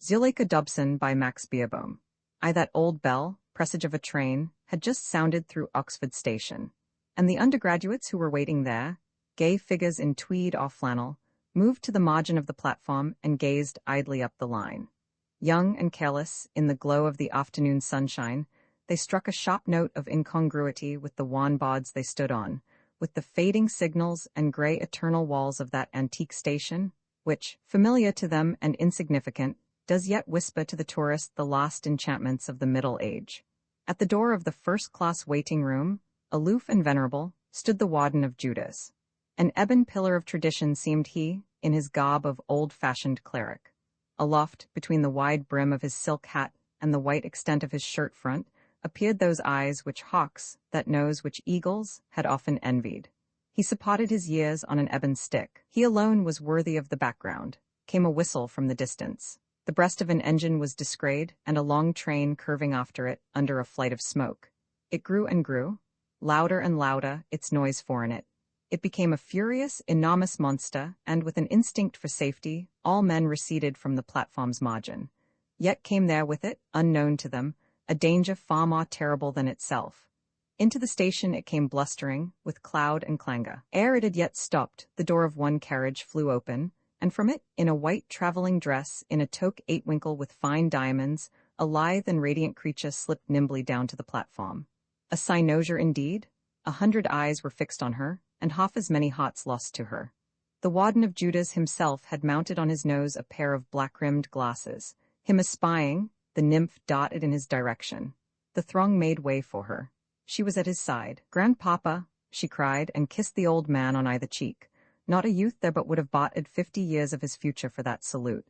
Zuleika Dobson by Max Beerbohm. That old bell, presage of a train, had just sounded through Oxford Station, and the undergraduates who were waiting there, gay figures in tweed or flannel, moved to the margin of the platform and gazed idly up the line. Young and careless, in the glow of the afternoon sunshine, they struck a sharp note of incongruity with the wan boards they stood on, with the fading signals and grey eternal walls of that antique station, which, familiar to them and insignificant, does yet whisper to the tourist the last enchantments of the Middle Age. At the door of the first-class waiting room, aloof and venerable, stood the Warden of Judas. An ebon pillar of tradition seemed he, in his garb of old-fashioned cleric. Aloft, between the wide brim of his silk hat and the white extent of his shirt front, appeared those eyes which hawks, that nose which eagles, had often envied. He supported his years on an ebon stick. He alone was worthy of the background. Came a whistle from the distance. The breast of an engine was descried, and a long train curving after it, under a flight of smoke. It grew and grew, louder and louder, its noise foreign it. It became a furious, enormous monster, and with an instinct for safety, all men receded from the platform's margin. Yet came there with it, unknown to them, a danger far more terrible than itself. Into the station it came blustering, with cloud and clangor. Ere it had yet stopped, the door of one carriage flew open, and from it, in a white travelling dress, in a toque eight-winkle with fine diamonds, a lithe and radiant creature slipped nimbly down to the platform. A cynosure indeed. 100 eyes were fixed on her, and half as many hearts lost to her. The Warden of Judas himself had mounted on his nose a pair of black-rimmed glasses. Him espying, the nymph darted in his direction. The throng made way for her. She was at his side. "Grandpapa," she cried, and kissed the old man on either cheek. Not a youth there but would have boughted 50 years of his future for that salute.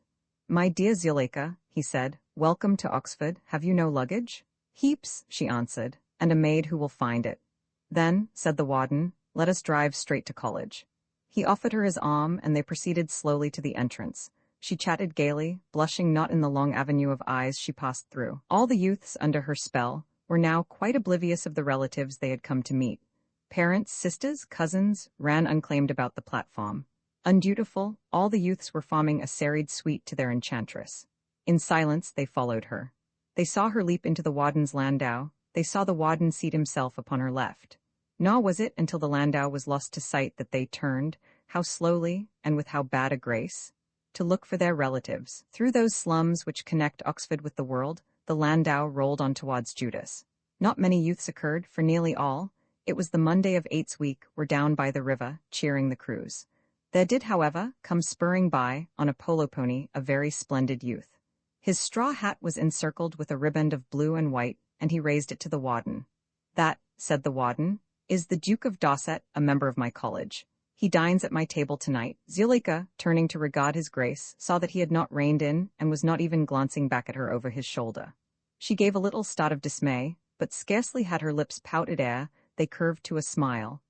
"My dear Zuleika," he said, "welcome to Oxford. Have you no luggage?" "Heaps," she answered, "and a maid who will find it." "Then," said the warden, "let us drive straight to college." He offered her his arm, and they proceeded slowly to the entrance. She chatted gaily, blushing not in the long avenue of eyes she passed through. All the youths under her spell were now quite oblivious of the relatives they had come to meet. Parents, sisters, cousins, ran unclaimed about the platform. Undutiful, all the youths were forming a serried suite to their enchantress. In silence they followed her. They saw her leap into the warden's landau, they saw the warden seat himself upon her left. Nor was it until the landau was lost to sight that they turned, how slowly, and with how bad a grace, to look for their relatives. Through those slums which connect Oxford with the world, the landau rolled on towards Judas. Not many youths occurred, for nearly all, it was the Monday of Eights week, were down by the river, cheering the crews. There did, however, come spurring by, on a polo pony, a very splendid youth. His straw hat was encircled with a riband of blue and white, and he raised it to the warden. "That," said the warden, "is the Duke of Dorset, a member of my college. He dines at my table tonight." Zuleika, turning to regard his grace, saw that he had not reined in, and was not even glancing back at her over his shoulder. She gave a little start of dismay, but scarcely had her lips pouted ere they curved to a smile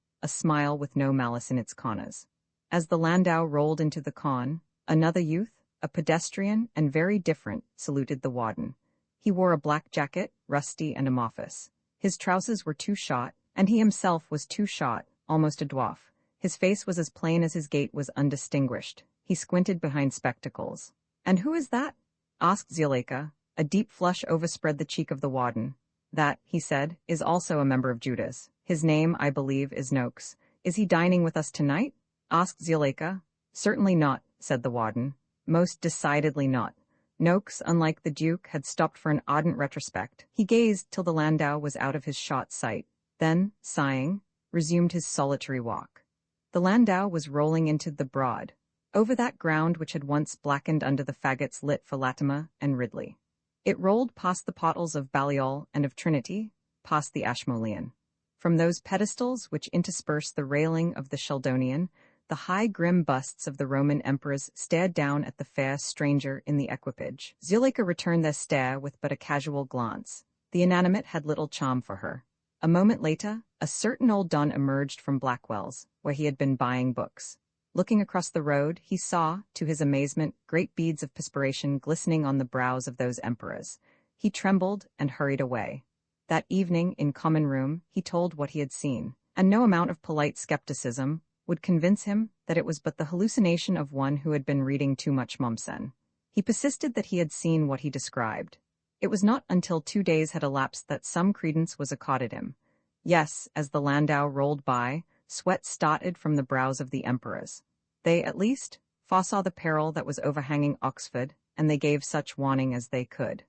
with no malice in its corners. As the landau rolled into the con, another youth, a pedestrian and very different, saluted the warden. He wore a black jacket, rusty and amorphous. His trousers were too short, and he himself was too short, almost a dwarf. His face was as plain as his gait was undistinguished. He squinted behind spectacles. "And who is that?" asked Zuleika. A deep flush overspread the cheek of the warden. "That," he said, "is also a member of Judas. His name, I believe, is Noakes. Is he dining with us tonight?" asked Zuleika. "Certainly not," said the warden. "Most decidedly not." Noakes, unlike the Duke, had stopped for an ardent retrospect. He gazed till the landau was out of his shot sight, then, sighing, resumed his solitary walk. The landau was rolling into the Broad, over that ground which had once blackened under the faggots lit for Latimer and Ridley. It rolled past the portals of Balliol and of Trinity, past the Ashmolean. From those pedestals which intersperse the railing of the Sheldonian, the high grim busts of the Roman emperors stared down at the fair stranger in the equipage. Zuleika returned their stare with but a casual glance. The inanimate had little charm for her. A moment later, a certain old don emerged from Blackwell's, where he had been buying books. Looking across the road, he saw, to his amazement, great beads of perspiration glistening on the brows of those emperors. He trembled and hurried away. That evening, in common room, he told what he had seen, and no amount of polite skepticism would convince him that it was but the hallucination of one who had been reading too much Mommsen. He persisted that he had seen what he described. It was not until 2 days had elapsed that some credence was accorded him. Yes, as the landau rolled by, sweat started from the brows of the emperors. They, at least, foresaw the peril that was overhanging Oxford, and they gave such warning as they could.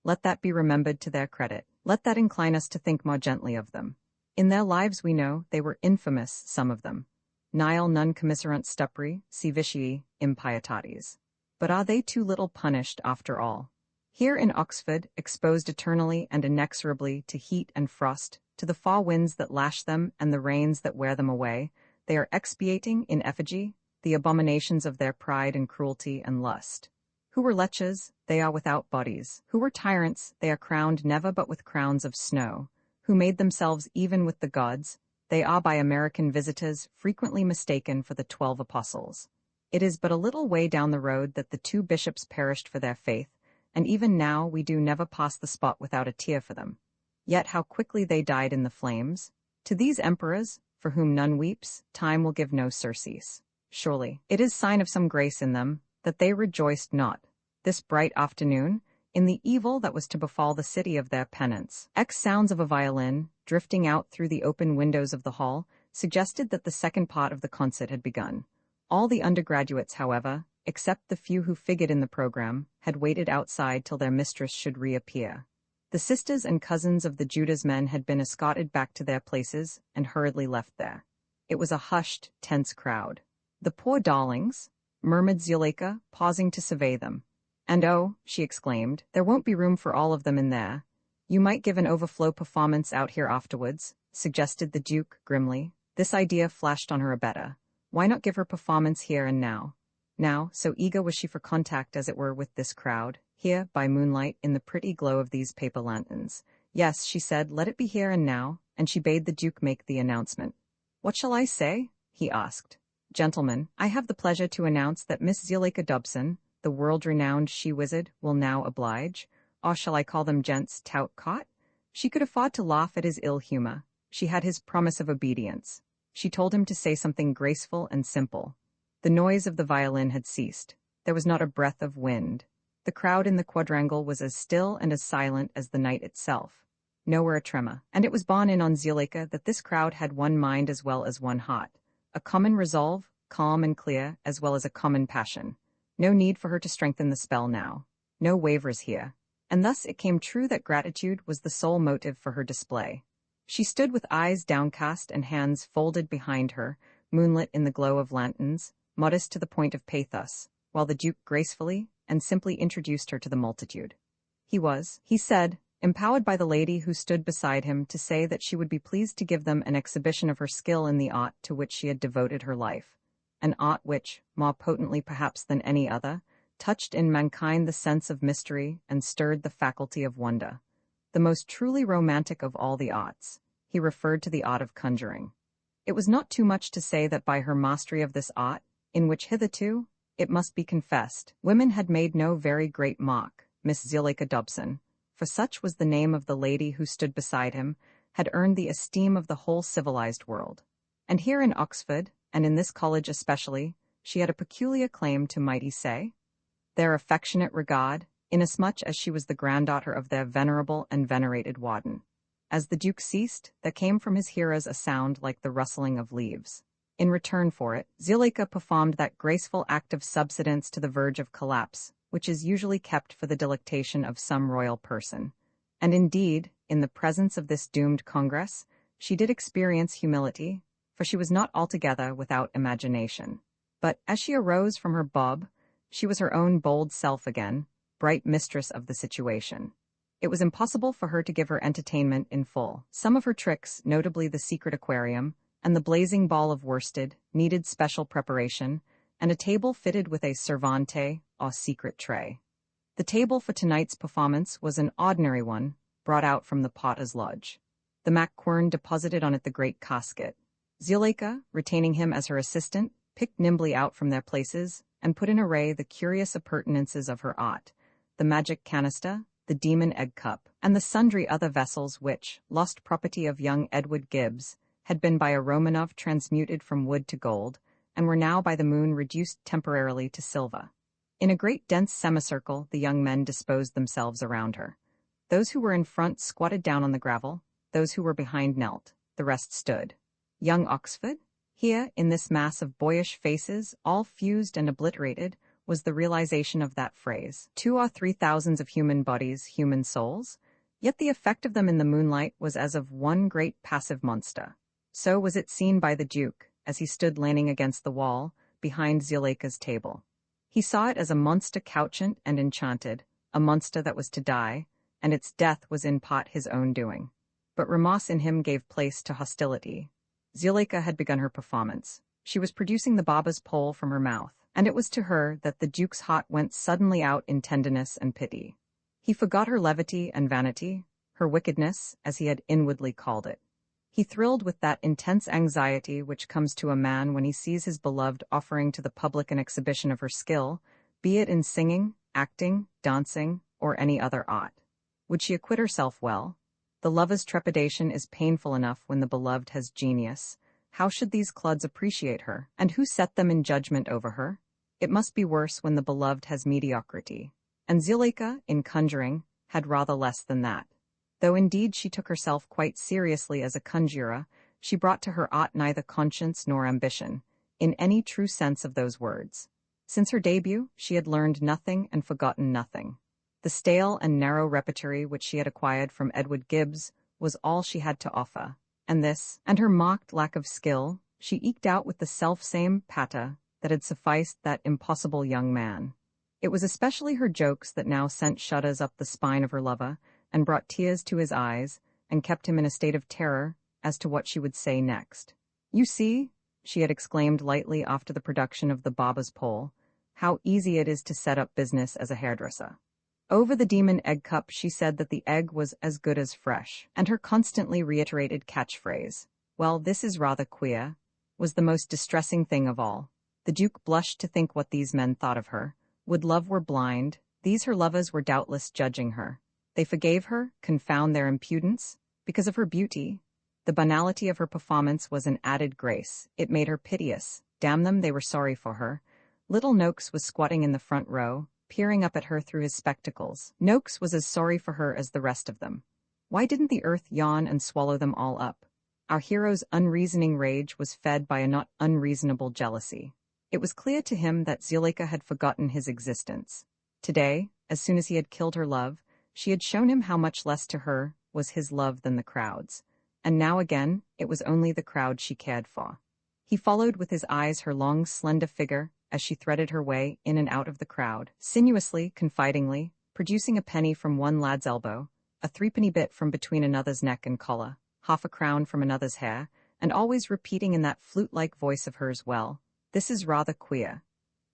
Let that be remembered to their credit. Let that incline us to think more gently of them. In their lives we know they were infamous, some of them. Nihil non commiserunt stupri, si vitiae impietatis. But are they too little punished after all? Here in Oxford, exposed eternally and inexorably to heat and frost, to the far winds that lash them and the rains that wear them away, they are expiating, in effigy, the abominations of their pride and cruelty and lust. Who were lechers, they are without bodies. Who were tyrants, they are crowned never but with crowns of snow. Who made themselves even with the gods, they are by American visitors frequently mistaken for the 12 apostles. It is but a little way down the road that the 2 bishops perished for their faith, and even now we do never pass the spot without a tear for them. Yet how quickly they died in the flames. To these emperors, for whom none weeps, time will give no surcease. Surely, it is sign of some grace in them, that they rejoiced not, this bright afternoon, in the evil that was to befall the city of their penance. Sounds of a violin, drifting out through the open windows of the hall, suggested that the second part of the concert had begun. All the undergraduates, however, except the few who figured in the program, had waited outside till their mistress should reappear. The sisters and cousins of the Judas men had been escorted back to their places and hurriedly left there. It was a hushed, tense crowd. "The poor darlings," murmured Zuleika, pausing to survey them. "And oh," she exclaimed, "there won't be room for all of them in there." "You might give an overflow performance out here afterwards," suggested the Duke grimly. This idea flashed on her a better. Why not give her performance here and now? Now, so eager was she for contact as it were with this crowd, here, by moonlight, in the pretty glow of these paper lanterns. "Yes," she said, "let it be here and now," and she bade the Duke make the announcement. "What shall I say?" he asked. "Gentlemen, I have the pleasure to announce that Miss Zuleika Dobson, the world-renowned she-wizard, will now oblige. Or shall I call them gents tout caught?" She could afford to laugh at his ill humor. She had his promise of obedience. She told him to say something graceful and simple. The noise of the violin had ceased. There was not a breath of wind. The crowd in the quadrangle was as still and as silent as the night itself. Nowhere a tremor, and it was borne in on Zuleika that this crowd had one mind as well as one heart, a common resolve, calm and clear, as well as a common passion. No need for her to strengthen the spell now. No wavers here. And thus it came true that gratitude was the sole motive for her display. She stood with eyes downcast and hands folded behind her, moonlit in the glow of lanterns, modest to the point of pathos, while the Duke gracefully and simply introduced her to the multitude. He said, empowered by the lady who stood beside him to say that she would be pleased to give them an exhibition of her skill in the art to which she had devoted her life, an art which, more potently perhaps than any other, touched in mankind the sense of mystery and stirred the faculty of wonder. The most truly romantic of all the arts. He referred to the art of conjuring. It was not too much to say that by her mastery of this art, in which hitherto, it must be confessed, women had made no very great mark, Miss Zuleika Dobson, for such was the name of the lady who stood beside him, had earned the esteem of the whole civilized world. And here in Oxford, and in this college especially, she had a peculiar claim to, might he say, their affectionate regard, inasmuch as she was the granddaughter of their venerable and venerated warden. As the Duke ceased, there came from his hearers a sound like the rustling of leaves. In return for it, Zuleika performed that graceful act of subsidence to the verge of collapse, which is usually kept for the delectation of some royal person. And indeed, in the presence of this doomed congress, she did experience humility, for she was not altogether without imagination. But as she arose from her bob, she was her own bold self again, bright mistress of the situation. It was impossible for her to give her entertainment in full. Some of her tricks, notably the secret aquarium, and the blazing ball of worsted, needed special preparation, and a table fitted with a servante, or secret tray. The table for tonight's performance was an ordinary one, brought out from the potter's lodge. The Macquern deposited on it the great casket. Zuleika, retaining him as her assistant, picked nimbly out from their places, and put in array the curious appurtenances of her art, the magic canister, the demon egg cup, and the sundry other vessels which, lost property of young Edward Gibbs, had been by a Romanov transmuted from wood to gold, and were now by the moon reduced temporarily to silver. In a great dense semicircle, the young men disposed themselves around her. Those who were in front squatted down on the gravel, those who were behind knelt, the rest stood. Young Oxford? Here, in this mass of boyish faces, all fused and obliterated, was the realization of that phrase. 2 or 3 thousands of human bodies, human souls? Yet the effect of them in the moonlight was as of one great passive monster. So was it seen by the Duke, as he stood leaning against the wall, behind Zuleika's table. He saw it as a monster couchant and enchanted, a monster that was to die, and its death was in part his own doing. But remorse in him gave place to hostility. Zuleika had begun her performance. She was producing the barber's pole from her mouth, and it was to her that the Duke's heart went suddenly out in tenderness and pity. He forgot her levity and vanity, her wickedness, as he had inwardly called it. He thrilled with that intense anxiety which comes to a man when he sees his beloved offering to the public an exhibition of her skill, be it in singing, acting, dancing, or any other art. Would she acquit herself well? The lover's trepidation is painful enough when the beloved has genius. How should these clods appreciate her, and who set them in judgment over her? It must be worse when the beloved has mediocrity. And Zuleika, in conjuring, had rather less than that. Though indeed she took herself quite seriously as a conjurer, she brought to her art neither conscience nor ambition, in any true sense of those words. Since her debut, she had learned nothing and forgotten nothing. The stale and narrow repertory which she had acquired from Edward Gibbs was all she had to offer, and this, and her mocked lack of skill, she eked out with the self-same patter that had sufficed that impossible young man. It was especially her jokes that now sent shudders up the spine of her lover, and brought tears to his eyes, and kept him in a state of terror as to what she would say next. "You see," she had exclaimed lightly after the production of the barber's pole, "how easy it is to set up business as a hairdresser." Over the demon egg cup she said that the egg was as good as fresh, and her constantly reiterated catchphrase, "Well, this is rather queer," was the most distressing thing of all. The Duke blushed to think what these men thought of her. Would love were blind, these her lovers were doubtless judging her. They forgave her, confound their impudence, because of her beauty. The banality of her performance was an added grace. It made her piteous. Damn them, they were sorry for her. Little Noakes was squatting in the front row, peering up at her through his spectacles. Noakes was as sorry for her as the rest of them. Why didn't the earth yawn and swallow them all up? Our hero's unreasoning rage was fed by a not unreasonable jealousy. It was clear to him that Zuleika had forgotten his existence. Today, as soon as he had killed her love, she had shown him how much less to her was his love than the crowd's, and now again it was only the crowd she cared for. He followed with his eyes her long, slender figure as she threaded her way in and out of the crowd, sinuously, confidingly, producing a penny from one lad's elbow, a threepenny bit from between another's neck and collar, half a crown from another's hair, and always repeating in that flute-like voice of hers, "Well, this is rather queer."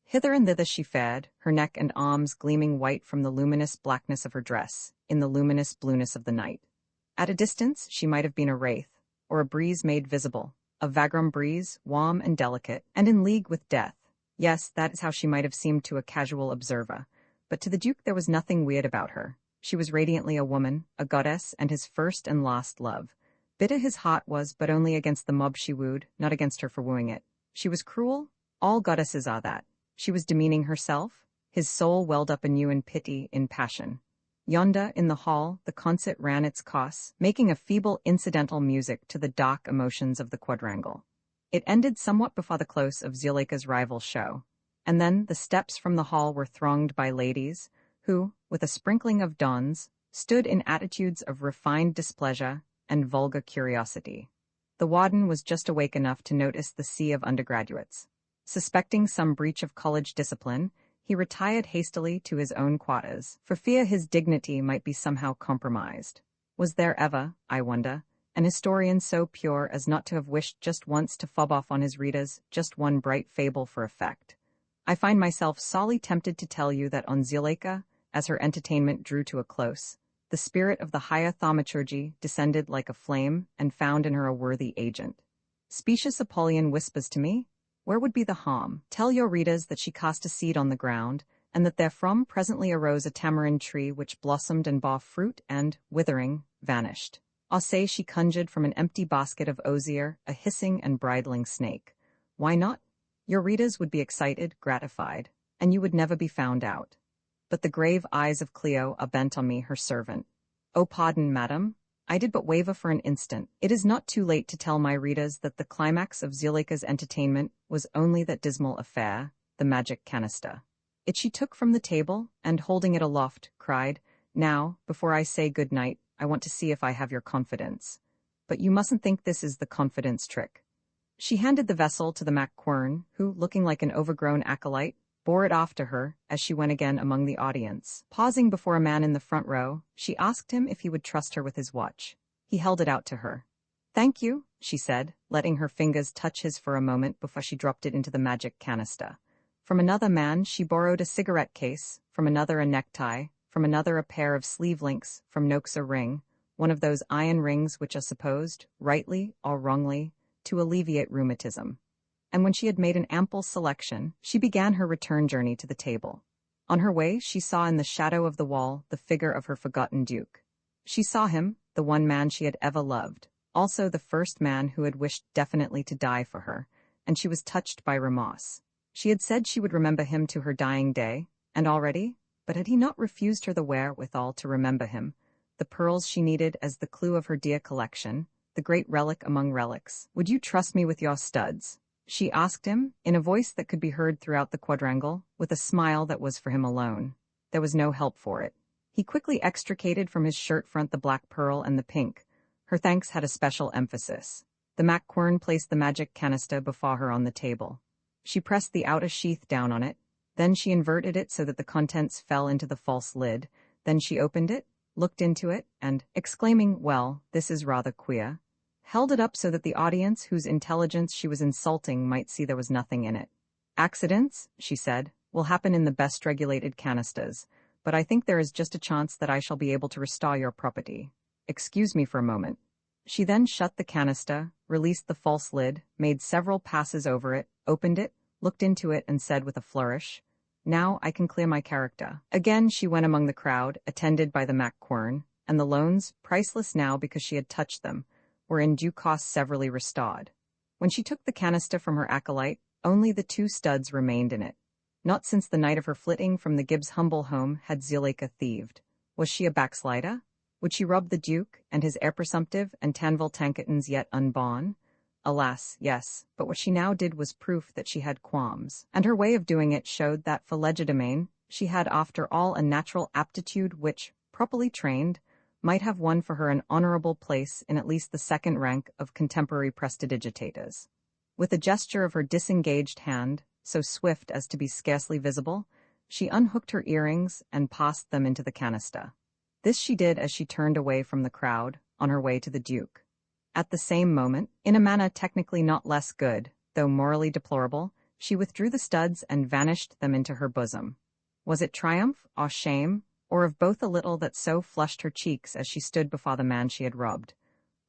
Hither and thither she fared, her neck and arms gleaming white from the luminous blackness of her dress, in the luminous blueness of the night. At a distance she might have been a wraith, or a breeze made visible, a vagrom breeze, warm and delicate, and in league with death. Yes, that is how she might have seemed to a casual observer, but to the Duke there was nothing weird about her. She was radiantly a woman, a goddess, and his first and last love. Bitter his heart was, but only against the mob she wooed, not against her for wooing it. She was cruel? All goddesses are that. She was demeaning herself? His soul welled up anew in pity, in passion. Yonder, in the hall, the concert ran its course, making a feeble incidental music to the dark emotions of the quadrangle. It ended somewhat before the close of Zuleika's rival show, and then the steps from the hall were thronged by ladies, who, with a sprinkling of dons, stood in attitudes of refined displeasure and vulgar curiosity. The warden was just awake enough to notice the sea of undergraduates. Suspecting some breach of college discipline, he retired hastily to his own quarters, for fear his dignity might be somehow compromised. Was there ever, I wonder, an historian so pure as not to have wished just once to fob off on his readers just one bright fable for effect? I find myself sorely tempted to tell you that on Zuleika, as her entertainment drew to a close, the spirit of the higher thaumaturgy descended like a flame and found in her a worthy agent. Specious Apollyon whispers to me, where would be the harm? Tell your readers that she cast a seed on the ground, and that therefrom presently arose a tamarind tree which blossomed and bore fruit and, withering, vanished. Or say she conjured from an empty basket of osier a hissing and bridling snake. Why not? Your readers would be excited, gratified. and you would never be found out. But the grave eyes of Cleo are bent on me, her servant. Oh, pardon, madam. I did but waver for an instant. It is not too late to tell my readers that the climax of Zuleika's entertainment was only that dismal affair, the magic canister. It she took from the table, and holding it aloft, cried, "Now, before I say good night, I want to see if I have your confidence. But you mustn't think this is the confidence trick." She handed the vessel to the Mac Quern, who, looking like an overgrown acolyte, bore it off to her as she went again among the audience. Pausing before a man in the front row, she asked him if he would trust her with his watch. He held it out to her. "Thank you," she said, letting her fingers touch his for a moment before she dropped it into the magic canister. From another man she borrowed a cigarette case, from another a necktie, from another a pair of sleeve links, from Noakes a ring, one of those iron rings which are supposed, rightly or wrongly, to alleviate rheumatism. And when she had made an ample selection, she began her return journey to the table. On her way, she saw in the shadow of the wall the figure of her forgotten duke. She saw him, the one man she had ever loved, also the first man who had wished definitely to die for her, and she was touched by remorse. She had said she would remember him to her dying day, and already, but had he not refused her the wherewithal to remember him, the pearls she needed as the clue of her dear collection, the great relic among relics? "Would you trust me with your studs?" she asked him, in a voice that could be heard throughout the quadrangle, with a smile that was for him alone. There was no help for it. He quickly extricated from his shirt front the black pearl and the pink. Her thanks had a special emphasis. The Mac Quern placed the magic canister before her on the table. She pressed the outer sheath down on it, then she inverted it so that the contents fell into the false lid, then she opened it, looked into it, and, exclaiming, "Well, this is rather queer," held it up so that the audience whose intelligence she was insulting might see there was nothing in it. "Accidents," she said, "will happen in the best regulated canisters, but I think there is just a chance that I shall be able to restore your property. Excuse me for a moment." She then shut the canister, released the false lid, made several passes over it, opened it, looked into it, and said with a flourish, "Now I can clear my character." Again she went among the crowd, attended by the Mac Quern, and the loans, priceless now because she had touched them, were in due course severally restored. When she took the canister from her acolyte, only the 2 studs remained in it. Not since the night of her flitting from the Gibbs' humble home had Zuleika thieved. Was she a backslider? Would she rob the Duke, and his heir presumptive, and Tanville Tankertons yet unborn? Alas, yes, but what she now did was proof that she had qualms, and her way of doing it showed that for legerdemain she had after all a natural aptitude which, properly trained, might have won for her an honorable place in at least the second rank of contemporary prestidigitators. With a gesture of her disengaged hand, so swift as to be scarcely visible, she unhooked her earrings and passed them into the canister. This she did as she turned away from the crowd, on her way to the Duke. At the same moment, in a manner technically not less good, though morally deplorable, she withdrew the studs and vanished them into her bosom. Was it triumph, or shame, or of both a little that so flushed her cheeks as she stood before the man she had robbed?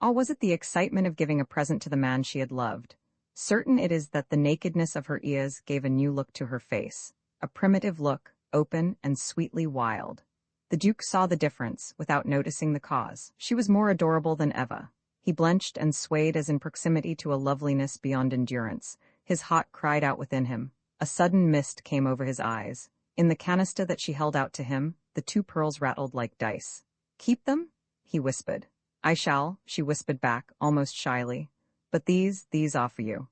Or was it the excitement of giving a present to the man she had loved? Certain it is that the nakedness of her ears gave a new look to her face, a primitive look, open and sweetly wild. The Duke saw the difference, without noticing the cause. She was more adorable than ever. He blenched and swayed as in proximity to a loveliness beyond endurance. His heart cried out within him. A sudden mist came over his eyes. In the canister that she held out to him, the 2 pearls rattled like dice. "Keep them?" he whispered. "I shall," she whispered back, almost shyly. "But these are for you."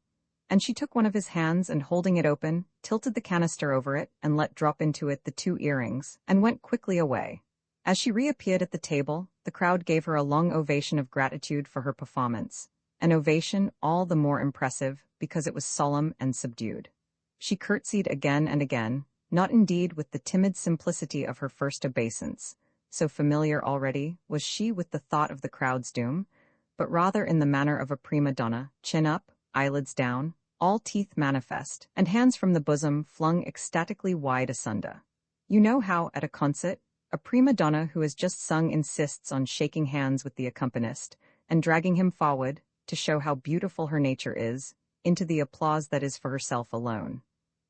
And she took one of his hands and, holding it open, tilted the canister over it and let drop into it the 2 earrings, and went quickly away. As she reappeared at the table, the crowd gave her a long ovation of gratitude for her performance, an ovation all the more impressive because it was solemn and subdued. She curtsied again and again, not indeed with the timid simplicity of her first obeisance, so familiar already was she with the thought of the crowd's doom, but rather in the manner of a prima donna, chin up, eyelids down, all teeth manifest, and hands from the bosom flung ecstatically wide asunder. You know how, at a concert, a prima donna who has just sung insists on shaking hands with the accompanist, and dragging him forward, to show how beautiful her nature is, into the applause that is for herself alone.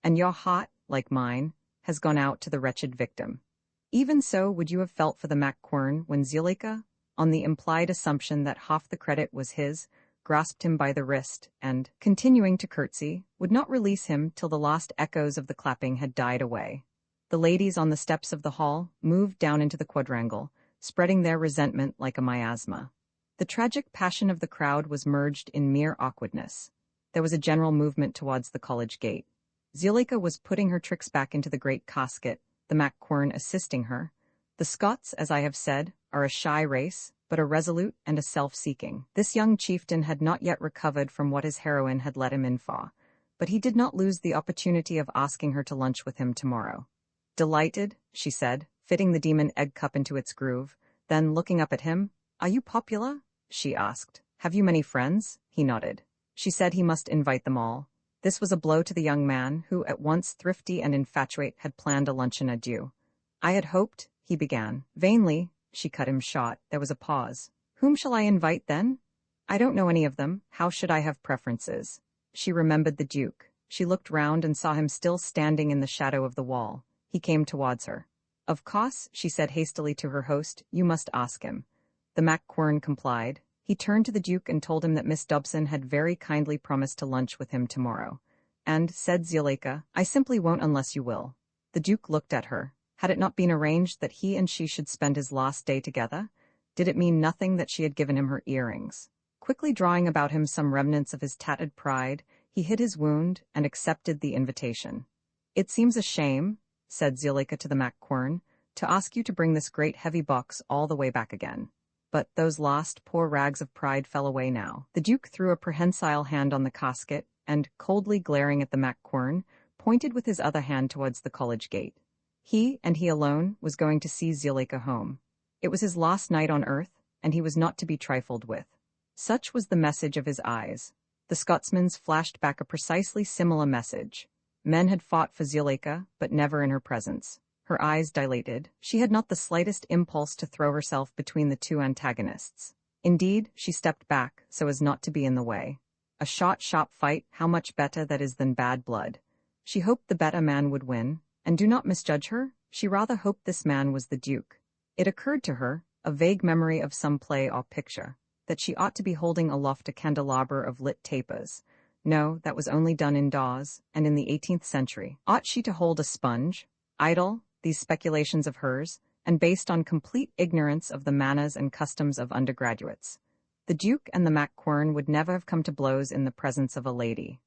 And your heart, like mine, has gone out to the wretched victim. Even so would you have felt for the Mac Quern when Zuleika, on the implied assumption that half the credit was his, grasped him by the wrist, and, continuing to curtsy, would not release him till the last echoes of the clapping had died away. The ladies on the steps of the hall moved down into the quadrangle, spreading their resentment like a miasma. The tragic passion of the crowd was merged in mere awkwardness. There was a general movement towards the college gate. Zuleika was putting her tricks back into the great casket, the Macquern assisting her. The Scots, as I have said, are a shy race, but a resolute and a self-seeking. This young chieftain had not yet recovered from what his heroine had let him in for, but he did not lose the opportunity of asking her to lunch with him tomorrow. "Delighted," she said, fitting the demon egg cup into its groove. Then, looking up at him, "Are you popular?" she asked. "Have you many friends?" He nodded. She said he must invite them all. This was a blow to the young man, who, at once thrifty and infatuate, had planned a luncheon adieu. "I had hoped," he began. Vainly, she cut him short. There was a pause. "Whom shall I invite, then?" "I don't know any of them. How should I have preferences?" She remembered the Duke. She looked round and saw him still standing in the shadow of the wall. He came towards her. "Of course," she said hastily to her host, "you must ask him." The Macquern complied. He turned to the Duke and told him that Miss Dobson had very kindly promised to lunch with him tomorrow. "And," said Zuleika, "I simply won't unless you will." The Duke looked at her. Had it not been arranged that he and she should spend his last day together? Did it mean nothing that she had given him her earrings? Quickly drawing about him some remnants of his tattered pride, he hid his wound and accepted the invitation. "It seems a shame," said Zuleika to the Macquern, "to ask you to bring this great heavy box all the way back again. But those last poor rags of pride fell away now." The Duke threw a prehensile hand on the casket and, coldly glaring at the Macquern, pointed with his other hand towards the college gate. He, and he alone, was going to see Zuleika home. It was his last night on earth, and he was not to be trifled with. Such was the message of his eyes. The Scotsman's flashed back a precisely similar message. Men had fought for Zuleika, but never in her presence. Her eyes dilated. She had not the slightest impulse to throw herself between the two antagonists. Indeed, she stepped back, so as not to be in the way. A shot-shop fight, how much better that is than bad blood. She hoped the better man would win, and do not misjudge her, she rather hoped this man was the Duke. It occurred to her, a vague memory of some play or picture, that she ought to be holding aloft a candelabra of lit tapers. No, that was only done indoors, and in the 18th century. Ought she to hold a sponge? Idle, these speculations of hers, and based on complete ignorance of the manners and customs of undergraduates. The Duke and the Macquern would never have come to blows in the presence of a lady.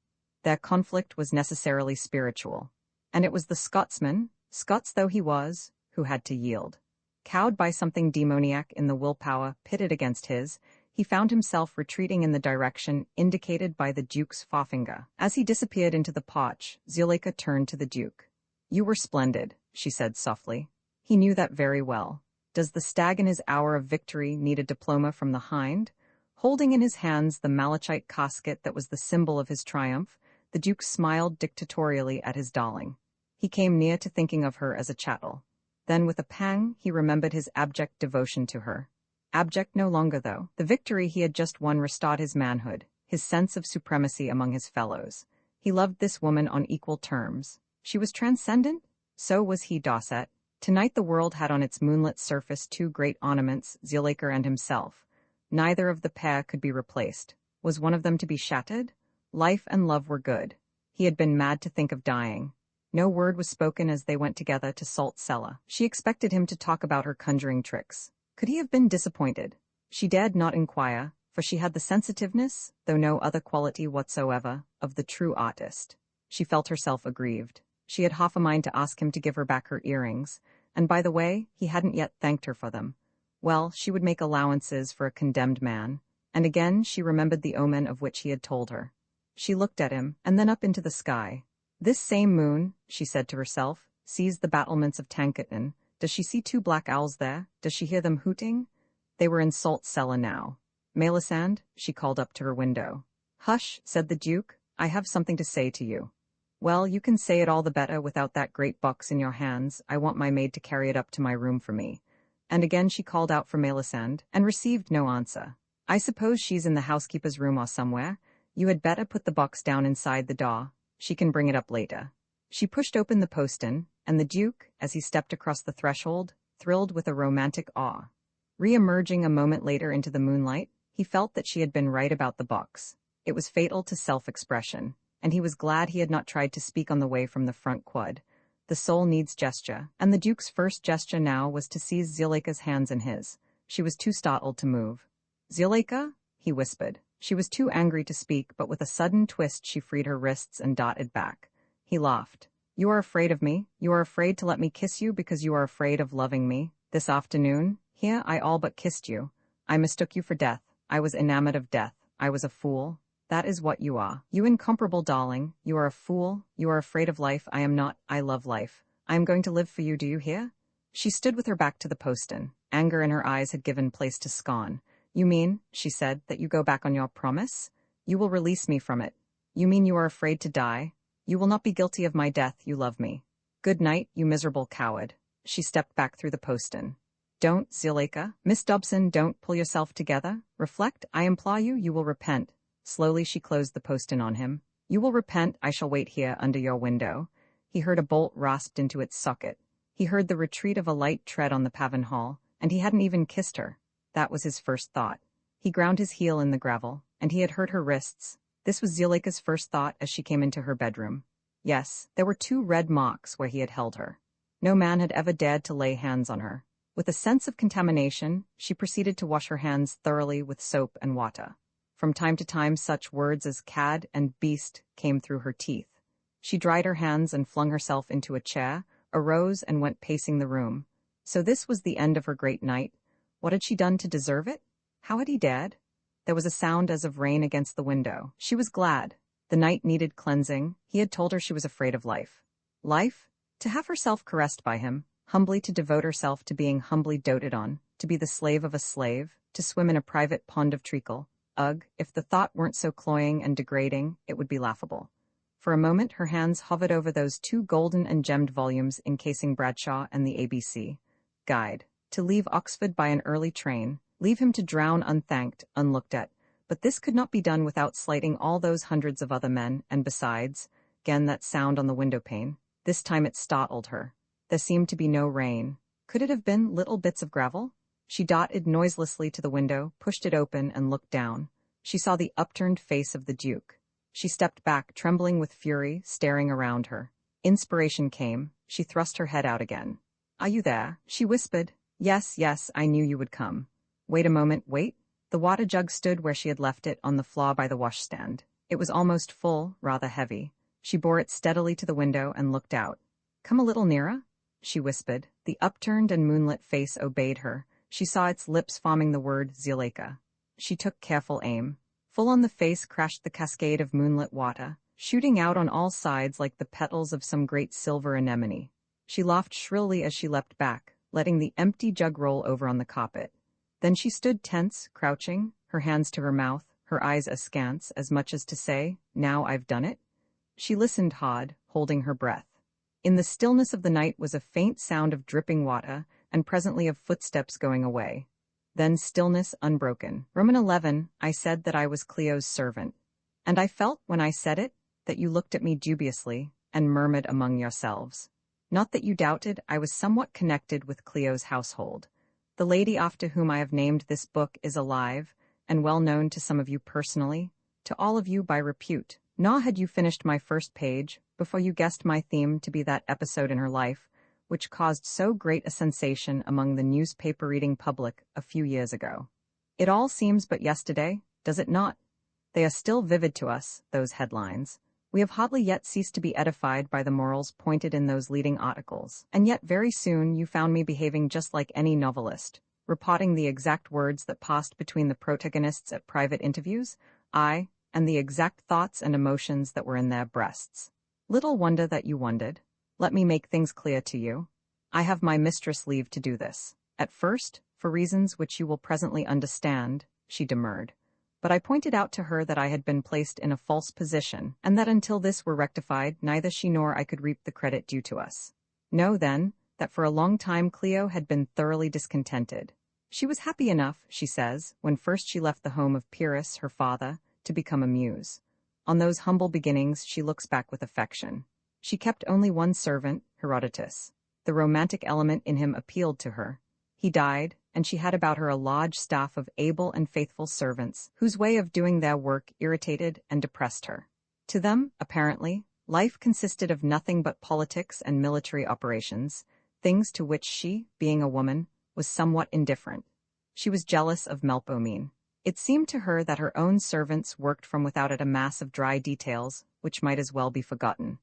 Their conflict was necessarily spiritual. And it was the Scotsman, Scots though he was, who had to yield. Cowed by something demoniac in the willpower pitted against his, he found himself retreating in the direction indicated by the Duke's forefinger. As he disappeared into the porch, Zuleika turned to the Duke. "You were splendid," she said softly. He knew that very well. Does the stag in his hour of victory need a diploma from the hind? Holding in his hands the malachite casket that was the symbol of his triumph, the Duke smiled dictatorially at his darling. He came near to thinking of her as a chattel. Then, with a pang, he remembered his abject devotion to her. Abject no longer, though. The victory he had just won restored his manhood, his sense of supremacy among his fellows. He loved this woman on equal terms. She was transcendent? So was he, Dosset. Tonight the world had on its moonlit surface two great ornaments, Zuleika and himself. Neither of the pair could be replaced. Was one of them to be shattered? Life and love were good. He had been mad to think of dying. No word was spoken as they went together to Salt Cellar. She expected him to talk about her conjuring tricks. Could he have been disappointed? She dared not inquire, for she had the sensitiveness, though no other quality whatsoever, of the true artist. She felt herself aggrieved. She had half a mind to ask him to give her back her earrings, and by the way, he hadn't yet thanked her for them. Well, she would make allowances for a condemned man, and again she remembered the omen of which he had told her. She looked at him, and then up into the sky. This same moon, she said to herself, sees the battlements of Tankerton. Does she see two black owls there? Does she hear them hooting? They were in Salt Cellar now. "Melisande," she called up to her window. "Hush," said the Duke, "I have something to say to you." "Well, you can say it all the better without that great box in your hands. I want my maid to carry it up to my room for me." And again she called out for Melisande, and received no answer. "I suppose she's in the housekeeper's room or somewhere. You had better put the box down inside the door. She can bring it up later." She pushed open the postern, and the Duke, as he stepped across the threshold, thrilled with a romantic awe. Re-emerging a moment later into the moonlight, he He felt that she had been right about the box. It was fatal to self-expression, and he was glad he had not tried to speak on the way from the front quad. The soul needs gesture, and the Duke's first gesture now was to seize Zuleika's hands in his. She was too startled to move. "Zuleika?" he whispered. She was too angry to speak, but with a sudden twist she freed her wrists and darted back. He laughed. "You are afraid of me? You are afraid to let me kiss you because you are afraid of loving me? This afternoon? Here I all but kissed you. I mistook you for death. I was enamored of death. I was a fool. That is what you are. You incomparable darling. You are a fool. You are afraid of life. I am not. I love life. I am going to live for you, do you hear?" She stood with her back to the postern. Anger in her eyes had given place to scorn. "You mean," she said, "that you go back on your promise? You will release me from it. You mean you are afraid to die? You will not be guilty of my death, you love me. Good night, you miserable coward." She stepped back through the postern. "Don't, Zuleika. Miss Dobson, don't pull yourself together. Reflect, I implore you, you will repent." Slowly she closed the postern on him. "You will repent. I shall wait here under your window." He heard a bolt rasped into its socket. He heard the retreat of a light tread on the paven hall, and he hadn't even kissed her. That was his first thought. He ground his heel in the gravel, and he had hurt her wrists. This was Zuleika's first thought as she came into her bedroom. Yes, there were 2 red marks where he had held her. No man had ever dared to lay hands on her. With a sense of contamination, she proceeded to wash her hands thoroughly with soap and water. From time to time such words as cad and beast came through her teeth. She dried her hands and flung herself into a chair, arose and went pacing the room. So this was the end of her great night. What had she done to deserve it? How had he dared? There was a sound as of rain against the window. She was glad. The night needed cleansing. He had told her she was afraid of life. Life? To have herself caressed by him, humbly to devote herself to being humbly doted on, to be the slave of a slave, to swim in a private pond of treacle. Ugh, if the thought weren't so cloying and degrading, it would be laughable. For a moment her hands hovered over those 2 golden and gemmed volumes encasing Bradshaw and the ABC Guide. To leave Oxford by an early train, leave him to drown unthanked, unlooked at. But this could not be done without slighting all those hundreds of other men, and besides, again that sound on the windowpane. This time it startled her. There seemed to be no rain. Could it have been little bits of gravel? She darted noiselessly to the window, pushed it open, and looked down. She saw the upturned face of the Duke. She stepped back, trembling with fury, staring around her. Inspiration came. She thrust her head out again. "Are you there?" she whispered. "Yes, yes, I knew you would come." "Wait a moment, wait." The water jug stood where she had left it, on the floor by the washstand. It was almost full, rather heavy. She bore it steadily to the window and looked out. "Come a little nearer," she whispered. The upturned and moonlit face obeyed her. She saw its lips forming the word Zuleika. She took careful aim. Full on the face crashed the cascade of moonlit water, shooting out on all sides like the petals of some great silver anemone. She laughed shrilly as she leapt back, letting the empty jug roll over on the carpet. Then she stood tense, crouching, her hands to her mouth, her eyes askance, as much as to say, "Now I've done it." She listened hard, holding her breath. In the stillness of the night was a faint sound of dripping water, and presently of footsteps going away. Then stillness unbroken. Roman 11, I said that I was Cleo's servant. And I felt, when I said it, that you looked at me dubiously, and murmured among yourselves. Not that you doubted I was somewhat connected with Cleo's household. The lady after whom I have named this book is alive, and well known to some of you personally, to all of you by repute. Nor had you finished my first page before you guessed my theme to be that episode in her life, which caused so great a sensation among the newspaper-reading public a few years ago. It all seems but yesterday, does it not? They are still vivid to us, those headlines. We have hardly yet ceased to be edified by the morals pointed in those leading articles, and yet very soon you found me behaving just like any novelist, reporting the exact words that passed between the protagonists at private interviews, and the exact thoughts and emotions that were in their breasts. Little wonder that you wondered. Let me make things clear to you. I have my mistress leave to do this. At first, for reasons which you will presently understand, she demurred. But I pointed out to her that I had been placed in a false position, and that until this were rectified, neither she nor I could reap the credit due to us. Know, then, that for a long time Cleo had been thoroughly discontented. She was happy enough, she says, when first she left the home of Pyrrhus, her father, to become a muse. On those humble beginnings she looks back with affection. She kept only one servant, Herodotus. The romantic element in him appealed to her. He died, and she had about her a large staff of able and faithful servants, whose way of doing their work irritated and depressed her. To them, apparently, life consisted of nothing but politics and military operations, things to which she, being a woman, was somewhat indifferent. She was jealous of Melpomene. It seemed to her that her own servants worked from without it a mass of dry details, which might as well be forgotten.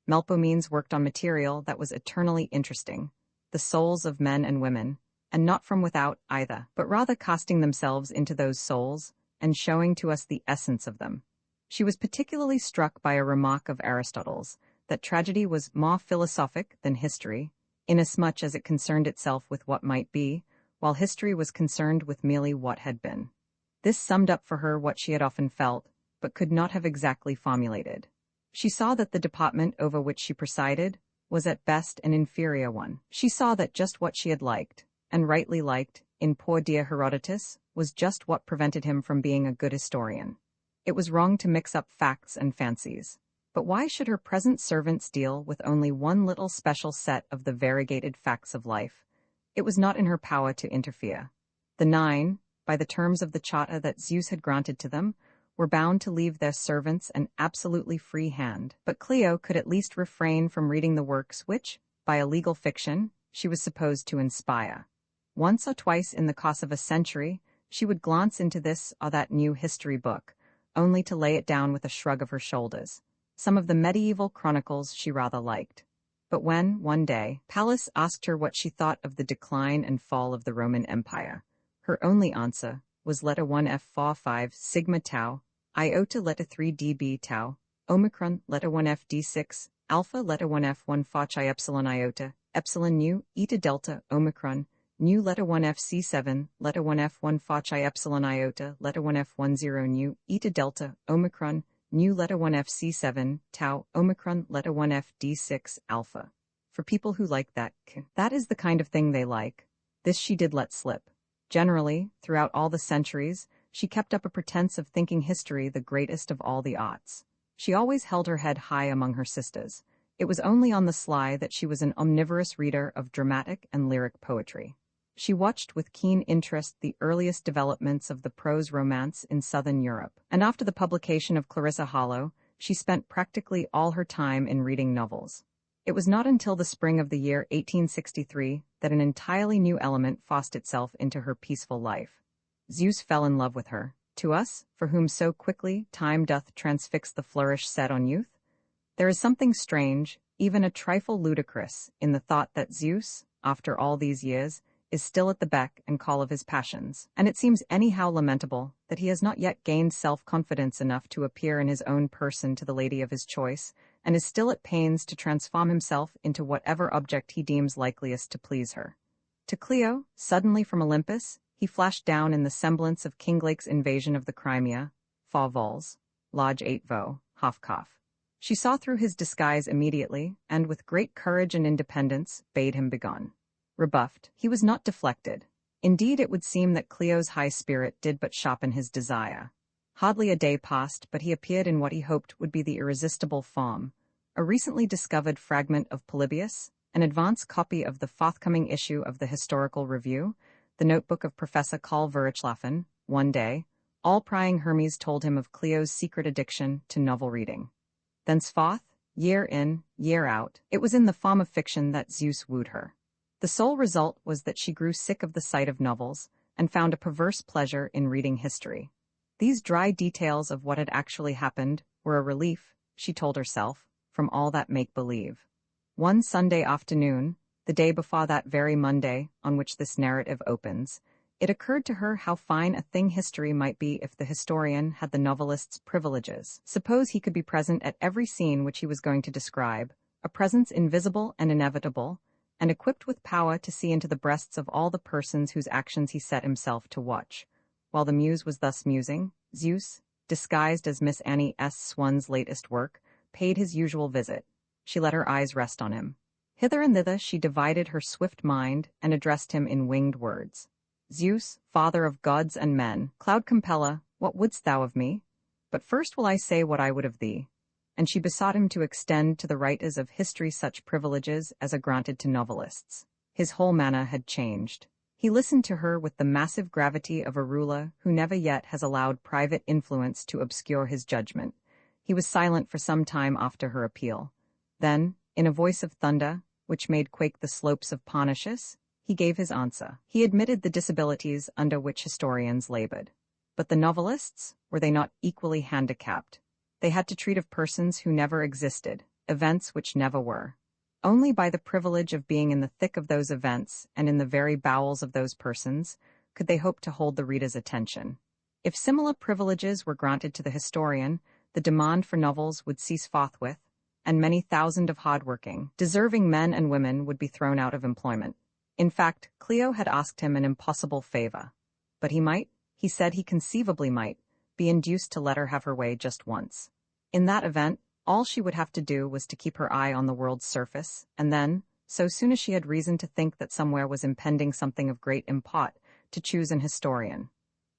Melpomene's worked on material that was eternally interesting, the souls of men and women, and not from without either, but rather casting themselves into those souls, and showing to us the essence of them. She was particularly struck by a remark of Aristotle's, that tragedy was more philosophic than history, inasmuch as it concerned itself with what might be, while history was concerned with merely what had been. This summed up for her what she had often felt, but could not have exactly formulated. She saw that the department over which she presided was at best an inferior one. She saw that just what she had liked, and rightly liked, in poor dear Herodotus, was just what prevented him from being a good historian. It was wrong to mix up facts and fancies. But why should her present servants deal with only one little special set of the variegated facts of life? It was not in her power to interfere. The 9, by the terms of the charter that Zeus had granted to them, were bound to leave their servants an absolutely free hand, but Clio could at least refrain from reading the works which, by a legal fiction, she was supposed to inspire. Once or twice in the course of a century, she would glance into this or that new history book, only to lay it down with a shrug of her shoulders. Some of the medieval chronicles she rather liked. But when, one day, Pallas asked her what she thought of the decline and fall of the Roman Empire, her only answer was Leta 1F45 sigma tau, iota Leta 3db tau, omicron Leta 1F d6, alpha Leta 1F1 Fachi epsilon iota, epsilon nu, eta delta, omicron, nu Leta 1F C7, Leta 1F1 Fachi epsilon iota, Leta 1F10 nu, eta delta, omicron, nu Leta 1F C7, tau, omicron, Leta 1F d6, alpha. For people who like that is the kind of thing they like. This she did let slip. Generally, throughout all the centuries, she kept up a pretense of thinking history the greatest of all the arts. She always held her head high among her sisters. It was only on the sly that she was an omnivorous reader of dramatic and lyric poetry. She watched with keen interest the earliest developments of the prose romance in southern Europe, and after the publication of Clarissa Harlowe, she spent practically all her time in reading novels. It was not until the spring of the year 1863 that an entirely new element forced itself into her peaceful life. Zeus fell in love with her. To us, for whom so quickly time doth transfix the flourish set on youth, there is something strange, even a trifle ludicrous, in the thought that Zeus, after all these years, is still at the beck and call of his passions, and it seems anyhow lamentable that he has not yet gained self-confidence enough to appear in his own person to the lady of his choice, and is still at pains to transform himself into whatever object he deems likeliest to please her. To Clio, suddenly from Olympus, he flashed down in the semblance of Kinglake's invasion of the Crimea, Fa vols, Lodge 8 vo, Hofkopf. She saw through his disguise immediately, and with great courage and independence, bade him begone. Rebuffed, he was not deflected. Indeed, it would seem that Clio's high spirit did but sharpen his desire. Hardly a day passed, but he appeared in what he hoped would be the irresistible form, a recently discovered fragment of Polybius, an advance copy of the forthcoming issue of the Historical Review, the notebook of Professor Karl Verichloffen. One day, all prying Hermes told him of Clio's secret addiction to novel reading. Thenceforth, year in, year out, it was in the form of fiction that Zeus wooed her. The sole result was that she grew sick of the sight of novels, and found a perverse pleasure in reading history. These dry details of what had actually happened were a relief, she told herself, from all that make-believe. One Sunday afternoon, the day before that very Monday on which this narrative opens, it occurred to her how fine a thing history might be if the historian had the novelist's privileges. Suppose he could be present at every scene which he was going to describe, a presence invisible and inevitable, and equipped with power to see into the breasts of all the persons whose actions he set himself to watch. While the muse was thus musing, Zeus, disguised as Miss Annie S. Swan's latest work, paid his usual visit. She let her eyes rest on him. Hither and thither she divided her swift mind and addressed him in winged words. Zeus, father of gods and men, cloud compeller, what wouldst thou of me? But first will I say what I would of thee. And she besought him to extend to the writers of history such privileges as are granted to novelists. His whole manner had changed. He listened to her with the massive gravity of a ruler who never yet has allowed private influence to obscure his judgment. He was silent for some time after her appeal. Then, in a voice of thunder, which made quake the slopes of Parnassus, he gave his answer. He admitted the disabilities under which historians labored. But the novelists, were they not equally handicapped? They had to treat of persons who never existed, events which never were. Only by the privilege of being in the thick of those events and in the very bowels of those persons could they hope to hold the reader's attention. If similar privileges were granted to the historian, the demand for novels would cease forthwith, and many thousand of hard-working, deserving men and women would be thrown out of employment. In fact, Cleo had asked him an impossible favor. But he said he conceivably might, be induced to let her have her way just once. In that event, all she would have to do was to keep her eye on the world's surface, and then, so soon as she had reason to think that somewhere was impending something of great import, to choose an historian.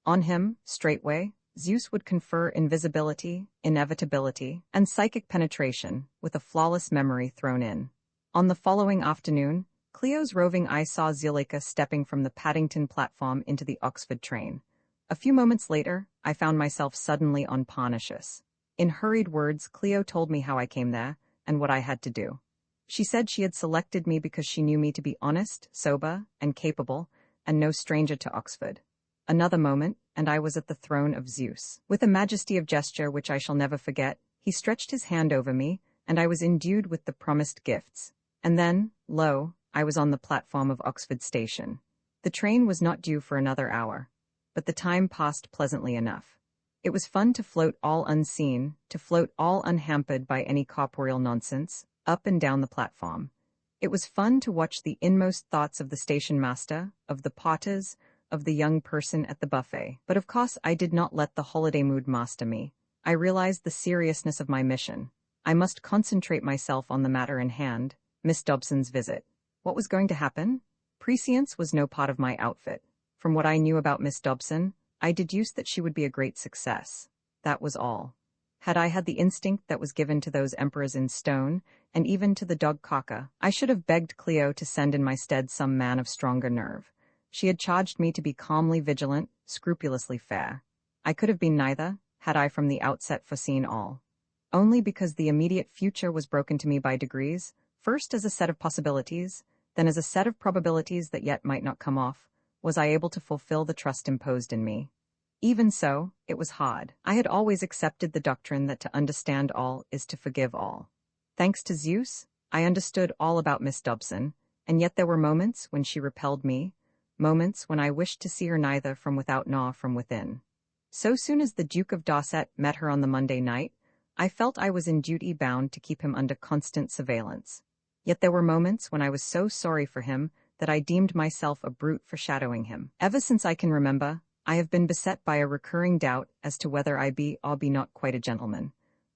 On him, straightway, Zeus would confer invisibility, inevitability, and psychic penetration, with a flawless memory thrown in. On the following afternoon, Cleo's roving eye saw Zuleika stepping from the Paddington platform into the Oxford train. A few moments later, I found myself suddenly on Parnassus. In hurried words, Cleo told me how I came there, and what I had to do. She said she had selected me because she knew me to be honest, sober, and capable, and no stranger to Oxford. Another moment, and I was at the throne of Zeus. With a majesty of gesture which I shall never forget, he stretched his hand over me, and I was endued with the promised gifts. And then, lo, I was on the platform of Oxford Station. The train was not due for another hour, but the time passed pleasantly enough. It was fun to float all unseen, to float all unhampered by any corporeal nonsense, up and down the platform. It was fun to watch the inmost thoughts of the station master, of the porters, of the young person at the buffet. But of course I did not let the holiday mood master me. I realized the seriousness of my mission. I must concentrate myself on the matter in hand, Miss Dobson's visit. What was going to happen? Prescience was no part of my outfit. From what I knew about Miss Dobson, I deduced that she would be a great success. That was all. Had I had the instinct that was given to those emperors in stone, and even to the dog Kaka, I should have begged Cleo to send in my stead some man of stronger nerve. She had charged me to be calmly vigilant, scrupulously fair. I could have been neither, had I from the outset foreseen all. Only because the immediate future was broken to me by degrees, first as a set of possibilities, then as a set of probabilities that yet might not come off, was I able to fulfill the trust imposed in me. Even so, it was hard. I had always accepted the doctrine that to understand all is to forgive all. Thanks to Zeus, I understood all about Miss Dobson, and yet there were moments when she repelled me, moments when I wished to see her neither from without nor from within. So soon as the Duke of Dorset met her on the Monday night, I felt I was in duty bound to keep him under constant surveillance. Yet there were moments when I was so sorry for him that I deemed myself a brute for shadowing him. Ever since I can remember, I have been beset by a recurring doubt as to whether I be or be not quite a gentleman.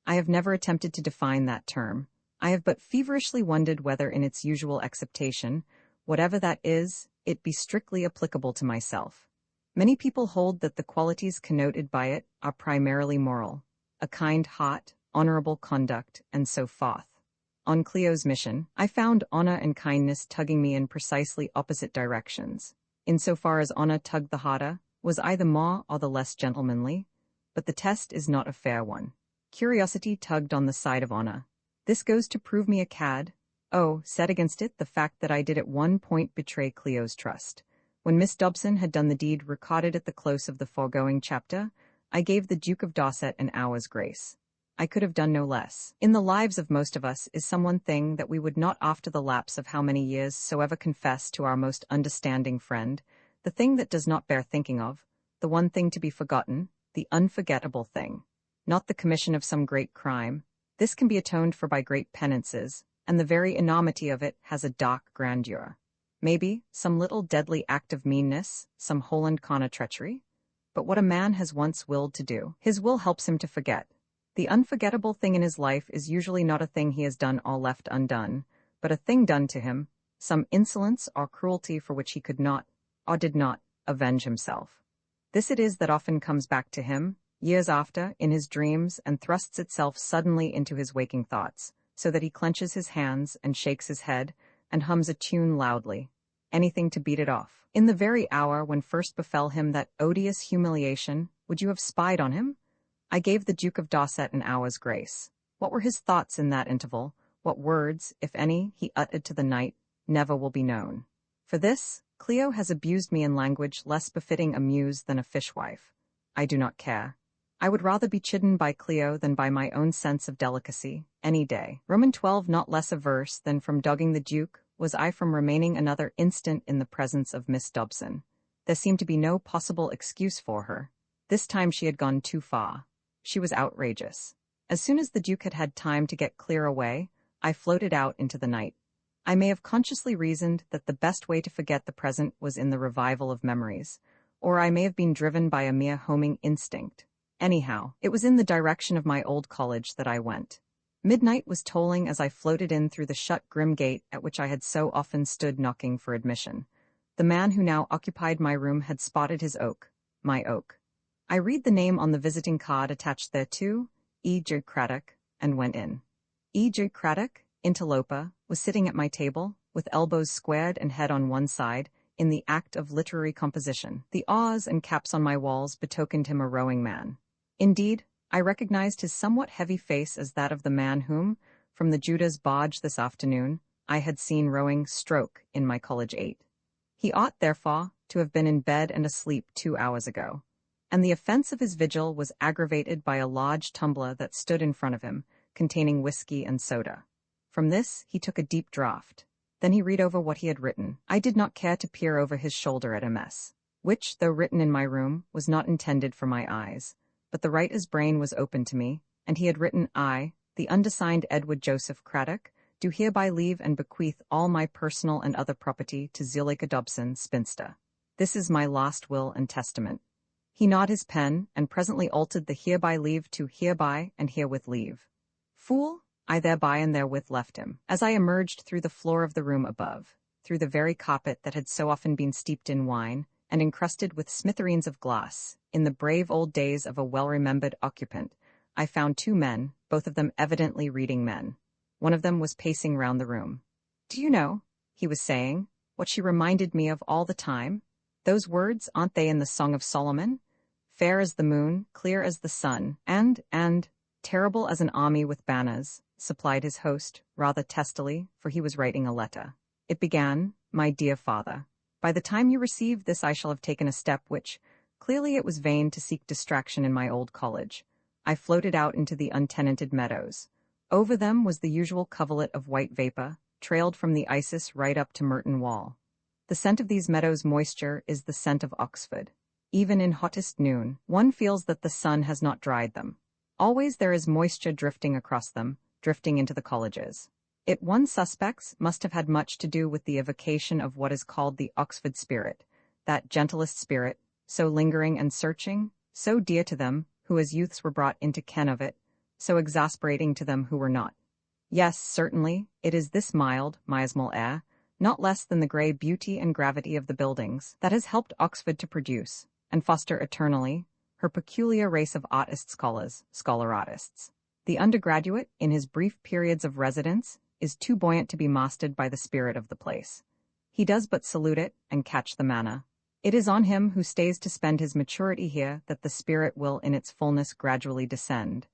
I have never attempted to define that term. I have but feverishly wondered whether in its usual acceptation, whatever that is, it be strictly applicable to myself. Many people hold that the qualities connoted by it are primarily moral, a kind heart, honorable conduct, and so forth. On Cleo's mission, I found honor and kindness tugging me in precisely opposite directions. Insofar as honor tugged the harder, was I the more or the less gentlemanly? But the test is not a fair one. Curiosity tugged on the side of honor. This goes to prove me a cad. Oh, set against it the fact that I did at one point betray Cleo's trust. When Miss Dobson had done the deed recorded at the close of the foregoing chapter, I gave the Duke of Dorset an hour's grace. I could have done no less. In the lives of most of us is some one thing that we would not after the lapse of how many years soever confess to our most understanding friend, the thing that does not bear thinking of, the one thing to be forgotten, the unforgettable thing. Not the commission of some great crime. This can be atoned for by great penances, and the very enormity of it has a dark grandeur. Maybe, some little deadly act of meanness, some Holland Connor treachery? But what a man has once willed to do, his will helps him to forget. The unforgettable thing in his life is usually not a thing he has done or left undone, but a thing done to him, some insolence or cruelty for which he could not, or did not, avenge himself. This it is that often comes back to him, years after, in his dreams, and thrusts itself suddenly into his waking thoughts, so that he clenches his hands and shakes his head, and hums a tune loudly. anything to beat it off. In the very hour when first befell him that odious humiliation, would you have spied on him? I gave the Duke of Dorset an hour's grace. What were his thoughts in that interval? What words, if any, he uttered to the night, never will be known. For this, Cleo has abused me in language less befitting a muse than a fishwife. I do not care. I would rather be chidden by Cleo than by my own sense of delicacy, any day. Roman 12 not less averse than from dogging the Duke, was I from remaining another instant in the presence of Miss Dobson. There seemed to be no possible excuse for her. This time she had gone too far. She was outrageous. As soon as the Duke had had time to get clear away, I floated out into the night. I may have consciously reasoned that the best way to forget the present was in the revival of memories, or I may have been driven by a mere homing instinct. Anyhow, it was in the direction of my old college that I went. Midnight was tolling as I floated in through the shut grim gate at which I had so often stood knocking for admission. The man who now occupied my room had spotted his oak, my oak. I read the name on the visiting card attached thereto, E. J. Craddock, and went in. E. J. Craddock, interloper, was sitting at my table, with elbows squared and head on one side, in the act of literary composition. The awls and caps on my walls betokened him a rowing man. Indeed, I recognized his somewhat heavy face as that of the man whom, from the Judah's barge this afternoon, I had seen rowing stroke in my college 8. He ought, therefore, to have been in bed and asleep 2 hours ago. And the offense of his vigil was aggravated by a large tumbler that stood in front of him, containing whiskey and soda. From this he took a deep draught. Then he read over what he had written. I did not care to peer over his shoulder at a mess, which, though written in my room, was not intended for my eyes. But the writer's brain was open to me, and he had written, I, the undersigned Edward Joseph Craddock, do hereby leave and bequeath all my personal and other property to Zuleika Dobson, spinster. This is my last will and testament. He gnawed his pen, and presently altered the hereby leave to hereby and herewith leave. Fool, I thereby and therewith left him. As I emerged through the floor of the room above, through the very carpet that had so often been steeped in wine, and encrusted with smithereens of glass, in the brave old days of a well-remembered occupant, I found 2 men, both of them evidently reading men. One of them was pacing round the room. Do you know, he was saying, what she reminded me of all the time? Those words, aren't they in the Song of Solomon? Fair as the moon, clear as the sun, and, terrible as an army with banners, supplied his host, rather testily, for he was writing a letter. It began, My dear father, by the time you receive this I shall have taken a step which, clearly it was vain to seek distraction in my old college. I floated out into the untenanted meadows. Over them was the usual coverlet of white vapor, trailed from the Isis right up to Merton Wall. The scent of these meadows' moisture is the scent of Oxford. Even in hottest noon, one feels that the sun has not dried them. Always there is moisture drifting across them, drifting into the colleges. It, one suspects, must have had much to do with the evocation of what is called the Oxford spirit, that gentlest spirit, so lingering and searching, so dear to them, who as youths were brought into ken of it, so exasperating to them who were not. Yes, certainly, it is this mild, miasmal air, not less than the grey beauty and gravity of the buildings, that has helped Oxford to produce, and foster eternally, her peculiar race of artist scholars, scholar-artists. The undergraduate, in his brief periods of residence, is too buoyant to be mastered by the spirit of the place. He does but salute it and catch the manna. It is on him who stays to spend his maturity here that the spirit will in its fullness gradually descend.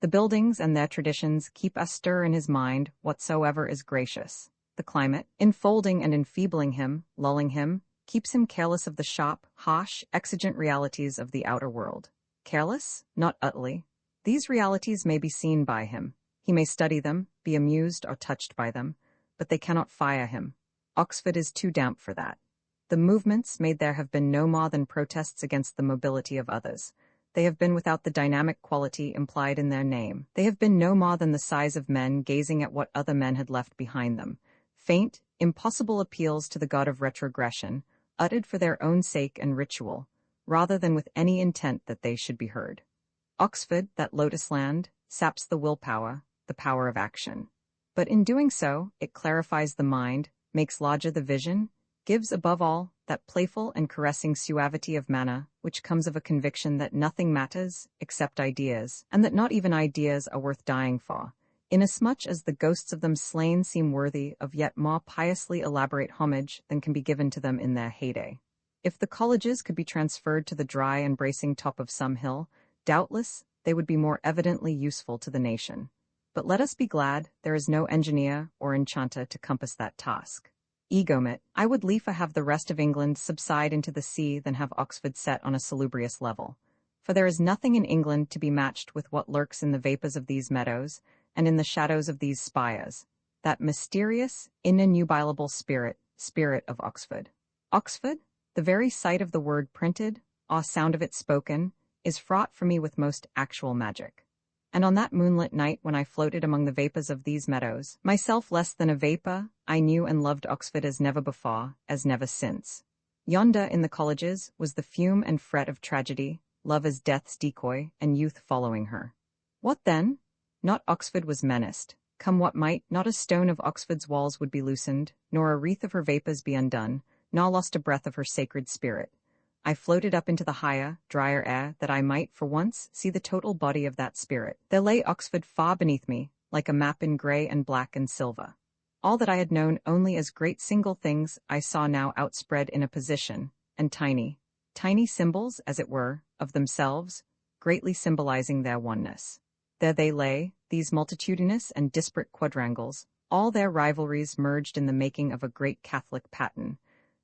The buildings and their traditions keep astir in his mind whatsoever is gracious. The climate, enfolding and enfeebling him, lulling him, keeps him careless of the sharp, harsh, exigent realities of the outer world. Careless? Not utterly. These realities may be seen by him. He may study them, be amused or touched by them, but they cannot fire him. Oxford is too damp for that. The movements made there have been no more than protests against the mobility of others. They have been without the dynamic quality implied in their name. They have been no more than the sighs of men gazing at what other men had left behind them. Faint, impossible appeals to the god of retrogression, uttered for their own sake and ritual, rather than with any intent that they should be heard. Oxford, that lotus land, saps the willpower, the power of action. But in doing so, it clarifies the mind, makes larger the vision, gives above all that playful and caressing suavity of manner which comes of a conviction that nothing matters except ideas, and that not even ideas are worth dying for. inasmuch as the ghosts of them slain seem worthy of yet more piously elaborate homage than can be given to them in their heyday. If the colleges could be transferred to the dry and bracing top of some hill, doubtless they would be more evidently useful to the nation. But let us be glad there is no engineer or enchanter to compass that task. Egomit, I would liefer have the rest of England subside into the sea than have Oxford set on a salubrious level. For there is nothing in England to be matched with what lurks in the vapours of these meadows, and in the shadows of these spires, that mysterious, inenubilable spirit of Oxford. Oxford, the very sight of the word printed, or sound of it spoken, is fraught for me with most actual magic. And on that moonlit night when I floated among the vapours of these meadows, myself less than a vapour, I knew and loved Oxford as never before, as never since. Yonder in the colleges was the fume and fret of tragedy, love as death's decoy, and youth following her. What then? Not Oxford was menaced. Come what might, not a stone of Oxford's walls would be loosened, nor a wreath of her vapours be undone, nor lost a breath of her sacred spirit. I floated up into the higher, drier air, that I might, for once, see the total body of that spirit. There lay Oxford far beneath me, like a map in grey and black and silver. All that I had known only as great single things I saw now outspread in a position, and tiny symbols, as it were, of themselves, greatly symbolizing their oneness. There they lay, these multitudinous and disparate quadrangles, all their rivalries merged in the making of a great Catholic pattern,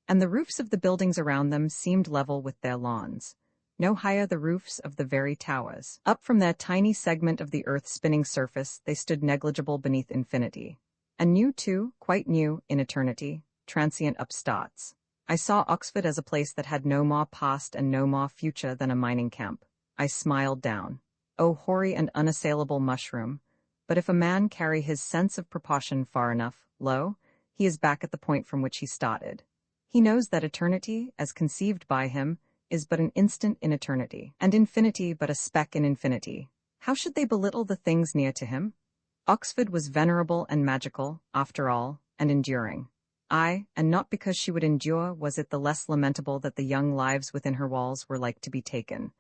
and the roofs of the buildings around them seemed level with their lawns. No higher the roofs of the very towers. Up from their tiny segment of the earth's spinning surface they stood negligible beneath infinity. And new too, quite new, in eternity, transient upstarts. I saw Oxford as a place that had no more past and no more future than a mining camp. I smiled down. O hoary and unassailable mushroom! But if a man carry his sense of proportion far enough, lo, he is back at the point from which he started. He knows that eternity, as conceived by him, is but an instant in eternity, and infinity but a speck in infinity. How should they belittle the things near to him? Oxford was venerable and magical, after all, and enduring. Aye, and not because she would endure was it the less lamentable that the young lives within her walls were like to be taken.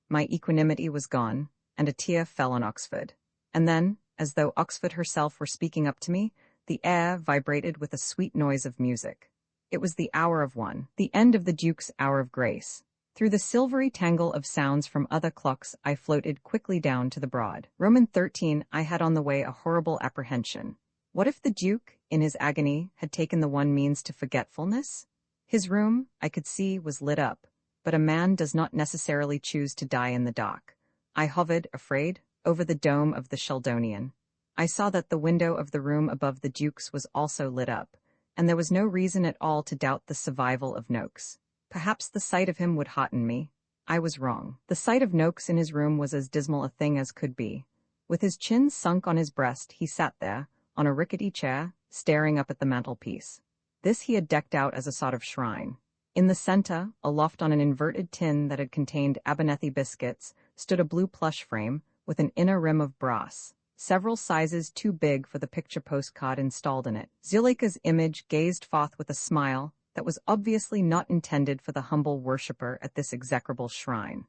My equanimity was gone, and a tear fell on Oxford. And then, as though Oxford herself were speaking up to me, the air vibrated with a sweet noise of music. It was the hour of one, the end of the Duke's hour of grace. Through the silvery tangle of sounds from other clocks I floated quickly down to the broad. Roman 13 I had on the way a horrible apprehension. What if the Duke, in his agony, had taken the one means to forgetfulness? His room, I could see, was lit up, but a man does not necessarily choose to die in the dark. I hovered, afraid, over the dome of the Sheldonian. I saw that the window of the room above the Duke's was also lit up, and there was no reason at all to doubt the survival of Noakes. Perhaps the sight of him would hearten me. I was wrong. The sight of Noakes in his room was as dismal a thing as could be. With his chin sunk on his breast, he sat there, on a rickety chair, staring up at the mantelpiece. This he had decked out as a sort of shrine. In the center, aloft on an inverted tin that had contained Abernethy biscuits, stood a blue plush frame, with an inner rim of brass, several sizes too big for the picture postcard installed in it. Zuleika's image gazed forth with a smile that was obviously not intended for the humble worshipper at this execrable shrine.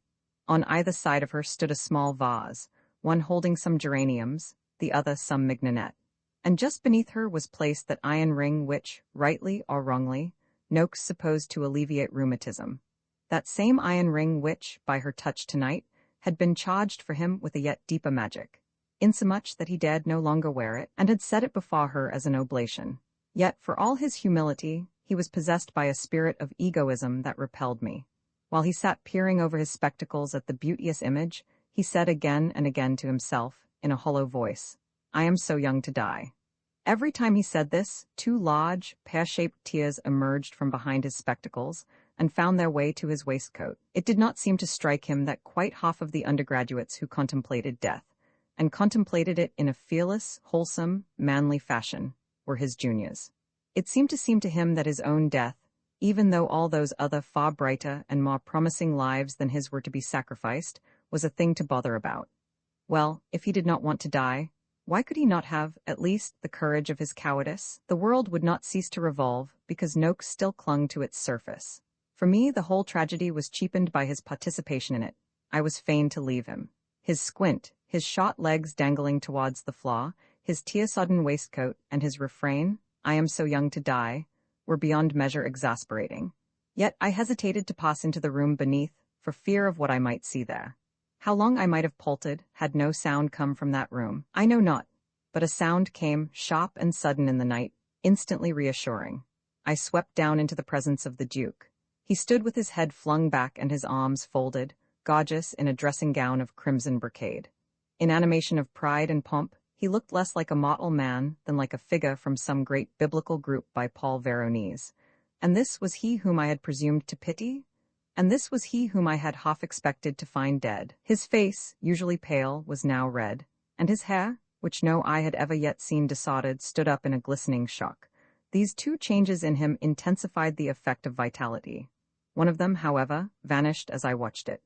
On either side of her stood a small vase, one holding some geraniums, the other some mignonette. And just beneath her was placed that iron ring which, rightly or wrongly, Noakes supposed to alleviate rheumatism. That same iron ring which, by her touch tonight, had been charged for him with a yet deeper magic, insomuch that he dared no longer wear it, and had set it before her as an oblation. Yet, for all his humility, he was possessed by a spirit of egoism that repelled me. While he sat peering over his spectacles at the beauteous image, he said again and again to himself, in a hollow voice, "I am so young to die." Every time he said this, two large, pear-shaped tears emerged from behind his spectacles and found their way to his waistcoat. It did not seem to strike him that quite half of the undergraduates who contemplated death, and contemplated it in a fearless, wholesome, manly fashion, were his juniors. It seemed to him that his own death, even though all those other far brighter and more promising lives than his were to be sacrificed, was a thing to bother about. Well, if he did not want to die, why could he not have, at least, the courage of his cowardice? The world would not cease to revolve, because Noakes still clung to its surface. For me, the whole tragedy was cheapened by his participation in it. I was fain to leave him. His squint, his short legs dangling towards the floor, his tear-sodden waistcoat, and his refrain, "I am so young to die," were beyond measure exasperating. Yet I hesitated to pass into the room beneath, for fear of what I might see there. How long I might have paltered, had no sound come from that room, I know not, but a sound came, sharp and sudden in the night, instantly reassuring. I swept down into the presence of the Duke. He stood with his head flung back and his arms folded, gorgeous in a dressing gown of crimson brocade. In animation of pride and pomp, he looked less like a mortal man than like a figure from some great biblical group by Paul Veronese. And this was he whom I had presumed to pity? And this was he whom I had half expected to find dead. His face, usually pale, was now red, and his hair, which no eye had ever yet seen disordered, stood up in a glistening shock. These two changes in him intensified the effect of vitality. One of them, however, vanished as I watched it.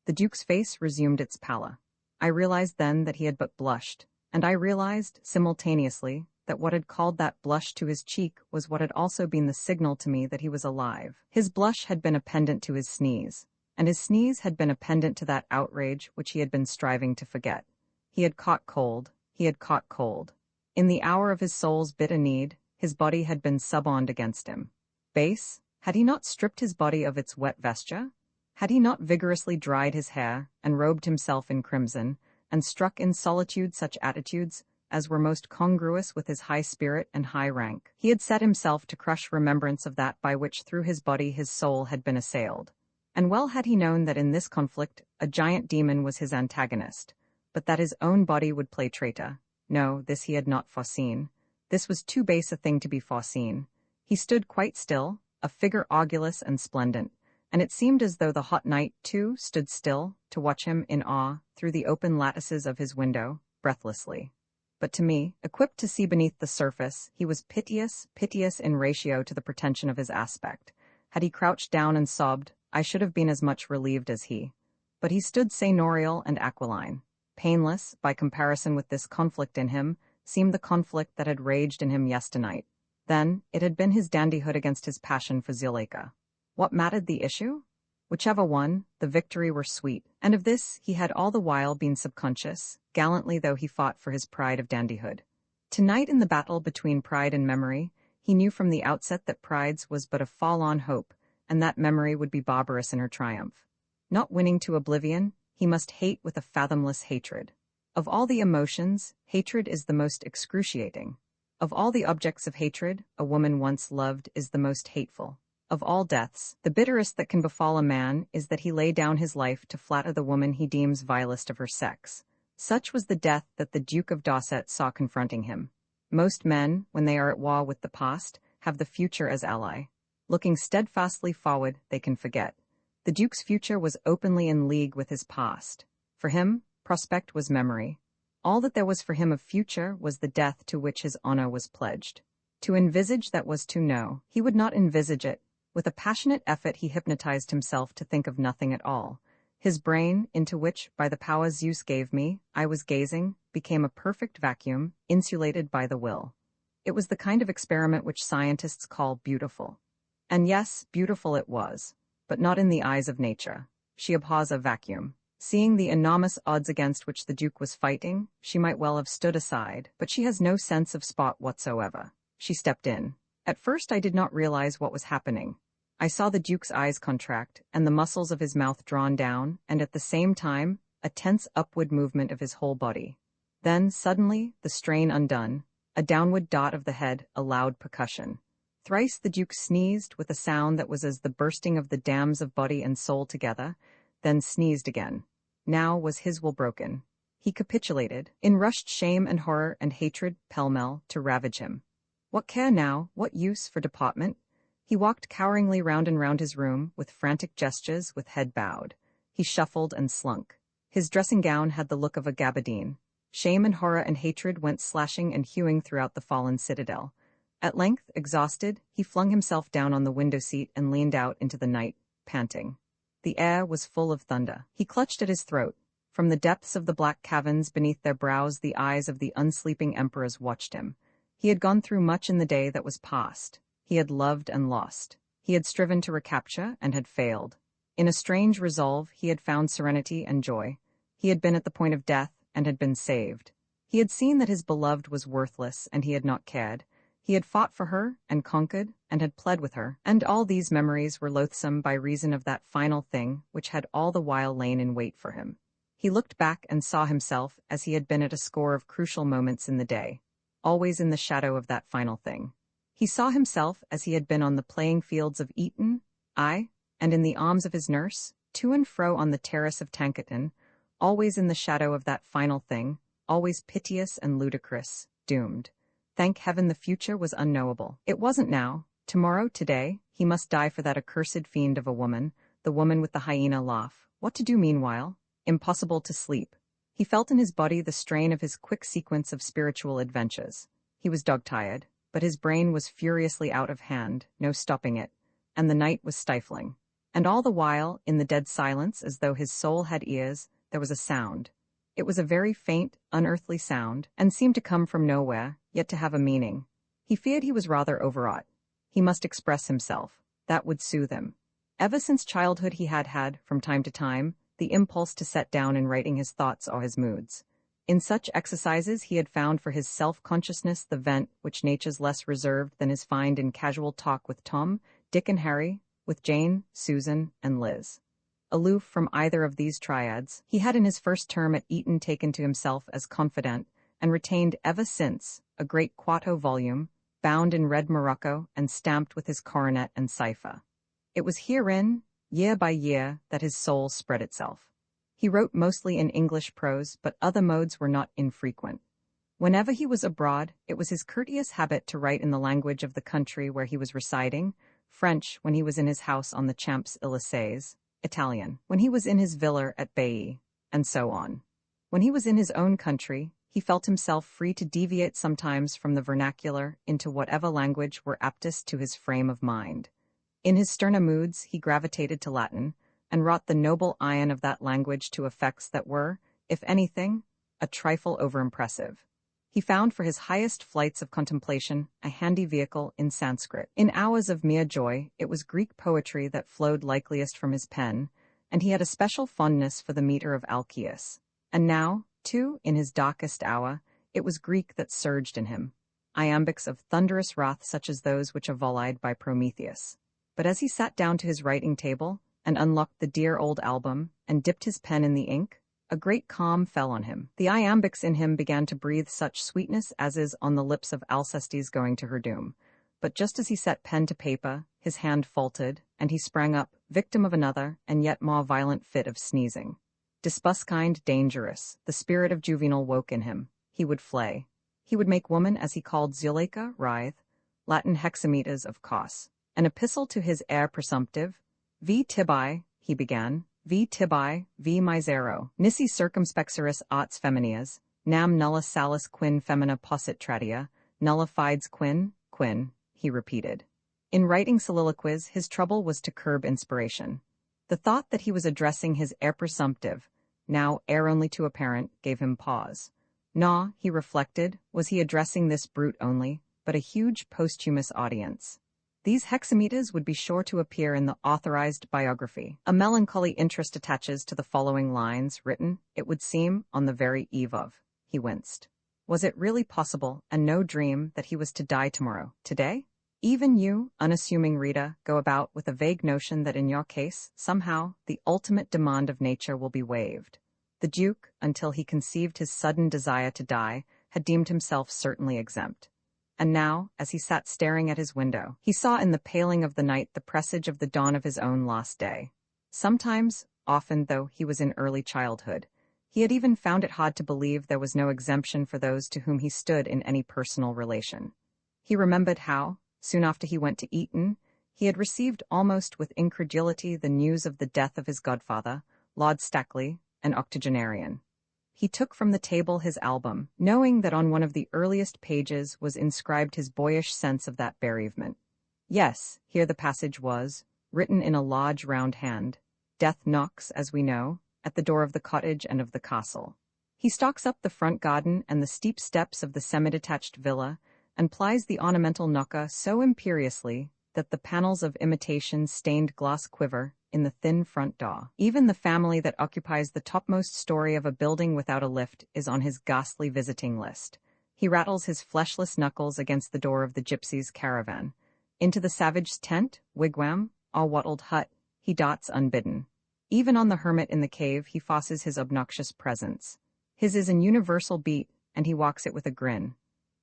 The Duke's face resumed its pallor. I realized then that he had but blushed, and I realized, simultaneously, that what had called that blush to his cheek was what had also been the signal to me that he was alive. His blush had been a pendant to his sneeze, and his sneeze had been a pendant to that outrage which he had been striving to forget. He had caught cold. He had caught cold. In the hour of his soul's bitter need, his body had been suborned against him. Base? Had he not stripped his body of its wet vesture? Had he not vigorously dried his hair, and robed himself in crimson, and struck in solitude such attitudes as were most congruous with his high spirit and high rank? He had set himself to crush remembrance of that by which through his body his soul had been assailed. And well had he known that in this conflict a giant demon was his antagonist, but that his own body would play traitor. No, this he had not foreseen. This was too base a thing to be foreseen. He stood quite still, a figure augulous and splendent, and it seemed as though the hot night, too, stood still, to watch him in awe, through the open lattices of his window, breathlessly. But to me, equipped to see beneath the surface, he was piteous, piteous in ratio to the pretension of his aspect. Had he crouched down and sobbed, I should have been as much relieved as he. But he stood seigneurial and aquiline. Painless, by comparison with this conflict in him, seemed the conflict that had raged in him yesternight. Then, it had been his dandyhood against his passion for Zuleika. What mattered the issue? Whichever one, the victory were sweet, and of this he had all the while been subconscious, gallantly though he fought for his pride of dandyhood. Tonight in the battle between pride and memory, he knew from the outset that pride's was but a fall-on hope, and that memory would be barbarous in her triumph. Not winning to oblivion, he must hate with a fathomless hatred. Of all the emotions, hatred is the most excruciating. Of all the objects of hatred, a woman once loved is the most hateful. Of all deaths, the bitterest that can befall a man is that he lay down his life to flatter the woman he deems vilest of her sex. Such was the death that the Duke of Dorset saw confronting him. Most men, when they are at war with the past, have the future as ally. Looking steadfastly forward, they can forget. The Duke's future was openly in league with his past. For him, prospect was memory. All that there was for him of future was the death to which his honor was pledged. To envisage that was to know. He would not envisage it. With a passionate effort he hypnotized himself to think of nothing at all. His brain, into which, by the power Zeus gave me, I was gazing, became a perfect vacuum, insulated by the will. It was the kind of experiment which scientists call beautiful. And yes, beautiful it was, but not in the eyes of nature. She abhors a vacuum. Seeing the enormous odds against which the Duke was fighting, she might well have stood aside, but she has no sense of spot whatsoever. She stepped in. At first I did not realize what was happening. I saw the Duke's eyes contract, and the muscles of his mouth drawn down, and at the same time, a tense upward movement of his whole body. Then, suddenly, the strain undone, a downward dart of the head, a loud percussion. Thrice the Duke sneezed with a sound that was as the bursting of the dams of body and soul together, then sneezed again. Now was his will broken. He capitulated. In rushed shame and horror and hatred, pell-mell, to ravage him. What care now, what use for deportment? He walked coweringly round and round his room, with frantic gestures, with head bowed. He shuffled and slunk. His dressing gown had the look of a gabardine. Shame and horror and hatred went slashing and hewing throughout the fallen citadel. At length, exhausted, he flung himself down on the window-seat and leaned out into the night, panting. The air was full of thunder. He clutched at his throat. From the depths of the black caverns beneath their brows the eyes of the unsleeping emperors watched him. He had gone through much in the day that was past. He had loved and lost. He had striven to recapture and had failed. In a strange resolve he had found serenity and joy. He had been at the point of death and had been saved. He had seen that his beloved was worthless, and he had not cared. He had fought for her, and conquered, and had pled with her, and all these memories were loathsome by reason of that final thing which had all the while lain in wait for him. He looked back and saw himself as he had been at a score of crucial moments in the day, always in the shadow of that final thing. He saw himself as he had been on the playing fields of Eton, and in the arms of his nurse, to and fro on the terrace of Tankerton, always in the shadow of that final thing, always piteous and ludicrous, doomed. Thank heaven the future was unknowable. It wasn't now, tomorrow, today, he must die for that accursed fiend of a woman, the woman with the hyena laugh. What to do meanwhile? Impossible to sleep. He felt in his body the strain of his quick sequence of spiritual adventures. He was dog-tired, but his brain was furiously out of hand, no stopping it, and the night was stifling. And all the while, in the dead silence, as though his soul had ears, there was a sound. It was a very faint, unearthly sound, and seemed to come from nowhere, yet to have a meaning. He feared he was rather overwrought. He must express himself. That would soothe him. Ever since childhood he had, from time to time, the impulse to set down in writing his thoughts or his moods. In such exercises he had found for his self-consciousness the vent which nature's less reserved than is find in casual talk with Tom, Dick and Harry, with Jane, Susan, and Liz. Aloof from either of these triads, he had in his first term at Eton taken to himself as confidant, and retained ever since, a great quarto volume, bound in red morocco and stamped with his coronet and cipher. It was herein, year by year, that his soul spread itself. He wrote mostly in English prose, but other modes were not infrequent. Whenever he was abroad, it was his courteous habit to write in the language of the country where he was residing, French when he was in his house on the Champs-Élysées, Italian when he was in his villa at Baiae, and so on. When he was in his own country, he felt himself free to deviate sometimes from the vernacular into whatever language were aptest to his frame of mind. In his sterner moods he gravitated to Latin, and wrought the noble iron of that language to effects that were, if anything, a trifle over-impressive. He found for his highest flights of contemplation a handy vehicle in Sanskrit. In hours of mere joy, it was Greek poetry that flowed likeliest from his pen, and he had a special fondness for the metre of Alcaeus. And now, too, in his darkest hour, it was Greek that surged in him, iambics of thunderous wrath such as those which are volleyed by Prometheus. But as he sat down to his writing table, and unlocked the dear old album, and dipped his pen in the ink, a great calm fell on him. The iambics in him began to breathe such sweetness as is on the lips of Alcestis going to her doom. But just as he set pen to paper, his hand faltered, and he sprang up, victim of another, and yet more violent fit of sneezing. Disbuskind dangerous, the spirit of Juvenal woke in him. He would flay. He would make woman, as he called Zuleika, writhe, Latin hexameters of cos. An epistle to his heir presumptive, V tibi, he began, V tibi, V misero, nisi circumspexeris arts feminias, nam nulla salus quin femina possit tradia, nulla fides quin, he repeated. In writing soliloquies, his trouble was to curb inspiration. The thought that he was addressing his heir presumptive, now heir only to a parent, gave him pause. Nor, he reflected, was he addressing this brute only, but a huge posthumous audience. These hexameters would be sure to appear in the authorized biography. A melancholy interest attaches to the following lines, written, it would seem, on the very eve of. He winced. Was it really possible, and no dream, that he was to die tomorrow, today? Even you, unassuming reader, go about with a vague notion that in your case, somehow, the ultimate demand of nature will be waived. The Duke, until he conceived his sudden desire to die, had deemed himself certainly exempt. And now, as he sat staring at his window, he saw in the paling of the night the presage of the dawn of his own last day. Sometimes, often though he was in early childhood, he had even found it hard to believe there was no exemption for those to whom he stood in any personal relation. He remembered how, soon after he went to Eton, he had received almost with incredulity the news of the death of his godfather, Lord Stackley, an octogenarian. He took from the table his album, knowing that on one of the earliest pages was inscribed his boyish sense of that bereavement. Yes, here the passage was, written in a large round hand. Death knocks, as we know, at the door of the cottage and of the castle. He stalks up the front garden and the steep steps of the semi-detached villa, and plies the ornamental knocker so imperiously that the panels of imitation stained glass quiver in the thin front door. Even the family that occupies the topmost story of a building without a lift is on his ghastly visiting list. He rattles his fleshless knuckles against the door of the gypsy's caravan. Into the savage's tent, wigwam, or wattled hut, he darts unbidden. Even on the hermit in the cave he forces his obnoxious presence. His is an universal beat, and he walks it with a grin.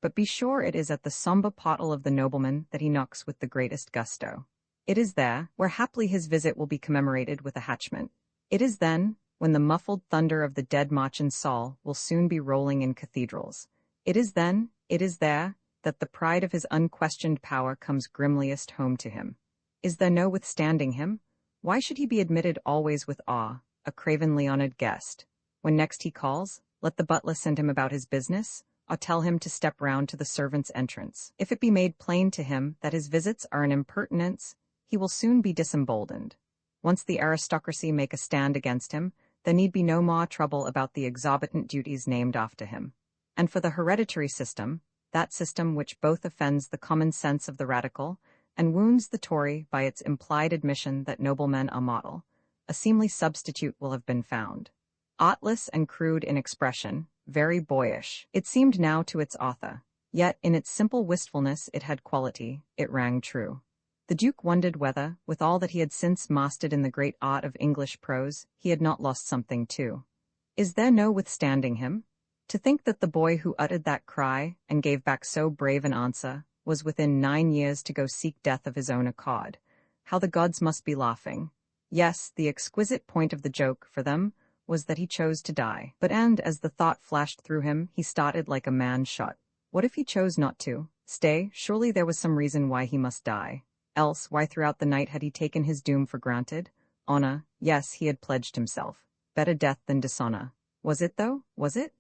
But be sure it is at the sombre portal of the nobleman that he knocks with the greatest gusto. It is there, where haply his visit will be commemorated with a hatchment. It is then, when the muffled thunder of the dead Machen Saul will soon be rolling in cathedrals. It is then, it is there, that the pride of his unquestioned power comes grimliest home to him. Is there no withstanding him? Why should he be admitted always with awe, a cravenly honored guest? When next he calls, let the butler send him about his business, or tell him to step round to the servant's entrance. If it be made plain to him that his visits are an impertinence, he will soon be disemboldened. Once the aristocracy make a stand against him, there need be no more trouble about the exorbitant duties named after him. And for the hereditary system, that system which both offends the common sense of the radical and wounds the Tory by its implied admission that noblemen are mortal, a seemly substitute will have been found. Artless and crude in expression, very boyish, it seemed now to its author. Yet in its simple wistfulness it had quality, it rang true. The Duke wondered whether, with all that he had since mastered in the great art of English prose, he had not lost something too. Is there no withstanding him? To think that the boy who uttered that cry, and gave back so brave an answer, was within 9 years to go seek death of his own accord. How the gods must be laughing. Yes, the exquisite point of the joke, for them, was that he chose to die. But as the thought flashed through him, he started like a man shot. What if he chose not to? Stay, surely there was some reason why he must die. Else, why throughout the night had he taken his doom for granted? Honor, yes, he had pledged himself. Better death than dishonor. Was it, though? Was it?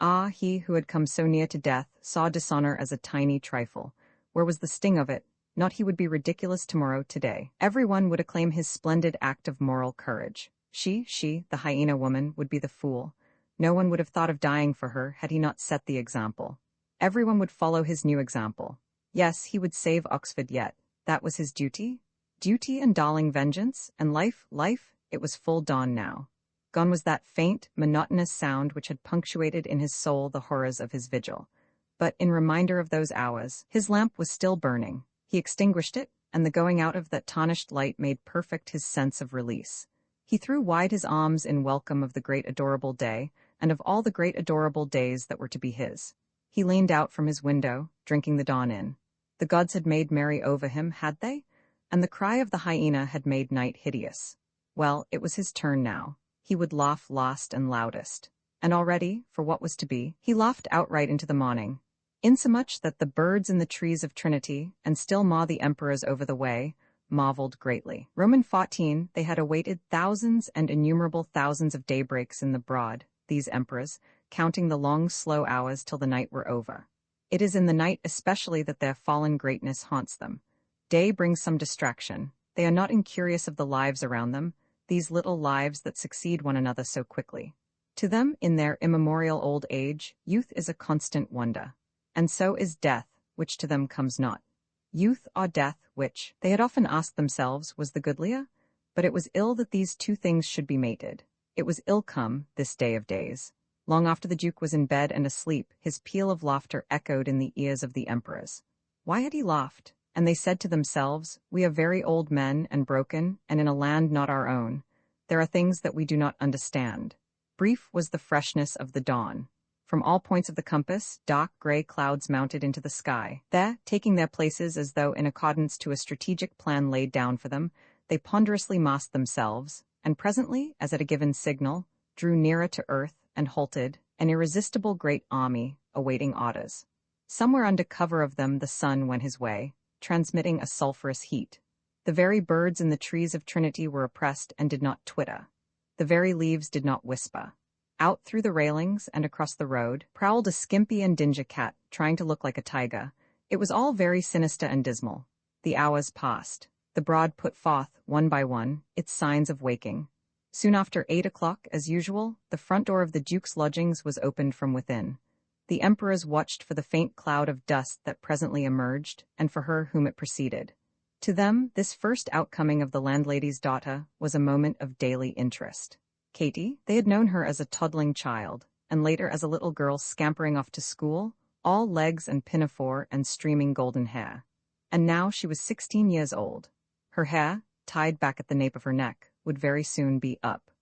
Ah, he who had come so near to death saw dishonor as a tiny trifle. Where was the sting of it? Not he would be ridiculous tomorrow, today. Everyone would acclaim his splendid act of moral courage. She, the hyena woman, would be the fool. No one would have thought of dying for her had he not set the example. Everyone would follow his new example. Yes, he would save Oxford yet. That was his duty? Duty and darling vengeance, and life, it was full dawn now. Gone was that faint, monotonous sound which had punctuated in his soul the horrors of his vigil. But in reminder of those hours, his lamp was still burning. He extinguished it, and the going out of that tarnished light made perfect his sense of release. He threw wide his arms in welcome of the great adorable day, and of all the great adorable days that were to be his. He leaned out from his window, drinking the dawn in. The gods had made merry over him, had they? And the cry of the hyena had made night hideous. Well, it was his turn now. He would laugh last and loudest. And already, for what was to be, he laughed outright into the morning, insomuch that the birds in the trees of Trinity, and still more the emperors over the way, marveled greatly. Roman 14, they had awaited thousands and innumerable thousands of daybreaks in the broad, these emperors, counting the long slow hours till the night were over. It is in the night especially that their fallen greatness haunts them. Day brings some distraction. They are not incurious of the lives around them, these little lives that succeed one another so quickly. To them, in their immemorial old age, youth is a constant wonder. And so is death, which to them comes not. Youth or death, which, they had often asked themselves, was the goodlier? But it was ill that these two things should be mated. It was ill come, this day of days. Long after the Duke was in bed and asleep, his peal of laughter echoed in the ears of the emperors. Why had he laughed? And they said to themselves, we are very old men and broken, and in a land not our own. There are things that we do not understand. Brief was the freshness of the dawn. From all points of the compass, dark gray clouds mounted into the sky. There, taking their places as though in accordance to a strategic plan laid down for them, they ponderously massed themselves, and presently, as at a given signal, drew nearer to earth and halted, an irresistible great army, awaiting orders. Somewhere under cover of them the sun went his way, transmitting a sulphurous heat. The very birds in the trees of Trinity were oppressed and did not twitter. The very leaves did not whisper. Out through the railings and across the road prowled a skimpy and dingy cat, trying to look like a tiger. It was all very sinister and dismal. The hours passed. The broad put forth, one by one, its signs of waking. Soon after 8 o'clock, as usual, the front door of the Duke's lodgings was opened from within. The emperors watched for the faint cloud of dust that presently emerged, and for her whom it preceded. To them, this first outcoming of the landlady's daughter was a moment of daily interest. Katy, they had known her as a toddling child, and later as a little girl scampering off to school, all legs and pinafore and streaming golden hair. And now she was 16 years old. Her hair, tied back at the nape of her neck, would very soon be up.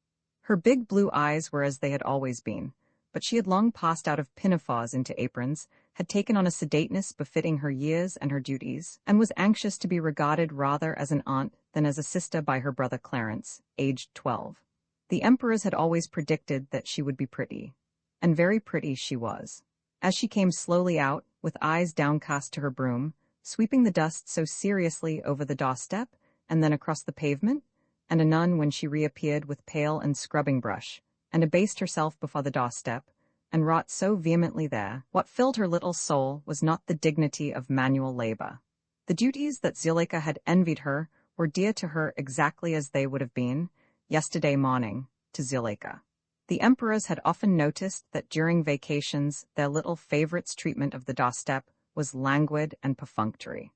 Her big blue eyes were as they had always been, but she had long passed out of pinafores into aprons, had taken on a sedateness befitting her years and her duties, and was anxious to be regarded rather as an aunt than as a sister by her brother Clarence, aged 12. The emperors had always predicted that she would be pretty, and very pretty she was. As she came slowly out, with eyes downcast to her broom, sweeping the dust so seriously over the doorstep, and then across the pavement, and anon when she reappeared with pail and scrubbing brush, and abased herself before the doorstep, and wrought so vehemently there, what filled her little soul was not the dignity of manual labor. The duties that Zuleika had envied her were dear to her exactly as they would have been, yesterday morning, to Zuleika. The emperors had often noticed that during vacations their little favorite's treatment of the doorstep was languid and perfunctory.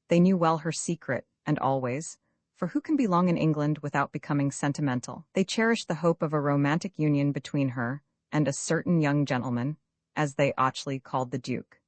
They knew well her secret, and always, for who can be long in England without becoming sentimental, they cherished the hope of a romantic union between her and a certain young gentleman, as they archly called the Duke.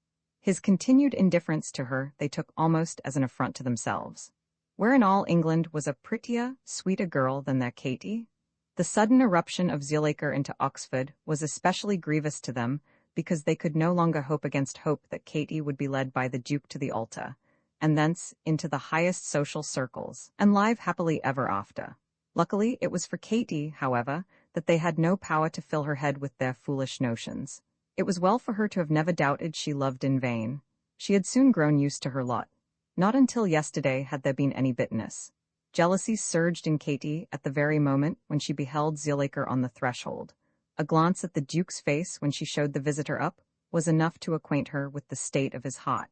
His continued indifference to her they took almost as an affront to themselves. Where in all England was a prettier, sweeter girl than their Katy? The sudden eruption of Zuleika into Oxford was especially grievous to them, because they could no longer hope against hope that Katy would be led by the Duke to the altar, and thence into the highest social circles, and live happily ever after. Luckily, it was for Katy, however, that they had no power to fill her head with their foolish notions. It was well for her to have never doubted she loved in vain. She had soon grown used to her lot. Not until yesterday had there been any bitterness. Jealousy surged in Katy at the very moment when she beheld Zuleika on the threshold. A glance at the Duke's face when she showed the visitor up was enough to acquaint her with the state of his heart.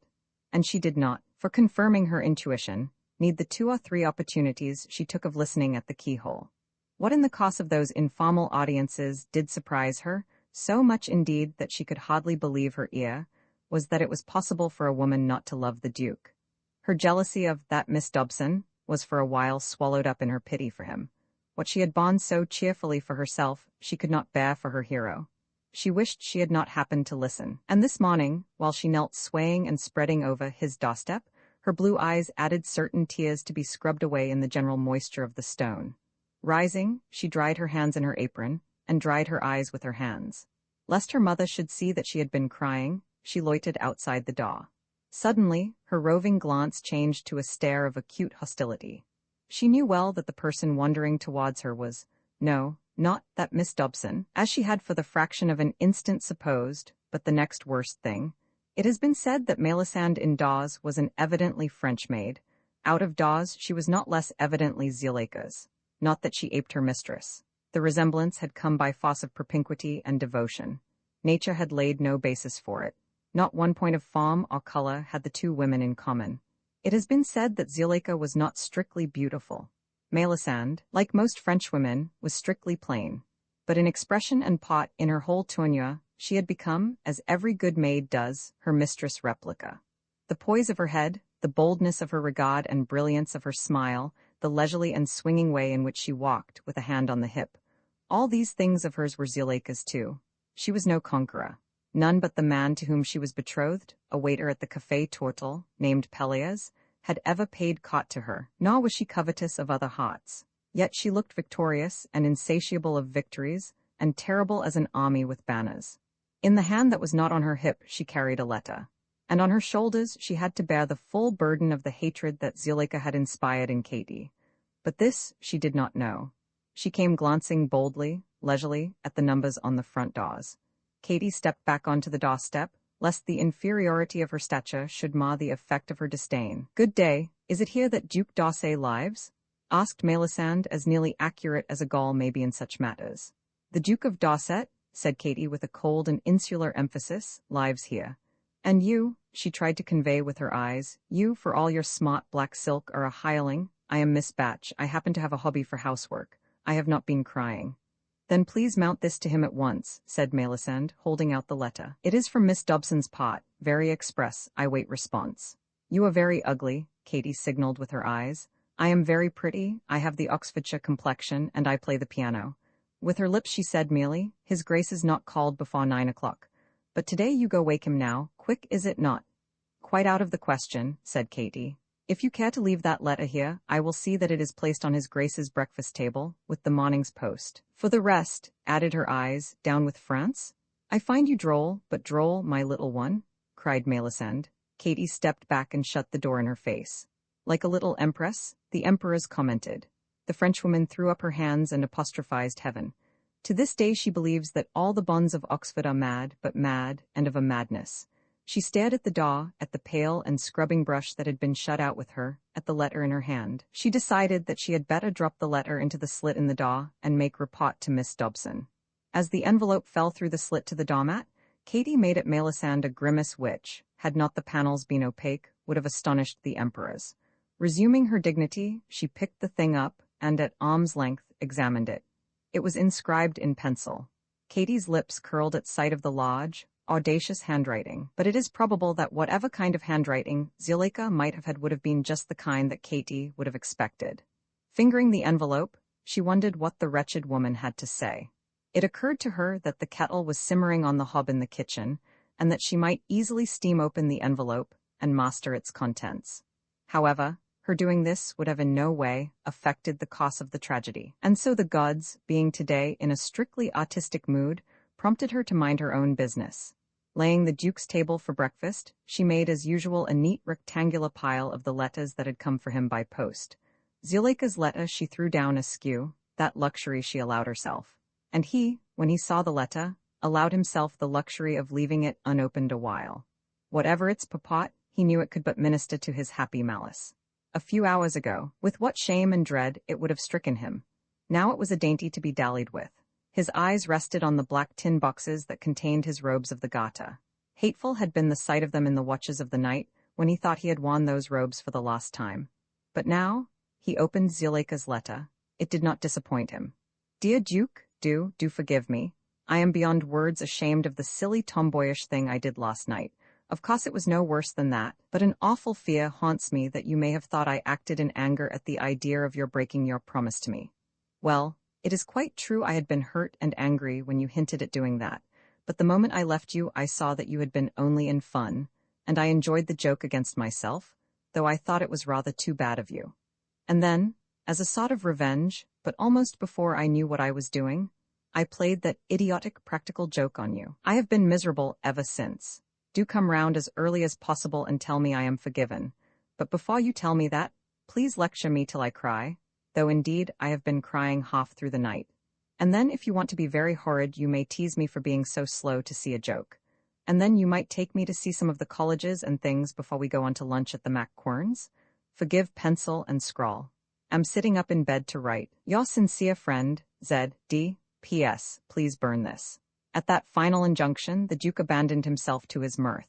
And she did not, for confirming her intuition, need the 2 or 3 opportunities she took of listening at the keyhole. What in the course of those informal audiences did surprise her, so much indeed that she could hardly believe her ear, was that it was possible for a woman not to love the Duke. Her jealousy of that Miss Dobson was for a while swallowed up in her pity for him. What she had borne so cheerfully for herself, she could not bear for her hero. She wished she had not happened to listen, and this morning, while she knelt swaying and spreading over his doorstep, her blue eyes added certain tears to be scrubbed away in the general moisture of the stone. Rising, she dried her hands in her apron, and dried her eyes with her hands. Lest her mother should see that she had been crying, she loitered outside the door. Suddenly, her roving glance changed to a stare of acute hostility. She knew well that the person wandering towards her was, no, not that Miss Dobson, as she had for the fraction of an instant supposed, but the next worst thing. It has been said that Melisande in Dawes was an evidently French maid. Out of Dawes she was not less evidently Zuleika's. Not that she aped her mistress. The resemblance had come by force of propinquity and devotion. Nature had laid no basis for it. Not one point of form or color had the 2 women in common. It has been said that Zuleika was not strictly beautiful. Melisande, like most Frenchwomen, was strictly plain. But in expression and pot in her whole tournure, she had become, as every good maid does, her mistress replica. The poise of her head, the boldness of her regard and brilliance of her smile, the leisurely and swinging way in which she walked with a hand on the hip, all these things of hers were Zuleika's too. She was no conqueror. None but the man to whom she was betrothed, a waiter at the Café Tortel, named Pelias, had ever paid court to her, nor was she covetous of other hearts. Yet she looked victorious and insatiable of victories, and terrible as an army with banners. In the hand that was not on her hip she carried a letter, and on her shoulders she had to bear the full burden of the hatred that Zuleika had inspired in Katy. But this she did not know. She came glancing boldly, leisurely, at the numbers on the front doors. Katy stepped back onto the doorstep, lest the inferiority of her stature should mar the effect of her disdain. "Good day, is it here that Duke d'Orsay lives?" asked Melisande, as nearly accurate as a Gaul may be in such matters. "The Duke of Dorset," said Katy with a cold and insular emphasis, "lives here. And you," she tried to convey with her eyes, "you, for all your smart black silk, are a hireling. I am Miss Batch. I happen to have a hobby for housework. I have not been crying." "Then please mount this to him at once," said Melisande, holding out the letter. "It is from Miss Dobson's pot, very express. I wait response." You are very ugly, Katy signaled with her eyes. I am very pretty, I have the Oxfordshire complexion, and I play the piano. With her lips she said merely, His Grace is not called before 9 o'clock. But today you go wake him now, quick is it not? Quite out of the question, said Katy. If you care to leave that letter here, I will see that it is placed on His Grace's breakfast table, with the morning's post. For the rest, added her eyes, down with France? I find you droll, but droll, my little one, cried Melisande. Katy stepped back and shut the door in her face. Like a little empress, the emperors commented. The Frenchwoman threw up her hands and apostrophized heaven. To this day she believes that all the bonds of Oxford are mad, but mad, and of a madness. She stared at the door, at the pail and scrubbing brush that had been shut out with her, at the letter in her hand. She decided that she had better drop the letter into the slit in the door and make report to Miss Dobson. As the envelope fell through the slit to the doormat, Katy made at Melisande a grimace which, had not the panels been opaque, would have astonished the emperors. Resuming her dignity, she picked the thing up and, at arm's length, examined it. It was inscribed in pencil. Katy's lips curled at sight of the large, audacious handwriting, but it is probable that whatever kind of handwriting Zuleika might have had would have been just the kind that Katy would have expected. Fingering the envelope, she wondered what the wretched woman had to say. It occurred to her that the kettle was simmering on the hob in the kitchen, and that she might easily steam open the envelope and master its contents. However, her doing this would have in no way affected the cause of the tragedy, and so the gods, being today in a strictly artistic mood, prompted her to mind her own business. Laying the Duke's table for breakfast, she made as usual a neat rectangular pile of the letters that had come for him by post. Zuleika's letter she threw down askew, that luxury she allowed herself. And he, when he saw the letter, allowed himself the luxury of leaving it unopened a while. Whatever its purport, he knew it could but minister to his happy malice. A few hours ago, with what shame and dread it would have stricken him. Now it was a dainty to be dallied with. His eyes rested on the black tin boxes that contained his robes of the Garter. Hateful had been the sight of them in the watches of the night, when he thought he had worn those robes for the last time. But now, he opened Zuleika's letter. It did not disappoint him. Dear Duke, do forgive me. I am beyond words ashamed of the silly tomboyish thing I did last night. Of course it was no worse than that, but an awful fear haunts me that you may have thought I acted in anger at the idea of your breaking your promise to me. Well, it is quite true I had been hurt and angry when you hinted at doing that, but the moment I left you I saw that you had been only in fun, and I enjoyed the joke against myself, though I thought it was rather too bad of you. And then, as a sort of revenge, but almost before I knew what I was doing, I played that idiotic practical joke on you. I have been miserable ever since. Do come round as early as possible and tell me I am forgiven. But before you tell me that, please lecture me till I cry, though indeed I have been crying half through the night. And then if you want to be very horrid you may tease me for being so slow to see a joke. And then you might take me to see some of the colleges and things before we go on to lunch at the MacQuern's. Forgive pencil and scrawl. Am sitting up in bed to write. Your sincere friend, Z.D. P.S. Please burn this. At that final injunction, the Duke abandoned himself to his mirth.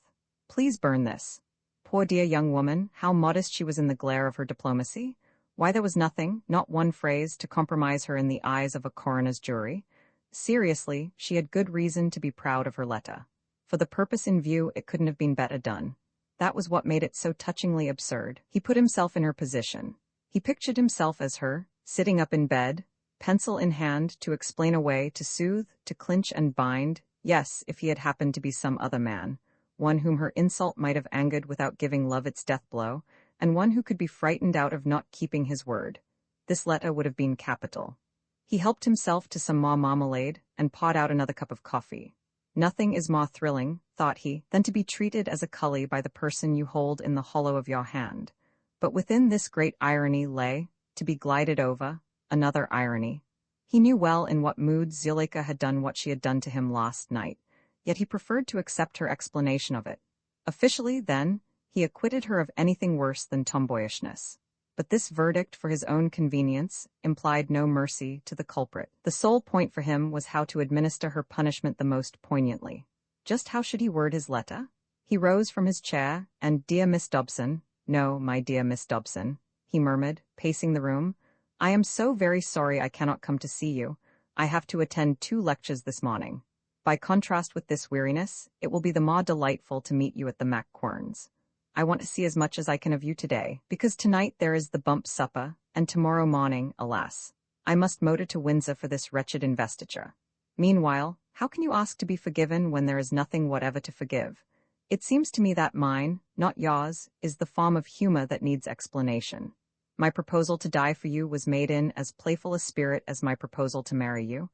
Please burn this. Poor dear young woman, how modest she was in the glare of her diplomacy. Why, there was nothing, not one phrase, to compromise her in the eyes of a coroner's jury. Seriously, she had good reason to be proud of her letter. For the purpose in view, it couldn't have been better done. That was what made it so touchingly absurd. He put himself in her position. He pictured himself as her, sitting up in bed, pencil in hand, to explain away, to soothe, to clinch and bind, yes, if he had happened to be some other man, one whom her insult might have angered without giving love its death blow, and one who could be frightened out of not keeping his word. This letter would have been capital. He helped himself to some more marmalade, and poured out another cup of coffee. Nothing is more thrilling, thought he, than to be treated as a cully by the person you hold in the hollow of your hand. But within this great irony lay, to be glided over, another irony. He knew well in what mood Zuleika had done what she had done to him last night, yet he preferred to accept her explanation of it. Officially, then, he acquitted her of anything worse than tomboyishness. But this verdict for his own convenience implied no mercy to the culprit. The sole point for him was how to administer her punishment the most poignantly. Just how should he word his letter? He rose from his chair, and "Dear Miss Dobson," "No, my dear Miss Dobson," he murmured, pacing the room, "I am so very sorry I cannot come to see you. I have to attend 2 lectures this morning. By contrast with this weariness, it will be the more delightful to meet you at the MacQuern's. I want to see as much as I can of you today, because tonight there is the bump supper, and tomorrow morning, alas, I must motor to Windsor for this wretched investiture. Meanwhile, how can you ask to be forgiven when there is nothing whatever to forgive? It seems to me that mine, not yours, is the form of humor that needs explanation. My proposal to die for you was made in as playful a spirit as my proposal to marry you,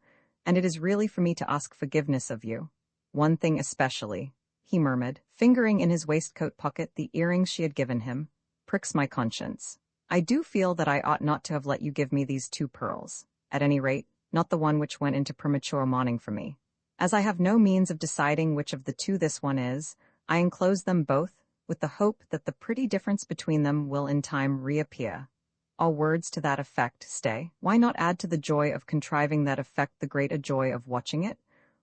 and it is really for me to ask forgiveness of you. One thing especially, he murmured, fingering in his waistcoat pocket the earrings she had given him, pricks my conscience. I do feel that I ought not to have let you give me these 2 pearls, at any rate, not the one which went into premature mourning for me. As I have no means of deciding which of the 2 this one is, I enclose them both, with the hope that the pretty difference between them will in time reappear. All words to that effect. Stay. Why not add to the joy of contriving that effect the greater joy of watching it?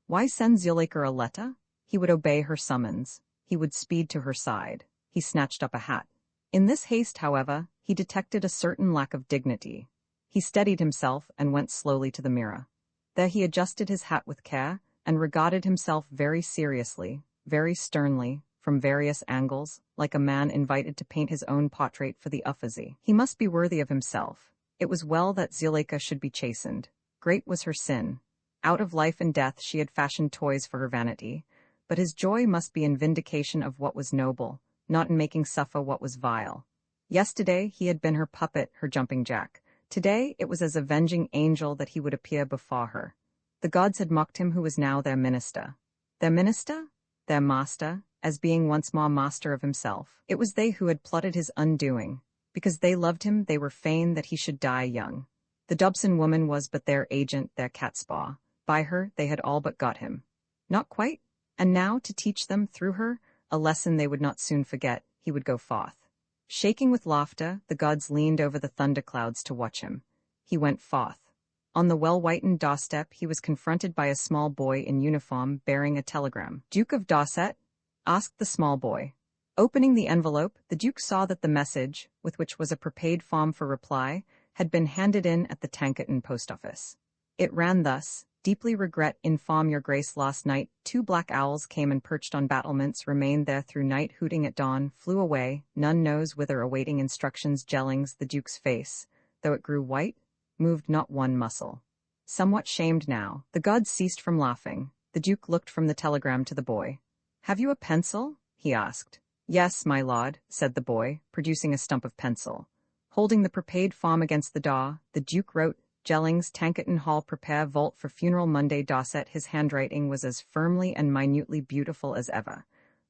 Why send Zuleika a letter? He would obey her summons. He would speed to her side. He snatched up a hat. In this haste, however, he detected a certain lack of dignity. He steadied himself and went slowly to the mirror. There he adjusted his hat with care, and regarded himself very seriously, very sternly, from various angles, like a man invited to paint his own portrait for the Uffizi. He must be worthy of himself. It was well that Zuleika should be chastened. Great was her sin. Out of life and death she had fashioned toys for her vanity, but his joy must be in vindication of what was noble, not in making suffer what was vile. Yesterday he had been her puppet, her jumping jack. Today it was as avenging angel that he would appear before her. The gods had mocked him who was now their minister. Their minister? Their master, as being once more master of himself. It was they who had plotted his undoing. Because they loved him, they were fain that he should die young. The Dobson woman was but their agent, their catspaw. By her they had all but got him. Not quite? And now, to teach them, through her, a lesson they would not soon forget, he would go forth. Shaking with laughter, the gods leaned over the thunderclouds to watch him. He went forth. On the well-whitened doorstep he was confronted by a small boy in uniform bearing a telegram. "Duke of Dorset?" asked the small boy. Opening the envelope, the Duke saw that the message, with which was a prepaid form for reply, had been handed in at the Tankerton post office. It ran thus: "Deeply regret inform your grace last night 2 black owls came and perched on battlements, remained there through night, hooting at dawn, flew away, none knows whither, awaiting instructions." Jellings, the Duke's face, though it grew white, moved not one muscle. Somewhat shamed now, the gods ceased from laughing. The Duke looked from the telegram to the boy. "Have you a pencil?" he asked. "Yes, my lord," said the boy, producing a stump of pencil. Holding the prepaid form against the door, the Duke wrote, "Jellings, Tankerton Hall, prepare vault for funeral Monday, Dorset." His handwriting was as firmly and minutely beautiful as ever.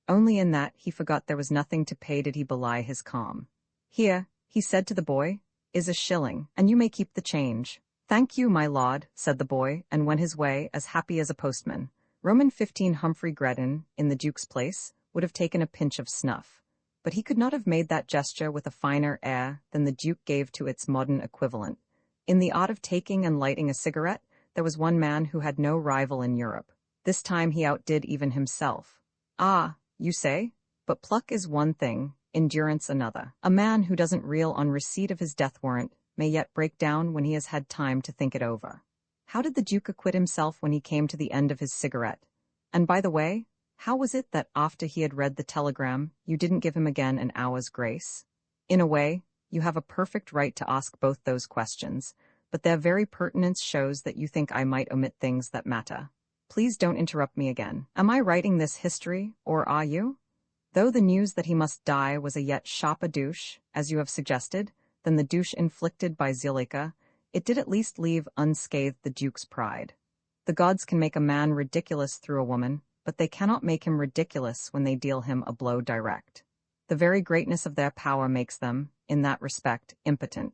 Only in that he forgot there was nothing to pay did he belie his calm. "Here," he said to the boy, "is a shilling, and you may keep the change." "Thank you, my lord," said the boy, and went his way, as happy as a postman. Roman 15 Humphrey Greddon, in the Duke's place, would have taken a pinch of snuff. But he could not have made that gesture with a finer air than the Duke gave to its modern equivalent. In the art of taking and lighting a cigarette, there was one man who had no rival in Europe. This time he outdid even himself. "Ah, you say? But pluck is one thing, endurance another. A man who doesn't reel on receipt of his death warrant may yet break down when he has had time to think it over." How did the Duke acquit himself when he came to the end of his cigarette? And by the way, how was it that after he had read the telegram, you didn't give him again an hour's grace? In a way, you have a perfect right to ask both those questions, but their very pertinence shows that you think I might omit things that matter. Please don't interrupt me again. Am I writing this history, or are you? Though the news that he must die was a yet sharper douche, as you have suggested, than the douche inflicted by Zuleika, it did at least leave unscathed the Duke's pride. The gods can make a man ridiculous through a woman, but they cannot make him ridiculous when they deal him a blow direct. The very greatness of their power makes them, in that respect, impotent.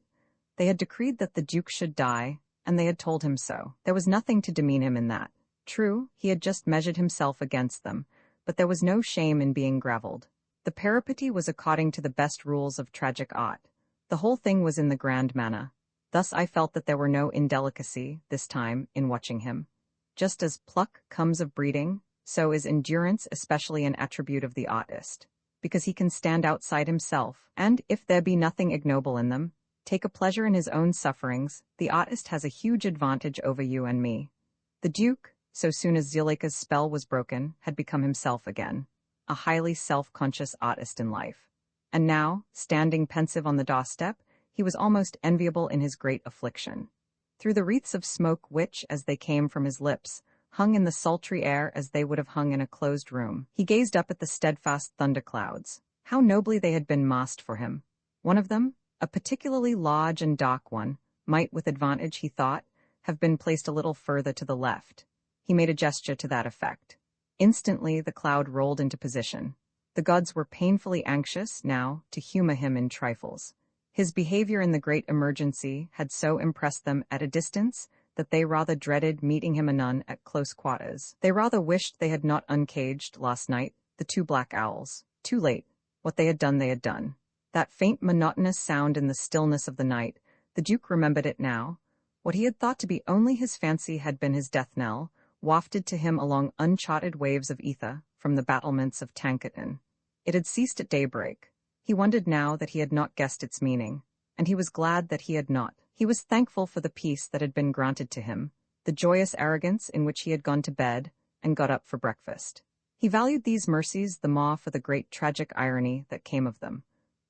They had decreed that the Duke should die, and they had told him so. There was nothing to demean him in that. True, he had just measured himself against them, but there was no shame in being gravelled. The peripety was according to the best rules of tragic art. The whole thing was in the grand manner. Thus I felt that there were no indelicacy, this time, in watching him. Just as pluck comes of breeding, so is endurance especially an attribute of the artist, because he can stand outside himself, and, if there be nothing ignoble in them, take a pleasure in his own sufferings. The artist has a huge advantage over you and me. The Duke, so soon as Zuleika's spell was broken, had become himself again, a highly self-conscious artist in life. And now, standing pensive on the doorstep, he was almost enviable in his great affliction. Through the wreaths of smoke which, as they came from his lips, hung in the sultry air as they would have hung in a closed room, he gazed up at the steadfast thunderclouds. How nobly they had been massed for him. One of them, a particularly large and dark one, might, with advantage, he thought, have been placed a little further to the left. He made a gesture to that effect. Instantly the cloud rolled into position. The gods were painfully anxious, now, to humor him in trifles. His behavior in the great emergency had so impressed them at a distance that they rather dreaded meeting him anon at close quarters. They rather wished they had not uncaged, last night, the two black owls. Too late. What they had done, they had done. That faint monotonous sound in the stillness of the night, the Duke remembered it now. What he had thought to be only his fancy had been his death knell, wafted to him along uncharted waves of ether from the battlements of Tankerton. It had ceased at daybreak. He wondered now that he had not guessed its meaning, and he was glad that he had not. He was thankful for the peace that had been granted to him, the joyous arrogance in which he had gone to bed and got up for breakfast. He valued these mercies the more for the great tragic irony that came of them.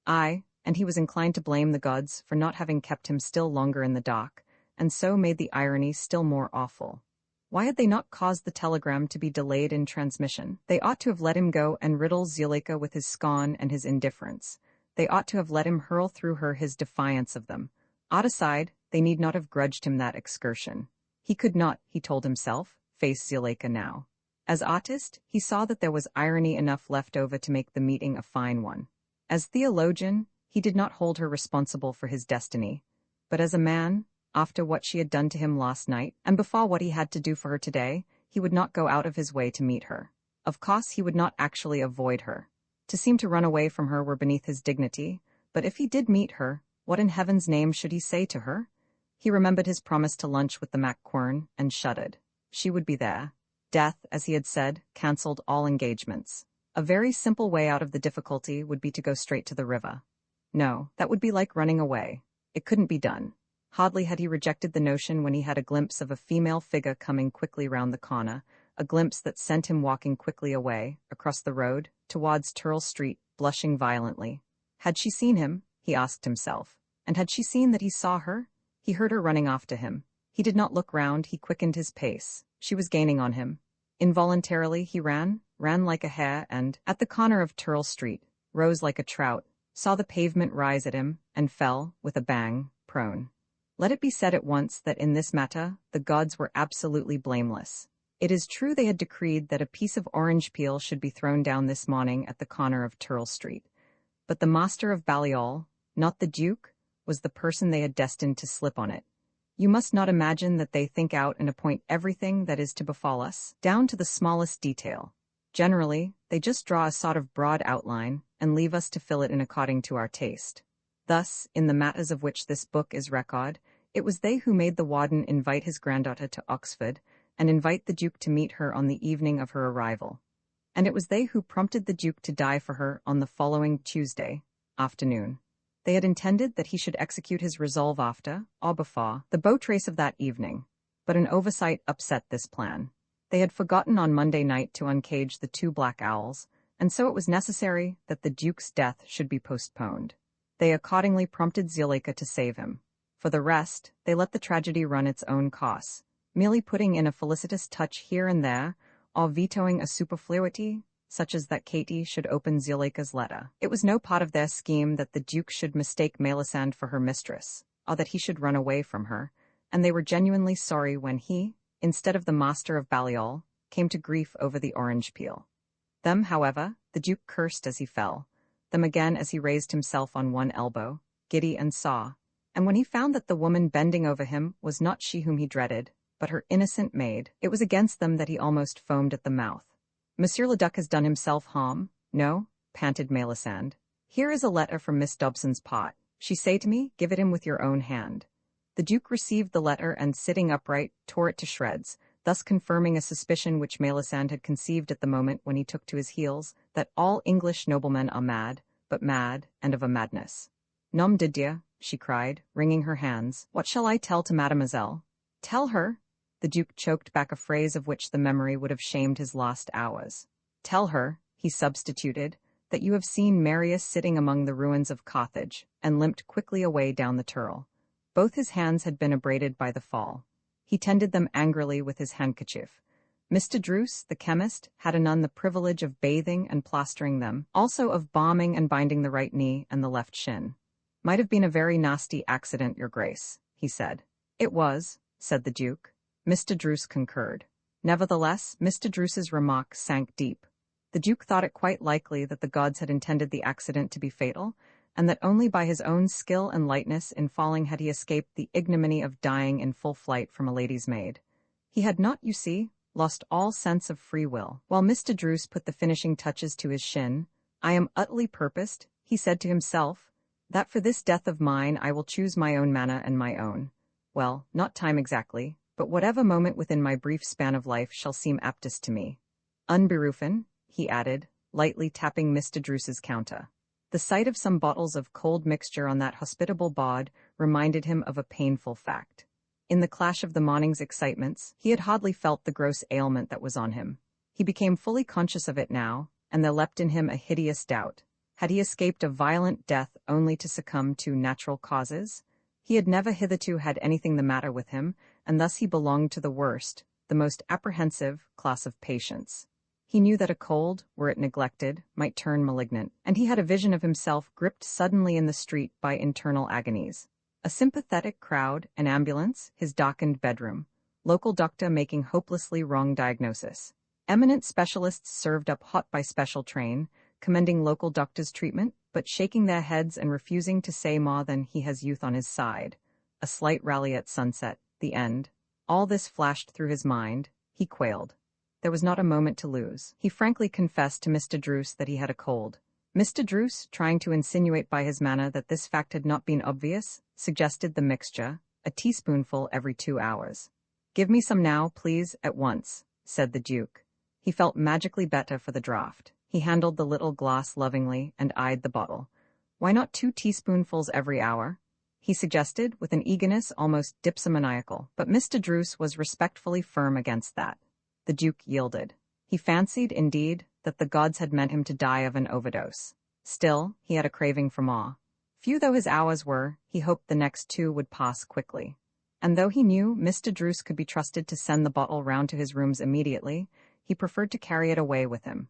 Aye, and he was inclined to blame the gods for not having kept him still longer in the dock, and so made the irony still more awful. Why had they not caused the telegram to be delayed in transmission? They ought to have let him go and riddle Zuleika with his scorn and his indifference. They ought to have let him hurl through her his defiance of them. Odd aside, they need not have grudged him that excursion. He could not, he told himself, face Zuleika now. As artist, he saw that there was irony enough left over to make the meeting a fine one. As theologian, he did not hold her responsible for his destiny. But as a man, after what she had done to him last night, and before what he had to do for her today, he would not go out of his way to meet her. Of course, he would not actually avoid her. To seem to run away from her were beneath his dignity, but if he did meet her, what in heaven's name should he say to her? He remembered his promise to lunch with the MacQuern, and shuddered. She would be there. Death, as he had said, cancelled all engagements. A very simple way out of the difficulty would be to go straight to the river. No, that would be like running away. It couldn't be done. Hardly had he rejected the notion when he had a glimpse of a female figure coming quickly round the corner, a glimpse that sent him walking quickly away, across the road, towards Turl Street, blushing violently. Had she seen him? He asked himself. And had she seen that he saw her? He heard her running after him. He did not look round, he quickened his pace. She was gaining on him. Involuntarily he ran like a hare, and, at the corner of Turl Street, rose like a trout, saw the pavement rise at him, and fell, with a bang, prone. Let it be said at once that in this matter the gods were absolutely blameless. It is true they had decreed that a piece of orange peel should be thrown down this morning at the corner of Turl Street. But the master of Balliol, not the Duke, was the person they had destined to slip on it. You must not imagine that they think out and appoint everything that is to befall us, down to the smallest detail. Generally, they just draw a sort of broad outline and leave us to fill it in according to our taste. Thus, in the matters of which this book is record, it was they who made the warden invite his granddaughter to Oxford and invite the Duke to meet her on the evening of her arrival. And it was they who prompted the Duke to die for her on the following Tuesday afternoon. They had intended that he should execute his resolve after, or before, the boat race of that evening, but an oversight upset this plan. They had forgotten on Monday night to uncage the two black owls, and so it was necessary that the Duke's death should be postponed. They accordingly prompted Zuleika to save him. For the rest, they let the tragedy run its own course, merely putting in a felicitous touch here and there, or vetoing a superfluity, such as that Katie should open Zuleika's letter. It was no part of their scheme that the Duke should mistake Melisande for her mistress, or that he should run away from her, and they were genuinely sorry when he, instead of the master of Balliol, came to grief over the orange peel. Them, however, the Duke cursed as he fell, them again as he raised himself on one elbow, giddy and saw, and when he found that the woman bending over him was not she whom he dreaded, but her innocent maid, it was against them that he almost foamed at the mouth. Monsieur le Duc has done himself harm? No, panted Melisande. Here is a letter from Miss Dobson's pot. She say to me, give it him with your own hand. The Duke received the letter and, sitting upright, tore it to shreds, thus confirming a suspicion which Melisande had conceived at the moment when he took to his heels, that all English noblemen are mad, but mad, and of a madness. Nom de Dieu, she cried, wringing her hands. What shall I tell to mademoiselle? Tell her? The Duke choked back a phrase of which the memory would have shamed his lost hours. Tell her, he substituted, that you have seen Marius sitting among the ruins of Carthage, and limped quickly away down the Turl. Both his hands had been abraded by the fall. He tended them angrily with his handkerchief. Mr. Druce, the chemist, had anon the privilege of bathing and plastering them, also of balming and binding the right knee and the left shin. "Might have been a very nasty accident, your grace," he said. "It was," said the Duke. Mr. Druce concurred. Nevertheless, Mr. Druce's remark sank deep. The Duke thought it quite likely that the gods had intended the accident to be fatal, and that only by his own skill and lightness in falling had he escaped the ignominy of dying in full flight from a lady's maid. He had not, you see, lost all sense of free will. While Mr. Druce put the finishing touches to his shin, "I am utterly purposed," he said to himself, "that for this death of mine I will choose my own manner and my own, well, not time exactly, but whatever moment within my brief span of life shall seem aptest to me. Unberufen," he added, lightly tapping Mr. Druce's counter. The sight of some bottles of cold mixture on that hospitable board reminded him of a painful fact. In the clash of the morning's excitements, he had hardly felt the gross ailment that was on him. He became fully conscious of it now, and there leapt in him a hideous doubt. Had he escaped a violent death only to succumb to natural causes? He had never hitherto had anything the matter with him, and thus he belonged to the worst, the most apprehensive, class of patients. He knew that a cold, were it neglected, might turn malignant, and he had a vision of himself gripped suddenly in the street by internal agonies. A sympathetic crowd, an ambulance, his darkened bedroom, local doctor making hopelessly wrong diagnosis. Eminent specialists served up hot by special train, commending local doctor's treatment, but shaking their heads and refusing to say more than he has youth on his side. A slight rally at sunset, the end. All this flashed through his mind. He quailed. There was not a moment to lose. He frankly confessed to Mr. Druce that he had a cold. Mr. Druce, trying to insinuate by his manner that this fact had not been obvious, suggested the mixture, a teaspoonful every 2 hours. "Give me some now, please, at once," said the Duke. He felt magically better for the draught. He handled the little glass lovingly and eyed the bottle. "Why not 2 teaspoonfuls every hour?" he suggested, with an eagerness almost dipsomaniacal, but Mr. Druce was respectfully firm against that. The Duke yielded. He fancied, indeed, that the gods had meant him to die of an overdose. Still, he had a craving for more. Few though his hours were, he hoped the next 2 would pass quickly. And though he knew Mr. Druce could be trusted to send the bottle round to his rooms immediately, he preferred to carry it away with him.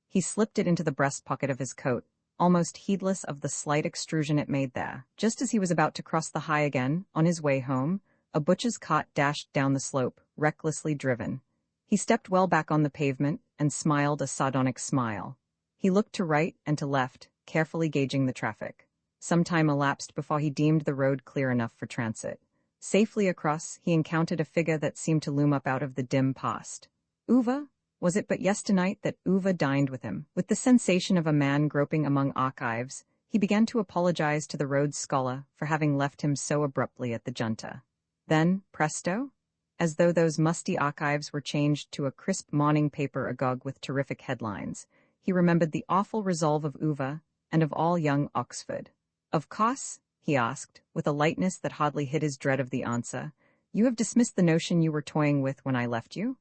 He slipped it into the breast pocket of his coat, almost heedless of the slight extrusion it made there. Just as he was about to cross the high again, on his way home, a butcher's cart dashed down the slope, recklessly driven. He stepped well back on the pavement and smiled a sardonic smile. He looked to right and to left, carefully gauging the traffic. Some time elapsed before he deemed the road clear enough for transit. Safely across, he encountered a figure that seemed to loom up out of the dim past. Uva? Was it but yesternight that Uva dined with him? With the sensation of a man groping among archives, he began to apologize to the Rhodes Scholar for having left him so abruptly at the junta. Then, presto! As though those musty archives were changed to a crisp morning paper agog with terrific headlines, he remembered the awful resolve of Uva and of all young Oxford. "Of course," he asked, with a lightness that hardly hid his dread of the answer, "you have dismissed the notion you were toying with when I left you?"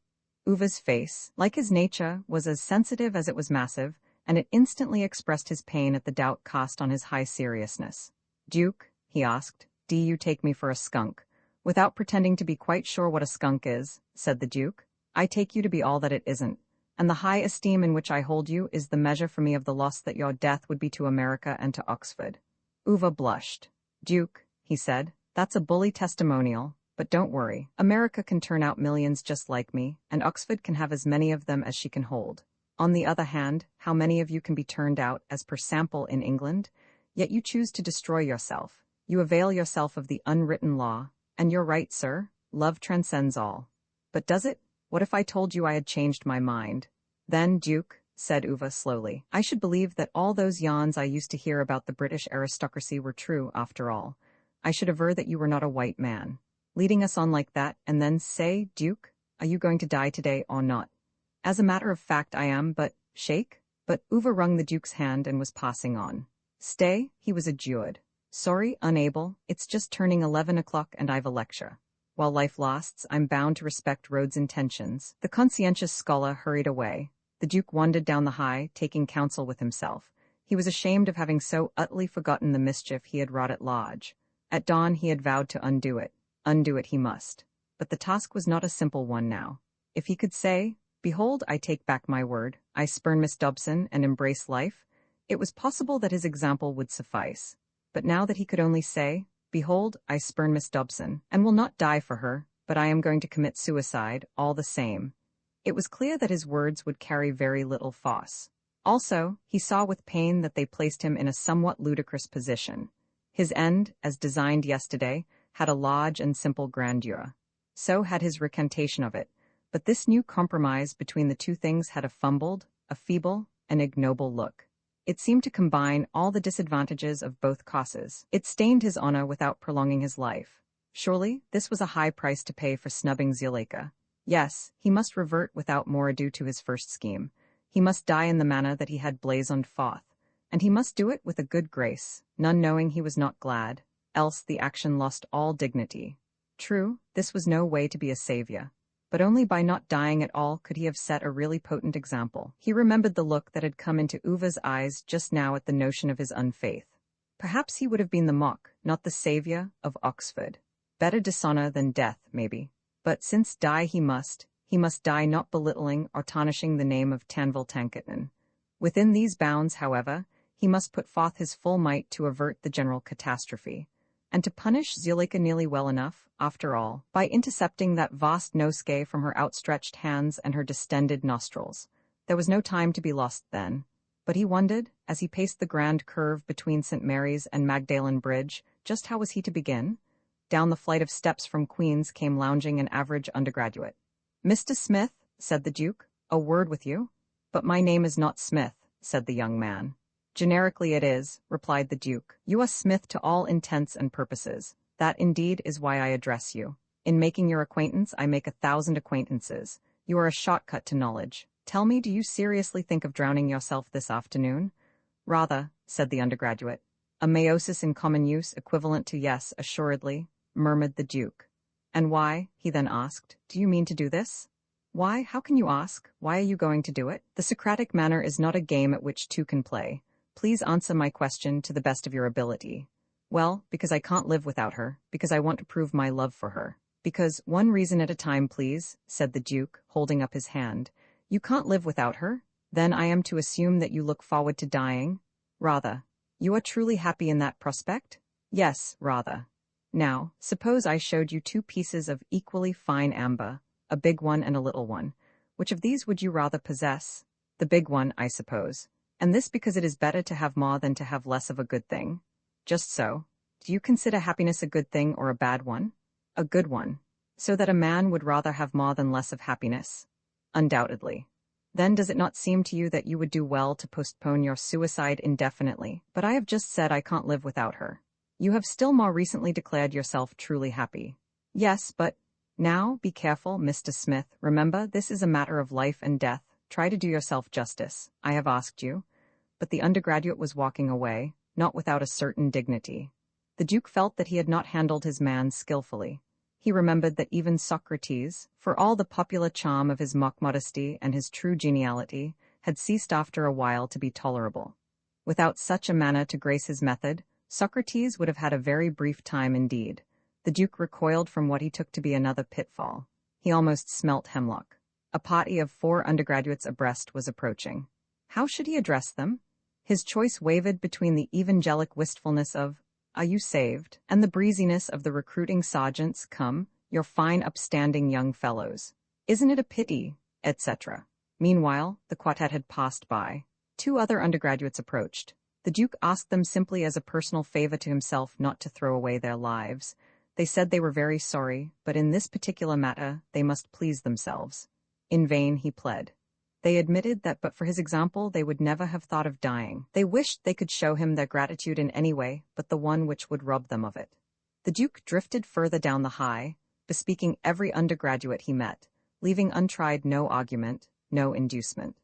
Uva's face, like his nature, was as sensitive as it was massive, and it instantly expressed his pain at the doubt cast on his high seriousness. "Duke," he asked, "do you take me for a skunk?" "Without pretending to be quite sure what a skunk is," said the Duke, "I take you to be all that it isn't, and the high esteem in which I hold you is the measure for me of the loss that your death would be to America and to Oxford." Uva blushed. "Duke," he said, "that's a bully testimonial, but don't worry. America can turn out millions just like me, and Oxford can have as many of them as she can hold. On the other hand, how many of you can be turned out, as per sample in England? Yet you choose to destroy yourself. You avail yourself of the unwritten law. And you're right, sir, love transcends all. But does it? What if I told you I had changed my mind?" "Then, Duke," said Uva slowly, "I should believe that all those yarns I used to hear about the British aristocracy were true, after all. I should aver that you were not a white man. Leading us on like that, and then say, Duke, are you going to die today or not?" "As a matter of fact I am, but—" "Shake?" But Uva wrung the Duke's hand and was passing on. "Stay," he was adjured. "Sorry, unable, it's just turning 11 o'clock and I've a lecture. While life lasts, I'm bound to respect Rhodes' intentions." The conscientious scholar hurried away. The Duke wandered down the high, taking counsel with himself. He was ashamed of having so utterly forgotten the mischief he had wrought at large. At dawn he had vowed to undo it. Undo it he must. But the task was not a simple one now. If he could say, "Behold, I take back my word, I spurn Miss Dobson and embrace life," it was possible that his example would suffice. But now that he could only say, "Behold, I spurn Miss Dobson, and will not die for her, but I am going to commit suicide, all the same," it was clear that his words would carry very little force. Also, he saw with pain that they placed him in a somewhat ludicrous position. His end, as designed yesterday, had a large and simple grandeur. So had his recantation of it, but this new compromise between the two things had a fumbled, a feeble, an ignoble look. It seemed to combine all the disadvantages of both causes. It stained his honor without prolonging his life. Surely, this was a high price to pay for snubbing Zuleika. Yes, he must revert without more ado to his first scheme. He must die in the manner that he had blazoned forth, and he must do it with a good grace, none knowing he was not glad, else the action lost all dignity. True, this was no way to be a savior, but only by not dying at all could he have set a really potent example. He remembered the look that had come into Uva's eyes just now at the notion of his unfaith. Perhaps he would have been the mock, not the savior, of Oxford. Better dishonor than death, maybe. But since die he must die not belittling or tarnishing the name of Tanville Tankerton. Within these bounds, however, he must put forth his full might to avert the general catastrophe, and to punish Zuleika nearly well enough, after all, by intercepting that vast nosegay from her outstretched hands and her distended nostrils. There was no time to be lost then, but he wondered, as he paced the grand curve between St. Mary's and Magdalen Bridge, just how was he to begin? Down the flight of steps from Queen's came lounging an average undergraduate. "Mr. Smith," said the Duke, "a word with you." "But my name is not Smith," said the young man. "Generically it is," replied the Duke. "You are Smith to all intents and purposes. That indeed is why I address you. In making your acquaintance I make 1,000 acquaintances. You are a shortcut to knowledge. Tell me, do you seriously think of drowning yourself this afternoon?" "Rather," said the undergraduate. "A meiosis in common use, equivalent to yes, assuredly," murmured the Duke. "And why?" he then asked. "Do you mean to do this?" "Why? How can you ask? Why are you going to do it? The Socratic manner is not a game at which two can play. Please answer my question to the best of your ability." "Well, because I can't live without her, because I want to prove my love for her." "Because, one reason at a time, please," said the Duke, holding up his hand. "You can't live without her? Then I am to assume that you look forward to dying?" "Rather." "You are truly happy in that prospect?" "Yes, rather." "Now, suppose I showed you 2 pieces of equally fine amber, a big one and a little one. Which of these would you rather possess?" "The big one, I suppose. And this because it is better to have more than to have less of a good thing?" "Just so. Do you consider happiness a good thing or a bad one?" "A good one." "So that a man would rather have more than less of happiness?" "Undoubtedly." "Then does it not seem to you that you would do well to postpone your suicide indefinitely?" "But I have just said I can't live without her." "You have still more recently declared yourself truly happy." "Yes, but—" "Now, be careful, Mr. Smith. Remember, this is a matter of life and death. Try to do yourself justice. I have asked you." But the undergraduate was walking away, not without a certain dignity. The Duke felt that he had not handled his man skillfully. He remembered that even Socrates, for all the popular charm of his mock modesty and his true geniality, had ceased after a while to be tolerable. Without such a manner to grace his method, Socrates would have had a very brief time indeed. The Duke recoiled from what he took to be another pitfall. He almost smelt hemlock. A party of 4 undergraduates abreast was approaching. How should he address them? His choice wavered between the evangelic wistfulness of, "Are you saved?" and the breeziness of the recruiting sergeants, "Come, you're fine upstanding young fellows. Isn't it a pity?" etc. Meanwhile, the quartet had passed by. 2 other undergraduates approached. The Duke asked them simply as a personal favor to himself not to throw away their lives. They said they were very sorry, but in this particular matter they must please themselves. In vain he pled. They admitted that but for his example they would never have thought of dying. They wished they could show him their gratitude in any way but the one which would rob them of it. The Duke drifted further down the High, bespeaking every undergraduate he met, leaving untried no argument, no inducement.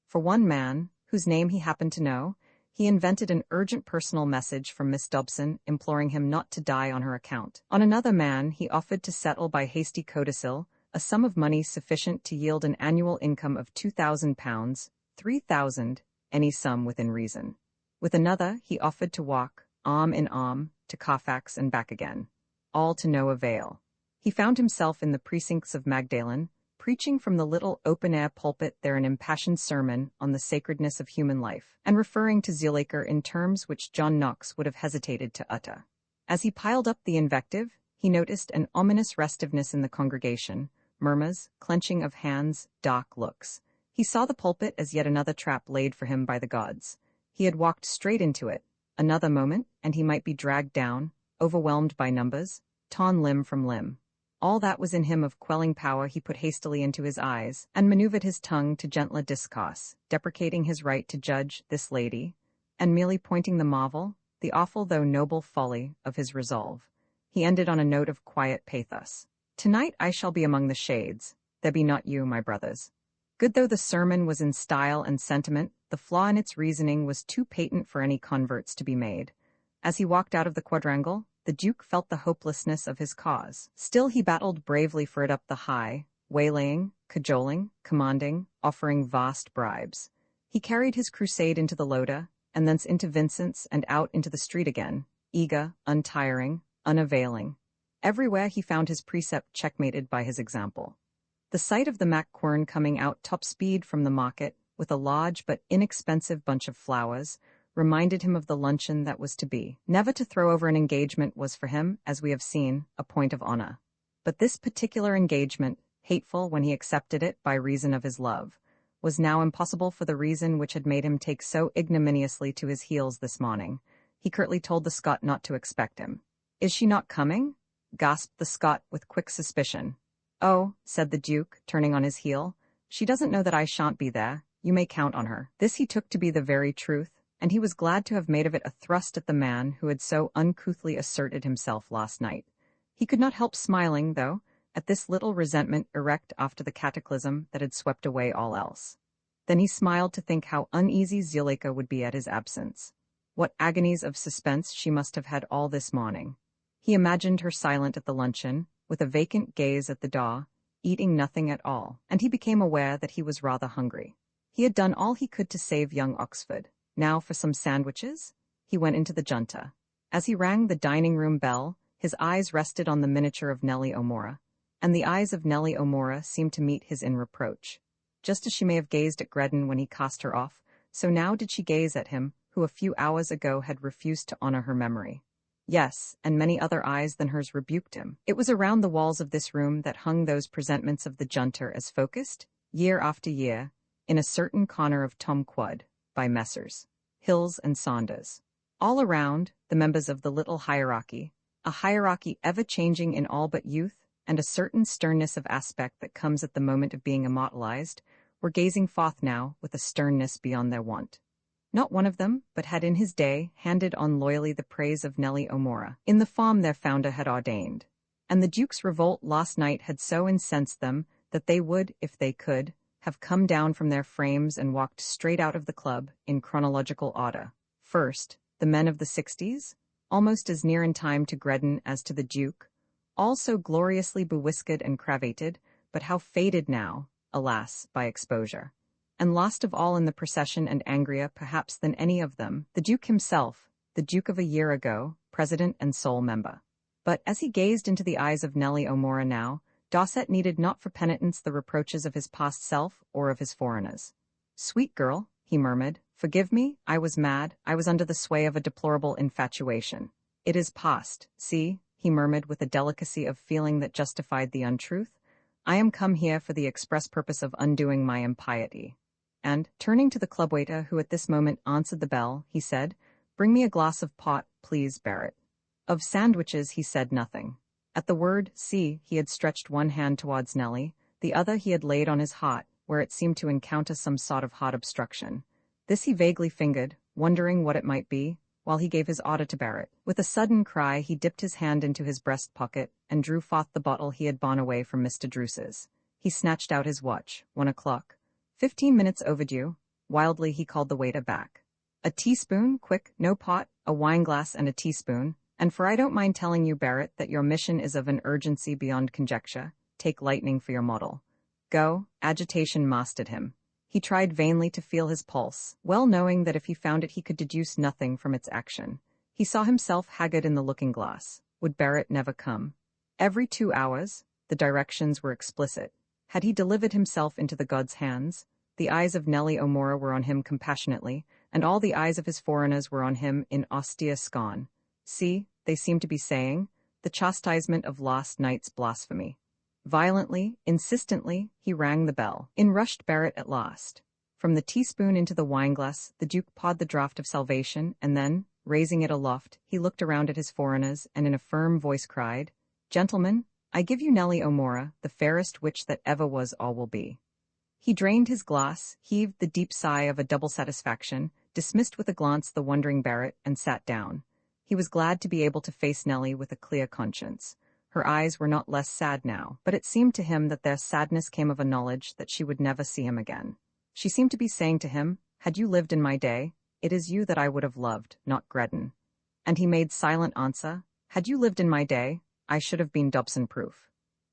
For one man, whose name he happened to know, he invented an urgent personal message from Miss Dobson imploring him not to die on her account. On another man he offered to settle by hasty codicil a sum of money sufficient to yield an annual income of £2,000, 3,000, any sum within reason. With another, he offered to walk, arm in arm, to Carfax and back again. All to no avail. He found himself in the precincts of Magdalen, preaching from the little open-air pulpit there an impassioned sermon on the sacredness of human life, and referring to Zuleika in terms which John Knox would have hesitated to utter. As he piled up the invective, he noticed an ominous restiveness in the congregation, murmurs, clenching of hands, dark looks. He saw the pulpit as yet another trap laid for him by the gods. He had walked straight into it. Another moment, and he might be dragged down, overwhelmed by numbers, torn limb from limb. All that was in him of quelling power he put hastily into his eyes, and maneuvered his tongue to gentler discourse, deprecating his right to judge this lady, and merely pointing the marvel, the awful though noble folly, of his resolve. He ended on a note of quiet pathos. "Tonight I shall be among the shades, there be not you, my brothers." Good though the sermon was in style and sentiment, the flaw in its reasoning was too patent for any converts to be made. As he walked out of the quadrangle, the Duke felt the hopelessness of his cause. Still he battled bravely for it up the high, waylaying, cajoling, commanding, offering vast bribes. He carried his crusade into the Loda, and thence into Vincent's and out into the street again, eager, untiring, unavailing. Everywhere he found his precept checkmated by his example. The sight of the Mac Quern coming out top speed from the market, with a large but inexpensive bunch of flowers, reminded him of the luncheon that was to be. Never to throw over an engagement was for him, as we have seen, a point of honor. But this particular engagement, hateful when he accepted it by reason of his love, was now impossible for the reason which had made him take so ignominiously to his heels this morning. He curtly told the Scot not to expect him. "Is she not coming?" gasped the Scot with quick suspicion. "Oh," said the Duke, turning on his heel, "she doesn't know that I shan't be there. You may count on her." This he took to be the very truth, and he was glad to have made of it a thrust at the man who had so uncouthly asserted himself last night. He could not help smiling, though, at this little resentment erect after the cataclysm that had swept away all else. Then he smiled to think how uneasy Zuleika would be at his absence. What agonies of suspense she must have had all this morning. He imagined her silent at the luncheon, with a vacant gaze at the door, eating nothing at all, and he became aware that he was rather hungry. He had done all he could to save young Oxford. Now for some sandwiches? He went into the junta. As he rang the dining-room bell, his eyes rested on the miniature of Nellie O'Mora, and the eyes of Nellie O'Mora seemed to meet his in reproach. Just as she may have gazed at Greddon when he cast her off, so now did she gaze at him, who a few hours ago had refused to honor her memory. Yes, and many other eyes than hers rebuked him. It was around the walls of this room that hung those presentments of the junter as focused, year after year, in a certain corner of Tom Quad, by Messrs. Hills and Saunders. All around, the members of the little hierarchy, a hierarchy ever-changing in all but youth, and a certain sternness of aspect that comes at the moment of being immortalized, were gazing forth now with a sternness beyond their wont. Not one of them, but had in his day handed on loyally the praise of Nellie O'Mora, in the form their founder had ordained. And the Duke's revolt last night had so incensed them that they would, if they could, have come down from their frames and walked straight out of the club, in chronological order. First, the men of the 60s, almost as near in time to Greddon as to the Duke, all so gloriously bewhiskered and cravated, but how faded now, alas, by exposure. And last of all in the procession and angrier perhaps than any of them, the Duke himself, the Duke of a year ago, president and sole member. But as he gazed into the eyes of Nellie O'Mora now, Dosset needed not for penitence the reproaches of his past self or of his foreigners. "Sweet girl," he murmured, "forgive me, I was mad, I was under the sway of a deplorable infatuation. It is past, see," he murmured with a delicacy of feeling that justified the untruth, "I am come here for the express purpose of undoing my impiety." And, turning to the club waiter who at this moment answered the bell, he said, "Bring me a glass of port, please, Barrett." Of sandwiches he said nothing. At the word "see," he had stretched one hand towards Nellie, the other he had laid on his heart, where it seemed to encounter some sort of hot obstruction. This he vaguely fingered, wondering what it might be, while he gave his order to Barrett. With a sudden cry he dipped his hand into his breast pocket and drew forth the bottle he had borne away from Mr. Druce's. He snatched out his watch. 1 o'clock. 15 minutes overdue. Wildly he called the waiter back. "A teaspoon, quick, no pot, a wineglass and a teaspoon. And for I don't mind telling you, Barrett, that your mission is of an urgency beyond conjecture. Take lightning for your model." Go. Agitation mastered him. He tried vainly to feel his pulse, well knowing that if he found it he could deduce nothing from its action. He saw himself haggard in the looking-glass. Would Barrett never come? Every 2 hours, the directions were explicit. Had he delivered himself into the god's hands? The eyes of Nellie O'Mora were on him compassionately, and all the eyes of his foreigners were on him in austere scorn. See, they seemed to be saying, the chastisement of last night's blasphemy. Violently, insistently, he rang the bell. In rushed Barrett at last. From the teaspoon into the wineglass, the Duke poured the draught of salvation, and then, raising it aloft, he looked around at his foreigners, and in a firm voice cried, "Gentlemen, I give you Nellie O'Mora, the fairest witch that ever was or will be." He drained his glass, heaved the deep sigh of a double satisfaction, dismissed with a glance the wondering Barrett, and sat down. He was glad to be able to face Nellie with a clear conscience. Her eyes were not less sad now, but it seemed to him that their sadness came of a knowledge that she would never see him again. She seemed to be saying to him, "Had you lived in my day, it is you that I would have loved, not Greddon." And he made silent answer, "Had you lived in my day, I should have been Dobson-proof."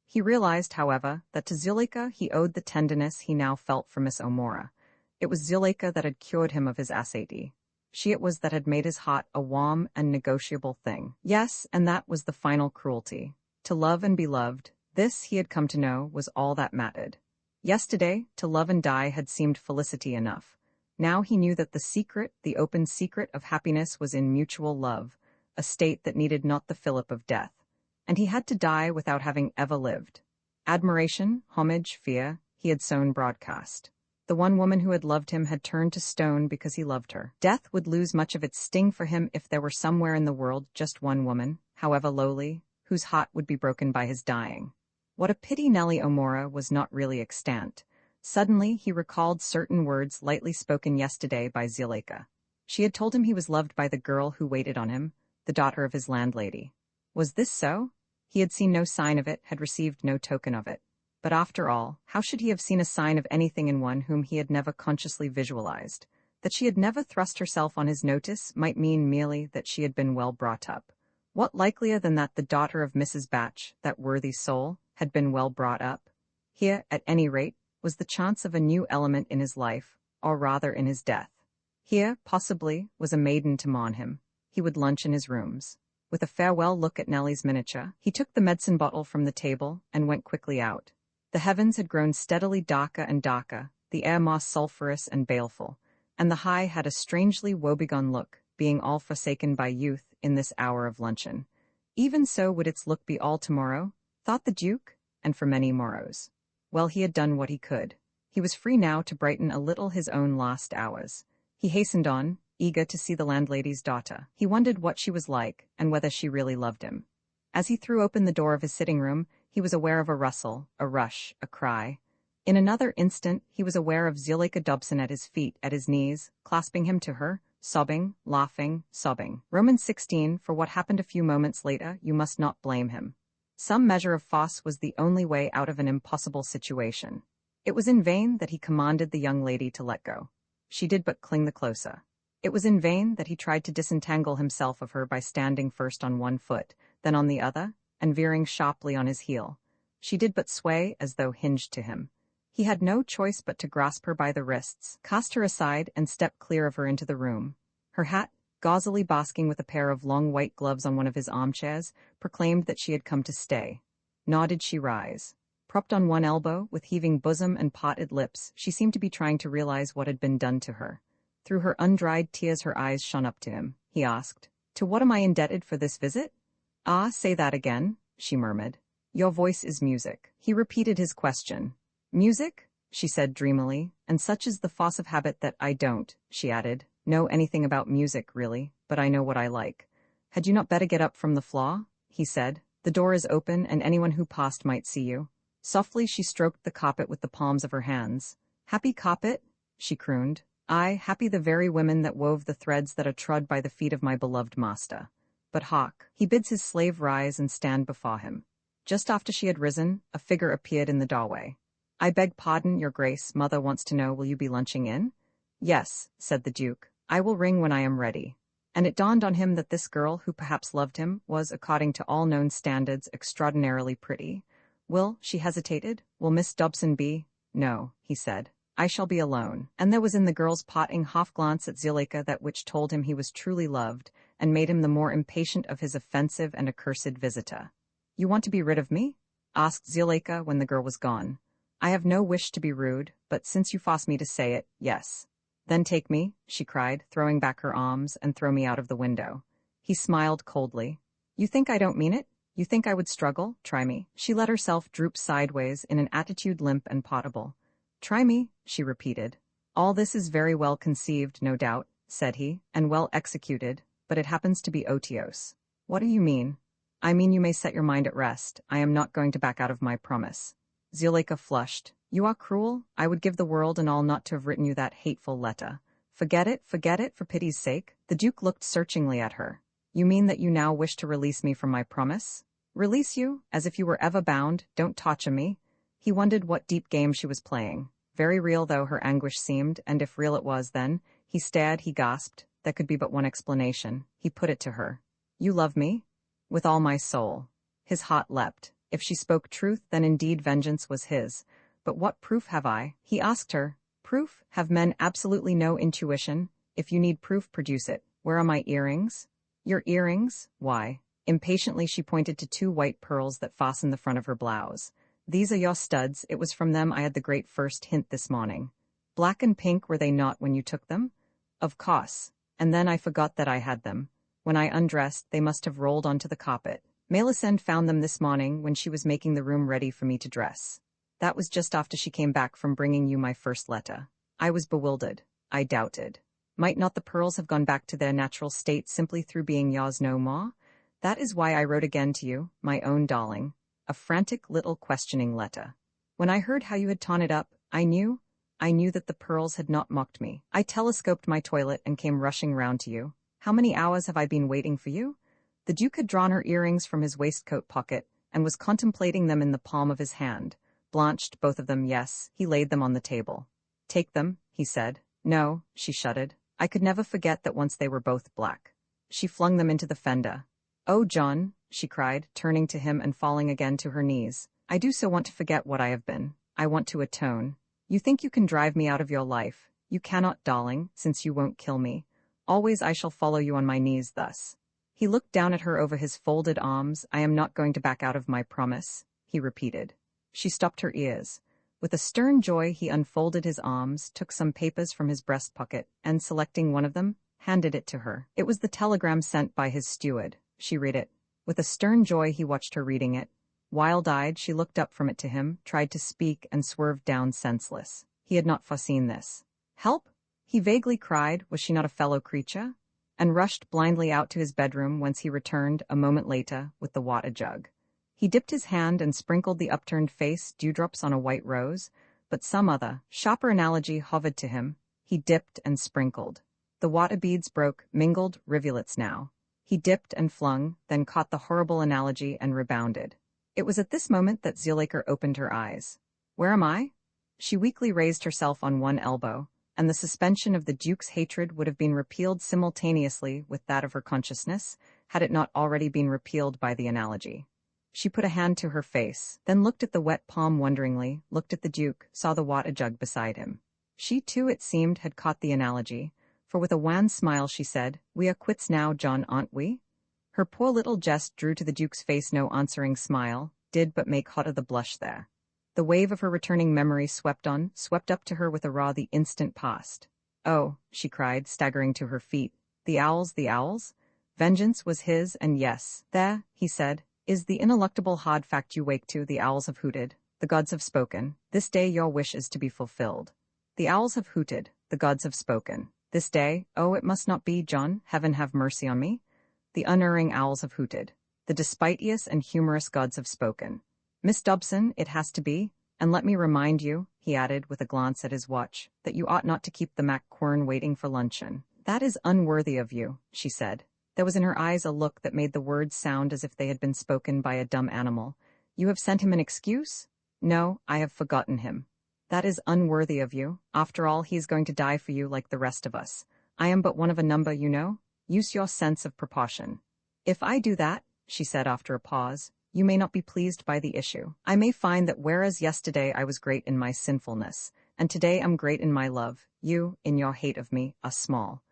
He realized, however, that to Zuleika he owed the tenderness he now felt for Miss O'Mora. It was Zuleika that had cured him of his ascety. She it was that had made his heart a warm and negotiable thing. Yes, and that was the final cruelty. To love and be loved, this, he had come to know, was all that mattered. Yesterday, to love and die had seemed felicity enough. Now he knew that the secret, the open secret of happiness was in mutual love, a state that needed not the fillip of death. And he had to die without having ever lived. Admiration, homage, fear, he had sown broadcast. The one woman who had loved him had turned to stone because he loved her. Death would lose much of its sting for him if there were somewhere in the world just one woman, however lowly, whose heart would be broken by his dying. What a pity Nellie O'Mora was not really extant. Suddenly he recalled certain words lightly spoken yesterday by Zuleika. She had told him he was loved by the girl who waited on him, the daughter of his landlady. Was this so? He had seen no sign of it, had received no token of it. But after all, how should he have seen a sign of anything in one whom he had never consciously visualized? That she had never thrust herself on his notice might mean merely that she had been well brought up. What likelier than that the daughter of Mrs. Batch, that worthy soul, had been well brought up? Here, at any rate, was the chance of a new element in his life, or rather in his death. Here, possibly, was a maiden to mourn him. He would lunch in his rooms. With a farewell look at Nellie's miniature, he took the medicine bottle from the table and went quickly out. The heavens had grown steadily darker and darker, the air more sulphurous and baleful, and the high had a strangely woebegone look, being all forsaken by youth in this hour of luncheon. Even so would its look be all tomorrow, thought the Duke, and for many morrows. Well, he had done what he could. He was free now to brighten a little his own last hours. He hastened on, eager to see the landlady's daughter. He wondered what she was like, and whether she really loved him. As he threw open the door of his sitting room, he was aware of a rustle, a rush, a cry. In another instant, he was aware of Zuleika Dobson at his feet, at his knees, clasping him to her, sobbing, laughing, sobbing. Romans 16, for what happened a few moments later, you must not blame him. Some measure of farce was the only way out of an impossible situation. It was in vain that he commanded the young lady to let go. She did but cling the closer. It was in vain that he tried to disentangle himself of her by standing first on one foot, then on the other, and veering sharply on his heel. She did but sway as though hinged to him. He had no choice but to grasp her by the wrists, cast her aside, and step clear of her into the room. Her hat, gauzily basking with a pair of long white gloves on one of his armchairs, proclaimed that she had come to stay. Nor did she rise. Propped on one elbow, with heaving bosom and parted lips, she seemed to be trying to realize what had been done to her. Through her undried tears her eyes shone up to him. He asked, "To what am I indebted for this visit?" "Ah, say that again," she murmured. "Your voice is music." He repeated his question. "Music?" she said dreamily, "and such is the force of habit that I don't," she added, "know anything about music, really, but I know what I like." "Had you not better get up from the floor?" he said. "The door is open, and anyone who passed might see you." Softly she stroked the carpet with the palms of her hands. "Happy carpet?" she crooned. "Aye, happy the very women that wove the threads that are trod by the feet of my beloved master. But hark, he bids his slave rise and stand before him." Just after she had risen, a figure appeared in the doorway. "I beg pardon, your grace, mother wants to know, will you be lunching in?" "Yes," said the Duke. "I will ring when I am ready." And it dawned on him that this girl, who perhaps loved him, was, according to all known standards, extraordinarily pretty. She hesitated. "Will Miss Dobson be—" "No," he said. I shall be alone. And there was in the girl's parting half-glance at Zuleika that which told him he was truly loved, and made him the more impatient of his offensive and accursed visitor. You want to be rid of me? Asked Zuleika when the girl was gone. I have no wish to be rude, but since you force me to say it, yes. Then take me, she cried, throwing back her arms, and throw me out of the window. He smiled coldly. You think I don't mean it? You think I would struggle? Try me. She let herself droop sideways in an attitude limp and potable. Try me, she repeated. All this is very well conceived, no doubt, said he, and well executed, but it happens to be otiose. What do you mean? I mean you may set your mind at rest. I am not going to back out of my promise. Zuleika flushed. You are cruel. I would give the world and all not to have written you that hateful letter. Forget it, for pity's sake. The Duke looked searchingly at her. You mean that you now wish to release me from my promise? Release you, as if you were ever bound, don't torture me. He wondered what deep game she was playing. Very real though her anguish seemed, and if real it was then, he stared, he gasped. There could be but one explanation. He put it to her. You love me? With all my soul. His heart leapt. If she spoke truth, then indeed vengeance was his. But what proof have I? He asked her. Proof? Have men absolutely no intuition? If you need proof, produce it. Where are my earrings? Your earrings? Why? Impatiently she pointed to 2 white pearls that fastened the front of her blouse. These are your studs. It was from them I had the great first hint this morning. Black and pink were they not when you took them? Of course. And then I forgot that I had them. When I undressed, they must have rolled onto the carpet. Melisande found them this morning when she was making the room ready for me to dress. That was just after she came back from bringing you my first letter. I was bewildered. I doubted. Might not the pearls have gone back to their natural state simply through being yours no more? That is why I wrote again to you, my own darling. A frantic little questioning letter. When I heard how you had torn it up, I knew that the pearls had not mocked me. I telescoped my toilet and came rushing round to you. How many hours have I been waiting for you? The Duke had drawn her earrings from his waistcoat pocket and was contemplating them in the palm of his hand. Blanched, both of them, yes. He laid them on the table. Take them, he said. No, she shuddered. I could never forget that once they were both black. She flung them into the fender. Oh, John, she cried, turning to him and falling again to her knees. I do so want to forget what I have been. I want to atone. You think you can drive me out of your life. You cannot, darling, since you won't kill me. Always I shall follow you on my knees thus. He looked down at her over his folded arms. I am not going to back out of my promise, he repeated. She stopped her ears. With a stern joy he unfolded his arms, took some papers from his breast pocket, and selecting one of them, handed it to her. It was the telegram sent by his steward. She read it. With a stern joy he watched her reading it. Wild-eyed, she looked up from it to him, tried to speak, and swerved down senseless. He had not foreseen this. Help? He vaguely cried, was she not a fellow creature? And rushed blindly out to his bedroom, whence he returned, a moment later, with the water jug. He dipped his hand and sprinkled the upturned face, dewdrops on a white rose, but some other, sharper analogy hovered to him. He dipped and sprinkled. The water beads broke, mingled, rivulets now. He dipped and flung, then caught the horrible analogy and rebounded. It was at this moment that Zuleika opened her eyes. Where am I? She weakly raised herself on one elbow, and the suspension of the Duke's hatred would have been repealed simultaneously with that of her consciousness, had it not already been repealed by the analogy. She put a hand to her face, then looked at the wet palm wonderingly, looked at the Duke, saw the water jug beside him. She too, it seemed, had caught the analogy, for with a wan smile she said, We are quits now, John, aren't we? Her poor little jest drew to the Duke's face no answering smile, did but make hotter the blush there. The wave of her returning memory swept up to her with a raw the instant past. Oh, she cried, staggering to her feet. The owls, the owls? Vengeance was his, and yes, there, he said, is the ineluctable hard fact you wake to. The owls have hooted. The gods have spoken. This day your wish is to be fulfilled. The owls have hooted. The gods have spoken. This day, oh, it must not be, John, heaven have mercy on me. The unerring owls have hooted. The despiteous and humorous gods have spoken. Miss Dobson, it has to be, and let me remind you, he added with a glance at his watch, that you ought not to keep the Mac Quern waiting for luncheon. That is unworthy of you, she said. There was in her eyes a look that made the words sound as if they had been spoken by a dumb animal. You have sent him an excuse? No, I have forgotten him. That is unworthy of you. After all, he is going to die for you like the rest of us. I am but one of a number, you know. Use your sense of proportion. If I do that, she said after a pause, you may not be pleased by the issue. I may find that whereas yesterday I was great in my sinfulness, and today I'm great in my love, you, in your hate of me, are small.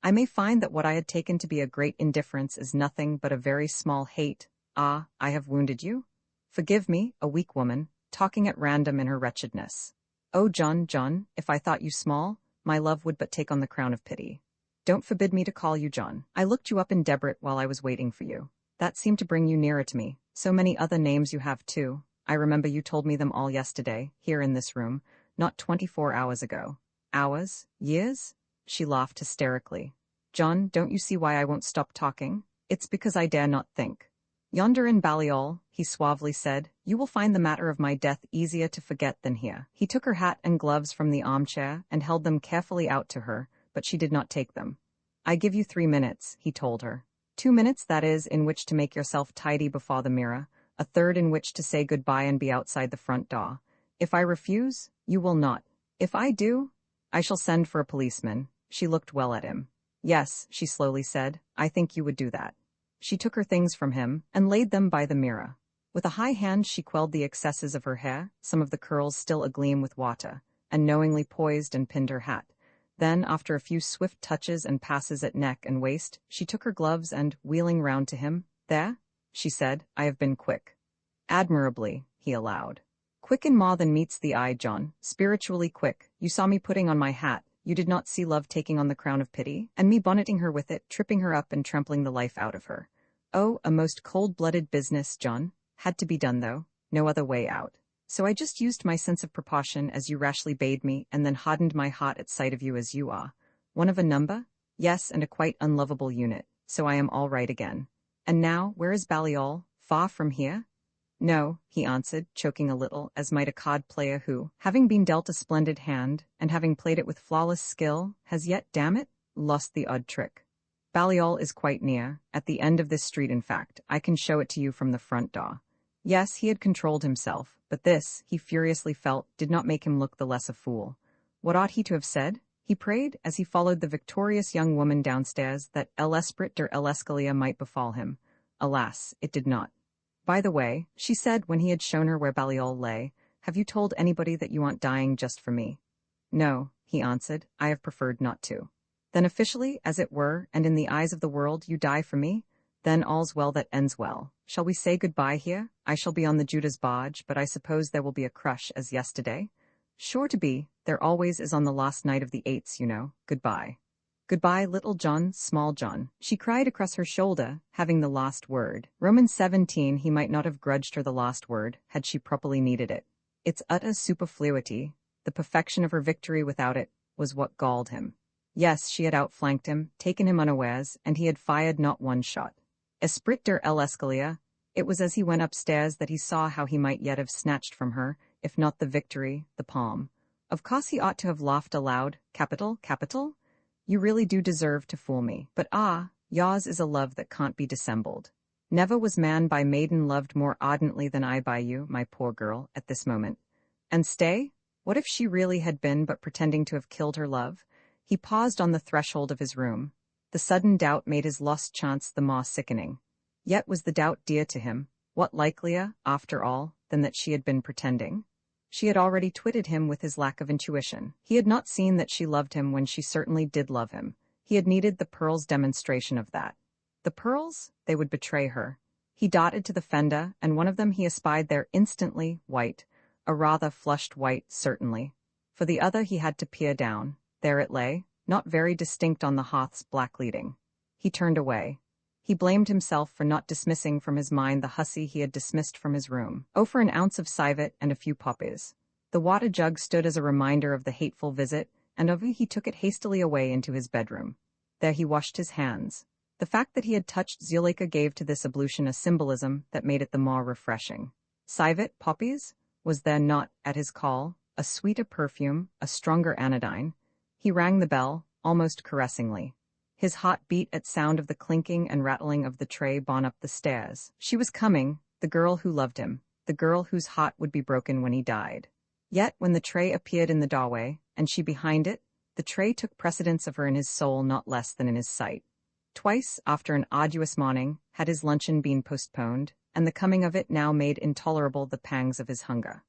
I may find that what I had taken to be a great indifference is nothing but a very small hate. Ah, I have wounded you? Forgive me, a weak woman, talking at random in her wretchedness. Oh, John, John, if I thought you small, my love would but take on the crown of pity. Don't forbid me to call you John. I looked you up in Debrett while I was waiting for you. That seemed to bring you nearer to me. So many other names you have too. I remember you told me them all yesterday, here in this room, not 24 hours ago. Hours? Years? She laughed hysterically. John, don't you see why I won't stop talking? It's because I dare not think. Yonder in Balliol, he suavely said, you will find the matter of my death easier to forget than here. He took her hat and gloves from the armchair and held them carefully out to her, but she did not take them. I give you 3 minutes, he told her. 2 minutes, that is, in which to make yourself tidy before the mirror, a third in which to say goodbye and be outside the front door. If I refuse, you will not. If I do, I shall send for a policeman. She looked well at him. Yes, she slowly said, I think you would do that. She took her things from him and laid them by the mirror. With a high hand she quelled the excesses of her hair, some of the curls still agleam with water, and knowingly poised and pinned her hat. Then, after a few swift touches and passes at neck and waist, she took her gloves and, wheeling round to him, there, she said, I have been quick. Admirably, he allowed. Quick in more than meets the eye, John, spiritually quick. You saw me putting on my hat. You did not see love taking on the crown of pity, and me bonneting her with it, tripping her up and trampling the life out of her. Oh, a most cold-blooded business, John. Had to be done, though. No other way out. So I just used my sense of precaution as you rashly bade me, and then hardened my heart at sight of you as you are. One of a number? Yes, and a quite unlovable unit, so I am all right again. And now, where is Balliol? Far from here? No, he answered, choking a little, as might a card player who, having been dealt a splendid hand, and having played it with flawless skill, has yet, damn it, lost the odd trick. Balliol is quite near, at the end of this street in fact. I can show it to you from the front door. Yes, he had controlled himself, but this, he furiously felt, did not make him look the less a fool. What ought he to have said? He prayed, as he followed the victorious young woman downstairs, that l'esprit de l'escalier might befall him. Alas, it did not. By the way, she said when he had shown her where Balliol lay, have you told anybody that you aren't dying just for me? No, he answered, I have preferred not to. Then officially, as it were, and in the eyes of the world, you die for me? Then all's well that ends well. Shall we say goodbye here? I shall be on the Judah's barge, but I suppose there will be a crush as yesterday? Sure to be. There always is on the last night of the 8th, you know. Goodbye. Goodbye, little John, small John, she cried across her shoulder, having the last word. Romans 17, he might not have grudged her the last word, had she properly needed it. Its utter superfluity, the perfection of her victory without it, was what galled him. Yes, she had outflanked him, taken him unawares, and he had fired not one shot. Esprit de l'escalier, it was as he went upstairs that he saw how he might yet have snatched from her, if not the victory, the palm. Of course he ought to have laughed aloud. Capital, capital? You really do deserve to fool me. But ah, yours is a love that can't be dissembled. Never was man by maiden loved more ardently than I by you, my poor girl, at this moment. And stay, what if she really had been but pretending to have killed her love? He paused on the threshold of his room. The sudden doubt made his lost chance the more sickening. Yet was the doubt dear to him. What likelier, after all, than that she had been pretending? She had already twitted him with his lack of intuition. He had not seen that she loved him when she certainly did love him. He had needed the pearls' demonstration of that. The pearls? They would betray her. He darted to the fender, and one of them he espied there instantly, white. A rather flushed white, certainly. For the other he had to peer down. There it lay, not very distinct on the hearth's black leading. He turned away. He blamed himself for not dismissing from his mind the hussy he had dismissed from his room. Oh, for an ounce of civet and a few poppies. The water jug stood as a reminder of the hateful visit, and of it he took it hastily away into his bedroom. There he washed his hands. The fact that he had touched Zuleika gave to this ablution a symbolism that made it the more refreshing. Civet, poppies? Was there not, at his call, a sweeter perfume, a stronger anodyne? He rang the bell, almost caressingly. His heart beat at sound of the clinking and rattling of the tray borne up the stairs. She was coming, the girl who loved him, the girl whose heart would be broken when he died. Yet, when the tray appeared in the doorway, and she behind it, the tray took precedence of her in his soul not less than in his sight. Twice, after an arduous morning, had his luncheon been postponed, and the coming of it now made intolerable the pangs of his hunger.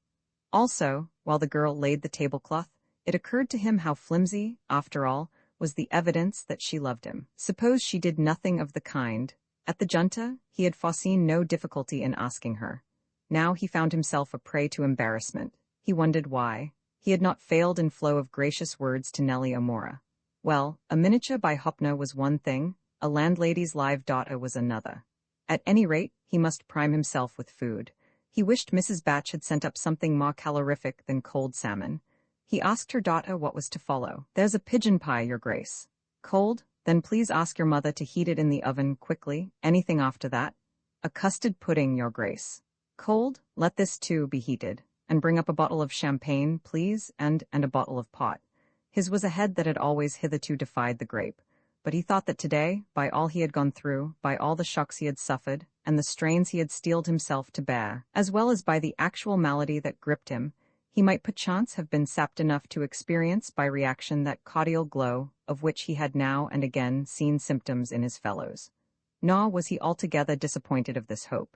Also, while the girl laid the tablecloth, It occurred to him how flimsy, after all, was the evidence that she loved him. Suppose she did nothing of the kind. At the junta, he had foreseen no difficulty in asking her. Now he found himself a prey to embarrassment. He wondered why. He had not failed in flow of gracious words to Nellie Amora. Well, a miniature by Hopna was one thing, a landlady's live daughter was another. At any rate, he must prime himself with food. He wished Mrs. Batch had sent up something more calorific than cold salmon. He asked her daughter what was to follow. "There's a pigeon pie, Your Grace." "Cold? Then please ask your mother to heat it in the oven quickly. Anything after that?" "A custard pudding, Your Grace." "Cold? Let this too be heated. And bring up a bottle of champagne, please, and a bottle of port." His was a head that had always hitherto defied the grape. But he thought that today, by all he had gone through, by all the shocks he had suffered, and the strains he had steeled himself to bear, as well as by the actual malady that gripped him, he might perchance have been sapped enough to experience by reaction that cordial glow of which he had now and again seen symptoms in his fellows. Nor was he altogether disappointed of this hope.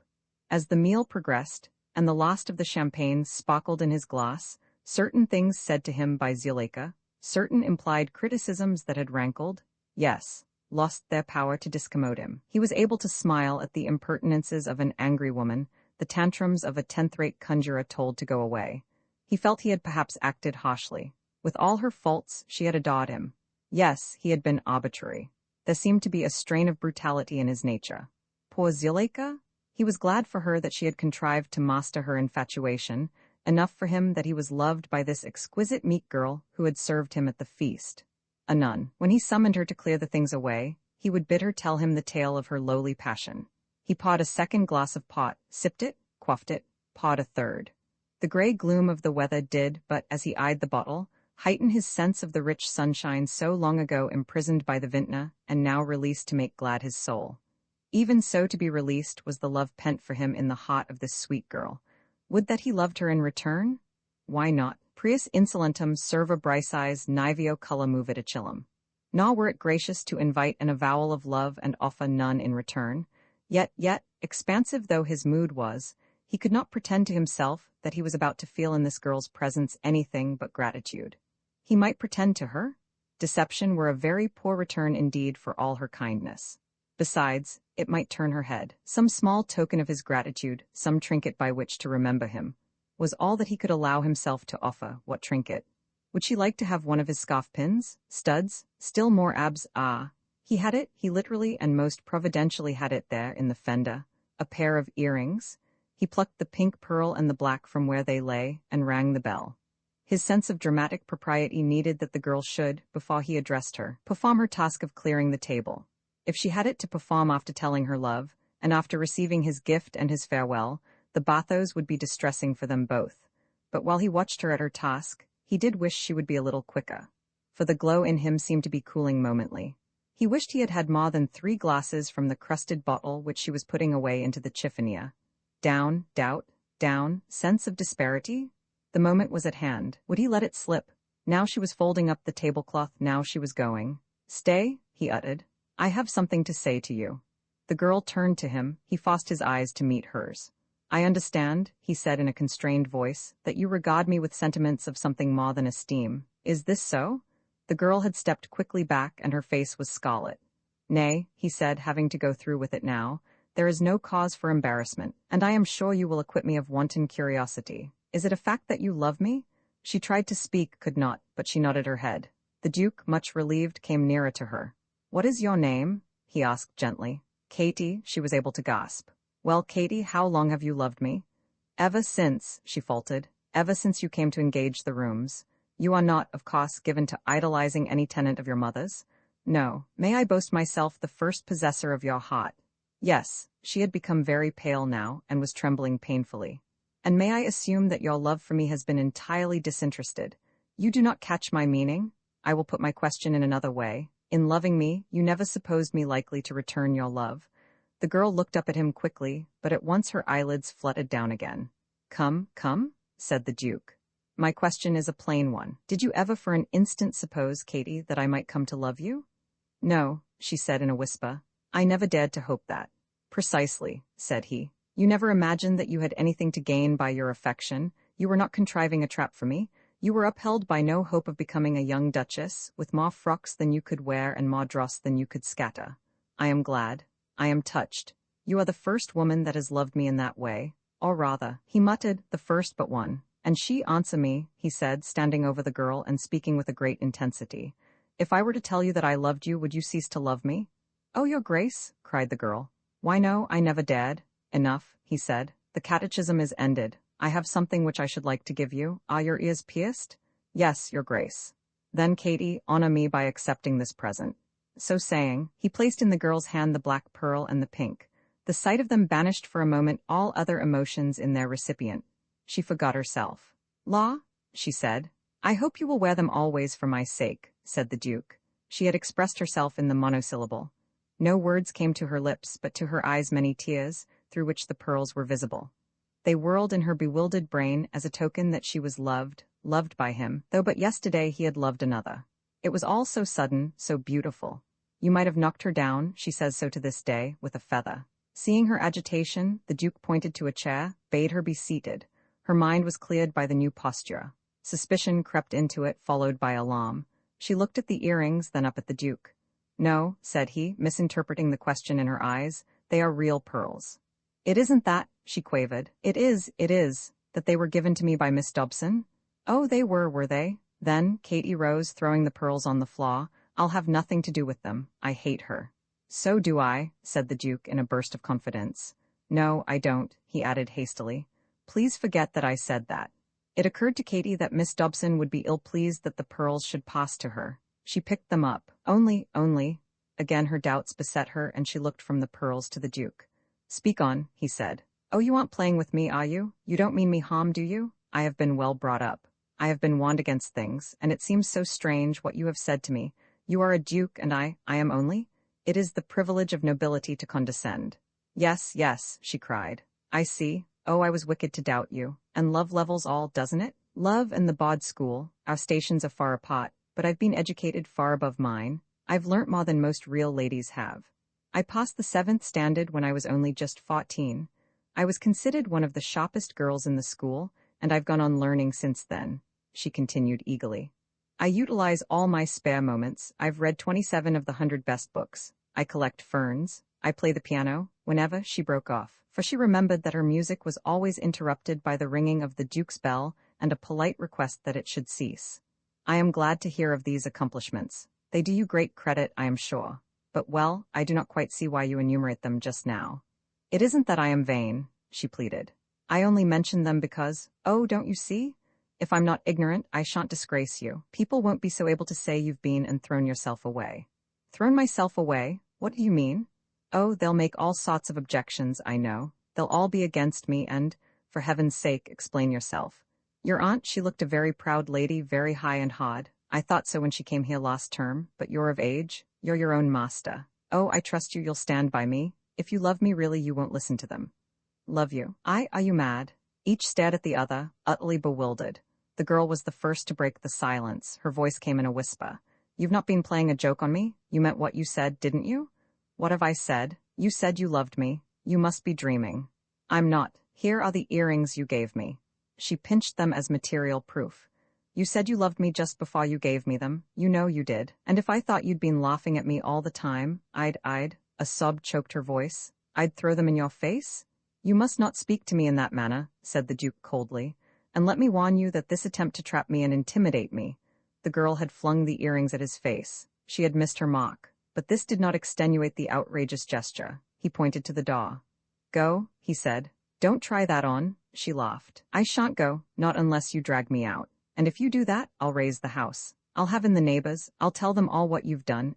As the meal progressed, and the last of the champagne sparkled in his glass, certain things said to him by Zuleika, certain implied criticisms that had rankled, yes, lost their power to discommode him. He was able to smile at the impertinences of an angry woman, the tantrums of a tenth-rate conjurer told to go away. He felt he had perhaps acted harshly. With all her faults, she had adored him. Yes, he had been arbitrary. There seemed to be a strain of brutality in his nature. Poor Zuleika? He was glad for her that she had contrived to master her infatuation, enough for him that he was loved by this exquisite meek girl who had served him at the feast. Anon, when he summoned her to clear the things away, he would bid her tell him the tale of her lowly passion. He poured a second glass of port, sipped it, quaffed it, poured a third. The grey gloom of the weather did but, as he eyed the bottle, heighten his sense of the rich sunshine so long ago imprisoned by the vintner and now released to make glad his soul. Even so to be released was the love pent for him in the heart of this sweet girl. Would that he loved her in return? Why not? Prius insolentum serva briseis niveo culla movit achillum. Nor were it gracious to invite an avowal of love and offer none in return. Yet, expansive though his mood was, he could not pretend to himself that he was about to feel in this girl's presence anything but gratitude. He might pretend to her? Deception were a very poor return indeed for all her kindness. Besides, it might turn her head. Some small token of his gratitude, some trinket by which to remember him, was all that he could allow himself to offer. What trinket? Would she like to have one of his scarf pins? Studs? Still more abs? Ah! He had it, he literally and most providentially had it there in the fender. A pair of earrings. He plucked the pink pearl and the black from where they lay, and rang the bell. His sense of dramatic propriety needed that the girl should, before he addressed her, perform her task of clearing the table. If she had it to perform after telling her love, and after receiving his gift and his farewell, the bathos would be distressing for them both. But while he watched her at her task, he did wish she would be a little quicker, for the glow in him seemed to be cooling momently. He wished he had had more than 3 glasses from the crusted bottle which she was putting away into the chiffonier. Down, doubt, down, sense of disparity? The moment was at hand. Would he let it slip? Now she was folding up the tablecloth, now she was going. "Stay," he uttered. "I have something to say to you." The girl turned to him, he forced his eyes to meet hers. "I understand," he said in a constrained voice, "that you regard me with sentiments of something more than esteem. Is this so?" The girl had stepped quickly back and her face was scarlet. "Nay," he said, having to go through with it now, "there is no cause for embarrassment, and I am sure you will acquit me of wanton curiosity. Is it a fact that you love me?" She tried to speak, could not, but she nodded her head. The Duke, much relieved, came nearer to her. "What is your name?" he asked gently. "Katie," she was able to gasp. "Well, Katie, how long have you loved me?" "Ever since," she faltered, "ever since you came to engage the rooms. You are not, of course, given to idolizing any tenant of your mother's?" "No. May I boast myself the first possessor of your heart?" "Yes." She had become very pale now, and was trembling painfully. "And may I assume that your love for me has been entirely disinterested? You do not catch my meaning? I will put my question in another way. In loving me, you never supposed me likely to return your love." The girl looked up at him quickly, but at once her eyelids fluttered down again. "Come, said the Duke. "My question is a plain one. Did you ever for an instant suppose, Katie, that I might come to love you?" "No," she said in a whisper. "I never dared to hope that." "Precisely," said he. "You never imagined that you had anything to gain by your affection. You were not contriving a trap for me. You were upheld by no hope of becoming a young duchess, with more frocks than you could wear and more dross than you could scatter. I am glad. I am touched. You are the first woman that has loved me in that way, or rather, he muttered, the first but one. And she answer me, he said, standing over the girl and speaking with a great intensity. If I were to tell you that I loved you, would you cease to love me? Oh, your grace, cried the girl. Why no, I never dared. Enough, he said. The catechism is ended. I have something which I should like to give you. Are your ears pierced? Yes, your grace. Then, Katie, honor me by accepting this present. So saying, he placed in the girl's hand the black pearl and the pink. The sight of them banished for a moment all other emotions in their recipient. She forgot herself. La, she said. I hope you will wear them always for my sake, said the Duke. She had expressed herself in the monosyllable. No words came to her lips, but to her eyes many tears, through which the pearls were visible. They whirled in her bewildered brain as a token that she was loved by him, though but yesterday he had loved another. It was all so sudden, so beautiful. You might have knocked her down, she says so to this day, with a feather. Seeing her agitation, the Duke pointed to a chair, bade her be seated. Her mind was cleared by the new posture. Suspicion crept into it, followed by alarm. She looked at the earrings, then up at the Duke. No, said he, misinterpreting the question in her eyes, they are real pearls. It isn't that, she quavered. It is, that they were given to me by Miss Dobson? Oh, they were they? Then, Katie rose, throwing the pearls on the floor. I'll have nothing to do with them. I hate her. So do I, said the Duke in a burst of confidence. No, I don't, he added hastily. Please forget that I said that. It occurred to Katie that Miss Dobson would be ill-pleased that the pearls should pass to her. She picked them up. Only. Again her doubts beset her, and she looked from the pearls to the Duke. Speak on, he said. Oh, you aren't playing with me, are you? You don't mean me harm, do you? I have been well brought up. I have been warned against things, and it seems so strange what you have said to me. You are a duke, and I am only? It is the privilege of nobility to condescend. Yes, she cried. I see. Oh, I was wicked to doubt you. And love levels all, doesn't it? Love and the Bod School, our stations are far apart, but I've been educated far above mine. I've learnt more than most real ladies have. I passed the 7th standard when I was only just 14. I was considered one of the sharpest girls in the school, and I've gone on learning since then, she continued eagerly. I utilize all my spare moments. I've read 27 of the 100 best books. I collect ferns. I play the piano. Whenever she broke off, for she remembered that her music was always interrupted by the ringing of the Duke's bell and a polite request that it should cease. I am glad to hear of these accomplishments. They do you great credit, I am sure. But well, I do not quite see why you enumerate them just now. It isn't that I am vain, she pleaded. I only mention them because, oh, don't you see? If I'm not ignorant, I shan't disgrace you. People won't be so able to say you've been and thrown yourself away. Thrown myself away? What do you mean? Oh, they'll make all sorts of objections, I know. They'll all be against me and, for heaven's sake, explain yourself. Your aunt, she looked a very proud lady, very high and hard. I thought so when she came here last term, but you're of age. You're your own master. Oh, I trust you'll stand by me. If you love me really, you won't listen to them. Love you? Are you mad? Each stared at the other, utterly bewildered. The girl was the first to break the silence. Her voice came in a whisper. You've not been playing a joke on me? You meant what you said, didn't you? What have I said? You said you loved me. You must be dreaming. I'm not. Here are the earrings you gave me. She pinched them as material proof. You said you loved me just before you gave me them. You know you did. And if I thought you'd been laughing at me all the time, I'd, a sob choked her voice. I'd throw them in your face? You must not speak to me in that manner, said the Duke coldly. And let me warn you that this attempt to trap me and intimidate me. The girl had flung the earrings at his face. She had missed her mark. But this did not extenuate the outrageous gesture. He pointed to the door. Go, he said. Don't try that on, she laughed. I shan't go, not unless you drag me out. And if you do that, I'll raise the house. I'll have in the neighbors, I'll tell them all what you've done,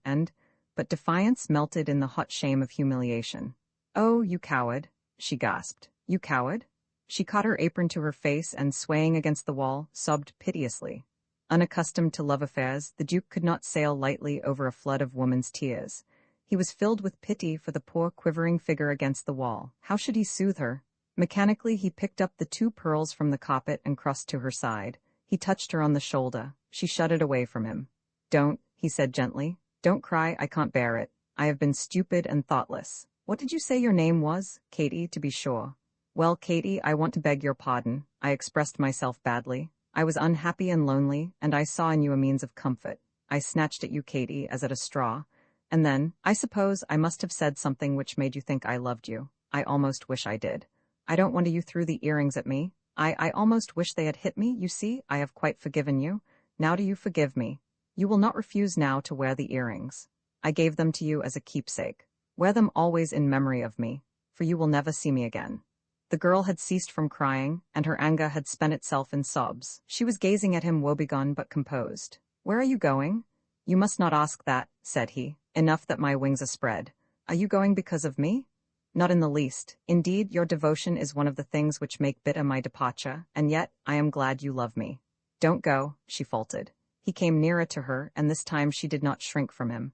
but defiance melted in the hot shame of humiliation. Oh, you coward, she gasped. You coward? She caught her apron to her face and, swaying against the wall, sobbed piteously. Unaccustomed to love affairs, the Duke could not sail lightly over a flood of woman's tears. He was filled with pity for the poor quivering figure against the wall. How should he soothe her? Mechanically he picked up the 2 pearls from the carpet and crossed to her side. He touched her on the shoulder. She shuddered away from him. Don't, he said gently. Don't cry, I can't bear it. I have been stupid and thoughtless. What did you say your name was? Katie, to be sure. Well, Katie, I want to beg your pardon. I expressed myself badly. I was unhappy and lonely, and I saw in you a means of comfort. I snatched at you, Katie, as at a straw. And then, I suppose I must have said something which made you think I loved you. I almost wish I did. I don't wonder you threw the earrings at me. I almost wish they had hit me. You see, I have quite forgiven you. Now do you forgive me? You will not refuse now to wear the earrings. I gave them to you as a keepsake. Wear them always in memory of me, for you will never see me again. The girl had ceased from crying, and her anger had spent itself in sobs. She was gazing at him woebegone but composed. Where are you going? You must not ask that, said he. Enough that my wings are spread. Are you going because of me? Not in the least. Indeed, your devotion is one of the things which make bitter my departure, and yet I am glad you love me. Don't go, she faltered. He came nearer to her, and this time she did not shrink from him.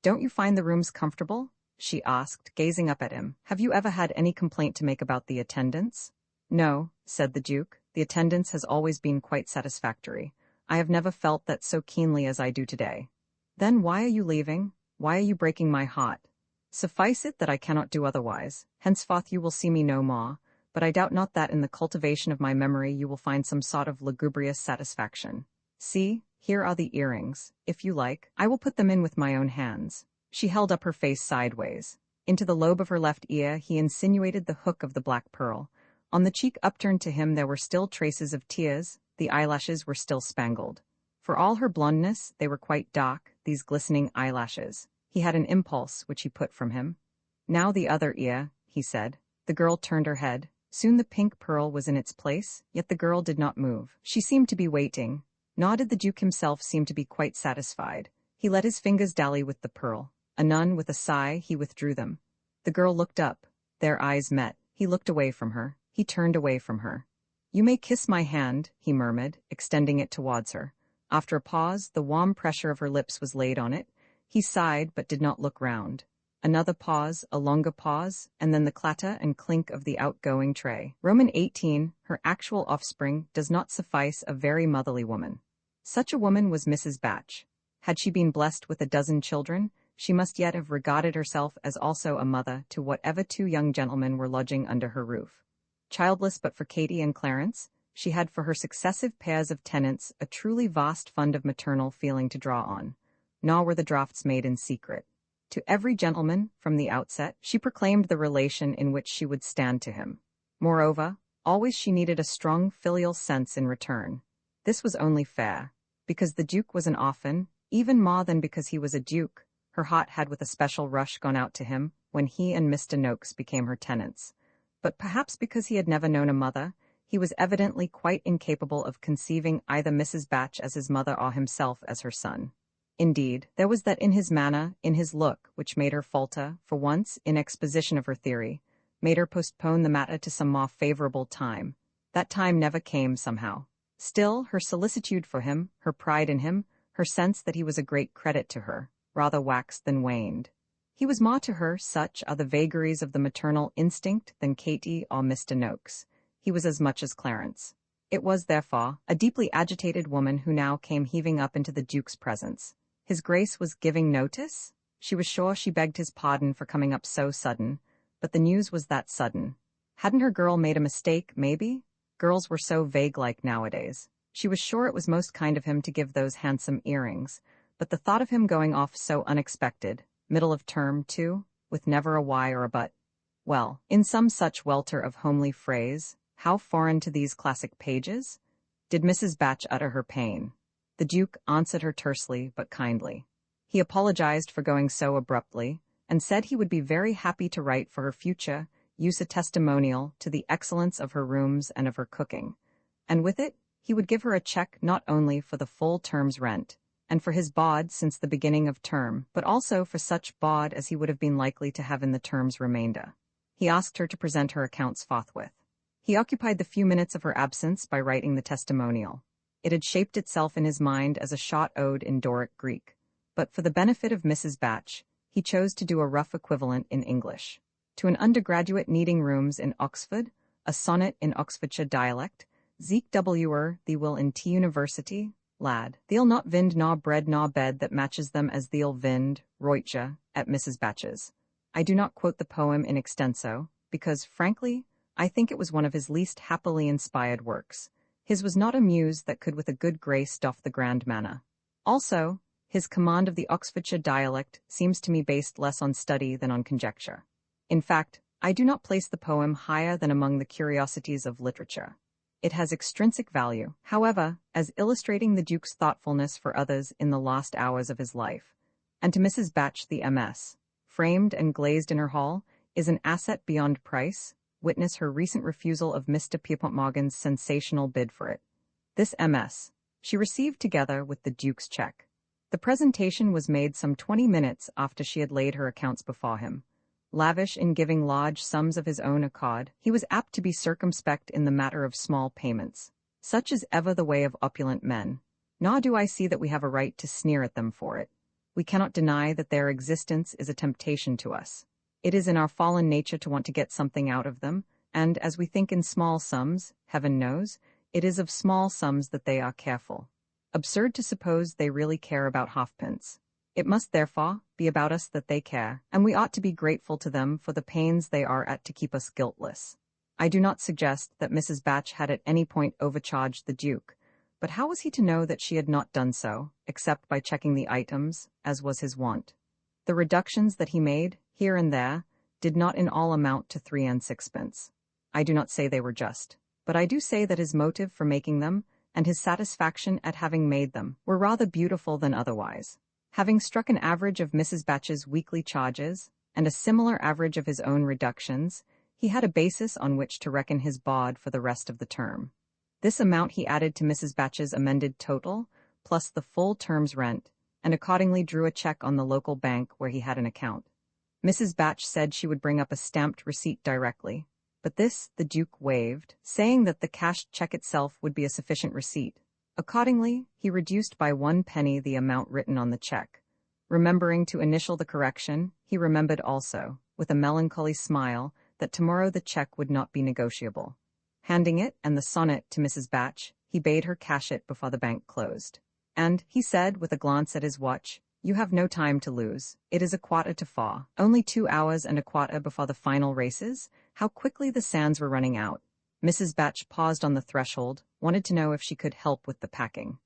Don't you find the rooms comfortable? She asked, gazing up at him. Have you ever had any complaint to make about the attendance? No, said the Duke. The attendance has always been quite satisfactory. I have never felt that so keenly as I do today. Then why are you leaving? Why are you breaking my heart? Suffice it that I cannot do otherwise. Henceforth you will see me no more, but I doubt not that in the cultivation of my memory you will find some sort of lugubrious satisfaction. See, here are the earrings. If you like, I will put them in with my own hands. She held up her face sideways. Into the lobe of her left ear he insinuated the hook of the black pearl. On the cheek upturned to him there were still traces of tears, the eyelashes were still spangled. For all her blondness, they were quite dark, these glistening eyelashes. He had an impulse, which he put from him. Now the other ear, he said. The girl turned her head. Soon the pink pearl was in its place, yet the girl did not move. She seemed to be waiting. Nor did the Duke himself seem to be quite satisfied. He let his fingers dally with the pearl. Anon, with a sigh, he withdrew them. The girl looked up. Their eyes met. He looked away from her. He turned away from her. You may kiss my hand, he murmured, extending it towards her. After a pause, the warm pressure of her lips was laid on it. He sighed, but did not look round. Another pause, a longer pause, and then the clatter and clink of the outgoing tray. Roman 18, her actual offspring, does not suffice a very motherly woman. Such a woman was Mrs. Batch. Had she been blessed with a dozen children, she must yet have regarded herself as also a mother to whatever two young gentlemen were lodging under her roof. Childless but for Katie and Clarence, she had for her successive pairs of tenants a truly vast fund of maternal feeling to draw on. Nor were the drafts made in secret. To every gentleman, from the outset, she proclaimed the relation in which she would stand to him. Moreover, always she needed a strong filial sense in return. This was only fair. Because the Duke was an orphan, even more than because he was a duke, her heart had with a special rush gone out to him when he and Mr. Noakes became her tenants. But perhaps because he had never known a mother, he was evidently quite incapable of conceiving either Mrs. Batch as his mother or himself as her son. Indeed, there was that in his manner, in his look, which made her falter, for once, in exposition of her theory, made her postpone the matter to some more favorable time. That time never came, somehow. Still, her solicitude for him, her pride in him, her sense that he was a great credit to her, rather waxed than waned. He was more to her, such are the vagaries of the maternal instinct, than Katie or Mr. Noakes. He was as much as Clarence. It was, therefore, a deeply agitated woman who now came heaving up into the Duke's presence. His Grace was giving notice? She was sure she begged his pardon for coming up so sudden, but the news was that sudden. Hadn't her girl made a mistake, maybe? Girls were so vague-like nowadays. She was sure it was most kind of him to give those handsome earrings, but the thought of him going off so unexpected, middle of term, too, with never a why or a but. Well, in some such welter of homely phrase, how foreign to these classic pages? Did Mrs. Batch utter her pain? The Duke answered her tersely but kindly. He apologized for going so abruptly, and said he would be very happy to write for her future use a testimonial to the excellence of her rooms and of her cooking, and with it he would give her a check not only for the full term's rent, and for his board since the beginning of term, but also for such board as he would have been likely to have in the term's remainder. He asked her to present her accounts forthwith. He occupied the few minutes of her absence by writing the testimonial. It had shaped itself in his mind as a short ode in Doric Greek, but for the benefit of Mrs. Batch, he chose to do a rough equivalent in English. To an undergraduate needing rooms in Oxford, a sonnet in Oxfordshire dialect, Zeke W. Thee will in T University, lad, thee'll not vind nor bread nor bed that matches them as thee'll vind, Roitja, at Mrs. Batch's. I do not quote the poem in extenso, because, frankly, I think it was one of his least happily inspired works. His was not a muse that could with a good grace doff the grand manner. Also, his command of the Oxfordshire dialect seems to me based less on study than on conjecture. In fact, I do not place the poem higher than among the curiosities of literature. It has extrinsic value, however, as illustrating the Duke's thoughtfulness for others in the last hours of his life. And to Mrs. Batch the MS, framed and glazed in her hall, is an asset beyond price. Witness her recent refusal of Mr. Pierpont Morgan's sensational bid for it. This MS she received together with the Duke's cheque. The presentation was made some 20 minutes after she had laid her accounts before him. Lavish in giving large sums of his own accord, he was apt to be circumspect in the matter of small payments. Such is ever the way of opulent men. Nor do I see that we have a right to sneer at them for it. We cannot deny that their existence is a temptation to us. It is in our fallen nature to want to get something out of them, and as we think in small sums, heaven knows, it is of small sums that they are careful. Absurd to suppose they really care about halfpence. It must therefore be about us that they care, and we ought to be grateful to them for the pains they are at to keep us guiltless. I do not suggest that Mrs. Batch had at any point overcharged the Duke, but how was he to know that she had not done so, except by checking the items, as was his wont? The reductions that he made, here and there, did not in all amount to 3 and 6pence. I do not say they were just, but I do say that his motive for making them, and his satisfaction at having made them, were rather beautiful than otherwise. Having struck an average of Mrs. Batch's weekly charges, and a similar average of his own reductions, he had a basis on which to reckon his baud for the rest of the term. This amount he added to Mrs. Batch's amended total, plus the full term's rent, and accordingly drew a cheque on the local bank where he had an account. Mrs. Batch said she would bring up a stamped receipt directly, but this the Duke waived, saying that the cashed cheque itself would be a sufficient receipt. Accordingly, he reduced by 1 penny the amount written on the cheque. Remembering to initial the correction, he remembered also, with a melancholy smile, that tomorrow the cheque would not be negotiable. Handing it and the sonnet to Mrs. Batch, he bade her cash it before the bank closed. And, he said with a glance at his watch, "You have no time to lose. It is 3:15, only 2 hours and 1/4 before the final races. How quickly the sands were running out." Mrs. Batch paused on the threshold, wanted to know if she could help with the packing.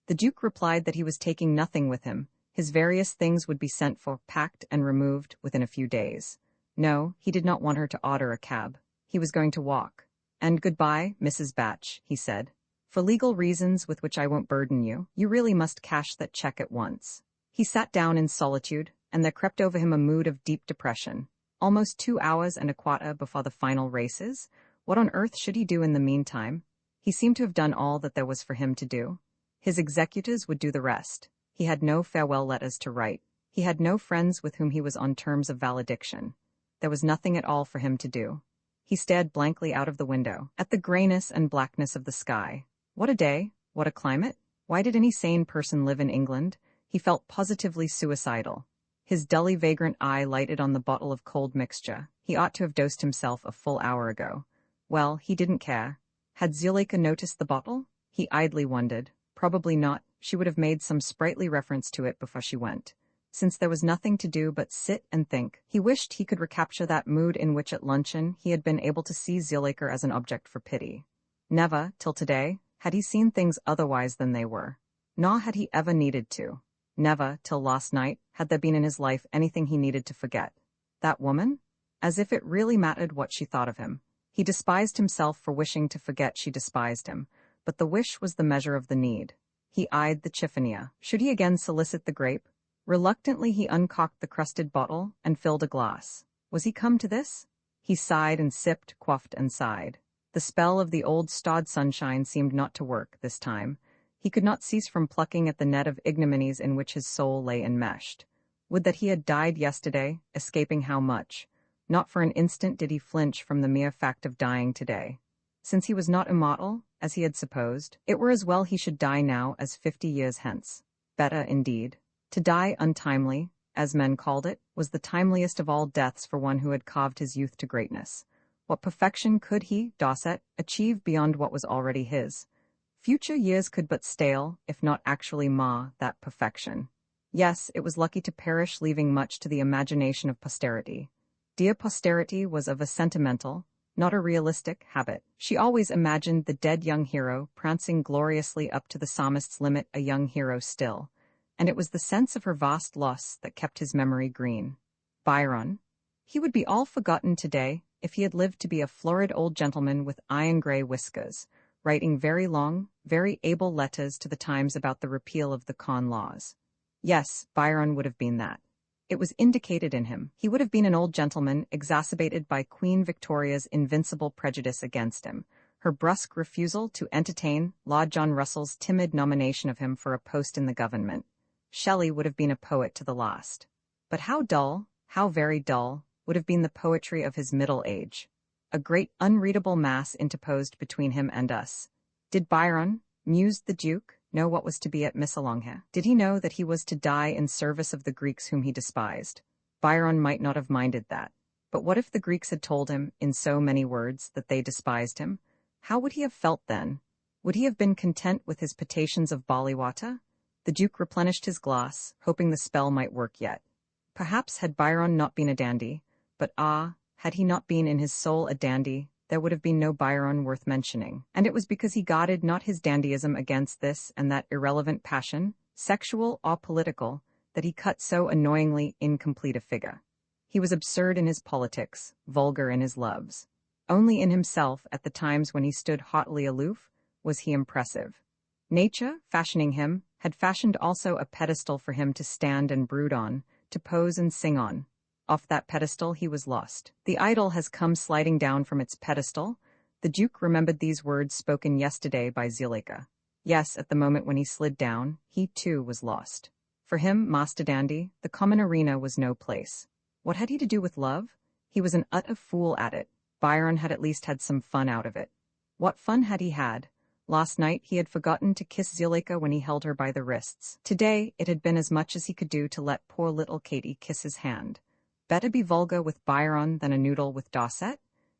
The Duke replied that he was taking nothing with him. His various things would be sent for, packed and removed within a few days. No, he did not want her to order a cab. He was going to walk. "And goodbye, Mrs. Batch," he said. "For legal reasons with which I won't burden you, you really must cash that cheque at once." He sat down in solitude, and there crept over him a mood of deep depression. Almost 2 hours and 1/4 before the final races. What on earth should he do in the meantime? He seemed to have done all that there was for him to do. His executors would do the rest. He had no farewell letters to write. He had no friends with whom he was on terms of valediction. There was nothing at all for him to do. He stared blankly out of the window, at the grayness and blackness of the sky. What a day! What a climate! Why did any sane person live in England? He felt positively suicidal. His dully vagrant eye lighted on the bottle of cold mixture. He ought to have dosed himself a full hour ago. Well, he didn't care. Had Zuleika noticed the bottle? He idly wondered. Probably not. She would have made some sprightly reference to it before she went. Since there was nothing to do but sit and think, he wished he could recapture that mood in which at luncheon he had been able to see Zuleika as an object for pity. Never, till today, had he seen things otherwise than they were. Nor had he ever needed to. Never, till last night, had there been in his life anything he needed to forget. That woman? As if it really mattered what she thought of him. He despised himself for wishing to forget she despised him, but the wish was the measure of the need. He eyed the chiffonier. Should he again solicit the grape? Reluctantly he uncocked the crusted bottle and filled a glass. Was he come to this? He sighed and sipped, quaffed and sighed. The spell of the old stod sunshine seemed not to work this time. He could not cease from plucking at the net of ignominies in which his soul lay enmeshed. Would that he had died yesterday, escaping how much? Not for an instant did he flinch from the mere fact of dying today. Since he was not immortal, as he had supposed, it were as well he should die now as 50 years hence. Better, indeed. To die untimely, as men called it, was the timeliest of all deaths for one who had carved his youth to greatness. What perfection could he, Dorset, achieve beyond what was already his? Future years could but stale, if not actually mar, that perfection. Yes, it was lucky to perish leaving much to the imagination of posterity. Dear posterity was of a sentimental, not a realistic habit. She always imagined the dead young hero prancing gloriously up to the psalmist's limit, a young hero still, and it was the sense of her vast loss that kept his memory green. Byron. He would be all forgotten today if he had lived to be a florid old gentleman with iron-gray whiskers, writing very long, very able letters to the Times about the repeal of the Corn Laws. Yes, Byron would have been that. It was indicated in him. He would have been an old gentleman exacerbated by Queen Victoria's invincible prejudice against him, her brusque refusal to entertain Lord John Russell's timid nomination of him for a post in the government. Shelley would have been a poet to the last. But how dull, how very dull, would have been the poetry of his middle age. A great unreadable mass interposed between him and us. Did Byron, mused the Duke, know what was to be at Missolonghi? Did he know that he was to die in service of the Greeks whom he despised? Byron might not have minded that. But what if the Greeks had told him, in so many words, that they despised him? How would he have felt then? Would he have been content with his potations of barley water? The Duke replenished his glass, hoping the spell might work yet. Perhaps had Byron not been a dandy, but had he not been in his soul a dandy, there would have been no Byron worth mentioning. And it was because he guarded not his dandyism against this and that irrelevant passion, sexual or political, that he cut so annoyingly incomplete a figure. He was absurd in his politics, vulgar in his loves. Only in himself, at the times when he stood haughtily aloof, was he impressive. Nature, fashioning him, had fashioned also a pedestal for him to stand and brood on, to pose and sing on. Off that pedestal he was lost. The idol has come sliding down from its pedestal. The Duke remembered these words spoken yesterday by Zuleika. Yes, at the moment when he slid down, he too was lost. For him, Master Dandy, the common arena was no place. What had he to do with love? He was an utter fool at it. Byron had at least had some fun out of it. What fun had he had? Last night he had forgotten to kiss Zuleika when he held her by the wrists. Today it had been as much as he could do to let poor little Katy kiss his hand. Better be vulgar with Byron than a noodle with Dobson?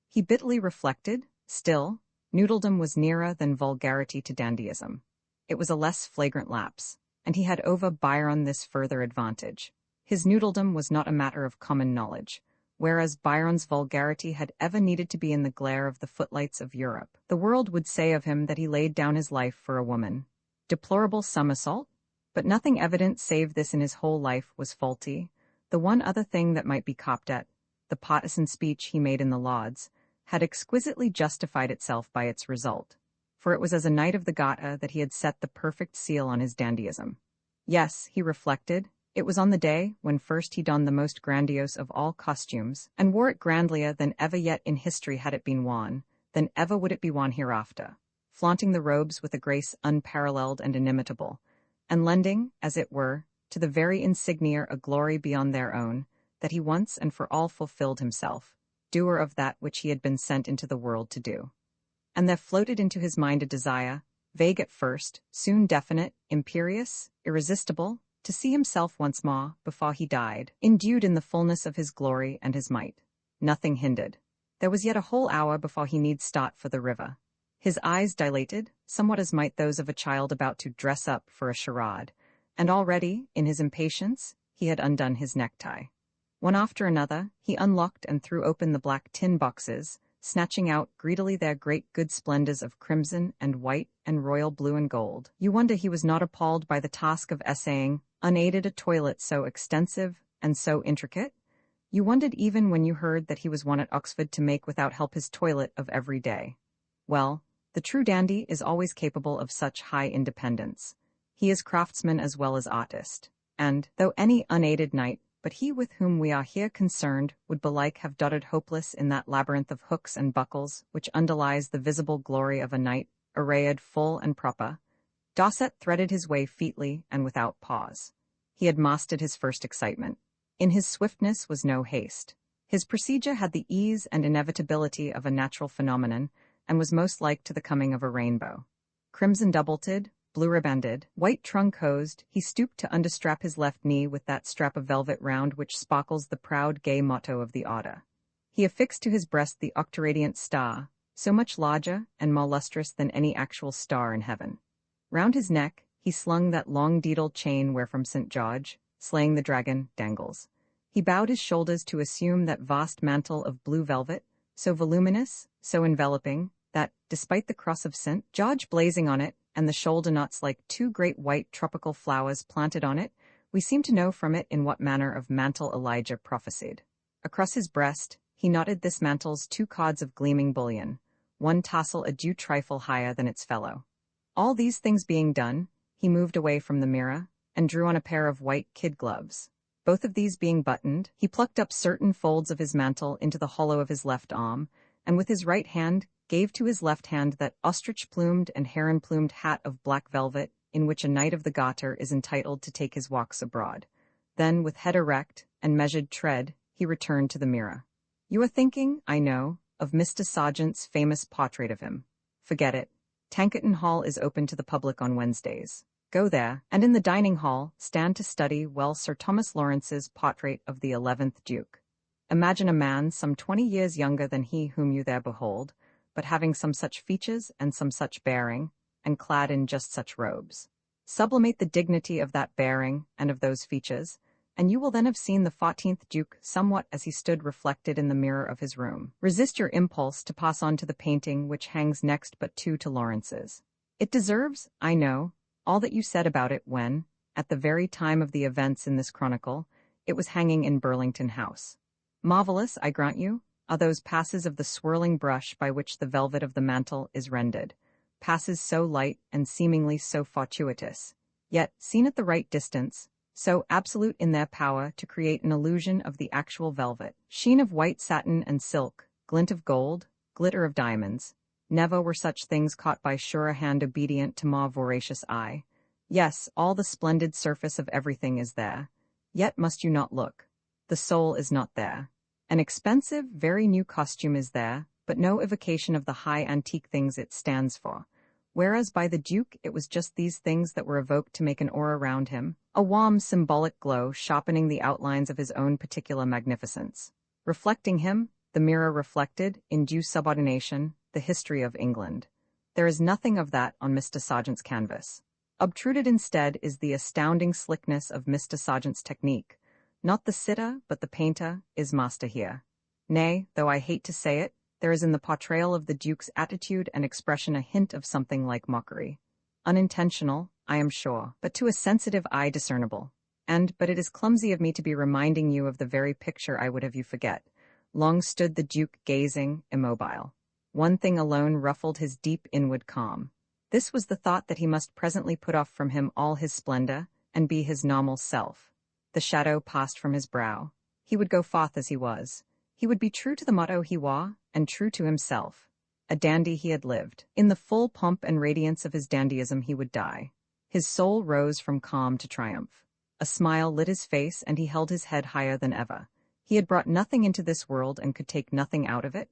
He bitterly reflected. Still, noodledom was nearer than vulgarity to dandyism. It was a less flagrant lapse, and he had over Byron this further advantage. His noodledom was not a matter of common knowledge, whereas Byron's vulgarity had ever needed to be in the glare of the footlights of Europe. The world would say of him that he laid down his life for a woman. Deplorable somersault? But nothing evident save this in his whole life was faulty. The one other thing that might be copped at, the partisan speech he made in the Lauds, had exquisitely justified itself by its result, for it was as a knight of the Garter that he had set the perfect seal on his dandyism. Yes, he reflected, it was on the day when first he donned the most grandiose of all costumes, and wore it grandlier than ever yet in history had it been worn, than ever would it be worn hereafter, flaunting the robes with a grace unparalleled and inimitable, and lending, as it were, to the very insignia a glory beyond their own, that he once and for all fulfilled himself, doer of that which he had been sent into the world to do. And there floated into his mind a desire, vague at first, soon definite, imperious, irresistible, to see himself once more, before he died, endued in the fullness of his glory and his might. Nothing hindered. There was yet a whole hour before he need start for the river. His eyes dilated, somewhat as might those of a child about to dress up for a charade, and already, in his impatience, he had undone his necktie. One after another, he unlocked and threw open the black tin boxes, snatching out greedily their great good splendors of crimson and white and royal blue and gold. You wonder he was not appalled by the task of essaying, unaided, a toilet so extensive and so intricate? You wondered even when you heard that he was one at Oxford to make without help his toilet of every day. Well, the true dandy is always capable of such high independence. He is craftsman as well as artist, and, though any unaided knight, but he with whom we are here concerned, would belike have dotted hopeless in that labyrinth of hooks and buckles which underlies the visible glory of a knight, arrayed full and proper. Dobson threaded his way featly and without pause. He had mastered his first excitement. In his swiftness was no haste. His procedure had the ease and inevitability of a natural phenomenon, and was most like to the coming of a rainbow. Crimson doubleted, blue ribanded, white trunk-hosed, he stooped to understrap his left knee with that strap of velvet round which sparkles the proud gay motto of the order. He affixed to his breast the octoradiant star, so much larger and more lustrous than any actual star in heaven. Round his neck he slung that long daedal chain wherefrom St. George, slaying the dragon, dangles. He bowed his shoulders to assume that vast mantle of blue velvet, so voluminous, so enveloping, that, despite the cross of St. George blazing on it, and the shoulder knots like two great white tropical flowers planted on it, we seem to know from it in what manner of mantle Elijah prophesied. Across his breast, he knotted this mantle's 2 cords of gleaming bullion, one tassel a due trifle higher than its fellow. All these things being done, he moved away from the mirror, and drew on a pair of white kid gloves. Both of these being buttoned, he plucked up certain folds of his mantle into the hollow of his left arm, and with his right hand gave to his left hand that ostrich-plumed and heron-plumed hat of black velvet in which a knight of the Garter is entitled to take his walks abroad. Then, with head erect and measured tread, he returned to the mirror. You are thinking, I know, of Mr. Sargent's famous portrait of him. Forget it. Tankerton Hall is open to the public on Wednesdays. Go there, and in the dining hall stand to study well Sir Thomas Lawrence's portrait of the 11th Duke. Imagine a man some 20 years younger than he whom you there behold, but having some such features and some such bearing, and clad in just such robes. Sublimate the dignity of that bearing and of those features, and you will then have seen the 14th Duke somewhat as he stood reflected in the mirror of his room. Resist your impulse to pass on to the painting which hangs next but 2 to Lawrence's. It deserves, I know, all that you said about it when, at the very time of the events in this chronicle, it was hanging in Burlington House. Marvelous, I grant you, are those passes of the swirling brush by which the velvet of the mantle is rended, passes so light and seemingly so fortuitous, yet, seen at the right distance, so absolute in their power to create an illusion of the actual velvet, sheen of white satin and silk, glint of gold, glitter of diamonds. Never were such things caught by surer hand obedient to more voracious eye. Yes, all the splendid surface of everything is there. Yet must you not look. The soul is not there. An expensive, very new costume is there, but no evocation of the high antique things it stands for. Whereas by the Duke it was just these things that were evoked to make an aura round him, a warm symbolic glow sharpening the outlines of his own particular magnificence. Reflecting him, the mirror reflected, in due subordination, the history of England. There is nothing of that on Mr. Sargent's canvas. Obtruded instead is the astounding slickness of Mr. Sargent's technique. Not the sitter, but the painter, is master here. Nay, though I hate to say it, there is in the portrayal of the Duke's attitude and expression a hint of something like mockery. Unintentional, I am sure, but to a sensitive eye discernible. But it is clumsy of me to be reminding you of the very picture I would have you forget. Long stood the Duke gazing, immobile. One thing alone ruffled his deep inward calm. This was the thought that he must presently put off from him all his splendor, and be his normal self. The shadow passed from his brow. He would go forth as he was. He would be true to the motto he wore, and true to himself. A dandy he had lived. In the full pomp and radiance of his dandyism he would die. His soul rose from calm to triumph. A smile lit his face, and he held his head higher than ever. He had brought nothing into this world and could take nothing out of it.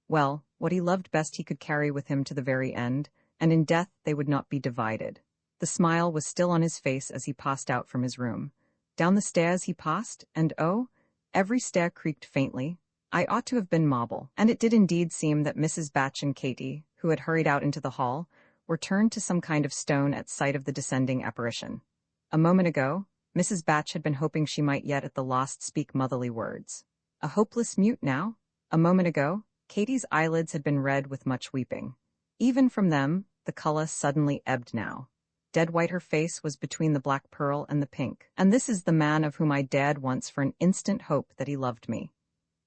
Well, what he loved best he could carry with him to the very end, and in death they would not be divided. The smile was still on his face as he passed out from his room. Down the stairs he passed, and oh, every stair creaked faintly. I ought to have been marble, and it did indeed seem that Mrs. Batch and Katy, who had hurried out into the hall, were turned to some kind of stone at sight of the descending apparition. A moment ago, Mrs. Batch had been hoping she might yet at the last speak motherly words. A hopeless mute now? A moment ago, Katy's eyelids had been red with much weeping. Even from them, the color suddenly ebbed now. Dead white her face was between the black pearl and the pink. And this is the man of whom I dared once for an instant hope that he loved me.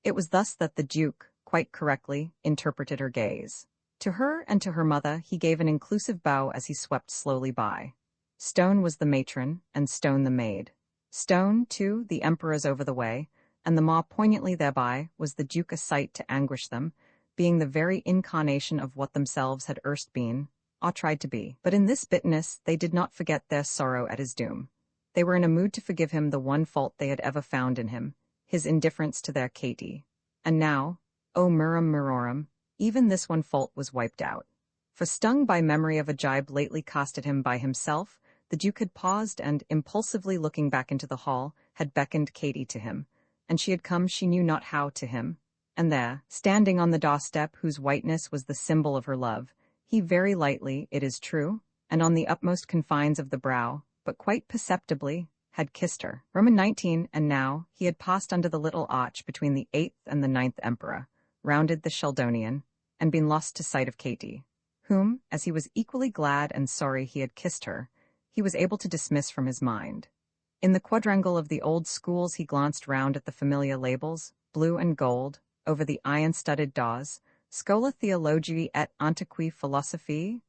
It was thus that the Duke, quite correctly, interpreted her gaze. To her and to her mother he gave an inclusive bow as he swept slowly by. Stone was the matron, and Stone the maid. Stone, too, the emperors over the way, and the more poignantly thereby was the Duke a sight to anguish them, being the very incarnation of what themselves had erst been, or tried to be. But in this bitterness they did not forget their sorrow at his doom. They were in a mood to forgive him the one fault they had ever found in him, his indifference to their Katy. And now, O Mirum Mirorum, even this one fault was wiped out. For stung by memory of a gibe lately cast at him by himself, the Duke had paused and, impulsively looking back into the hall, had beckoned Katy to him, and she had come she knew not how to him. And there, standing on the doorstep whose whiteness was the symbol of her love, he very lightly, it is true, and on the utmost confines of the brow, but quite perceptibly, had kissed her. Roman 19, and now, he had passed under the little arch between the 8th and the 9th emperor, rounded the Sheldonian, and been lost to sight of Katy, whom, as he was equally glad and sorry he had kissed her, he was able to dismiss from his mind. In the quadrangle of the old schools he glanced round at the familiar labels, blue and gold, over the iron-studded doors, Schola Theologiae et Antiqui Philosophiae,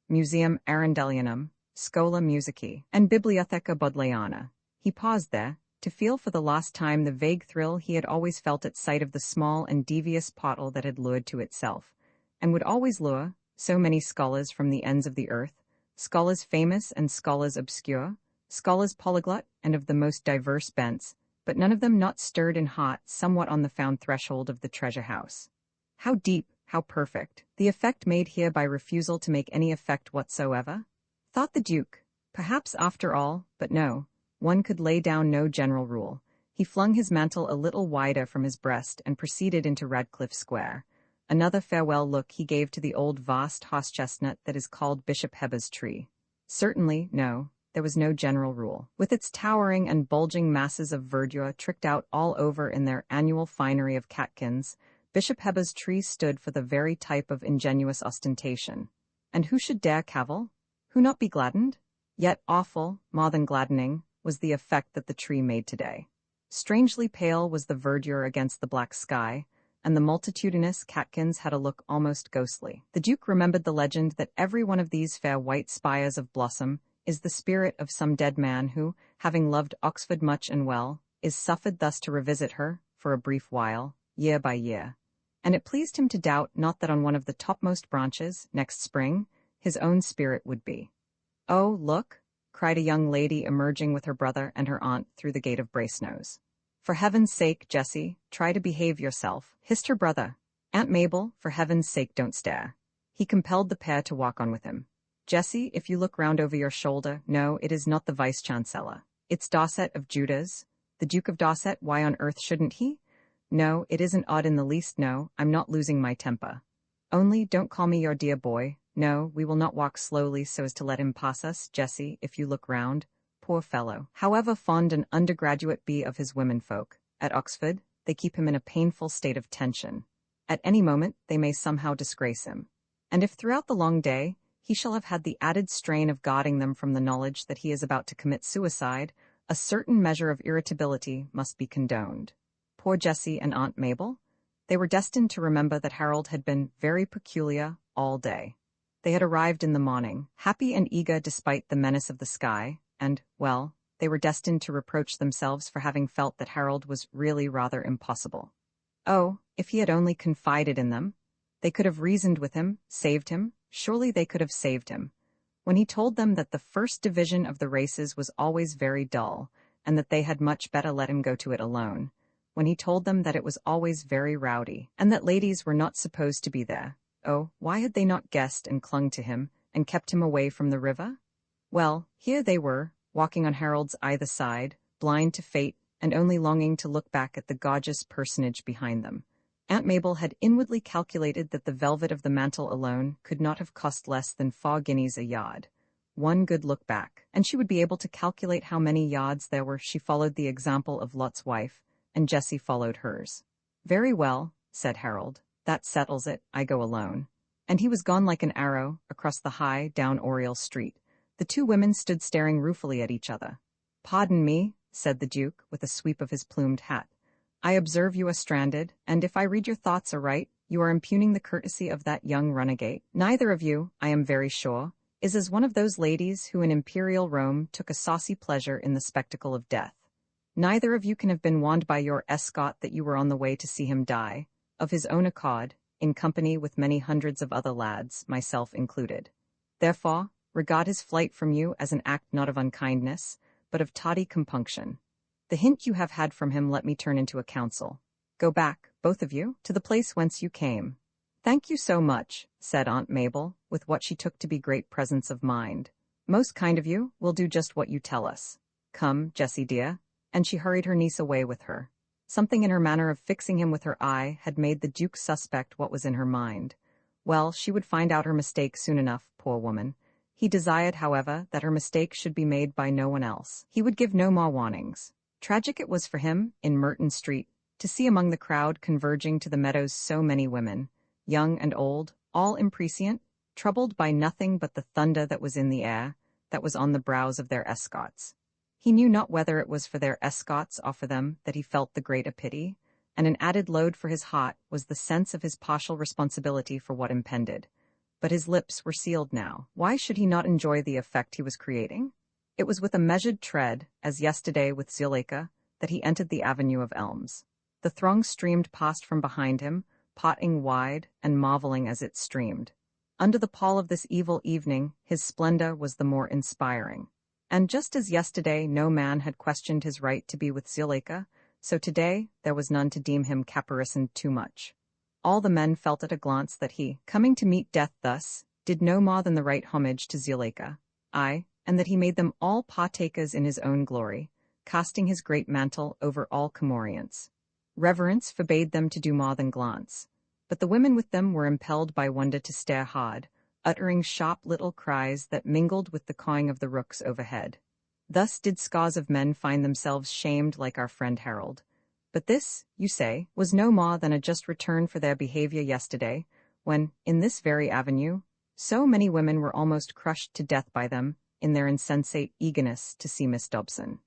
Museum Arendellianum, Schola Musicae, and Bibliotheca Bodleiana. He paused there, to feel for the last time the vague thrill he had always felt at sight of the small and devious portal that had lured to itself, and would always lure, so many scholars from the ends of the earth, scholars famous and scholars obscure, scholars polyglot and of the most diverse bents, but none of them not stirred in heart somewhat on the found threshold of the treasure house. How deep, how perfect, the effect made here by refusal to make any effect whatsoever? Thought the Duke. Perhaps after all, but no, one could lay down no general rule. He flung his mantle a little wider from his breast and proceeded into Radcliffe Square. Another farewell look he gave to the old vast horse-chestnut that is called Bishop Heber's tree. Certainly, no, there was no general rule. With its towering and bulging masses of verdure tricked out all over in their annual finery of catkins, Bishop Heber's tree stood for the very type of ingenuous ostentation. And who should dare cavil? Who not be gladdened? Yet awful, more than gladdening, was the effect that the tree made today. Strangely pale was the verdure against the black sky, and the multitudinous catkins had a look almost ghostly. The Duke remembered the legend that every one of these fair white spires of blossom is the spirit of some dead man who, having loved Oxford much and well, is suffered thus to revisit her, for a brief while, year by year. And it pleased him to doubt not that on one of the topmost branches, next spring, his own spirit would be. "Oh, look!" cried a young lady emerging with her brother and her aunt through the gate of Brasenose. "For heaven's sake, Jessie, try to behave yourself," hissed her brother. "Aunt Mabel, for heaven's sake don't stare." He compelled the pair to walk on with him. "Jessie, if you look round over your shoulder, no, it is not the Vice-Chancellor. It's Dorset of Judas. The Duke of Dorset, why on earth shouldn't he? No, it isn't odd in the least, no, I'm not losing my temper. Only, don't call me your dear boy. No, we will not walk slowly so as to let him pass us, Jessie, if you look round. Poor fellow. However fond an undergraduate be of his womenfolk, at Oxford, they keep him in a painful state of tension. At any moment, they may somehow disgrace him. And if throughout the long day, he shall have had the added strain of guarding them from the knowledge that he is about to commit suicide, a certain measure of irritability must be condoned. Poor Jessie and Aunt Mabel? They were destined to remember that Harold had been very peculiar all day. They had arrived in the morning, happy and eager despite the menace of the sky, and, well, they were destined to reproach themselves for having felt that Harold was really rather impossible. Oh, if he had only confided in them! They could have reasoned with him, saved him, surely they could have saved him. When he told them that the first division of the races was always very dull, and that they had much better let him go to it alone. When he told them that it was always very rowdy, and that ladies were not supposed to be there. Oh, why had they not guessed and clung to him, and kept him away from the river? Well, here they were, walking on Harold's either side, blind to fate, and only longing to look back at the gorgeous personage behind them. Aunt Mabel had inwardly calculated that the velvet of the mantle alone could not have cost less than 4 guineas a yard. One good look back, and she would be able to calculate how many yards there were. She followed the example of Lot's wife, and Jessie followed hers. "Very well," said Harold. "That settles it, I go alone." And he was gone like an arrow, across the high, down Oriel Street. The two women stood staring ruefully at each other. "Pardon me," said the Duke, with a sweep of his plumed hat. "I observe you are stranded, and if I read your thoughts aright, you are impugning the courtesy of that young runagate. Neither of you, I am very sure, is as one of those ladies who in imperial Rome took a saucy pleasure in the spectacle of death. Neither of you can have been warned by your escort that you were on the way to see him die, of his own accord, in company with many hundreds of other lads, myself included. Therefore, regard his flight from you as an act not of unkindness, but of toddy compunction. The hint you have had from him let me turn into a counsel. Go back, both of you, to the place whence you came." "Thank you so much," said Aunt Mabel, with what she took to be great presence of mind. "Most kind of you, we'll do just what you tell us. Come, Jessie dear," and she hurried her niece away with her. Something in her manner of fixing him with her eye had made the Duke suspect what was in her mind. Well, she would find out her mistake soon enough, poor woman. He desired, however, that her mistake should be made by no one else. He would give no more warnings. Tragic it was for him, in Merton Street, To see among the crowd converging to the meadows so many women, young and old, all imprescient, troubled by nothing but the thunder that was in the air, that was on the brows of their escorts. He knew not whether it was for their escorts or for them that he felt the greater pity, and an added load for his heart was the sense of his partial responsibility for what impended. But his lips were sealed now. Why should he not enjoy the effect he was creating? It was with a measured tread, as yesterday with Zuleika, that he entered the avenue of elms. The throng streamed past from behind him, parting wide and marveling as it streamed. Under the pall of this evil evening, his splendor was the more inspiring. And just as yesterday no man had questioned his right to be with Zuleika, so today there was none to deem him caparisoned too much. All the men felt at a glance that he, coming to meet death thus, did no more than the right homage to Zuleika, aye, and that he made them all partakers in his own glory, casting his great mantle over all Comorians. Reverence forbade them to do more than glance, but the women with them were impelled by wonder to stare hard, uttering sharp little cries that mingled with the cawing of the rooks overhead. Thus did scores of men find themselves shamed like our friend Harold. But this, you say, was no more than a just return for their behavior yesterday, when, in this very avenue, so many women were almost crushed to death by them in their insensate eagerness to see Miss Dobson.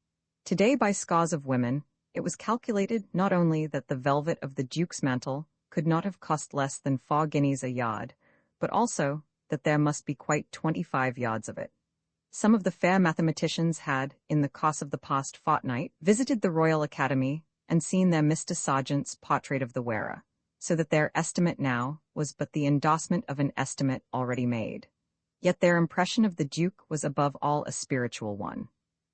Today, by scores of women, it was calculated not only that the velvet of the Duke's mantle could not have cost less than 4 guineas a yard, but also that there must be quite 25 yards of it. Some of the fair mathematicians had, in the course of the past fortnight, visited the Royal Academy and seen their Mr. Sergeant's portrait of the wearer, so that their estimate now was but the endorsement of an estimate already made. Yet their impression of the Duke was above all a spiritual one.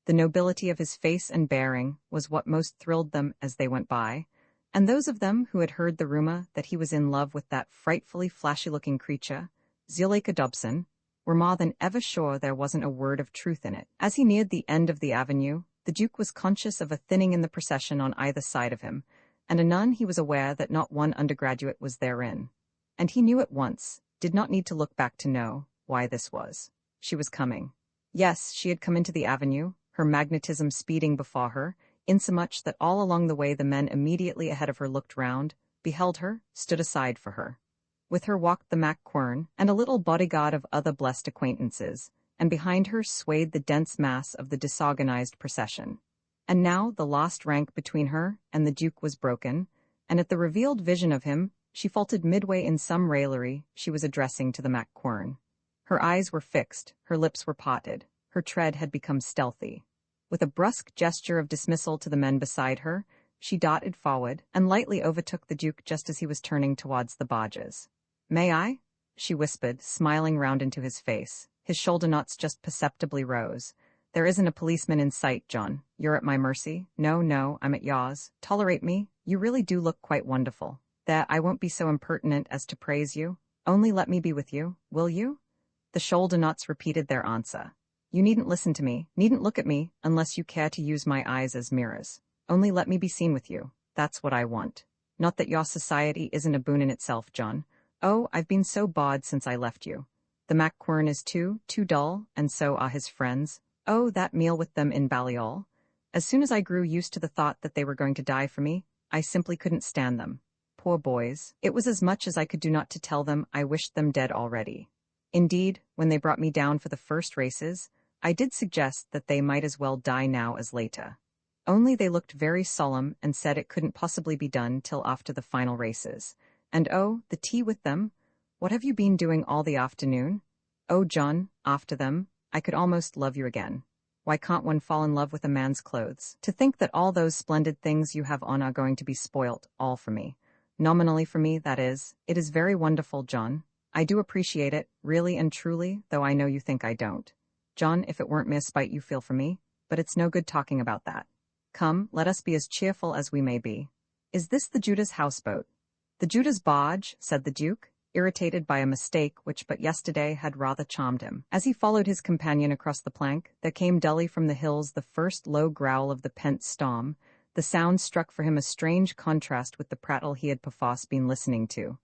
The nobility of his face and bearing was what most thrilled them as they went by, and those of them who had heard the rumor that he was in love with that frightfully flashy-looking creature, Zuleika Dobson, were more than ever sure there wasn't a word of truth in it. As he neared the end of the avenue, the Duke was conscious of a thinning in the procession on either side of him, and anon he was aware that not one undergraduate was therein. And he knew at once, did not need to look back to know, why this was. She was coming. Yes, she had come into the avenue, her magnetism speeding before her, insomuch that all along the way the men immediately ahead of her looked round, beheld her, stood aside for her. With her walked the Mac Quern, and a little bodyguard of other blessed acquaintances, and behind her swayed the dense mass of the disorganized procession. And now the lost rank between her and the Duke was broken, and at the revealed vision of him, she faltered midway in some raillery she was addressing to the Mac Quern. Her eyes were fixed, her lips were parted, her tread had become stealthy. With a brusque gesture of dismissal to the men beside her, she darted forward and lightly overtook the Duke just as he was turning towards the barges. "May I?" she whispered, smiling round into his face. His shoulder knots just perceptibly rose. "There isn't a policeman in sight, John. You're at my mercy. No, I'm at yours. Tolerate me. You really do look quite wonderful. There, I won't be so impertinent as to praise you. Only let me be with you, will you?" The shoulder knots repeated their answer. "You needn't listen to me, needn't look at me, unless you care to use my eyes as mirrors. Only let me be seen with you. That's what I want. Not that your society isn't a boon in itself, John. Oh, I've been so bored since I left you. The Mac Quern is too dull, and so are his friends. Oh, that meal with them in Balliol. As soon as I grew used to the thought that they were going to die for me, I simply couldn't stand them. Poor boys. It was as much as I could do not to tell them I wished them dead already. Indeed, when they brought me down for the first races, I did suggest that they might as well die now as later. Only they looked very solemn and said it couldn't possibly be done till after the final races. And oh, the tea with them. What have you been doing all the afternoon? Oh, John, after them, I could almost love you again. Why can't one fall in love with a man's clothes? To think that all those splendid things you have on are going to be spoilt, all for me. Nominally for me, that is. It is very wonderful, John. I do appreciate it, really and truly, though I know you think I don't. John, if it weren't mere spite you feel for me, but it's no good talking about that. Come, let us be as cheerful as we may be. Is this the Judah's houseboat? The Judah's barge, said the Duke, irritated by a mistake which but yesterday had rather charmed him. As he followed his companion across the plank, there came dully from the hills the first low growl of the pent storm. The sound struck for him a strange contrast with the prattle he had perforce been listening to.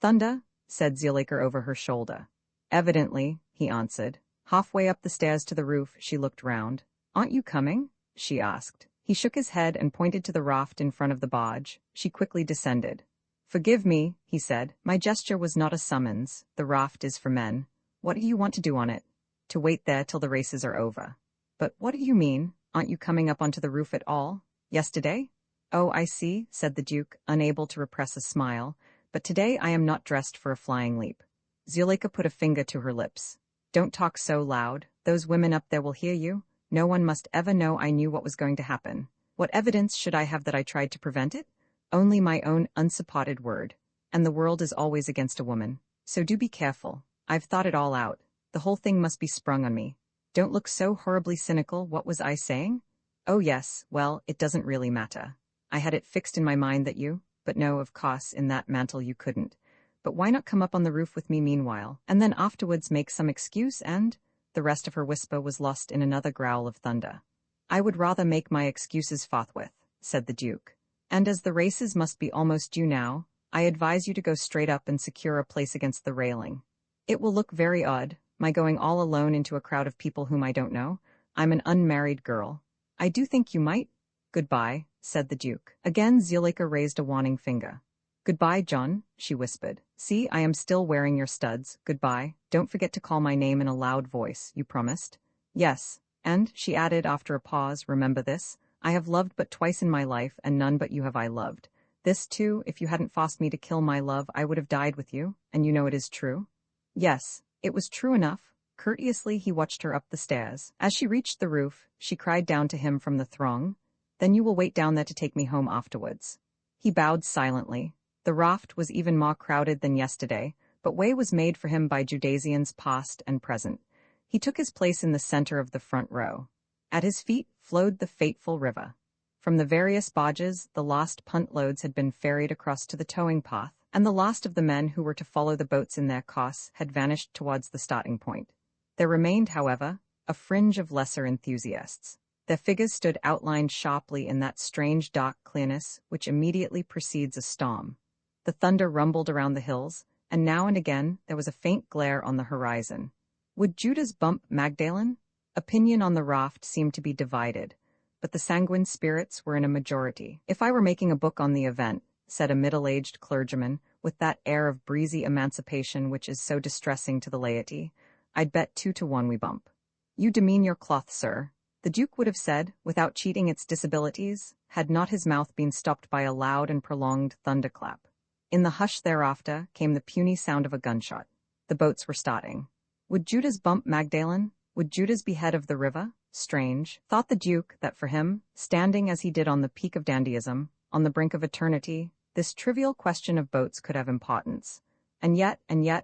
"Thunder," said Zuleika over her shoulder. "Evidently," he answered. Halfway up the stairs to the roof, she looked round. "Aren't you coming?" she asked. He shook his head and pointed to the raft in front of the barge. She quickly descended. "Forgive me," he said. "My gesture was not a summons. The raft is for men. What do you want to do on it?" "To wait there till the races are over." "But what do you mean? Aren't you coming up onto the roof at all? Yesterday?" "Oh, I see," said the Duke, unable to repress a smile. "But today I am not dressed for a flying leap." Zuleika put a finger to her lips. "Don't talk so loud. Those women up there will hear you. No one must ever know I knew what was going to happen. What evidence should I have that I tried to prevent it? Only my own unsupported word. And the world is always against a woman. So do be careful. I've thought it all out. The whole thing must be sprung on me. Don't look so horribly cynical. What was I saying? Oh yes, well, it doesn't really matter. I had it fixed in my mind that you, but no, of course, in that mantle you couldn't. But why not come up on the roof with me meanwhile, and then afterwards make some excuse and—" The rest of her whisper was lost in another growl of thunder. "I would rather make my excuses forthwith," said the Duke. "And as the races must be almost due now, I advise you to go straight up and secure a place against the railing. It will look very odd, my going all alone into a crowd of people whom I don't know. I'm an unmarried girl. I do think you might—" "Goodbye," said the Duke. Again Zuleika raised a warning finger. "Goodbye, John," she whispered. "See, I am still wearing your studs. Goodbye. Don't forget to call my name in a loud voice, you promised?" "Yes. And," she added after a pause, "remember this. I have loved but twice in my life, and none but you have I loved. This, too, if you hadn't forced me to kill my love, I would have died with you, and you know it is true." Yes, it was true enough. Courteously he watched her up the stairs. As she reached the roof, she cried down to him from the throng, "Then you will wait down there to take me home afterwards." He bowed silently. The raft was even more crowded than yesterday, but way was made for him by Judasians past and present. He took his place in the center of the front row. At his feet flowed the fateful river. From the various barges, the lost punt loads had been ferried across to the towing path, and the last of the men who were to follow the boats in their course had vanished towards the starting point. There remained, however, a fringe of lesser enthusiasts. Their figures stood outlined sharply in that strange dark clearness which immediately precedes a storm. The thunder rumbled around the hills, and now and again there was a faint glare on the horizon. Would Judas bump Magdalen? Opinion on the raft seemed to be divided, but the sanguine spirits were in a majority. "If I were making a book on the event," said a middle-aged clergyman, with that air of breezy emancipation which is so distressing to the laity, "I'd bet 2-1 we bump." "You demean your cloth, sir," the Duke would have said, without cheating its disabilities, had not his mouth been stopped by a loud and prolonged thunderclap. In the hush thereafter came the puny sound of a gunshot. The boats were starting. Would Judas bump Magdalen? Would Judas be head of the river? Strange, thought the Duke, that for him, standing as he did on the peak of dandyism, on the brink of eternity, this trivial question of boats could have importance. And yet,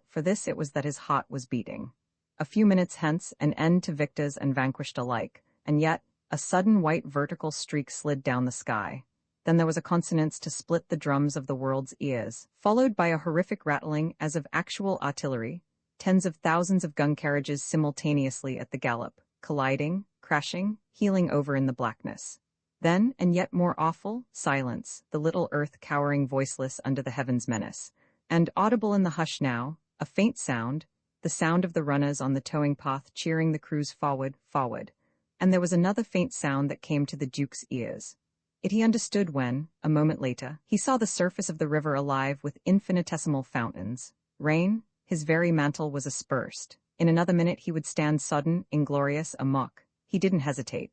for this it was that his heart was beating. A few minutes hence, an end to victors and vanquished alike, and yet, a sudden white vertical streak slid down the sky. Then there was a consonance to split the drums of the world's ears, followed by a horrific rattling as of actual artillery, tens of thousands of gun carriages simultaneously at the gallop, colliding, crashing, heeling over in the blackness. Then, and yet more awful, silence, the little earth cowering voiceless under the heavens' menace. And audible in the hush now, a faint sound, the sound of the runners on the towing path cheering the crews forward. And there was another faint sound that came to the Duke's ears. It he understood when, a moment later, he saw the surface of the river alive with infinitesimal fountains. Rain, his very mantle was aspersed. In another minute he would stand sudden, inglorious, amok. He didn't hesitate.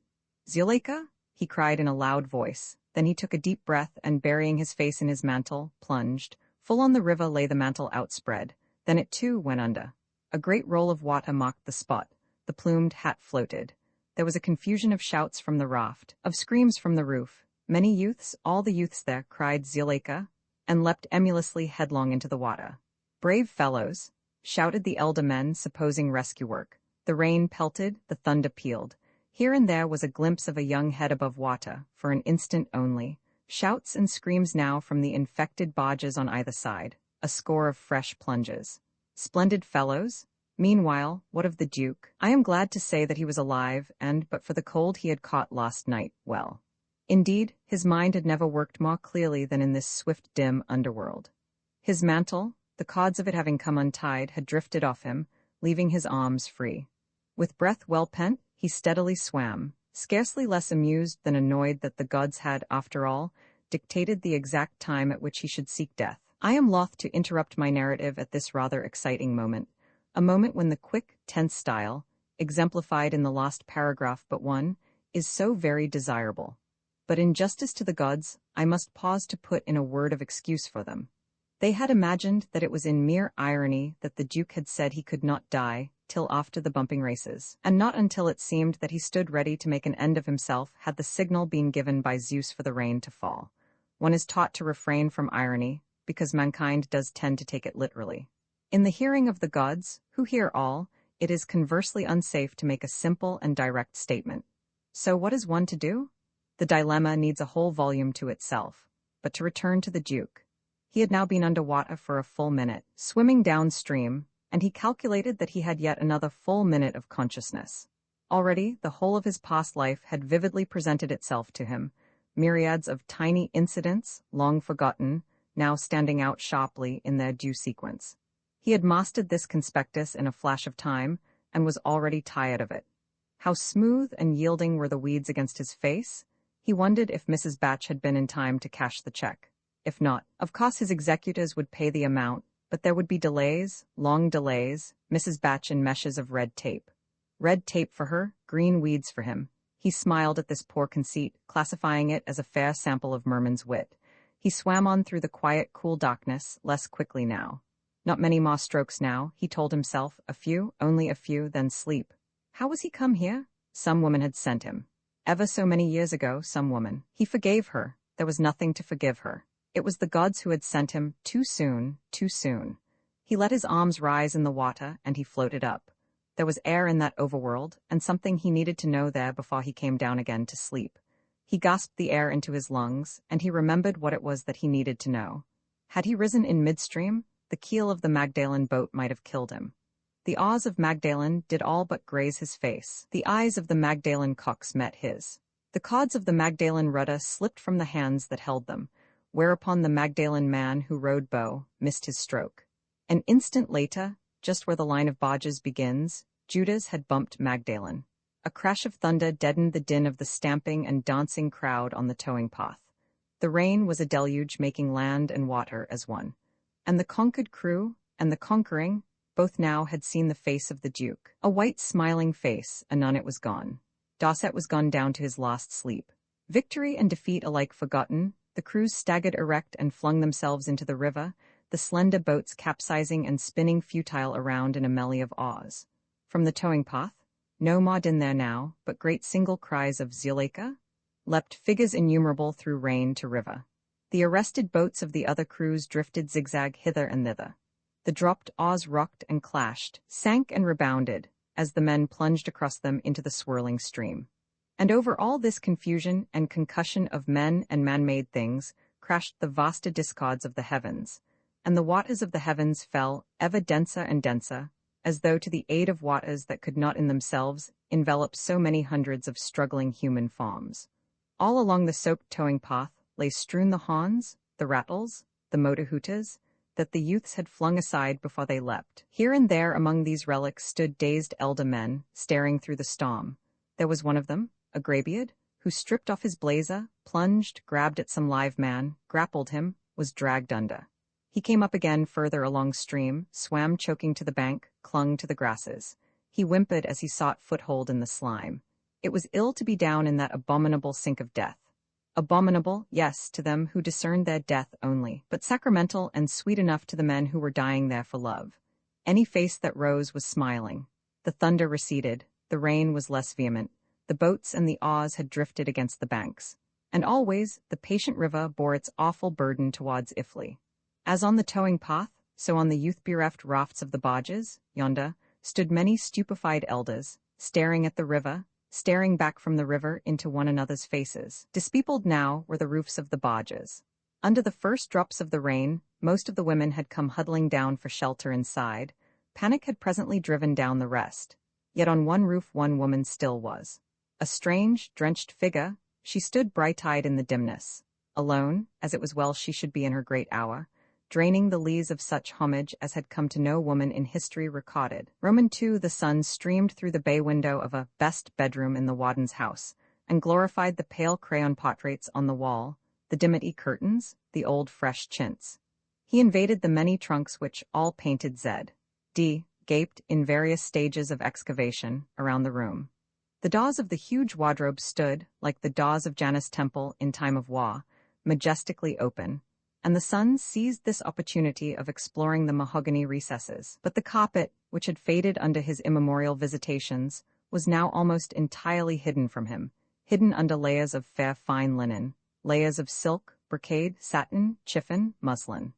"Zuleika?" he cried in a loud voice. Then he took a deep breath and, burying his face in his mantle, plunged. Full on the river lay the mantle outspread. Then it too went under. A great roll of water marked the spot. The plumed hat floated. There was a confusion of shouts from the raft, of screams from the roof. Many youths, all the youths there, cried Zuleika, and leapt emulously headlong into the water. "Brave fellows!" shouted the elder men, supposing rescue work. The rain pelted, the thunder pealed. Here and there was a glimpse of a young head above water, for an instant only. Shouts and screams now from the infected barges on either side. A score of fresh plunges. Splendid fellows! Meanwhile, what of the Duke? I am glad to say that he was alive, and, but for the cold he had caught last night, well. Indeed, his mind had never worked more clearly than in this swift, dim underworld. His mantle, the cords of it having come untied, had drifted off him, leaving his arms free. With breath well pent, he steadily swam, scarcely less amused than annoyed that the gods had, after all, dictated the exact time at which he should seek death. I am loth to interrupt my narrative at this rather exciting moment, a moment when the quick, tense style, exemplified in the last paragraph but one, is so very desirable. But in justice to the gods, I must pause to put in a word of excuse for them. They had imagined that it was in mere irony that the Duke had said he could not die till after the bumping races, and not until it seemed that he stood ready to make an end of himself had the signal been given by Zeus for the rain to fall. One is taught to refrain from irony, because mankind does tend to take it literally. In the hearing of the gods, who hear all, it is conversely unsafe to make a simple and direct statement. So what is one to do? The dilemma needs a whole volume to itself. But to return to the Duke. He had now been under water for a full minute, swimming downstream, and he calculated that he had yet another full minute of consciousness. Already, the whole of his past life had vividly presented itself to him, myriads of tiny incidents, long forgotten, now standing out sharply in their due sequence. He had mastered this conspectus in a flash of time, and was already tired of it. How smooth and yielding were the weeds against his face? He wondered if Mrs. Batch had been in time to cash the check. If not, of course his executors would pay the amount, but there would be delays, long delays, Mrs. Batch in meshes of red tape. Red tape for her, green weeds for him. He smiled at this poor conceit, classifying it as a fair sample of Merman's wit. He swam on through the quiet, cool darkness, less quickly now. Not many more strokes now, he told himself, a few, only a few, then sleep. How was he come here? Some woman had sent him. Ever so many years ago, some woman. He forgave her. There was nothing to forgive her. It was the gods who had sent him too soon, too soon. He let his arms rise in the water, and he floated up. There was air in that overworld, and something he needed to know there before he came down again to sleep. He gasped the air into his lungs, and he remembered what it was that he needed to know. Had he risen in midstream, the keel of the Magdalen boat might have killed him. The oars of Magdalen did all but graze his face. The eyes of the Magdalen cocks met his. The cords of the Magdalen rudder slipped from the hands that held them, whereupon the Magdalen man who rowed bow missed his stroke. An instant later, just where the line of barges begins, Judas had bumped Magdalen. A crash of thunder deadened the din of the stamping and dancing crowd on the towing path. The rain was a deluge making land and water as one. And the conquered crew, and the conquering, both now had seen the face of the Duke. A white smiling face, anon it was gone. Dorset was gone down to his last sleep. Victory and defeat alike forgotten, the crews staggered erect and flung themselves into the river, the slender boats capsizing and spinning futile around in a melee of oars. From the towing path, no more din there now, but great single cries of Zuleika, leapt figures innumerable through rain to river. The arrested boats of the other crews drifted zigzag hither and thither. The dropped oars rocked and clashed, sank and rebounded, as the men plunged across them into the swirling stream. And over all this confusion and concussion of men and man-made things crashed the vaster discords of the heavens, and the waters of the heavens fell ever denser and denser, as though to the aid of waters that could not in themselves envelop so many hundreds of struggling human forms. All along the soaked towing path lay strewn the horns, the rattles, the motor-hooters, that the youths had flung aside before they leapt. Here and there among these relics stood dazed elder men, staring through the storm. There was one of them, a greybeard, who stripped off his blazer, plunged, grabbed at some live man, grappled him, was dragged under. He came up again further along stream, swam choking to the bank, clung to the grasses. He whimpered as he sought foothold in the slime. It was ill to be down in that abominable sink of death. Abominable, yes, to them who discerned their death only, but sacramental and sweet enough to the men who were dying there for love. Any face that rose was smiling. The thunder receded, the rain was less vehement, the boats and the oars had drifted against the banks, and always the patient river bore its awful burden towards Ifley. As on the towing path, so on the youth-bereft rafts of the barges, yonder, stood many stupefied elders, staring at the river, staring back from the river into one another's faces. Dispeopled now were the roofs of the barges. Under the first drops of the rain, most of the women had come huddling down for shelter inside. Panic had presently driven down the rest. Yet on one roof one woman still was. A strange, drenched figure, she stood bright-eyed in the dimness. Alone, as it was well she should be in her great hour, draining the lees of such homage as had come to no woman in history recorded. Roman II, the sun streamed through the bay window of a best bedroom in the warden's house, and glorified the pale crayon portraits on the wall, the dimity curtains, the old fresh chintz. He invaded the many trunks which, all painted Z.D., gaped in various stages of excavation around the room. The doors of the huge wardrobe stood, like the doors of Janus Temple in time of war, majestically open, and the son seized this opportunity of exploring the mahogany recesses. But the carpet, which had faded under his immemorial visitations, was now almost entirely hidden from him, hidden under layers of fair fine linen, layers of silk, brocade, satin, chiffon, muslin.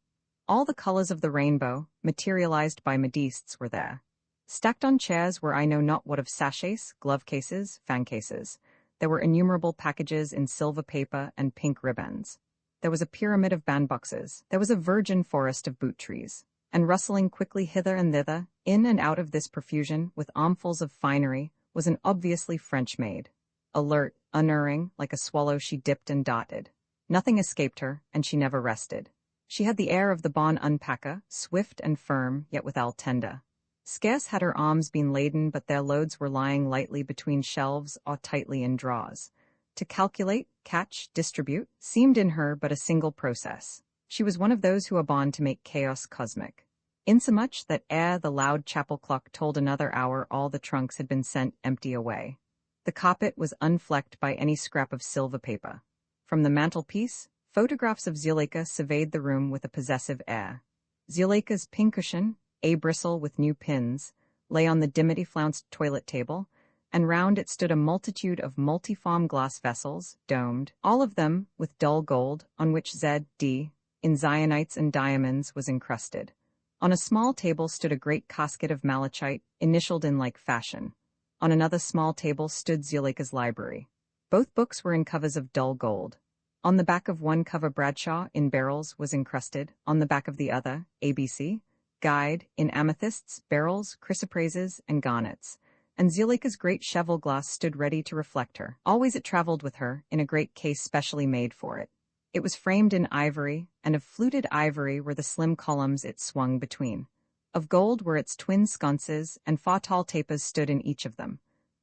All the colors of the rainbow, materialized by modistes, were there. Stacked on chairs were I know not what of sachets, glove cases, fan cases. There were innumerable packages in silver paper and pink ribbons. There was a pyramid of bandboxes. There was a virgin forest of boot trees. And rustling quickly hither and thither, in and out of this profusion, with armfuls of finery, was an obviously French maid. Alert, unerring, like a swallow she dipped and darted. Nothing escaped her, and she never rested. She had the air of the bon unpacker, swift and firm, yet withal tender. Scarce had her arms been laden, but their loads were lying lightly between shelves or tightly in drawers. To calculate, catch, distribute, seemed in her but a single process. She was one of those who are born to make chaos cosmic. Insomuch that ere the loud chapel clock told another hour, all the trunks had been sent empty away. The carpet was unflecked by any scrap of silver paper. From the mantelpiece, photographs of Zuleika surveyed the room with a possessive air. Zuleika's pincushion, a bristle with new pins, lay on the dimity-flounced toilet table, and round it stood a multitude of multiform glass vessels, domed, all of them with dull gold, on which Z.D., in zionites and diamonds, was encrusted. On a small table stood a great casket of malachite, initialed in like fashion. On another small table stood Zuleika's library. Both books were in covers of dull gold. On the back of one cover Bradshaw, in beryls, was encrusted, on the back of the other, ABC, Guide, in amethysts, beryls, chrysoprases, and garnets, and Zuleika's great cheval glass stood ready to reflect her. Always it travelled with her, in a great case specially made for it. It was framed in ivory, and of fluted ivory were the slim columns it swung between. Of gold were its twin sconces, and 4 tall tapers stood in each of them.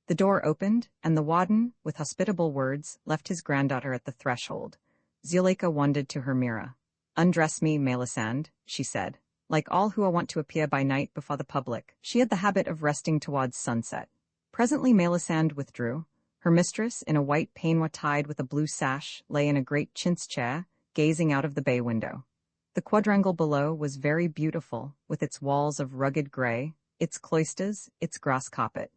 The door opened, and the warden, with hospitable words, left his granddaughter at the threshold. Zuleika wandered to her mirror. "Undress me, Melisande," she said. Like all who want to appear by night before the public, she had the habit of resting towards sunset. Presently Melisande withdrew. Her mistress, in a white peignoir tied with a blue sash, lay in a great chintz chair, gazing out of the bay window. The quadrangle below was very beautiful, with its walls of rugged grey, its cloisters, its grass carpet.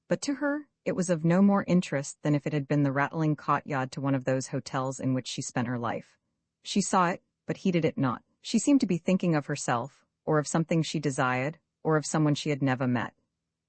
But to her, it was of no more interest than if it had been the rattling courtyard to one of those hotels in which she spent her life. She saw it, but heeded it not. She seemed to be thinking of herself, or of something she desired, or of someone she had never met.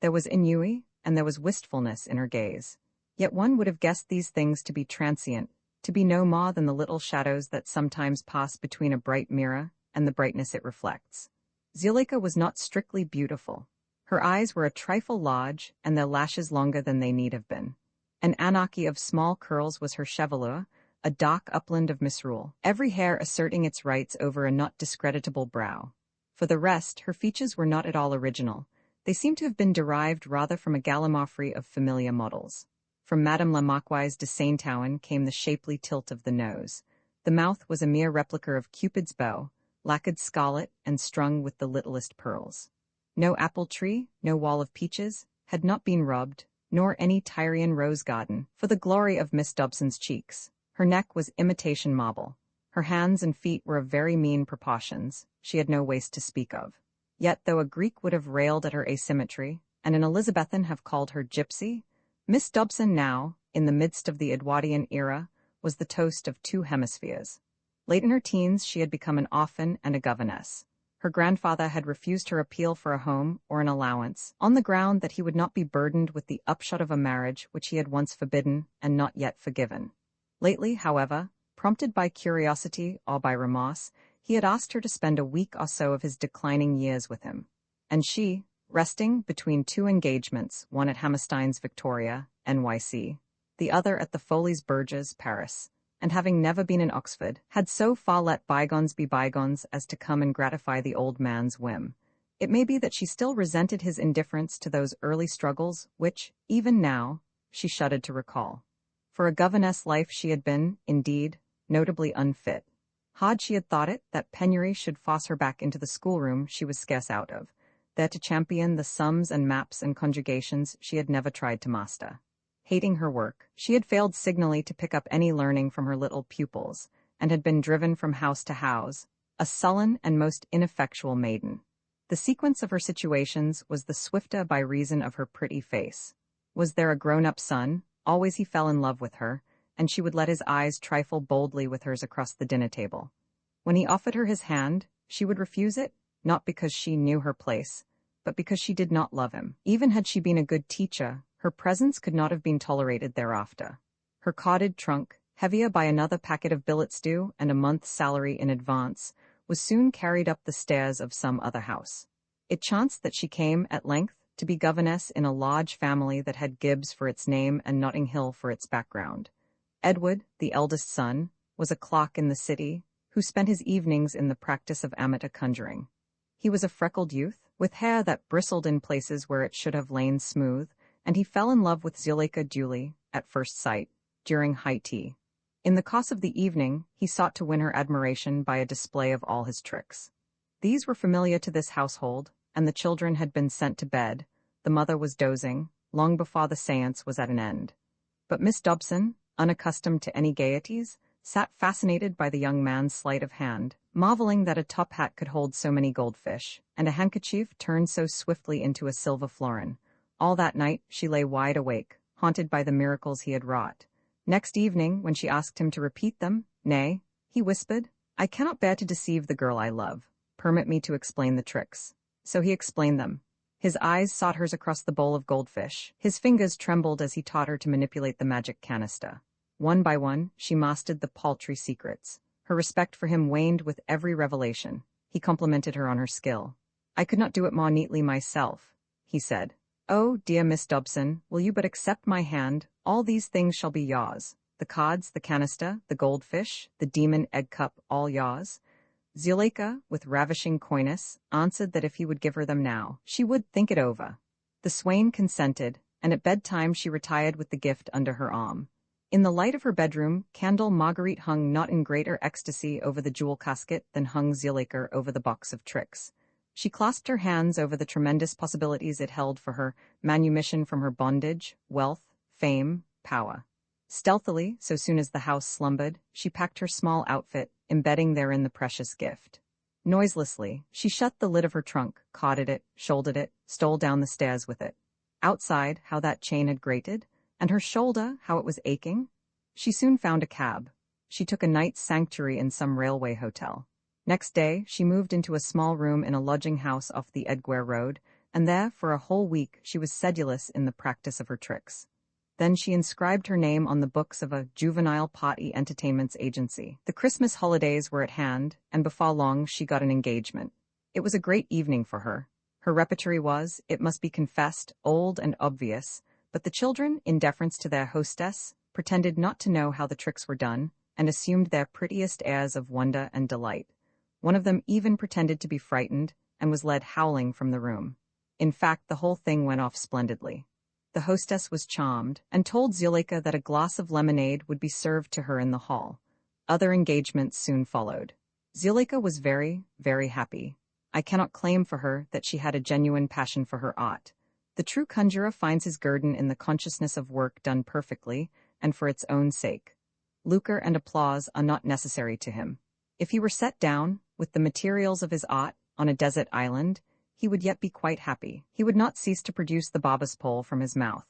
There was ennui, and there was wistfulness in her gaze. Yet one would have guessed these things to be transient, to be no more than the little shadows that sometimes pass between a bright mirror and the brightness it reflects. Zuleika was not strictly beautiful. Her eyes were a trifle large, and their lashes longer than they need have been. An anarchy of small curls was her chevelure, a dark upland of misrule, every hair asserting its rights over a not discreditable brow. For the rest, her features were not at all original. They seemed to have been derived rather from a gallimaufry of familiar models. From Madame la Marquise de Saint-Ouen came the shapely tilt of the nose. The mouth was a mere replica of Cupid's bow, lacquered scarlet and strung with the littlest pearls. No apple tree, no wall of peaches, had not been rubbed, nor any Tyrian rose garden, for the glory of Miss Dobson's cheeks. Her neck was imitation marble. Her hands and feet were of very mean proportions. She had no waist to speak of. Yet, though a Greek would have railed at her asymmetry, and an Elizabethan have called her gypsy, Miss Dobson now, in the midst of the Edwardian era, was the toast of 2 hemispheres. Late in her teens, she had become an orphan and a governess. Her grandfather had refused her appeal for a home or an allowance, on the ground that he would not be burdened with the upshot of a marriage which he had once forbidden and not yet forgiven. Lately, however, prompted by curiosity or by remorse, he had asked her to spend a week or so of his declining years with him. And she, resting between 2 engagements, one at Hammerstein's Victoria, NYC, the other at the Folies Bergès, Paris, and having never been in Oxford, had so far let bygones be bygones as to come and gratify the old man's whim. It may be that she still resented his indifference to those early struggles which, even now, she shuddered to recall. For a governess life she had been, indeed, notably unfit. Hard she had thought it that penury should force her back into the schoolroom she was scarce out of, there to champion the sums and maps and conjugations she had never tried to master. Hating her work, she had failed signally to pick up any learning from her little pupils, and had been driven from house to house, a sullen and most ineffectual maiden. The sequence of her situations was the swifter by reason of her pretty face. Was there a grown-up son? Always he fell in love with her, and she would let his eyes trifle boldly with hers across the dinner table. When he offered her his hand, she would refuse it, not because she knew her place, but because she did not love him. Even had she been a good teacher, her presence could not have been tolerated thereafter. Her corded trunk, heavier by another packet of billets due and a month's salary in advance, was soon carried up the stairs of some other house. It chanced that she came, at length, to be governess in a large family that had Gibbs for its name and Notting Hill for its background. Edward, the eldest son, was a clerk in the city, who spent his evenings in the practice of amateur conjuring. He was a freckled youth, with hair that bristled in places where it should have lain smooth, and he fell in love with Zuleika duly, at first sight, during high tea. In the course of the evening, he sought to win her admiration by a display of all his tricks. These were familiar to this household, and the children had been sent to bed. The mother was dozing, long before the séance was at an end. But Miss Dobson, unaccustomed to any gaieties, sat fascinated by the young man's sleight of hand, marveling that a top hat could hold so many goldfish, and a handkerchief turned so swiftly into a silver florin. All that night she lay wide awake, haunted by the miracles he had wrought. Next evening, when she asked him to repeat them, "Nay," he whispered, "I cannot bear to deceive the girl I love. Permit me to explain the tricks." So he explained them. His eyes sought hers across the bowl of goldfish. His fingers trembled as he taught her to manipulate the magic canister. One by one, she mastered the paltry secrets. Her respect for him waned with every revelation. He complimented her on her skill. "I could not do it more neatly myself," he said. "Oh, dear Miss Dobson, will you but accept my hand, all these things shall be yours. The cards, the canister, the goldfish, the demon egg cup, all yours." Zuleika, with ravishing coyness, answered that if he would give her them now, she would think it over. The swain consented, and at bedtime she retired with the gift under her arm. In the light of her bedroom, candle Marguerite hung not in greater ecstasy over the jewel casket than hung Zuleika over the box of tricks. She clasped her hands over the tremendous possibilities it held for her manumission from her bondage, wealth, fame, power. Stealthily, so soon as the house slumbered, she packed her small outfit, embedding therein the precious gift. Noiselessly, she shut the lid of her trunk, caught it, shouldered it, stole down the stairs with it. Outside, how that chain had grated, and her shoulder, how it was aching. She soon found a cab. She took a night's sanctuary in some railway hotel. Next day, she moved into a small room in a lodging house off the Edgware Road, and there, for a whole week, she was sedulous in the practice of her tricks. Then she inscribed her name on the books of a juvenile party entertainments agency. The Christmas holidays were at hand, and before long she got an engagement. It was a great evening for her. Her repertory was, it must be confessed, old and obvious, but the children, in deference to their hostess, pretended not to know how the tricks were done, and assumed their prettiest airs of wonder and delight. One of them even pretended to be frightened, and was led howling from the room. In fact, the whole thing went off splendidly. The hostess was charmed, and told Zuleika that a glass of lemonade would be served to her in the hall. Other engagements soon followed. Zuleika was very, very happy. I cannot claim for her that she had a genuine passion for her art. The true conjurer finds his guerdon in the consciousness of work done perfectly, and for its own sake. Lucre and applause are not necessary to him. If he were set down, with the materials of his art, on a desert island, he would yet be quite happy. He would not cease to produce the bobus pole from his mouth.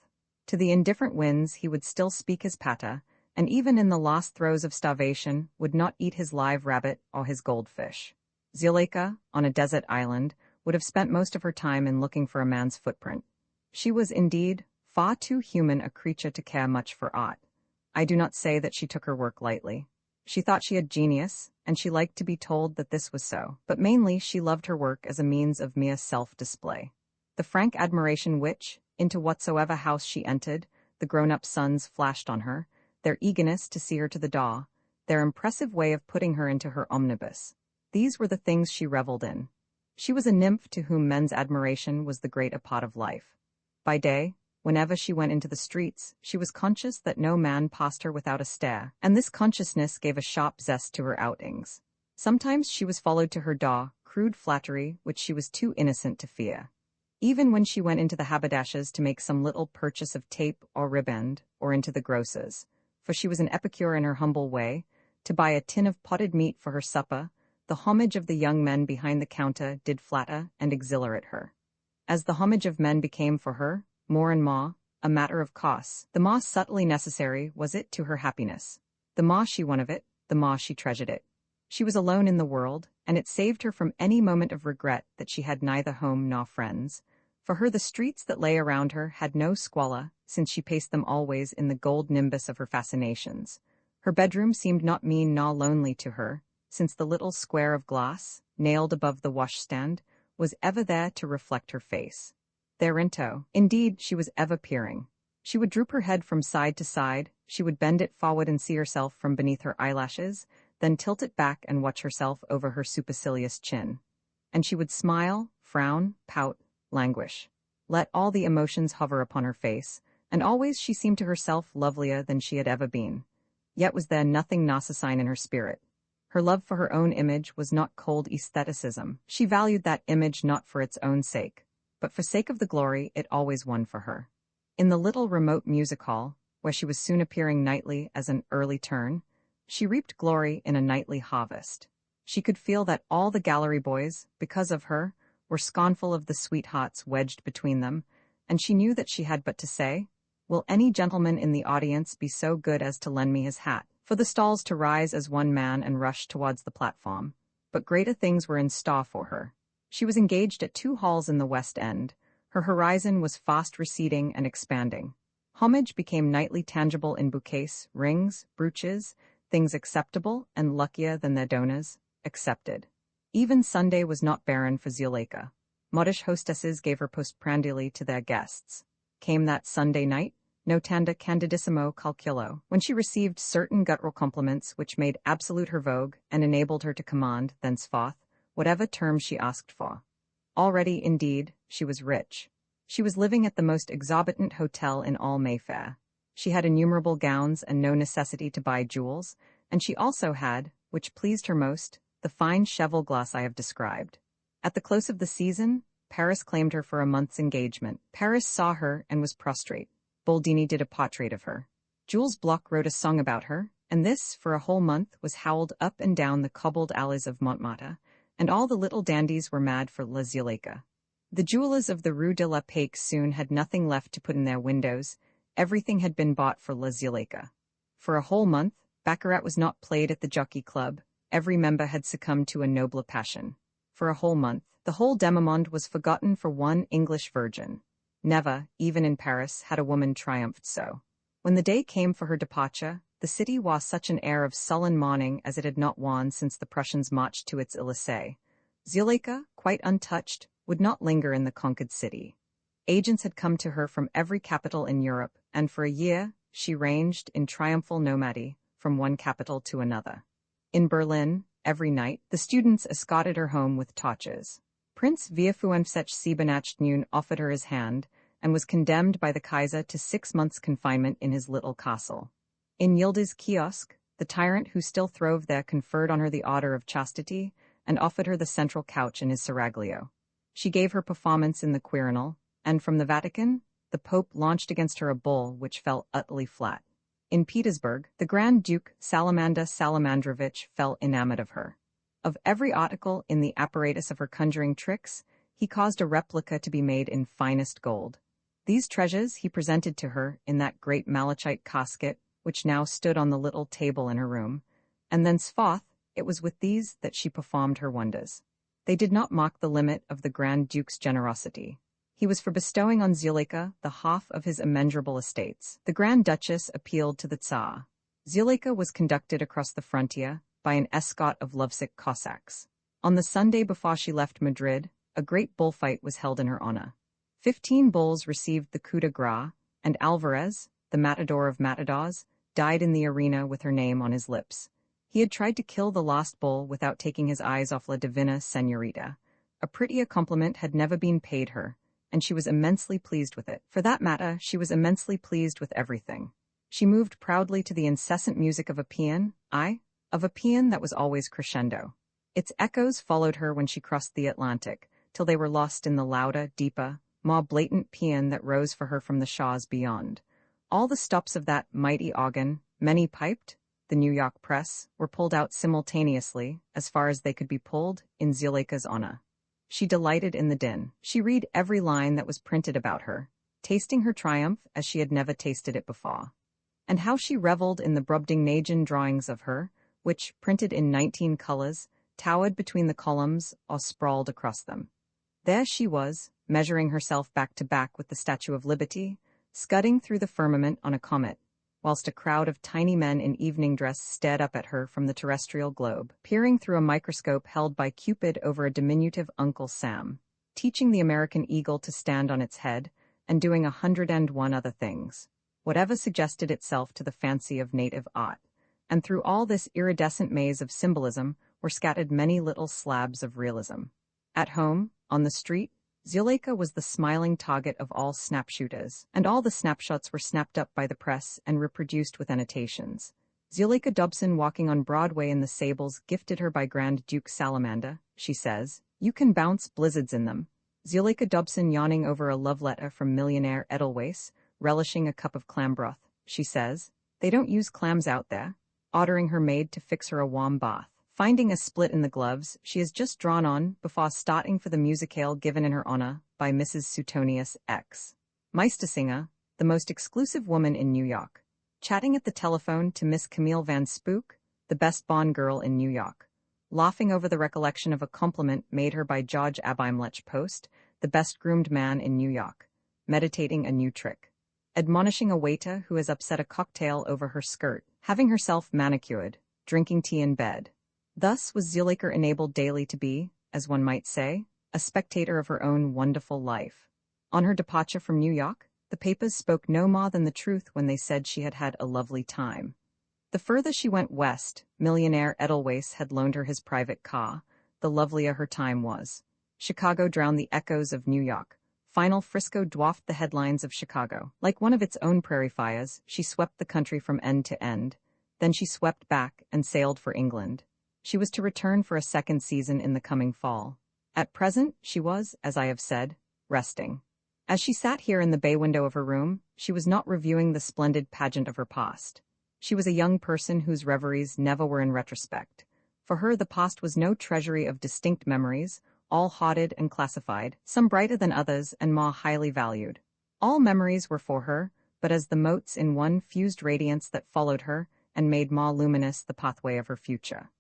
To the indifferent winds he would still speak his patter, and even in the last throes of starvation would not eat his live rabbit or his goldfish. Zuleika, on a desert island, would have spent most of her time in looking for a man's footprint. She was, indeed, far too human a creature to care much for art. I do not say that she took her work lightly. She thought she had genius, and she liked to be told that this was so, but mainly she loved her work as a means of mere self-display. The frank admiration which, into whatsoever house she entered, the grown-up sons flashed on her, their eagerness to see her to the door, their impressive way of putting her into her omnibus. These were the things she revelled in. She was a nymph to whom men's admiration was the great part of life. By day, Whenever she went into the streets, she was conscious that no man passed her without a stare, and this consciousness gave a sharp zest to her outings. Sometimes she was followed to her door, crude flattery which she was too innocent to fear. Even when she went into the haberdasher's to make some little purchase of tape or riband, or into the grocer's, for she was an epicure in her humble way, to buy a tin of potted meat for her supper, the homage of the young men behind the counter did flatter and exhilarate her. As the homage of men became for her, more and more, a matter of course, the more subtly necessary was it to her happiness. The more she won of it, the more she treasured it. She was alone in the world, and it saved her from any moment of regret that she had neither home nor friends. For her the streets that lay around her had no squalor, since she paced them always in the gold nimbus of her fascinations. Her bedroom seemed not mean nor lonely to her, since the little square of glass, nailed above the washstand, was ever there to reflect her face. Thereinto, indeed, she was ever peering. She would droop her head from side to side, she would bend it forward and see herself from beneath her eyelashes, then tilt it back and watch herself over her supercilious chin. And she would smile, frown, pout, languish. Let all the emotions hover upon her face, and always she seemed to herself lovelier than she had ever been. Yet was there nothing Narcissine in her spirit. Her love for her own image was not cold aestheticism. She valued that image not for its own sake, but for sake of the glory it always won for her. In the little remote music hall, where she was soon appearing nightly as an early turn, she reaped glory in a nightly harvest. She could feel that all the gallery boys, because of her, were scornful of the sweethearts wedged between them, and she knew that she had but to say, "Will any gentleman in the audience be so good as to lend me his hat?" for the stalls to rise as one man and rush towards the platform. But greater things were in store for her. She was engaged at 2 halls in the West End. Her horizon was fast receding and expanding. Homage became nightly tangible in bouquets, rings, brooches, things acceptable and luckier than their donors, accepted. Even Sunday was not barren for Zuleika. Modish hostesses gave her postprandially to their guests. Came that Sunday night, notanda candidissimo calculo, when she received certain guttural compliments which made absolute her vogue and enabled her to command, thenceforth, whatever terms she asked for. Already, indeed, she was rich. She was living at the most exorbitant hotel in all Mayfair. She had innumerable gowns and no necessity to buy jewels, and she also had, which pleased her most, the fine cheval glass I have described. At the close of the season, Paris claimed her for a month's engagement. Paris saw her and was prostrate. Boldini did a portrait of her. Jules Bloch wrote a song about her, and this, for a whole month, was howled up and down the cobbled alleys of Montmartre, and all the little dandies were mad for La Zuleika. The jewelers of the Rue de la Paix soon had nothing left to put in their windows. Everything had been bought for La Zuleika. For a whole month, baccarat was not played at the Jockey Club. Every member had succumbed to a nobler passion. For a whole month, the whole demi-monde was forgotten for one English virgin. Never, even in Paris, had a woman triumphed so. When the day came for her departure, the city wore such an air of sullen mourning as it had not worn since the Prussians marched to its Elysee. Zuleika, quite untouched, would not linger in the conquered city. Agents had come to her from every capital in Europe, and for a year she ranged in triumphal nomady from one capital to another. In Berlin, every night, the students escorted her home with torches. Prince Vierfuenfsech Siebenacht offered her his hand, and was condemned by the Kaiser to 6 months' confinement in his little castle. In Yildiz Kiosk, the tyrant who still throve there conferred on her the order of chastity, and offered her the central couch in his seraglio. She gave her performance in the Quirinal, and from the Vatican, the Pope launched against her a bull which fell utterly flat. In Petersburg, the Grand Duke Salamanda Salamandrovich fell enamored of her. Of every article in the apparatus of her conjuring tricks, he caused a replica to be made in finest gold. These treasures he presented to her in that great malachite casket which now stood on the little table in her room, and thenceforth it was with these that she performed her wonders. They did not mock the limit of the Grand Duke's generosity. He was for bestowing on Zuleika the half of his immeasurable estates. The Grand Duchess appealed to the Tsar. Zuleika was conducted across the frontier by an escort of lovesick Cossacks. On the Sunday before she left Madrid, a great bullfight was held in her honor. 15 bulls received the coup de grace, and Alvarez, the matador of matadors, died in the arena with her name on his lips. He had tried to kill the last bull without taking his eyes off La Divina Señorita. A prettier compliment had never been paid her, and she was immensely pleased with it. For that matter, she was immensely pleased with everything. She moved proudly to the incessant music of a paean, of a paean that was always crescendo. Its echoes followed her when she crossed the Atlantic, till they were lost in the louder, deeper, more blatant paean that rose for her from the shores beyond. All the stops of that mighty organ, many-piped, the New York press, were pulled out simultaneously, as far as they could be pulled, in Zuleika's honor. She delighted in the din. She read every line that was printed about her, tasting her triumph as she had never tasted it before. And how she reveled in the Brobdingnagian drawings of her, which, printed in 19 colors, towered between the columns or sprawled across them. There she was, measuring herself back to back with the Statue of Liberty, scudding through the firmament on a comet, whilst a crowd of tiny men in evening dress stared up at her from the terrestrial globe, peering through a microscope held by Cupid over a diminutive Uncle Sam, teaching the American eagle to stand on its head, and doing 101 other things, whatever suggested itself to the fancy of native art. And through all this iridescent maze of symbolism were scattered many little slabs of realism. At home, on the street, Zuleika was the smiling target of all snapshooters, and all the snapshots were snapped up by the press and reproduced with annotations. Zuleika Dobson walking on Broadway in the sables gifted her by Grand Duke Salamander, she says, "You can bounce blizzards in them." Zuleika Dobson yawning over a love letter from millionaire Edelweiss, relishing a cup of clam broth, she says, "They don't use clams out there," ordering her maid to fix her a warm bath. Finding a split in the gloves she has just drawn on before starting for the musicale given in her honor by Mrs. Suetonius X. Meistersinger, the most exclusive woman in New York, chatting at the telephone to Miss Camille Van Spook, the best Bond girl in New York, laughing over the recollection of a compliment made her by George Abimlech Post, the best-groomed man in New York, meditating a new trick, admonishing a waiter who has upset a cocktail over her skirt, having herself manicured, drinking tea in bed. Thus was Zuleika enabled daily to be, as one might say, a spectator of her own wonderful life. On her departure from New York, the papers spoke no more than the truth when they said she had had a lovely time. The further she went west, millionaire Edelweiss had loaned her his private car, the lovelier her time was. Chicago drowned the echoes of New York. Final Frisco dwarfed the headlines of Chicago. Like one of its own prairie fires, she swept the country from end to end. Then she swept back and sailed for England. She was to return for a second season in the coming fall. At present, she was, as I have said, resting. As she sat here in the bay window of her room, she was not reviewing the splendid pageant of her past. She was a young person whose reveries never were in retrospect. For her the past was no treasury of distinct memories, all hoarded and classified, some brighter than others and more highly valued. All memories were for her, but as the motes in one fused radiance that followed her and made more luminous the pathway of her future.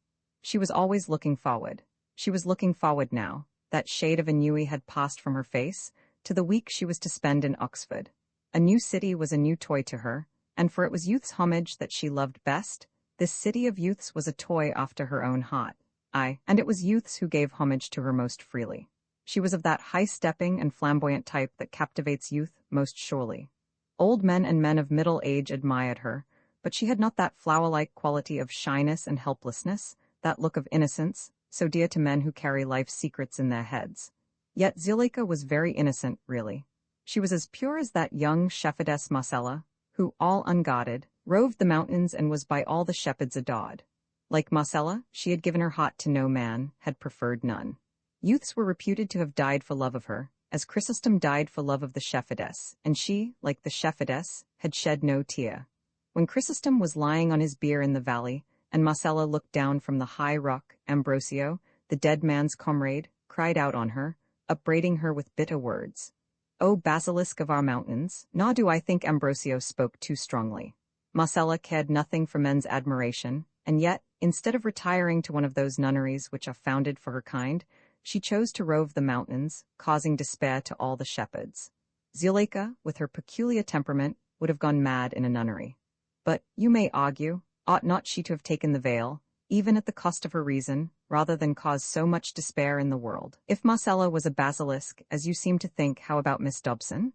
She was always looking forward. She was looking forward now. That shade of ennui had passed from her face, to the week she was to spend in Oxford. A new city was a new toy to her, and for it was youth's homage that she loved best, this city of youths was a toy after her own heart. And it was youths who gave homage to her most freely. She was of that high-stepping and flamboyant type that captivates youth most surely. Old men and men of middle age admired her, but she had not that flower-like quality of shyness and helplessness, that look of innocence, so dear to men who carry life's secrets in their heads. Yet Zuleika was very innocent, really. She was as pure as that young shepherdess Marcella, who, all unguarded, roved the mountains and was by all the shepherds adored. Like Marcella, she had given her heart to no man, had preferred none. Youths were reputed to have died for love of her, as Chrysostom died for love of the shepherdess, and she, like the shepherdess, had shed no tear. When Chrysostom was lying on his bier in the valley, and Marcella looked down from the high rock, Ambrosio, the dead man's comrade, cried out on her, upbraiding her with bitter words. "O basilisk of our mountains," nor do I think Ambrosio spoke too strongly. Marcella cared nothing for men's admiration, and yet, instead of retiring to one of those nunneries which are founded for her kind, she chose to rove the mountains, causing despair to all the shepherds. Zuleika, with her peculiar temperament, would have gone mad in a nunnery. But, you may argue, ought not she to have taken the veil, even at the cost of her reason, rather than cause so much despair in the world? If Marcella was a basilisk, as you seem to think, how about Miss Dobson?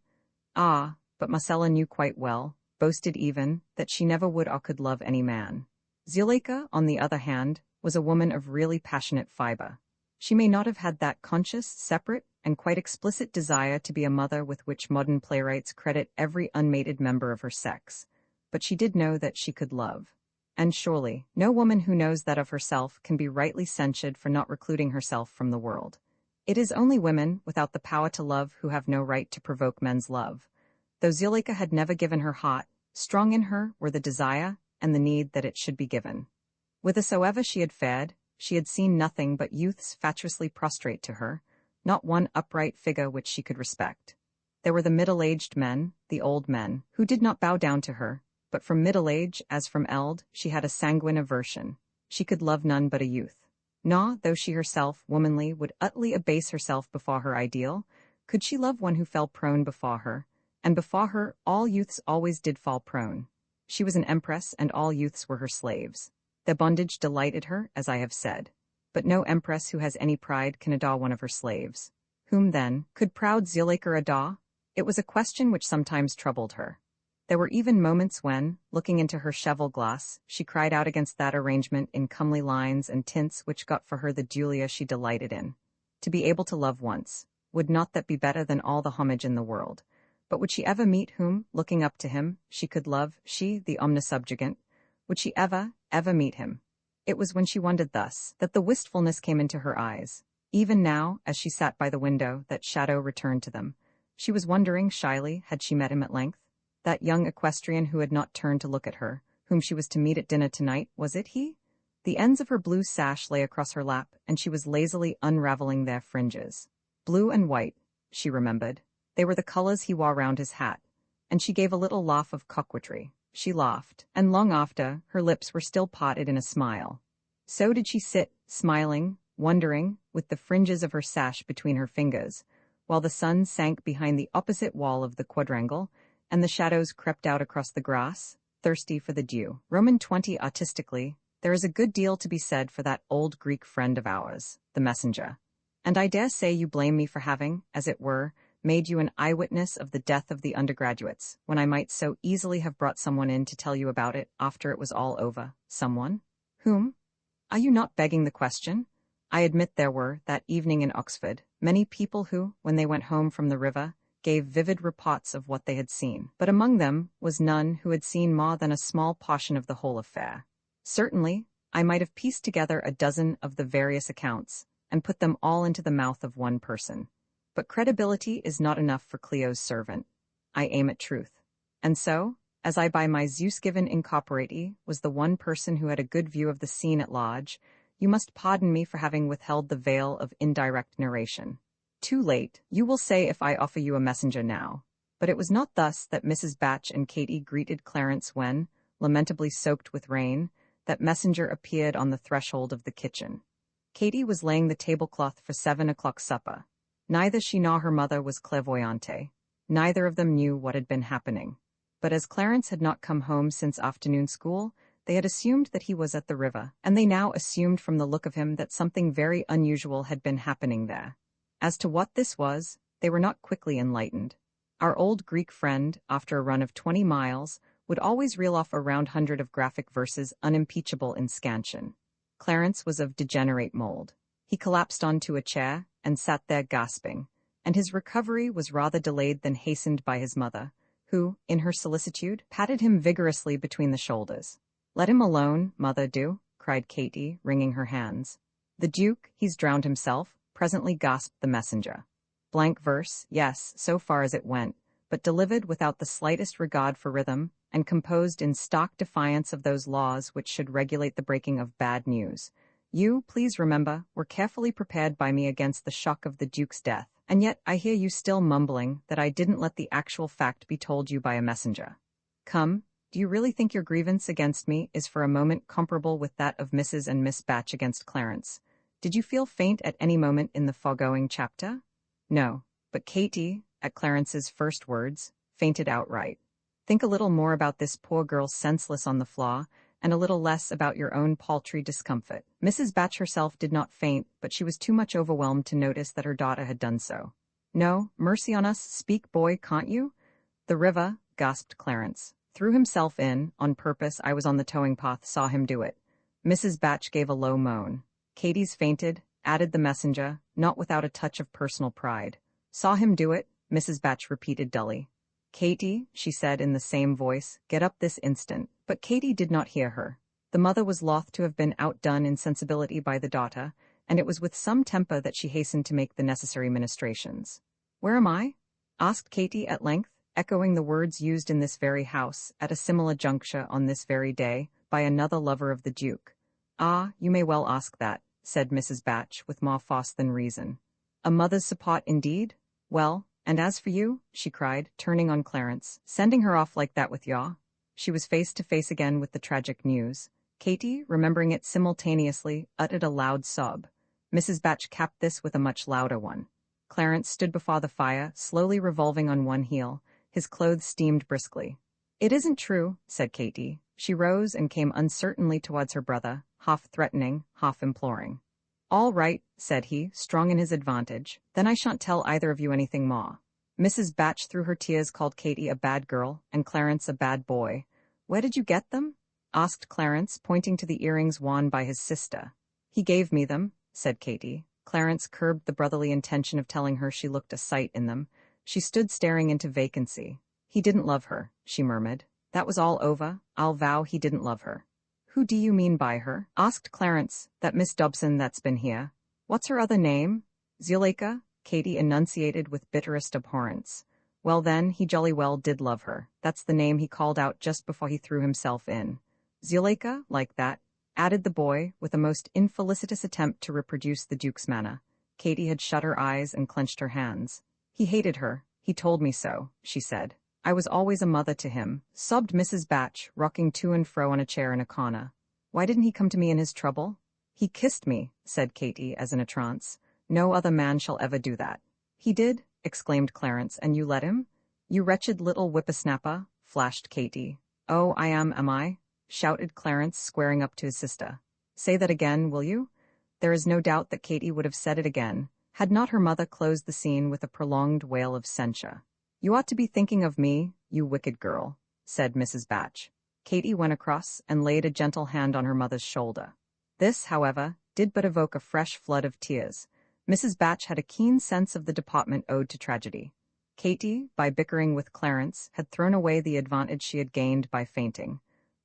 Ah, but Marcella knew quite well, boasted even, that she never would or could love any man. Zuleika, on the other hand, was a woman of really passionate fibre. She may not have had that conscious, separate, and quite explicit desire to be a mother with which modern playwrights credit every unmated member of her sex. But she did know that she could love. And surely, no woman who knows that of herself can be rightly censured for not recluding herself from the world. It is only women without the power to love who have no right to provoke men's love. Though Zuleika had never given her heart, strong in her were the desire and the need that it should be given. Whithersoever she had fared, she had seen nothing but youths fatuously prostrate to her, not one upright figure which she could respect. There were the middle-aged men, the old men, who did not bow down to her, but from middle age as from eld she had a sanguine aversion. She could love none but a youth. Nor, though she herself, womanly, would utterly abase herself before her ideal, could she love one who fell prone before her, and before her all youths always did fall prone. She was an empress, and all youths were her slaves. Their bondage delighted her, as I have said. But no empress who has any pride can adore one of her slaves. Whom, then, could proud Zuleika adore? It was a question which sometimes troubled her. There were even moments when, looking into her cheval glass, she cried out against that arrangement in comely lines and tints which got for her the Julia she delighted in. To be able to love once, would not that be better than all the homage in the world? But would she ever meet whom, looking up to him, she could love, she, the omnisubjugant? Would she ever meet him? It was when she wondered thus, that the wistfulness came into her eyes. Even now, as she sat by the window, that shadow returned to them. She was wondering, shyly, had she met him at length? That young equestrian who had not turned to look at her, whom she was to meet at dinner tonight, was it he? The ends of her blue sash lay across her lap, and she was lazily unraveling their fringes. Blue and white, she remembered. They were the colors he wore round his hat, and she gave a little laugh of coquetry. She laughed, and long after, her lips were still parted in a smile. So did she sit, smiling, wondering, with the fringes of her sash between her fingers, while the sun sank behind the opposite wall of the quadrangle, and the shadows crept out across the grass, thirsty for the dew. Roman 20 artistically, there is a good deal to be said for that old Greek friend of ours, the messenger. And I dare say you blame me for having, as it were, made you an eyewitness of the death of the undergraduates, when I might so easily have brought someone in to tell you about it after it was all over. Someone? Whom? Are you not begging the question? I admit there were, that evening in Oxford, many people who, when they went home from the river, gave vivid reports of what they had seen, but among them was none who had seen more than a small portion of the whole affair. Certainly, I might have pieced together a dozen of the various accounts, and put them all into the mouth of one person. But credibility is not enough for Clio's servant. I aim at truth. And so, as I by my Zeus given incorporate was the one person who had a good view of the scene at large, you must pardon me for having withheld the veil of indirect narration. Too late, you will say if I offer you a messenger now. But it was not thus that Mrs. Batch and Katy greeted Clarence when, lamentably soaked with rain, that messenger appeared on the threshold of the kitchen. Katy was laying the tablecloth for 7 o'clock supper. Neither she nor her mother was clairvoyante. Neither of them knew what had been happening. But as Clarence had not come home since afternoon school, they had assumed that he was at the river, and they now assumed from the look of him that something very unusual had been happening there. As to what this was, they were not quickly enlightened. Our old Greek friend, after a run of 20 miles, would always reel off a round 100 of graphic verses unimpeachable in scansion. Clarence was of degenerate mold. He collapsed onto a chair, and sat there gasping, and his recovery was rather delayed than hastened by his mother, who, in her solicitude, patted him vigorously between the shoulders. "Let him alone, mother, do," cried Katy, wringing her hands. "The Duke, he's drowned himself," presently gasped the messenger. Blank verse, yes, so far as it went, but delivered without the slightest regard for rhythm, and composed in stock defiance of those laws which should regulate the breaking of bad news. You, please remember, were carefully prepared by me against the shock of the Duke's death, and yet I hear you still mumbling that I didn't let the actual fact be told you by a messenger. Come, do you really think your grievance against me is for a moment comparable with that of Mrs. and Miss Batch against Clarence? Did you feel faint at any moment in the foregoing chapter? No, but Katy, at Clarence's first words, fainted outright. Think a little more about this poor girl senseless on the floor, and a little less about your own paltry discomfort. Mrs. Batch herself did not faint, but she was too much overwhelmed to notice that her daughter had done so. "No, mercy on us, speak, boy, can't you?" "The river," gasped Clarence. "Threw himself in, on purpose. I was on the towing path, saw him do it." Mrs. Batch gave a low moan. "Katy's fainted," added the messenger, not without a touch of personal pride. Saw him do it, Mrs. Batch repeated dully. Katie, she said in the same voice, get up this instant. But Katie did not hear her. The mother was loth to have been outdone in sensibility by the daughter, and it was with some temper that she hastened to make the necessary ministrations. Where am I? Asked Katie at length, echoing the words used in this very house, at a similar juncture on this very day, by another lover of the Duke. Ah, you may well ask that, said Mrs. Batch, with more force than reason. A mother's support indeed? Well, and as for you, she cried, turning on Clarence, sending her off like that with yaw. She was face to face again with the tragic news. Katie, remembering it simultaneously, uttered a loud sob. Mrs. Batch capped this with a much louder one. Clarence stood before the fire, slowly revolving on one heel. His clothes steamed briskly. It isn't true, said Katie. She rose and came uncertainly towards her brother, half threatening, half imploring. All right, said he, strong in his advantage. Then I shan't tell either of you anything more. Mrs. Batch through her tears called Katie a bad girl, and Clarence a bad boy. Where did you get them? Asked Clarence, pointing to the earrings worn by his sister. He gave me them, said Katie. Clarence curbed the brotherly intention of telling her she looked a sight in them. She stood staring into vacancy. He didn't love her, she murmured. That was all over. I'll vow he didn't love her. Who do you mean by her? Asked Clarence. That Miss Dobson that's been here. What's her other name? Zuleika, Katie enunciated with bitterest abhorrence. Well then, he jolly well did love her. That's the name he called out just before he threw himself in. Zuleika, like that, added the boy, with a most infelicitous attempt to reproduce the Duke's manner. Katie had shut her eyes and clenched her hands. He hated her. He told me so, she said. I was always a mother to him, sobbed Mrs. Batch, rocking to and fro on a chair in a corner. Why didn't he come to me in his trouble? He kissed me, said Katie, as in a trance. No other man shall ever do that. He did, exclaimed Clarence, and you let him? You wretched little whippersnapper, flashed Katie. Oh, I am I? Shouted Clarence, squaring up to his sister. Say that again, will you? There is no doubt that Katie would have said it again, had not her mother closed the scene with a prolonged wail of censure. You ought to be thinking of me, you wicked girl, said Mrs. Batch. Katie went across and laid a gentle hand on her mother's shoulder. This, however, did but evoke a fresh flood of tears. Mrs. Batch had a keen sense of the department owed to tragedy. Katie, by bickering with Clarence, had thrown away the advantage she had gained by fainting.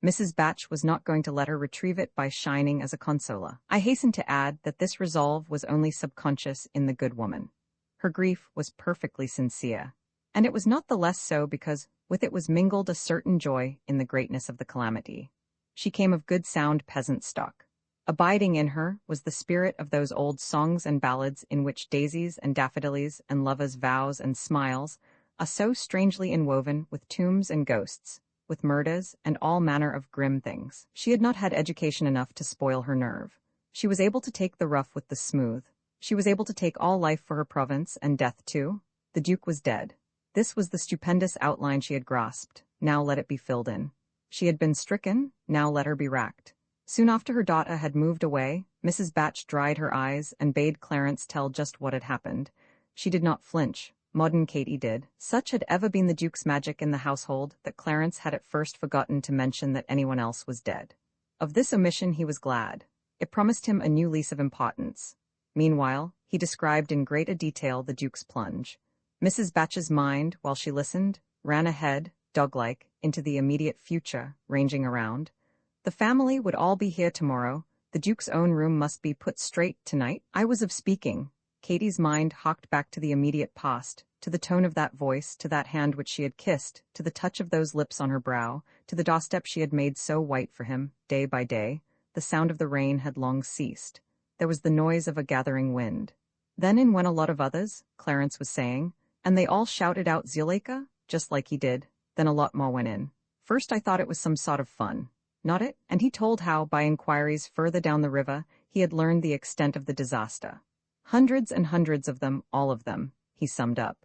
Mrs. Batch was not going to let her retrieve it by shining as a consoler. I hasten to add that this resolve was only subconscious in the good woman. Her grief was perfectly sincere. And it was not the less so because with it was mingled a certain joy in the greatness of the calamity. She came of good sound peasant stock. Abiding in her was the spirit of those old songs and ballads in which daisies and daffodillies and lovers' vows and smiles are so strangely inwoven with tombs and ghosts, with murders and all manner of grim things. She had not had education enough to spoil her nerve. She was able to take the rough with the smooth. She was able to take all life for her province and death too. The Duke was dead. This was the stupendous outline she had grasped. Now let it be filled in. She had been stricken. Now let her be racked. Soon after her daughter had moved away, Mrs. Batch dried her eyes and bade Clarence tell just what had happened. She did not flinch. Modern Katie did. Such had ever been the Duke's magic in the household that Clarence had at first forgotten to mention that anyone else was dead. Of this omission he was glad. It promised him a new lease of importance. Meanwhile, he described in greater detail the Duke's plunge. Mrs. Batch's mind, while she listened, ran ahead, dog-like, into the immediate future, ranging around. The family would all be here tomorrow. The Duke's own room must be put straight tonight. I was of speaking. Katie's mind hawked back to the immediate past, to the tone of that voice, to that hand which she had kissed, to the touch of those lips on her brow, to the doorstep she had made so white for him, day by day. The sound of the rain had long ceased. There was the noise of a gathering wind. Then in went a lot of others, Clarence was saying, and they all shouted out Zuleika, just like he did. Then a lot more went in. First I thought it was some sort of fun. Not it? And he told how, by inquiries further down the river, he had learned the extent of the disaster. Hundreds and hundreds of them, all of them, he summed up.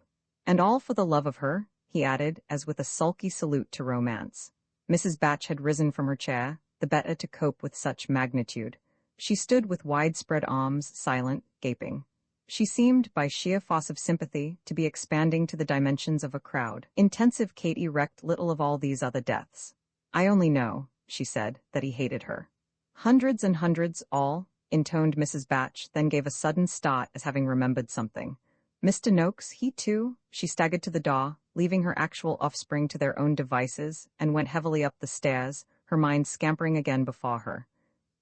And all for the love of her, he added, as with a sulky salute to romance. Mrs. Batch had risen from her chair, the better to cope with such magnitude. She stood with widespread arms, silent, gaping. She seemed, by sheer force of sympathy, to be expanding to the dimensions of a crowd. Intensive Katie recked little of all these other deaths. I only know, she said, that he hated her. Hundreds and hundreds, all, intoned Mrs. Batch, then gave a sudden start as having remembered something. Mr. Noakes, he too? She staggered to the door, leaving her actual offspring to their own devices, and went heavily up the stairs, her mind scampering again before her.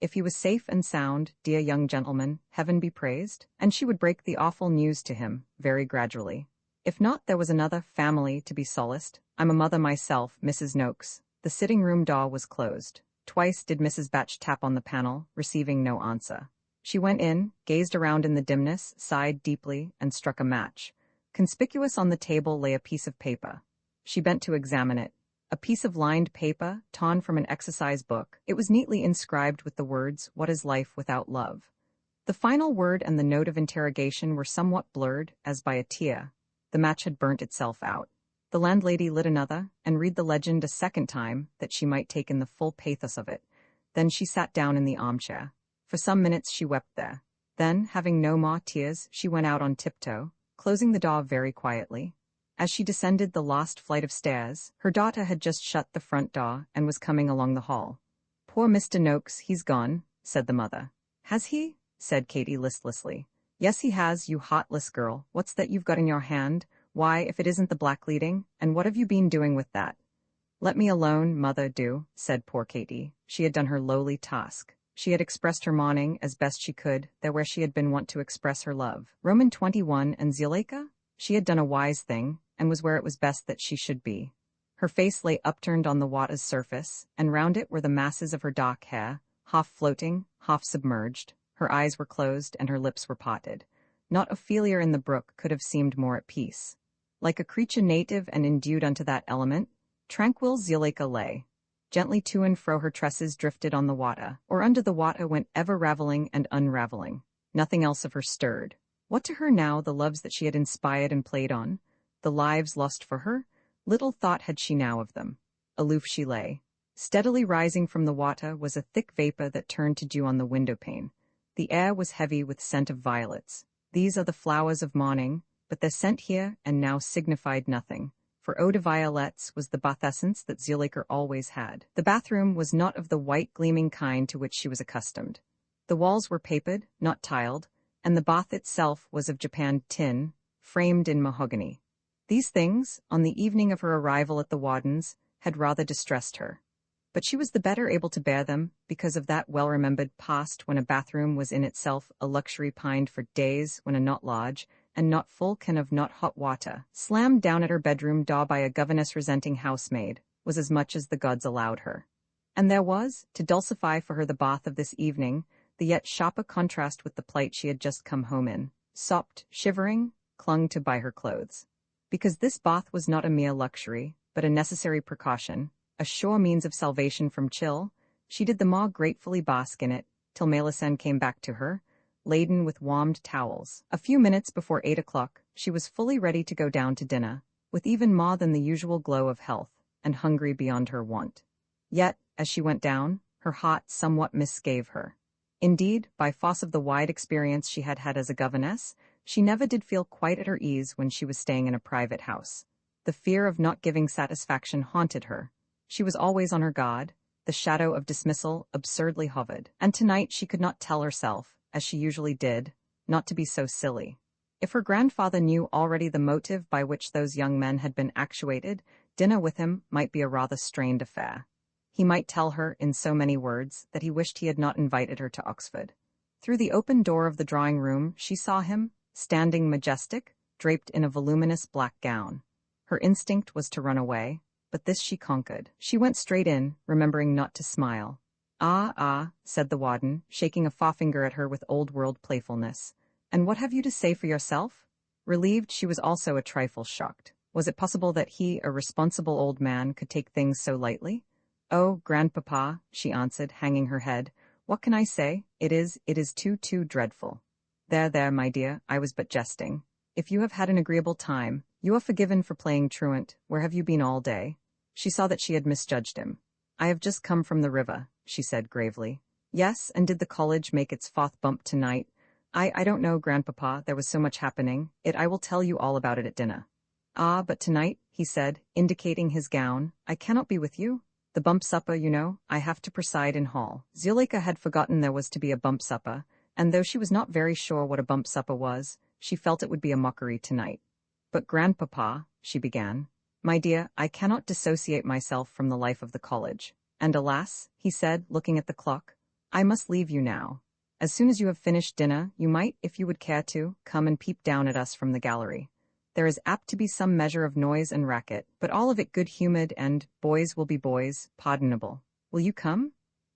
If he was safe and sound, dear young gentleman, heaven be praised, and she would break the awful news to him, very gradually. If not, there was another family to be solaced. I'm a mother myself, Mrs. Noakes. The sitting-room door was closed. Twice did Mrs. Batch tap on the panel, receiving no answer. She went in, gazed around in the dimness, sighed deeply, and struck a match. Conspicuous on the table lay a piece of paper. She bent to examine it. A piece of lined paper, torn from an exercise book. It was neatly inscribed with the words, "What is life without love?" The final word and the note of interrogation were somewhat blurred, as by a tear. The match had burnt itself out. The landlady lit another, and read the legend a second time, that she might take in the full pathos of it. Then she sat down in the armchair. For some minutes she wept there. Then, having no more tears, she went out on tiptoe, closing the door very quietly. As she descended the last flight of stairs, her daughter had just shut the front door and was coming along the hall. "Poor Mr. Noakes, he's gone," said the mother. "Has he?" said Katy listlessly. "Yes, he has, you heartless girl. What's that you've got in your hand? Why, if it isn't the blackleading, and what have you been doing with that?" "Let me alone, mother, do," said poor Katy. She had done her lowly task. She had expressed her mourning as best she could, there where she had been wont to express her love. Roman 21 and Zuleika? She had done a wise thing, and was where it was best that she should be. Her face lay upturned on the water's surface, and round it were the masses of her dark hair, half floating, half submerged. Her eyes were closed, and her lips were parted. Not Ophelia in the brook could have seemed more at peace. Like a creature native and endued unto that element, tranquil Zuleika lay. Gently to and fro her tresses drifted on the water, or under the water went ever raveling and unraveling. Nothing else of her stirred. What to her now the loves that she had inspired and played on? The lives lost for her? Little thought had she now of them. Aloof she lay. Steadily rising from the water was a thick vapor that turned to dew on the window-pane. The air was heavy with scent of violets. These are the flowers of morning, but their scent here and now signified nothing, for eau de violets was the bath essence that Zuleika always had. The bathroom was not of the white gleaming kind to which she was accustomed. The walls were papered, not tiled, and the bath itself was of japanned tin, framed in mahogany. These things, on the evening of her arrival at the Wardens, had rather distressed her. But she was the better able to bear them because of that well-remembered past when a bathroom was in itself a luxury pined for days when a not large and not full can of not hot water, slammed down at her bedroom door by a governess-resenting housemaid, was as much as the gods allowed her. And there was, to dulcify for her the bath of this evening, the yet sharper contrast with the plight she had just come home in, sopped, shivering, clung to by her clothes. Because this bath was not a mere luxury, but a necessary precaution, a sure means of salvation from chill, she did the more gratefully bask in it, till Melisande came back to her, laden with warmed towels. A few minutes before 8 o'clock, she was fully ready to go down to dinner, with even more than the usual glow of health, and hungry beyond her wont. Yet, as she went down, her heart somewhat misgave her. Indeed, by force of the wide experience she had had as a governess, she never did feel quite at her ease when she was staying in a private house. The fear of not giving satisfaction haunted her. She was always on her guard. The shadow of dismissal absurdly hovered, and tonight she could not tell herself, as she usually did, not to be so silly. If her grandfather knew already the motive by which those young men had been actuated, dinner with him might be a rather strained affair. He might tell her, in so many words, that he wished he had not invited her to Oxford. Through the open door of the drawing-room she saw him, standing majestic, draped in a voluminous black gown. Her instinct was to run away, but this she conquered. She went straight in, remembering not to smile. "Ah," said the warden, shaking a forefinger at her with old-world playfulness. "And what have you to say for yourself?" Relieved, she was also a trifle shocked. Was it possible that he, a responsible old man, could take things so lightly? "Oh, grandpapa," she answered, hanging her head. "What can I say? It is too dreadful." There, my dear, I was but jesting. If you have had an agreeable time, you are forgiven for playing truant. Where have you been all day?" She saw that she had misjudged him. "I have just come from the river," she said gravely. "Yes, and did the college make its fourth bump tonight?" I don't know, grandpapa, there was so much happening. I will tell you all about it at dinner." "Ah, but tonight," he said, indicating his gown, "I cannot be with you. The bump supper, you know, I have to preside in hall." Zuleika had forgotten there was to be a bump supper, and though she was not very sure what a bump supper was, she felt it would be a mockery tonight. "But grandpapa," she began. "My dear, I cannot dissociate myself from the life of the college. And alas," he said, looking at the clock, "I must leave you now. As soon as you have finished dinner, you might, if you would care to, come and peep down at us from the gallery. There is apt to be some measure of noise and racket, but all of it good-humored and, boys will be boys, pardonable. Will you come?"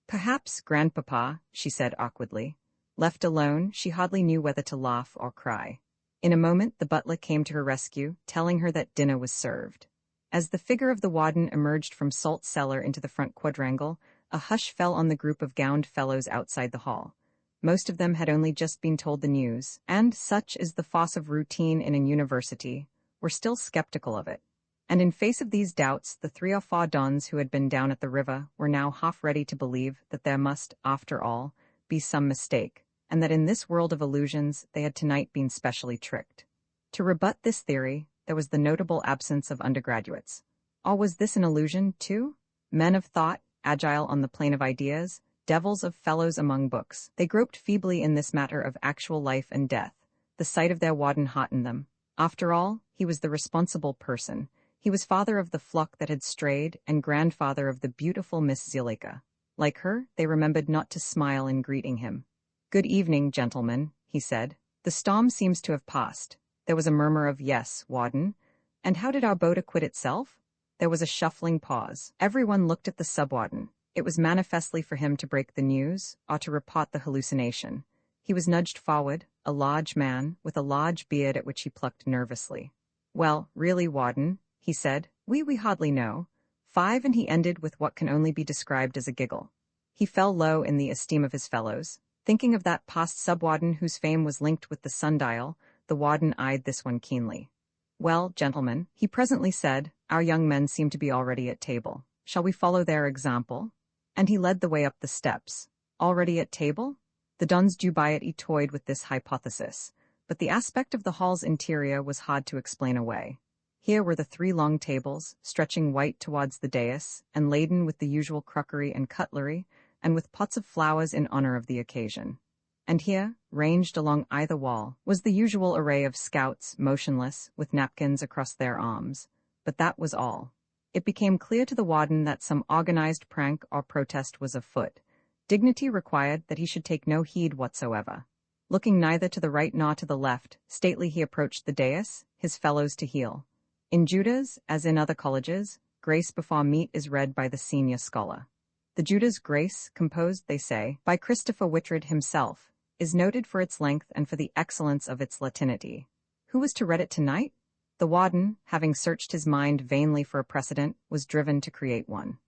"Perhaps, grandpapa," she said awkwardly. Left alone, she hardly knew whether to laugh or cry. In a moment the butler came to her rescue, telling her that dinner was served. As the figure of the warden emerged from Salt Cellar into the front quadrangle, a hush fell on the group of gowned fellows outside the hall. Most of them had only just been told the news, and, such is the farce of routine in an university, were still skeptical of it. And in face of these doubts, the 3 or 4 dons who had been down at the river were now half ready to believe that there must, after all, be some mistake, and that in this world of illusions they had tonight been specially tricked. To rebut this theory, there was the notable absence of undergraduates. Or was this an illusion, too? Men of thought, agile on the plane of ideas, devils of fellows among books. They groped feebly in this matter of actual life and death. The sight of their warden heartened them. After all, he was the responsible person. He was father of the flock that had strayed and grandfather of the beautiful Miss Zuleika. Like her, they remembered not to smile in greeting him. "Good evening, gentlemen," he said. "The storm seems to have passed." There was a murmur of "Yes, warden." "And how did our boat acquit itself?" There was a shuffling pause. Everyone looked at the sub-warden. It was manifestly for him to break the news, or to report the hallucination. He was nudged forward, a large man, with a large beard at which he plucked nervously. "Well, really, warden," he said, we hardly know. 5," and he ended with what can only be described as a giggle. He fell low in the esteem of his fellows. Thinking of that past sub-warden whose fame was linked with the sundial, the warden eyed this one keenly. "Well, gentlemen," he presently said, "our young men seem to be already at table. Shall we follow their example?" And he led the way up the steps. Already at table? The dons due by it toyed with this hypothesis, but the aspect of the hall's interior was hard to explain away. Here were the 3 long tables, stretching white towards the dais, and laden with the usual crockery and cutlery, and with pots of flowers in honor of the occasion. And here, ranged along either wall, was the usual array of scouts, motionless, with napkins across their arms. But that was all. It became clear to the warden that some organized prank or protest was afoot. Dignity required that he should take no heed whatsoever. Looking neither to the right nor to the left, stately he approached the dais, his fellows to heel. In Judah's, as in other colleges, grace before meat is read by the senior scholar. The Judah's Grace, composed, they say, by Christopher Whitred himself, is noted for its length and for the excellence of its Latinity. Who was to read it tonight? The warden, having searched his mind vainly for a precedent, was driven to create one.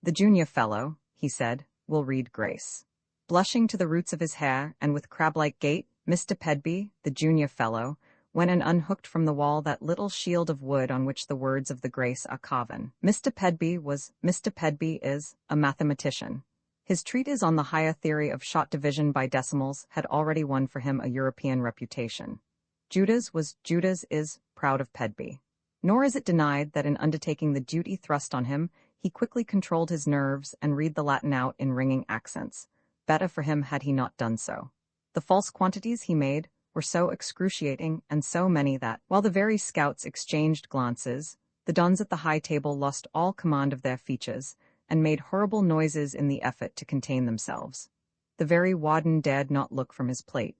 "The junior fellow," he said, "will read Grace." Blushing to the roots of his hair, and with crab-like gait, Mr. Pedby, the junior fellow, went and unhooked from the wall that little shield of wood on which the words of the Grace are carven. Mr. Pedby is a mathematician. His treatise on the higher theory of shot division by decimals had already won for him a European reputation. Judas is proud of Pedby. Nor is it denied that in undertaking the duty thrust on him, he quickly controlled his nerves and read the Latin out in ringing accents. Better for him had he not done so. The false quantities he made were so excruciating and so many that, while the very scouts exchanged glances, the dons at the high table lost all command of their features, and made horrible noises in the effort to contain themselves. The very warden dared not look from his plate.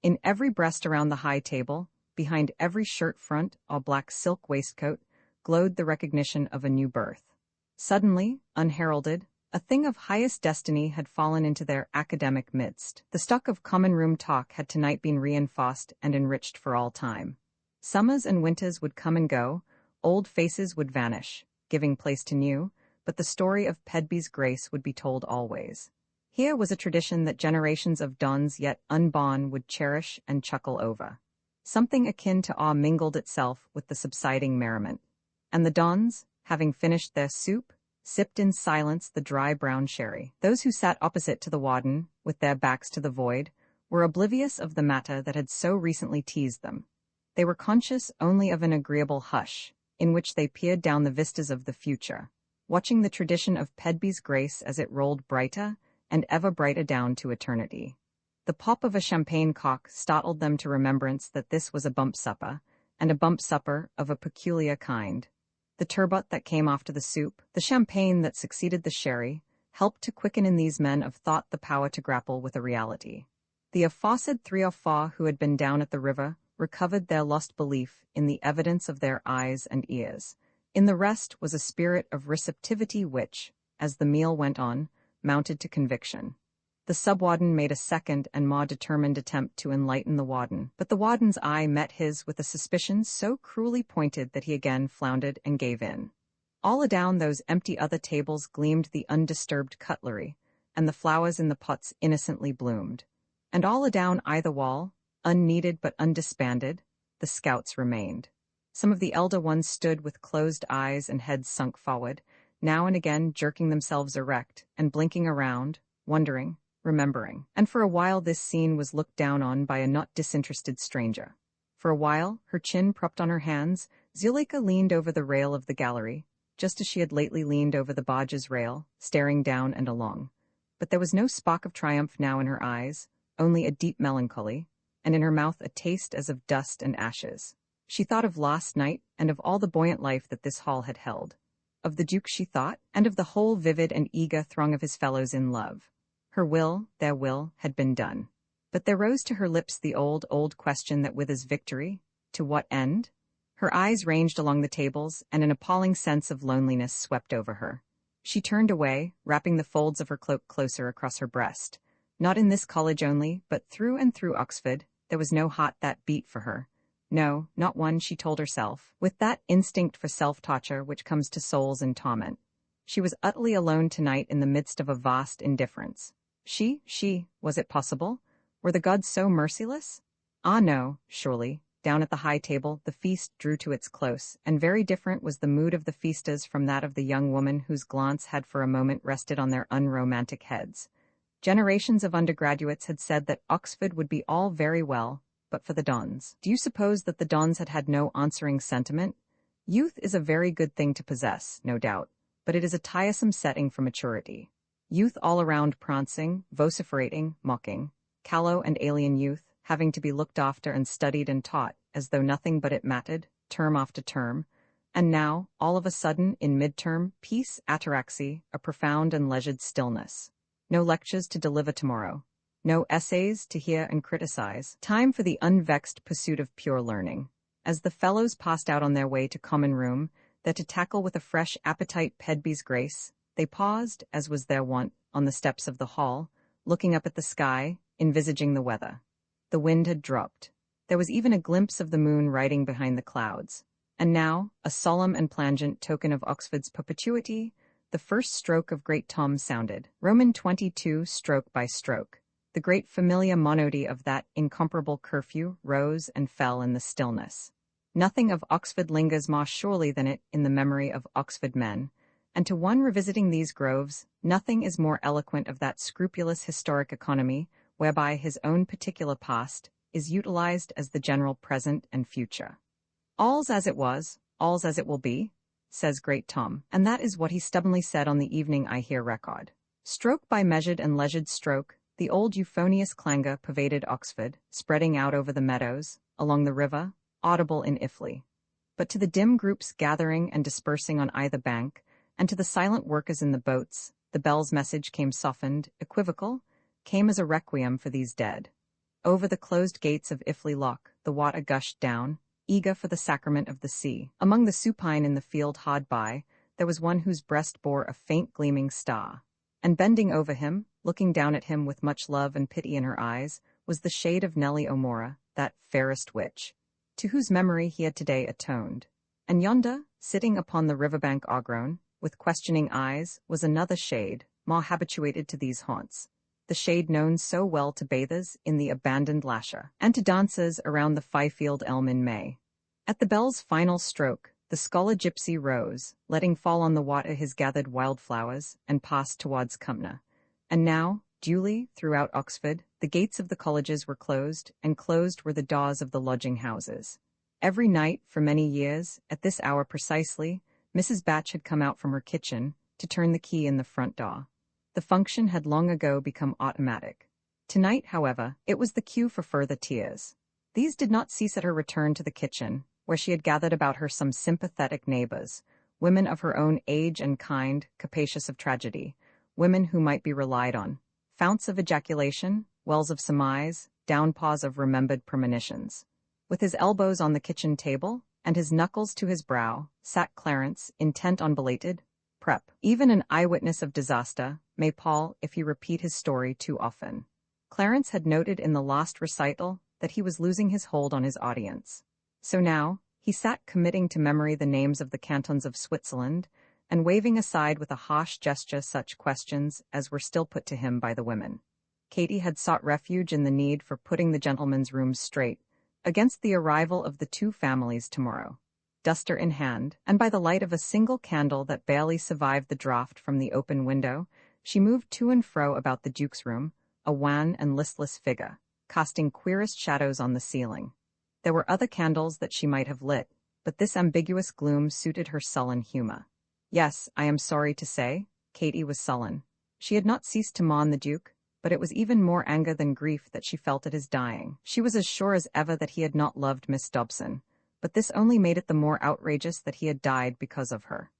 In every breast around the high table, behind every shirt front or black silk waistcoat, glowed the recognition of a new birth. Suddenly, unheralded, a thing of highest destiny had fallen into their academic midst. The stock of common room talk had tonight been reinforced and enriched for all time. Summers and winters would come and go, old faces would vanish, giving place to new, but the story of Pedby's Grace would be told always. Here was a tradition that generations of dons yet unborn would cherish and chuckle over. Something akin to awe mingled itself with the subsiding merriment. And the dons, having finished their soup, sipped in silence the dry brown sherry. Those who sat opposite to the warden, with their backs to the void, were oblivious of the matter that had so recently teased them. They were conscious only of an agreeable hush, in which they peered down the vistas of the future, watching the tradition of Pedby's Grace as it rolled brighter and ever brighter down to eternity. The pop of a champagne cock startled them to remembrance that this was a bump supper, and a bump supper of a peculiar kind. The turbot that came after the soup, the champagne that succeeded the sherry, helped to quicken in these men of thought the power to grapple with a reality. The aforesaid 3 or 4 who had been down at the river recovered their lost belief in the evidence of their eyes and ears. In the rest was a spirit of receptivity which, as the meal went on, mounted to conviction. The sub-warden made a second and more determined attempt to enlighten the warden, but the warden's eye met his with a suspicion so cruelly pointed that he again floundered and gave in. All adown those empty other tables gleamed the undisturbed cutlery, and the flowers in the pots innocently bloomed. And all adown either wall, unneeded but undisbanded, the scouts remained. Some of the elder ones stood with closed eyes and heads sunk forward, now and again jerking themselves erect and blinking around, wondering, remembering. And for a while this scene was looked down on by a not disinterested stranger. For a while, her chin propped on her hands, Zuleika leaned over the rail of the gallery, just as she had lately leaned over the barge's rail, staring down and along. But there was no spark of triumph now in her eyes, only a deep melancholy, and in her mouth a taste as of dust and ashes. She thought of last night, and of all the buoyant life that this hall had held. Of the Duke she thought, and of the whole vivid and eager throng of his fellows in love. Her will, their will, had been done. But there rose to her lips the old question that withers victory. To what end? Her eyes ranged along the tables, and an appalling sense of loneliness swept over her. She turned away, wrapping the folds of her cloak closer across her breast. Not in this college only, but through and through Oxford, there was no heart that beat for her. No, not one, she told herself, with that instinct for self-torture which comes to souls in torment. She was utterly alone tonight in the midst of a vast indifference. Was it possible? Were the gods so merciless? Ah no, surely. Down at the high table, the feast drew to its close, and very different was the mood of the feasters from that of the young woman whose glance had for a moment rested on their unromantic heads. Generations of undergraduates had said that Oxford would be all very well, but for the dons. Do you suppose that the dons had had no answering sentiment? Youth is a very good thing to possess, no doubt, but it is a tiresome setting for maturity. Youth all around prancing, vociferating, mocking. Callow and alien youth, having to be looked after and studied and taught, as though nothing but it mattered, term after term. And now, all of a sudden, in midterm, peace, ataraxy, a profound and leisured stillness. No lectures to deliver tomorrow. No essays to hear and criticize. Time for the unvexed pursuit of pure learning. As the fellows passed out on their way to common room, there to tackle with a fresh appetite Pedby's grace, they paused, as was their wont, on the steps of the hall, looking up at the sky, envisaging the weather. The wind had dropped. There was even a glimpse of the moon riding behind the clouds. And now, a solemn and plangent token of Oxford's perpetuity, the first stroke of Great Tom sounded, Roman 22 stroke by stroke. The great familiar monody of that incomparable curfew rose and fell in the stillness. Nothing of Oxford lingers more surely than it in the memory of Oxford men, and to one revisiting these groves, nothing is more eloquent of that scrupulous historic economy whereby his own particular past is utilized as the general present and future. All's as it was, all's as it will be, says Great Tom, and that is what he stubbornly said on the evening I here record. Stroke by measured and leisured stroke, the old euphonious clangor pervaded Oxford, spreading out over the meadows, along the river, audible in Iffley. But to the dim groups gathering and dispersing on either bank, and to the silent workers in the boats, the bell's message came softened, equivocal, came as a requiem for these dead. Over the closed gates of Iffley Loch, the water gushed down, eager for the sacrament of the sea. Among the supine in the field hard by, there was one whose breast bore a faint gleaming star. And bending over him, looking down at him with much love and pity in her eyes, was the shade of Nellie O'Mora, that fairest witch, to whose memory he had today atoned. And yonder, sitting upon the riverbank Augroan, with questioning eyes, was another shade, more habituated to these haunts. The shade known so well to bathers in the abandoned lasher, and to dancers around the Fifield elm in May. At the bell's final stroke, the scholar gypsy rose, letting fall on the water his gathered wildflowers, and passed towards Cumnor. And now, duly, throughout Oxford, the gates of the colleges were closed, and closed were the doors of the lodging-houses. Every night, for many years, at this hour precisely, Mrs. Batch had come out from her kitchen to turn the key in the front door. The function had long ago become automatic. Tonight, however, it was the cue for further tears. These did not cease at her return to the kitchen, where she had gathered about her some sympathetic neighbors, women of her own age and kind, capacious of tragedy, women who might be relied on, founts of ejaculation, wells of surmise, downpours of remembered premonitions. With his elbows on the kitchen table, and his knuckles to his brow, sat Clarence, intent on belated prep. Even an eyewitness of disaster may pall if he repeat his story too often. Clarence had noted in the last recital that he was losing his hold on his audience. So now, he sat committing to memory the names of the cantons of Switzerland, and waving aside with a harsh gesture such questions as were still put to him by the women. Katy had sought refuge in the need for putting the gentlemen's rooms straight, against the arrival of the two families tomorrow. Duster in hand, and by the light of a single candle that barely survived the draught from the open window, she moved to and fro about the Duke's room, a wan and listless figure, casting queerest shadows on the ceiling. There were other candles that she might have lit, but this ambiguous gloom suited her sullen humor. Yes, I am sorry to say, Katy was sullen. She had not ceased to mourn the Duke, but it was even more anger than grief that she felt at his dying. She was as sure as ever that he had not loved Miss Dobson, but this only made it the more outrageous that he had died because of her.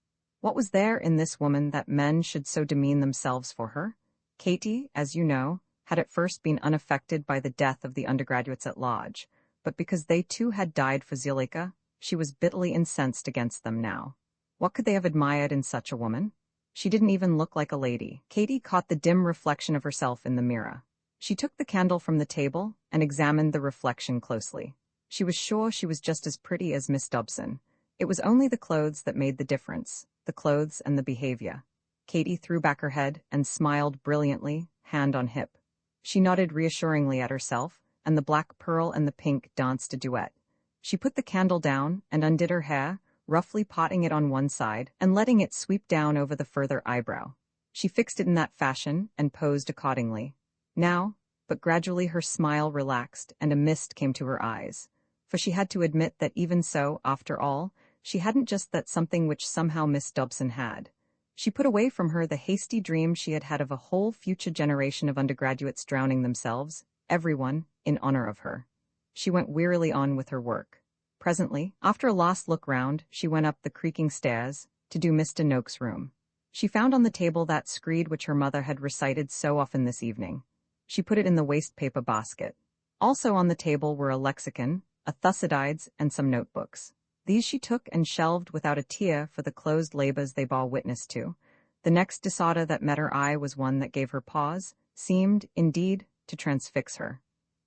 What was there in this woman that men should so demean themselves for her? Katy, as you know, had at first been unaffected by the death of the undergraduates at Lodge, but because they too had died for Zuleika, she was bitterly incensed against them now. What could they have admired in such a woman? She didn't even look like a lady. Katy caught the dim reflection of herself in the mirror. She took the candle from the table and examined the reflection closely. She was sure she was just as pretty as Miss Dobson. It was only the clothes that made the difference, the clothes and the behavior. Katy threw back her head and smiled brilliantly, hand on hip. She nodded reassuringly at herself, and the black pearl and the pink danced a duet. She put the candle down and undid her hair, roughly parting it on one side and letting it sweep down over the further eyebrow. She fixed it in that fashion and posed accordingly. Now, but gradually her smile relaxed and a mist came to her eyes, for she had to admit that even so, after all, she hadn't just that something which somehow Miss Dobson had. She put away from her the hasty dream she had had of a whole future generation of undergraduates drowning themselves, everyone, in honor of her. She went wearily on with her work. Presently, after a last look round, she went up the creaking stairs, to do Mr. Noakes' room. She found on the table that screed which her mother had recited so often this evening. She put it in the waste-paper basket. Also on the table were a lexicon, a Thucydides, and some notebooks. These she took and shelved without a tear for the closed labors they bore witness to. The next disorder that met her eye was one that gave her pause, seemed, indeed, to transfix her.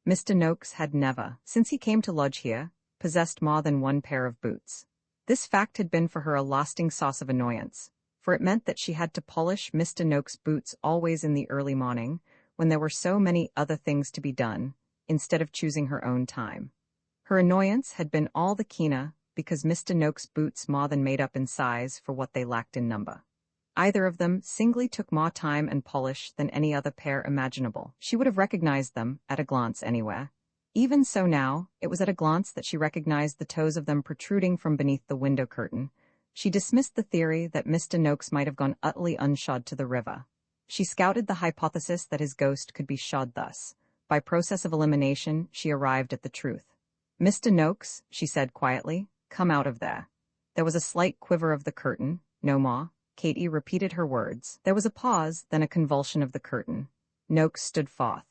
Mr. Noakes had never, since he came to lodge here, possessed more than one pair of boots. This fact had been for her a lasting source of annoyance, for it meant that she had to polish Mr. Noakes' boots always in the early morning, when there were so many other things to be done, instead of choosing her own time. Her annoyance had been all the keener because Mr. Noakes' boots more than made up in size for what they lacked in number. Either of them singly took more time and polish than any other pair imaginable. She would have recognized them, at a glance anywhere. Even so now, it was at a glance that she recognized the toes of them protruding from beneath the window curtain. She dismissed the theory that Mr. Noakes might have gone utterly unshod to the river. She scouted the hypothesis that his ghost could be shod thus. By process of elimination, she arrived at the truth. "Mr. Noakes," she said quietly, "come out of there." There was a slight quiver of the curtain, no more. Katy repeated her words. There was a pause, then a convulsion of the curtain. Noakes stood forth.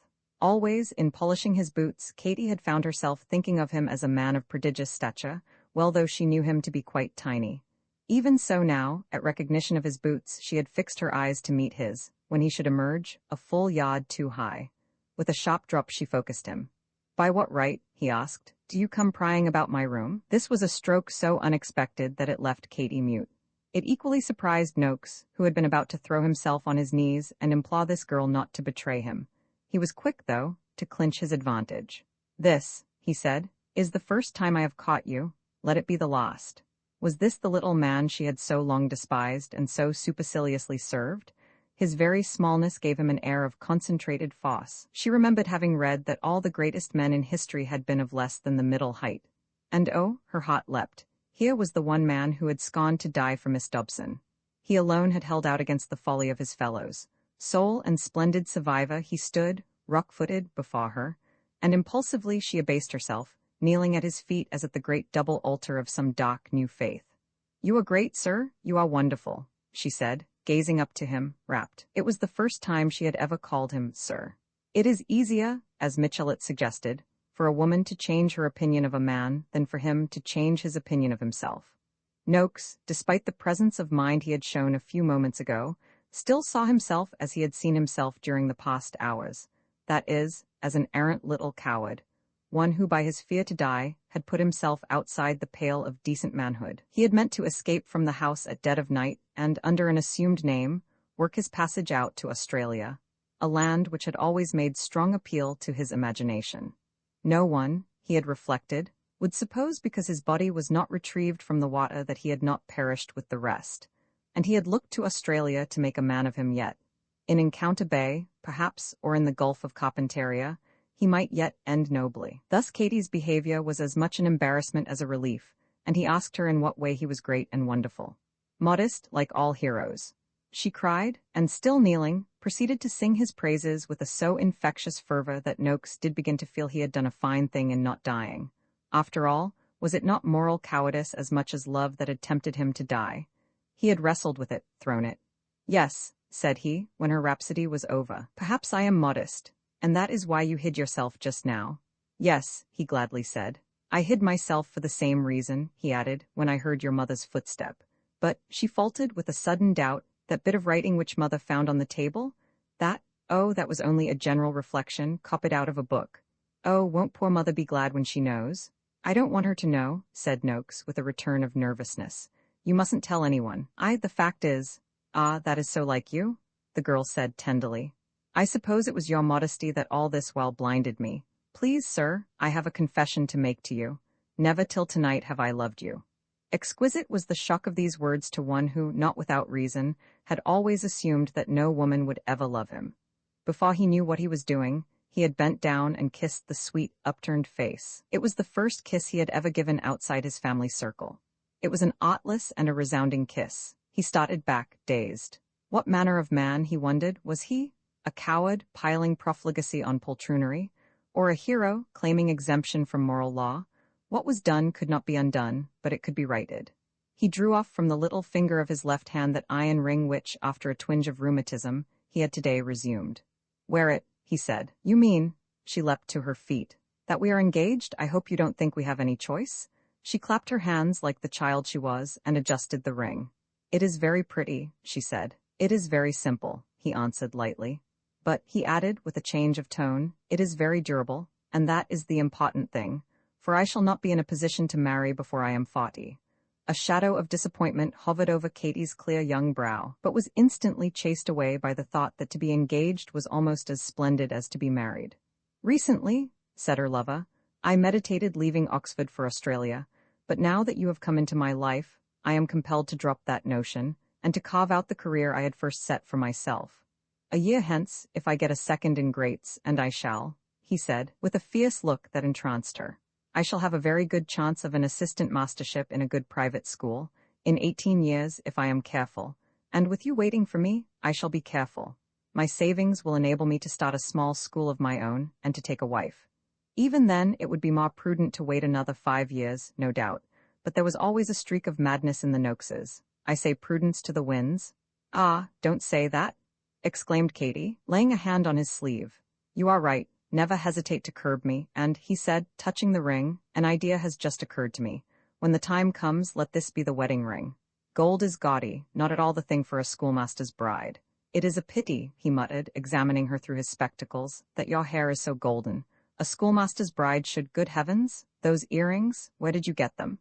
Always, in polishing his boots, Katy had found herself thinking of him as a man of prodigious stature, well though she knew him to be quite tiny. Even so now, at recognition of his boots, she had fixed her eyes to meet his, when he should emerge, a full yard too high. With a sharp drop she focused him. "By what right," he asked, "do you come prying about my room?" This was a stroke so unexpected that it left Katy mute. It equally surprised Noakes, who had been about to throw himself on his knees and implore this girl not to betray him. He was quick, though, to clinch his advantage. "This," he said, "is the first time I have caught you. Let it be the last." Was this the little man she had so long despised and so superciliously served? His very smallness gave him an air of concentrated force. She remembered having read that all the greatest men in history had been of less than the middle height. And oh, her heart leapt. Here was the one man who had scorned to die for Miss Dobson. He alone had held out against the folly of his fellows. Sole and splendid survivor, he stood, rock-footed, before her, and impulsively she abased herself, kneeling at his feet as at the great double altar of some dark new faith. "You are great, sir, you are wonderful," she said, gazing up to him, rapt. It was the first time she had ever called him sir. It is easier, as Michelet suggested, for a woman to change her opinion of a man than for him to change his opinion of himself. Noakes, despite the presence of mind he had shown a few moments ago, still saw himself as he had seen himself during the past hours, that is, as an errant little coward, one who by his fear to die had put himself outside the pale of decent manhood. He had meant to escape from the house at dead of night and, under an assumed name, work his passage out to Australia, a land which had always made strong appeal to his imagination. No one, he had reflected, would suppose because his body was not retrieved from the water that he had not perished with the rest, and he had looked to Australia to make a man of him yet. In Encounter Bay, perhaps, or in the Gulf of Carpentaria, he might yet end nobly. Thus Katie's behavior was as much an embarrassment as a relief, and he asked her in what way he was great and wonderful. Modest, like all heroes. She cried, and still kneeling, proceeded to sing his praises with a so infectious fervor that Noakes did begin to feel he had done a fine thing in not dying. After all, was it not moral cowardice as much as love that had tempted him to die? He had wrestled with it, thrown it. "Yes," said he, when her rhapsody was over. "Perhaps I am modest, and that is why you hid yourself just now." "Yes," he gladly said. "I hid myself for the same reason," he added, "when I heard your mother's footstep." But, she faltered with a sudden doubt, that bit of writing which mother found on the table? That was only a general reflection, copied out of a book. "Oh, won't poor mother be glad when she knows?" "I don't want her to know," said Noakes, with a return of nervousness. "You mustn't tell anyone." "The fact is—" "Ah, that is so like you," the girl said tenderly. "I suppose it was your modesty that all this while blinded me. Please, sir, I have a confession to make to you. Never till tonight have I loved you." Exquisite was the shock of these words to one who, not without reason, had always assumed that no woman would ever love him. Before he knew what he was doing, he had bent down and kissed the sweet, upturned face. It was the first kiss he had ever given outside his family circle. It was an artless and a resounding kiss. He started back, dazed. What manner of man, he wondered, was he? A coward, piling profligacy on poltroonery? Or a hero, claiming exemption from moral law? What was done could not be undone, but it could be righted. He drew off from the little finger of his left hand that iron ring which, after a twinge of rheumatism, he had today resumed. "Wear it," he said. "You mean—" She leapt to her feet. "That we are engaged? I hope you don't think we have any choice?" She clapped her hands like the child she was and adjusted the ring. "It is very pretty," she said. "It is very simple," he answered lightly. "But," he added with a change of tone, "it is very durable, and that is the important thing, for I shall not be in a position to marry before I am 40. A shadow of disappointment hovered over Katie's clear young brow, but was instantly chased away by the thought that to be engaged was almost as splendid as to be married. "Recently," said her lover, "I meditated leaving Oxford for Australia, but now that you have come into my life, I am compelled to drop that notion, and to carve out the career I had first set for myself. A year hence, if I get a second in Greats, and I shall," he said, with a fierce look that entranced her, "I shall have a very good chance of an assistant mastership in a good private school, in 18 years if I am careful, and with you waiting for me, I shall be careful. My savings will enable me to start a small school of my own, and to take a wife. Even then, it would be more prudent to wait another 5 years, no doubt, but there was always a streak of madness in the Noakeses. I say prudence to the winds." "Ah, don't say that," exclaimed Katie, laying a hand on his sleeve. "You are right. Never hesitate to curb me, and," he said, touching the ring, "an idea has just occurred to me. When the time comes, let this be the wedding ring. Gold is gaudy, not at all the thing for a schoolmaster's bride. It is a pity," he muttered, examining her through his spectacles, "that your hair is so golden. A schoolmaster's bride should— Good heavens! Those earrings, where did you get them?"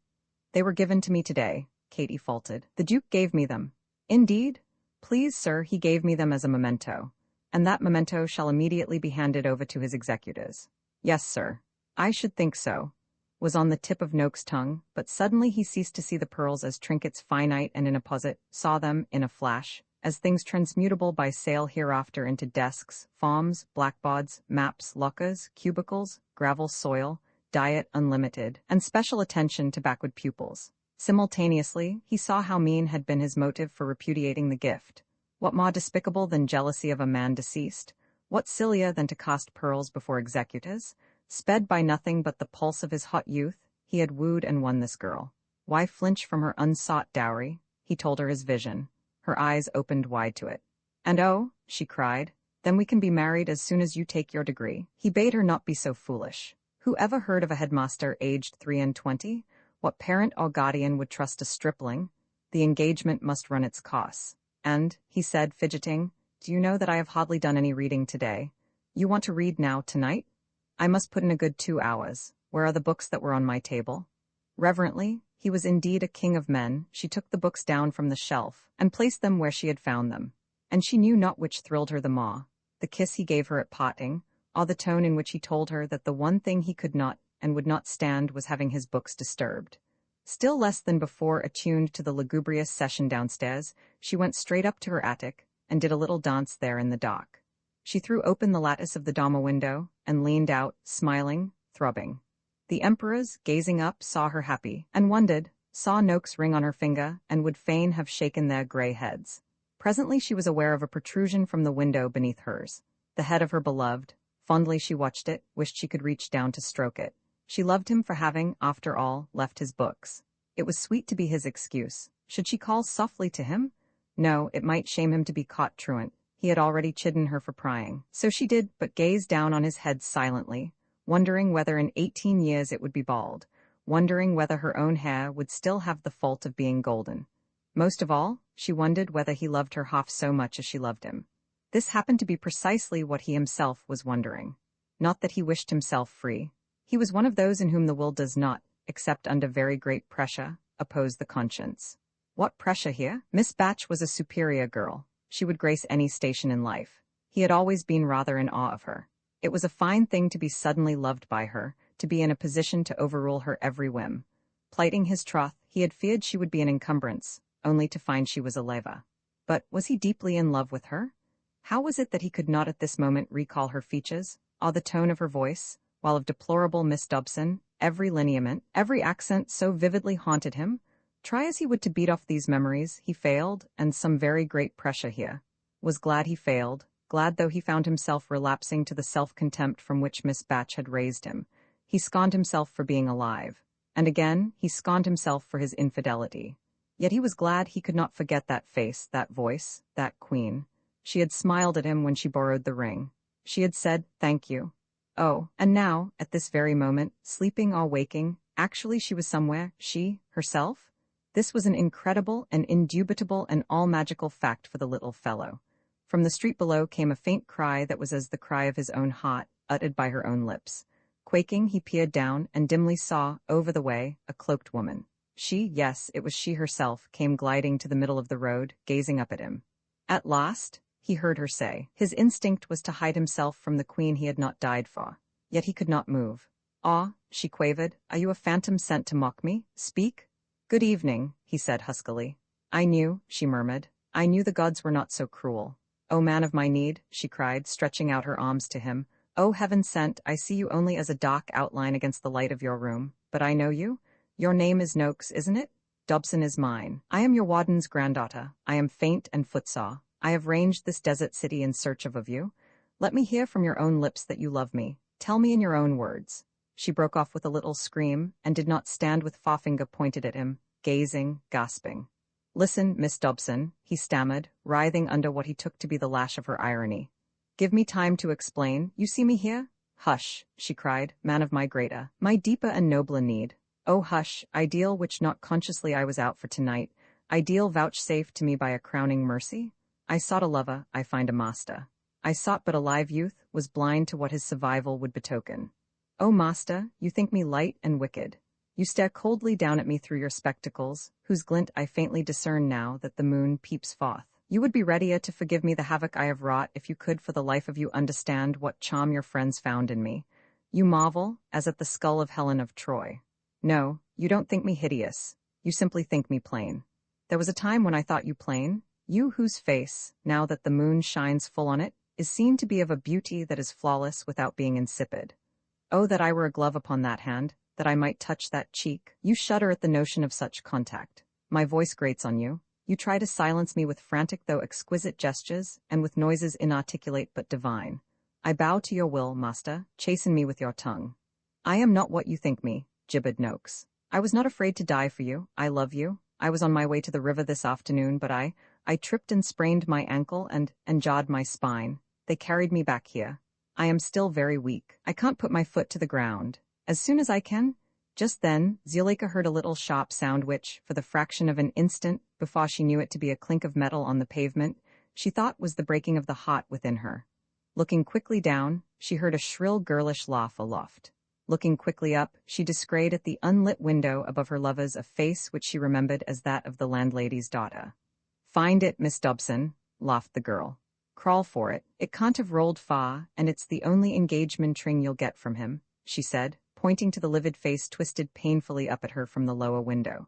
"They were given to me today," Katie faltered. "The Duke gave me them." "Indeed?" "Please, sir, he gave me them as a memento. And that memento shall immediately be handed over to his executors." "Yes, sir." "I should think so," was on the tip of Noakes' tongue, but suddenly he ceased to see the pearls as trinkets finite and inapposite, saw them, in a flash, as things transmutable by sale hereafter into desks, forms, blackboards, maps, lockers, cubicles, gravel soil, diet unlimited, and special attention to backward pupils. Simultaneously, he saw how mean had been his motive for repudiating the gift. What more despicable than jealousy of a man deceased? What sillier than to cast pearls before executors? Sped by nothing but the pulse of his hot youth, he had wooed and won this girl. Why flinch from her unsought dowry? He told her his vision. Her eyes opened wide to it. And oh, she cried, then we can be married as soon as you take your degree. He bade her not be so foolish. Who ever heard of a headmaster aged 23? What parent or guardian would trust a stripling? The engagement must run its course. And, he said, fidgeting, do you know that I have hardly done any reading today? You want to read now, tonight? I must put in a good 2 hours. Where are the books that were on my table? Reverently, he was indeed a king of men, she took the books down from the shelf, and placed them where she had found them. And she knew not which thrilled her the more, the kiss he gave her at parting, or the tone in which he told her that the one thing he could not and would not stand was having his books disturbed. Still less than before attuned to the lugubrious session downstairs, she went straight up to her attic, and did a little dance there in the dark. She threw open the lattice of the dormer window, and leaned out, smiling, throbbing. The emperors, gazing up, saw her happy, and wondered, saw Noakes ring on her finger, and would fain have shaken their grey heads. Presently she was aware of a protrusion from the window beneath hers. The head of her beloved. Fondly she watched it, wished she could reach down to stroke it. She loved him for having, after all, left his books. It was sweet to be his excuse. Should she call softly to him? No, it might shame him to be caught truant. He had already chidden her for prying. So she did but gaze down on his head silently, wondering whether in 18 years it would be bald, wondering whether her own hair would still have the fault of being golden. Most of all, she wondered whether he loved her half so much as she loved him. This happened to be precisely what he himself was wondering. Not that he wished himself free. He was one of those in whom the will does not, except under very great pressure, oppose the conscience. What pressure here? Miss Batch was a superior girl. She would grace any station in life. He had always been rather in awe of her. It was a fine thing to be suddenly loved by her, to be in a position to overrule her every whim. Plighting his troth, he had feared she would be an encumbrance, only to find she was a leva. But was he deeply in love with her? How was it that he could not at this moment recall her features, or the tone of her voice, while of deplorable Miss Dobson, every lineament, every accent so vividly haunted him? Try as he would to beat off these memories, he failed, and some very great pressure here. Was glad he failed, glad though he found himself relapsing to the self-contempt from which Miss Batch had raised him. He scorned himself for being alive. And again, he scorned himself for his infidelity. Yet he was glad he could not forget that face, that voice, that queen. She had smiled at him when she borrowed the ring. She had said, "Thank you." Oh, and now, at this very moment, sleeping or waking, actually she was somewhere, she, herself? This was an incredible, an indubitable, and all-magical fact for the little fellow. From the street below came a faint cry that was as the cry of his own heart, uttered by her own lips. Quaking, he peered down, and dimly saw, over the way, a cloaked woman. She, yes, it was she herself, came gliding to the middle of the road, gazing up at him. At last, he heard her say. His instinct was to hide himself from the queen he had not died for. Yet he could not move. "Ah," she quavered, "are you a phantom sent to mock me? Speak." "Good evening," he said huskily. "I knew," she murmured. "I knew the gods were not so cruel. O man of my need," she cried, stretching out her arms to him. "O heaven sent, I see you only as a dark outline against the light of your room. But I know you. Your name is Noakes, isn't it? Dobson is mine. I am your warden's granddaughter. I am faint and footsore. I have ranged this desert city in search of you. Let me hear from your own lips that you love me. Tell me in your own words." She broke off with a little scream, and did not stand with forefinger pointed at him, gazing, gasping. "Listen, Miss Dobson," he stammered, writhing under what he took to be the lash of her irony. "Give me time to explain. You see me here?" "Hush," she cried, "man of my greater, my deeper and nobler need. Oh, hush, ideal which not consciously I was out for tonight, ideal vouchsafed to me by a crowning mercy. I sought a lover, I find a master. I sought but a live youth, was blind to what his survival would betoken. Oh, master, you think me light and wicked. You stare coldly down at me through your spectacles, whose glint I faintly discern now that the moon peeps forth. You would be readier to forgive me the havoc I have wrought if you could for the life of you understand what charm your friends found in me. You marvel, as at the skull of Helen of Troy. No, you don't think me hideous. You simply think me plain. There was a time when I thought you plain, you whose face, now that the moon shines full on it, is seen to be of a beauty that is flawless without being insipid. Oh, that I were a glove upon that hand, that I might touch that cheek. You shudder at the notion of such contact. My voice grates on you. You try to silence me with frantic though exquisite gestures, and with noises inarticulate but divine. I bow to your will, master, chasten me with your tongue. I am not what you think me, gibbered Noakes. I was not afraid to die for you, I love you. I was on my way to the river this afternoon, but I tripped and sprained my ankle and jarred my spine. They carried me back here. I am still very weak. I can't put my foot to the ground. As soon as I can. Just then, Zuleika heard a little sharp sound which, for the fraction of an instant, before she knew it to be a clink of metal on the pavement, she thought was the breaking of the heart within her. Looking quickly down, she heard a shrill girlish laugh aloft. Looking quickly up, she descried at the unlit window above her lover's a face which she remembered as that of the landlady's daughter. "Find it, Miss Dobson," laughed the girl. "Crawl for it. It can't have rolled far, and it's the only engagement ring you'll get from him," she said, pointing to the livid face twisted painfully up at her from the lower window.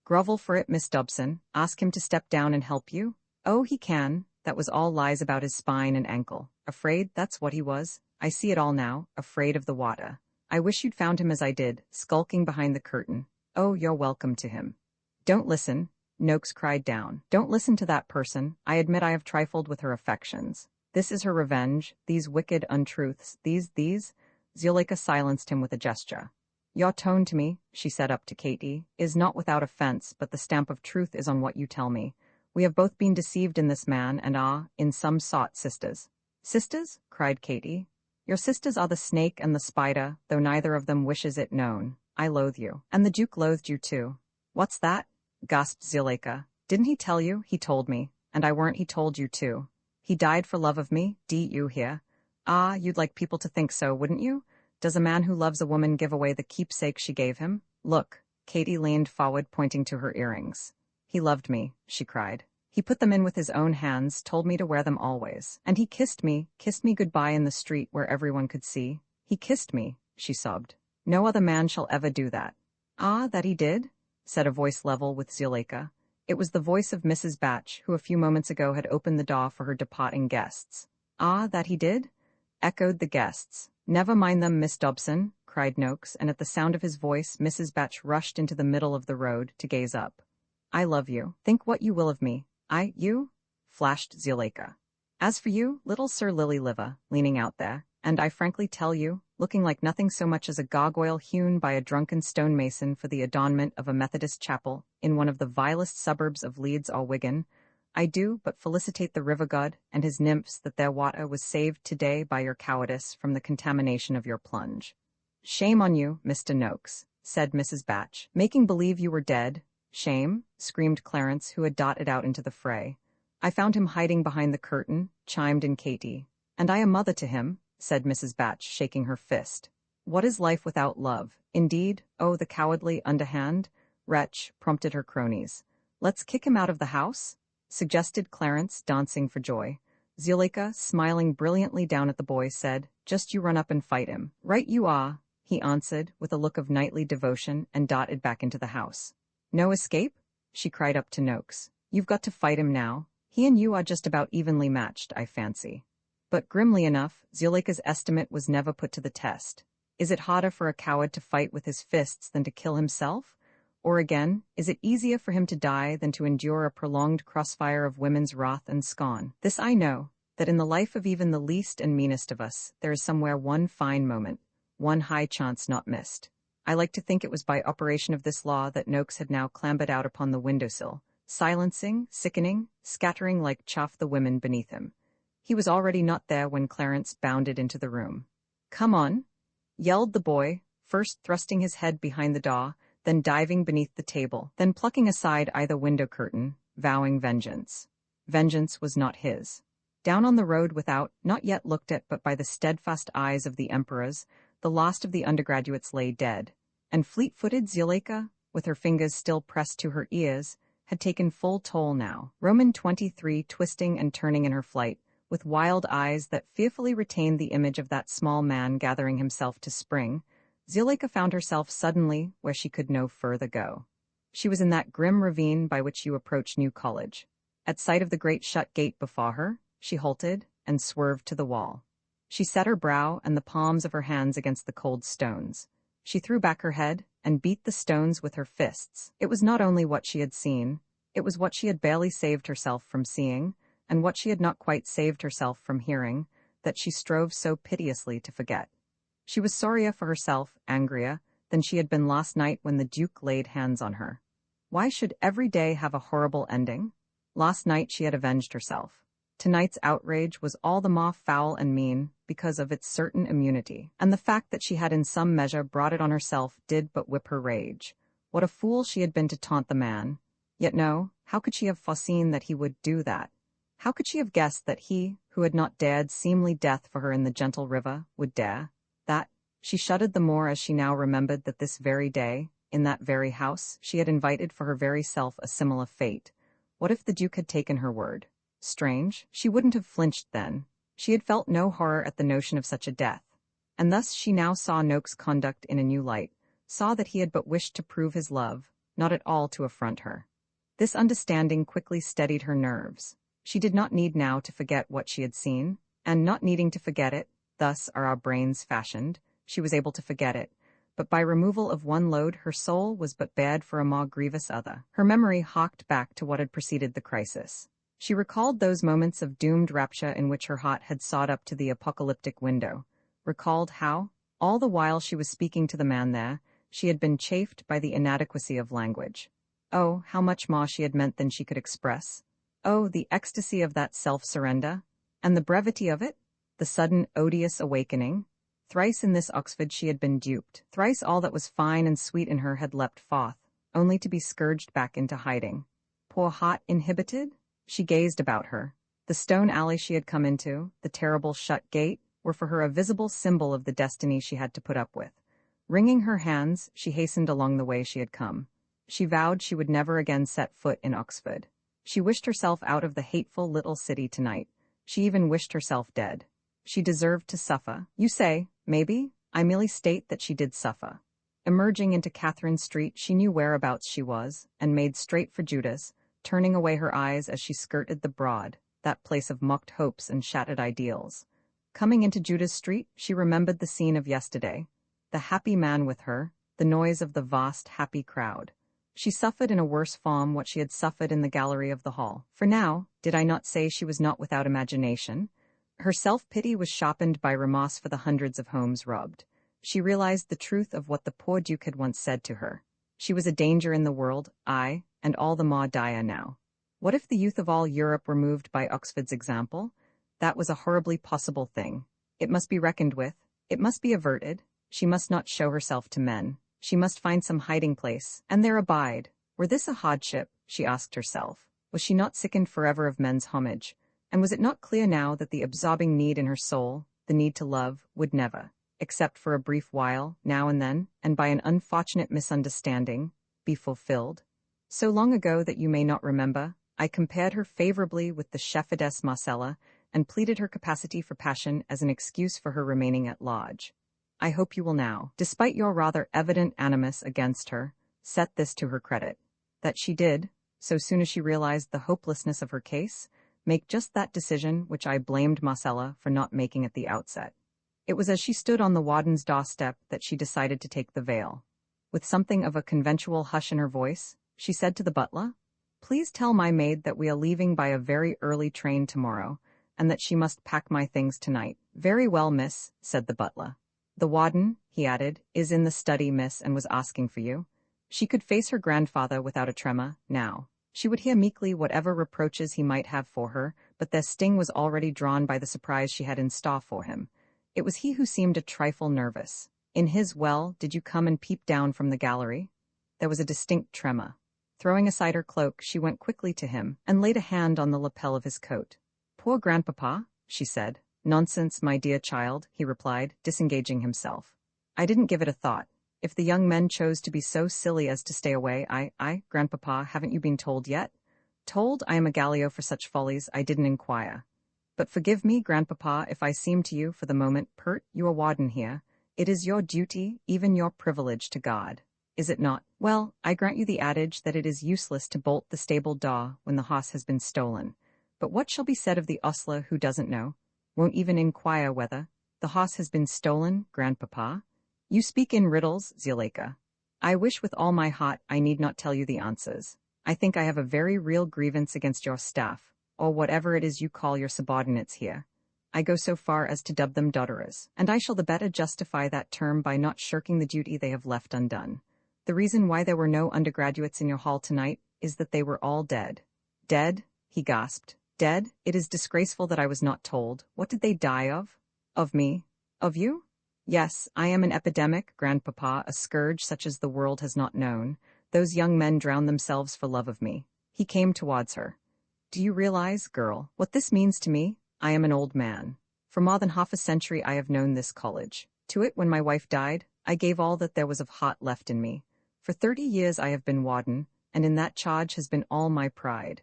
"Grovel for it, Miss Dobson. Ask him to step down and help you. Oh, he can. That was all lies about his spine and ankle. Afraid, that's what he was. I see it all now, afraid of the water. I wish you'd found him as I did, skulking behind the curtain. Oh, you're welcome to him." "Don't listen," Noakes cried down. "Don't listen to that person. I admit I have trifled with her affections. This is her revenge, these wicked untruths, these. Zuleika silenced him with a gesture. "Your tone to me," she said up to Katie, "is not without offense, but the stamp of truth is on what you tell me. We have both been deceived in this man and are, in some sort, sisters." "Sisters?" cried Katie. "Your sisters are the snake and the spider, though neither of them wishes it known. I loathe you. And the Duke loathed you too." "What's that?" gasped Zuleika. "Didn't he tell you?" "He told me. And I weren't he told you too. He died for love of me, you hear? Ah, you'd like people to think so, wouldn't you? Does a man who loves a woman give away the keepsake she gave him? Look." Katie leaned forward, pointing to her earrings. "He loved me," she cried. "He put them in with his own hands, told me to wear them always. And he kissed me goodbye in the street where everyone could see. He kissed me," she sobbed. "No other man shall ever do that." "Ah, that he did?" said a voice level with Zuleika. It was the voice of Mrs. Batch, who a few moments ago had opened the door for her departing guests. "Ah, that he did?" echoed the guests. "Never mind them, Miss Dobson," cried Noakes, and at the sound of his voice Mrs. Batch rushed into the middle of the road to gaze up. "I love you. Think what you will of me." You?" flashed Zuleika. "As for you, little Sir Lily-liver, leaning out there, and I frankly tell you, looking like nothing so much as a gargoyle hewn by a drunken stonemason for the adornment of a Methodist chapel in one of the vilest suburbs of Leeds or Wigan, I do but felicitate the river god and his nymphs that their water was saved today by your cowardice from the contamination of your plunge." "Shame on you, Mr. Noakes," said Mrs. Batch. "Making believe you were dead." "Shame?" screamed Clarence, who had darted out into the fray. "I found him hiding behind the curtain," chimed in Katie. "And I am mother to him," said Mrs. Batch, shaking her fist. "What is life without love? Indeed, oh, the cowardly, underhand wretch," prompted her cronies. "Let's kick him out of the house?" suggested Clarence, dancing for joy. Zuleika, smiling brilliantly down at the boy, said, "Just you run up and fight him." "Right you are," he answered, with a look of knightly devotion, and darted back into the house. "No escape?" she cried up to Noakes. "You've got to fight him now. He and you are just about evenly matched, I fancy." But grimly enough, Zuleika's estimate was never put to the test. Is it harder for a coward to fight with his fists than to kill himself? Or again, is it easier for him to die than to endure a prolonged crossfire of women's wrath and scorn? This I know, that in the life of even the least and meanest of us, there is somewhere one fine moment, one high chance not missed. I like to think it was by operation of this law that Noakes had now clambered out upon the windowsill, silencing, sickening, scattering like chaff the women beneath him. He was already not there when Clarence bounded into the room. "Come on," yelled the boy, first thrusting his head behind the door, then diving beneath the table, then plucking aside either window curtain, vowing vengeance. Vengeance was not his. Down on the road without, not yet looked at but by the steadfast eyes of the emperors, the last of the undergraduates lay dead, and fleet-footed Zuleika, with her fingers still pressed to her ears, had taken full toll now. Roman 23 twisting and turning in her flight, with wild eyes that fearfully retained the image of that small man gathering himself to spring, Zuleika found herself suddenly where she could no further go. She was in that grim ravine by which you approach New College. At sight of the great shut gate before her, she halted and swerved to the wall. She set her brow and the palms of her hands against the cold stones. She threw back her head and beat the stones with her fists. It was not only what she had seen, it was what she had barely saved herself from seeing, and what she had not quite saved herself from hearing, that she strove so piteously to forget. She was sorrier for herself, angrier, than she had been last night when the Duke laid hands on her. Why should every day have a horrible ending? Last night she had avenged herself. Tonight's outrage was all the more foul and mean because of its certain immunity, and the fact that she had in some measure brought it on herself did but whip her rage. What a fool she had been to taunt the man. Yet no, how could she have foreseen that he would do that? How could she have guessed that he, who had not dared seemly death for her in the gentle river, would dare that? She shuddered the more as she now remembered that this very day, in that very house, she had invited for her very self a similar fate. What if the Duke had taken her word? Strange, she wouldn't have flinched then. She had felt no horror at the notion of such a death. And thus she now saw Noak's conduct in a new light, saw that he had but wished to prove his love, not at all to affront her. This understanding quickly steadied her nerves. She did not need now to forget what she had seen, and not needing to forget it, thus are our brains fashioned, she was able to forget it. But by removal of one load her soul was but bared for a more grievous other. Her memory harked back to what had preceded the crisis. She recalled those moments of doomed rapture in which her heart had sought up to the apocalyptic window, recalled how, all the while she was speaking to the man there, she had been chafed by the inadequacy of language. Oh, how much more she had meant than she could express. Oh, the ecstasy of that self-surrender, and the brevity of it, the sudden odious awakening. Thrice in this Oxford she had been duped, thrice all that was fine and sweet in her had leapt forth, only to be scourged back into hiding. Poor heart inhibited? She gazed about her. The stone alley she had come into, the terrible shut gate, were for her a visible symbol of the destiny she had to put up with. Wringing her hands, she hastened along the way she had come. She vowed she would never again set foot in Oxford. She wished herself out of the hateful little city tonight. She even wished herself dead. She deserved to suffer. You say, maybe? I merely state that she did suffer. Emerging into Catherine Street, she knew whereabouts she was, and made straight for Judas, turning away her eyes as she skirted the Broad, that place of mocked hopes and shattered ideals. Coming into Judas Street, she remembered the scene of yesterday, the happy man with her, the noise of the vast, happy crowd. She suffered in a worse form what she had suffered in the gallery of the hall. For now, did I not say she was not without imagination? Her self-pity was sharpened by remorse for the hundreds of homes robbed. She realized the truth of what the poor Duke had once said to her. She was a danger in the world, aye, and all the more dire now. What if the youth of all Europe were moved by Oxford's example? That was a horribly possible thing. It must be reckoned with. It must be averted. She must not show herself to men. She must find some hiding place, and there abide. Were this a hardship? She asked herself. Was she not sickened forever of men's homage? And was it not clear now that the absorbing need in her soul, the need to love, would never, except for a brief while, now and then, and by an unfortunate misunderstanding, be fulfilled? So long ago that you may not remember, I compared her favorably with the shepherdess Marcella, and pleaded her capacity for passion as an excuse for her remaining at large. I hope you will now, despite your rather evident animus against her, set this to her credit, that she did, so soon as she realized the hopelessness of her case, make just that decision which I blamed Marcella for not making at the outset. It was as she stood on the warden's doorstep that she decided to take the veil. With something of a conventual hush in her voice, she said to the butler, "Please tell my maid that we are leaving by a very early train tomorrow, and that she must pack my things tonight." "Very well, miss," said the butler. "The warden," he added, "is in the study, miss, and was asking for you." She could face her grandfather without a tremor, now. She would hear meekly whatever reproaches he might have for her, but their sting was already drawn by the surprise she had in store for him. It was he who seemed a trifle nervous. In his "well, did you come and peep down from the gallery?" There was a distinct tremor. Throwing aside her cloak, she went quickly to him, and laid a hand on the lapel of his coat. "Poor grandpapa," she said. "Nonsense, my dear child," he replied, disengaging himself. "I didn't give it a thought. If the young men chose to be so silly as to stay away, Grandpapa, haven't you been told yet?" "Told? I am a Gallio for such follies, I didn't inquire. But forgive me, Grandpapa, if I seem to you, for the moment, pert. You are warden here. It is your duty, even your privilege, to guard. Is it not? Well, I grant you the adage that it is useless to bolt the stable door when the horse has been stolen. But what shall be said of the ostler who doesn't know, won't even inquire whether the horse has been stolen, Grandpapa? You speak in riddles, Zuleika. I wish with all my heart I need not tell you the answers. I think I have a very real grievance against your staff, or whatever it is you call your subordinates here. I go so far as to dub them dotterers, and I shall the better justify that term by not shirking the duty they have left undone. The reason why there were no undergraduates in your hall tonight is that they were all dead. Dead? He gasped. Dead? It is disgraceful that I was not told. What did they die of? Of me? Of you? Yes, I am an epidemic, grandpapa, a scourge such as the world has not known. Those young men drowned themselves for love of me. He came towards her. Do you realize, girl, what this means to me? I am an old man. For more than half a century I have known this college. To it, when my wife died, I gave all that there was of heart left in me. For 30 years I have been warden, and in that charge has been all my pride.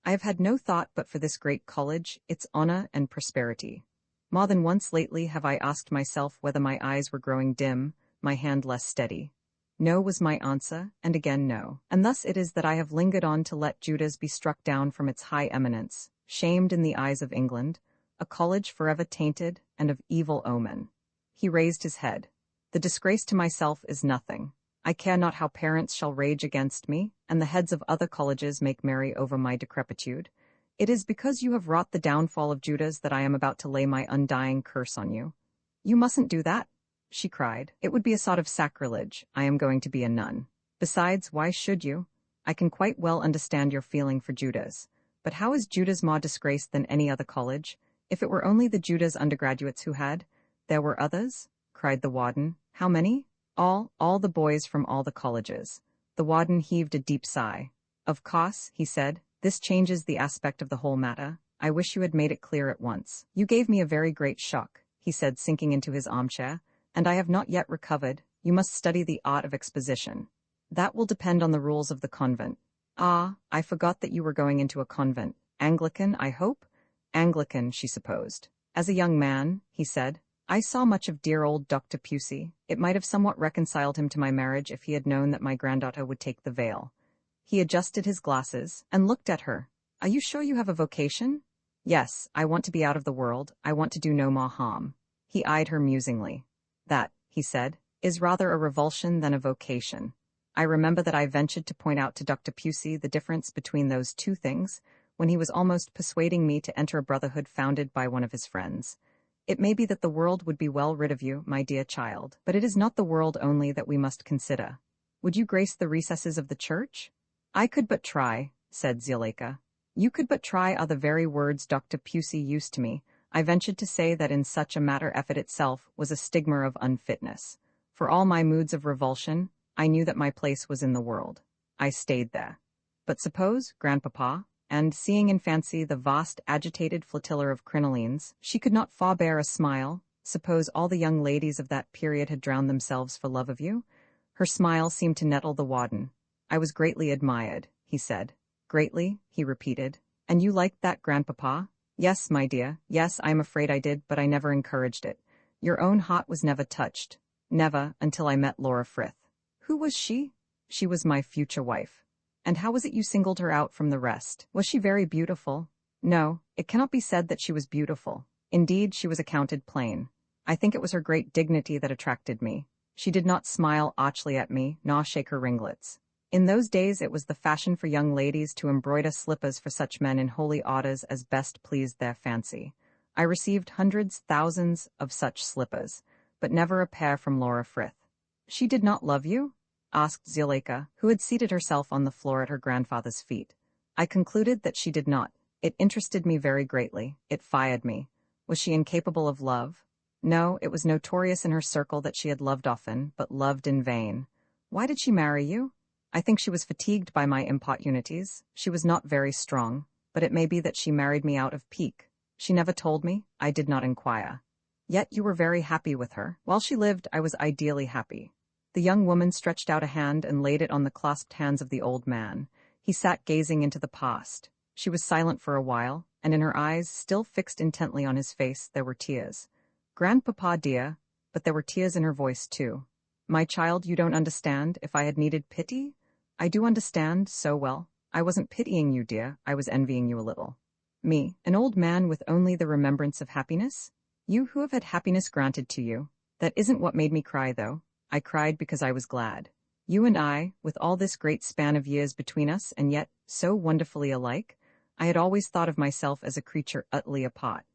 I have had no thought but for this great college, its honor and prosperity. More than once lately have I asked myself whether my eyes were growing dim, my hand less steady. No was my answer, and again no. And thus it is that I have lingered on to let Judas be struck down from its high eminence, shamed in the eyes of England, a college forever tainted and of evil omen. He raised his head. The disgrace to myself is nothing. I care not how parents shall rage against me, and the heads of other colleges make merry over my decrepitude. It is because you have wrought the downfall of Judas that I am about to lay my undying curse on you. You mustn't do that, she cried. It would be a sort of sacrilege. I am going to be a nun. Besides, why should you? I can quite well understand your feeling for Judas. But how is Judas more disgraced than any other college? If it were only the Judas undergraduates who had— There were others? Cried the warden. How many? All the boys from all the colleges. The warden heaved a deep sigh. Of course, he said, this changes the aspect of the whole matter. I wish you had made it clear at once. You gave me a very great shock, he said, sinking into his armchair, and I have not yet recovered. You must study the art of exposition. That will depend on the rules of the convent. Ah, I forgot that you were going into a convent. Anglican, I hope? Anglican, she supposed. As a young man, he said, I saw much of dear old Dr. Pusey. It might have somewhat reconciled him to my marriage if he had known that my granddaughter would take the veil. He adjusted his glasses and looked at her. Are you sure you have a vocation? Yes, I want to be out of the world. I want to do no more harm. He eyed her musingly. That, he said, is rather a revulsion than a vocation. I remember that I ventured to point out to Dr. Pusey the difference between those two things when he was almost persuading me to enter a brotherhood founded by one of his friends. It may be that the world would be well rid of you, my dear child, but it is not the world only that we must consider. Would you grace the recesses of the church? I could but try, said Zuleika. You could but try are the very words Dr. Pusey used to me. I ventured to say that in such a matter effort itself was a stigma of unfitness. For all my moods of revulsion, I knew that my place was in the world. I stayed there. But suppose, grandpapa, and seeing in fancy the vast agitated flotilla of crinolines, she could not forbear a smile. Suppose all the young ladies of that period had drowned themselves for love of you? Her smile seemed to nettle the warden. I was greatly admired, he said. Greatly, he repeated. And you liked that, grandpapa? Yes, my dear, yes, I am afraid I did, but I never encouraged it. Your own heart was never touched. Never, until I met Laura Frith. Who was she? She was my future wife. And how was it you singled her out from the rest? Was she very beautiful? No, it cannot be said that she was beautiful. Indeed, she was accounted plain. I think it was her great dignity that attracted me. She did not smile archly at me, nor shake her ringlets. In those days it was the fashion for young ladies to embroider slippers for such men in holy orders as best pleased their fancy. I received hundreds, thousands of such slippers, but never a pair from Laura Frith. She did not love you? Asked Zuleika, who had seated herself on the floor at her grandfather's feet. I concluded that she did not. It interested me very greatly. It fired me. Was she incapable of love? No, it was notorious in her circle that she had loved often, but loved in vain. Why did she marry you? I think she was fatigued by my importunities. She was not very strong, but it may be that she married me out of pique. She never told me. I did not inquire. Yet you were very happy with her. While she lived, I was ideally happy. The young woman stretched out a hand and laid it on the clasped hands of the old man. He sat gazing into the past. She was silent for a while, and in her eyes, still fixed intently on his face, there were tears. Grandpapa dear, but there were tears in her voice too. My child, you don't understand. If I had needed pity? I do understand so well. I wasn't pitying you, dear. I was envying you a little. Me, an old man with only the remembrance of happiness? You who have had happiness granted to you. That isn't what made me cry, though. I cried because I was glad. You and I, with all this great span of years between us, and yet so wonderfully alike, I had always thought of myself as a creature utterly apart.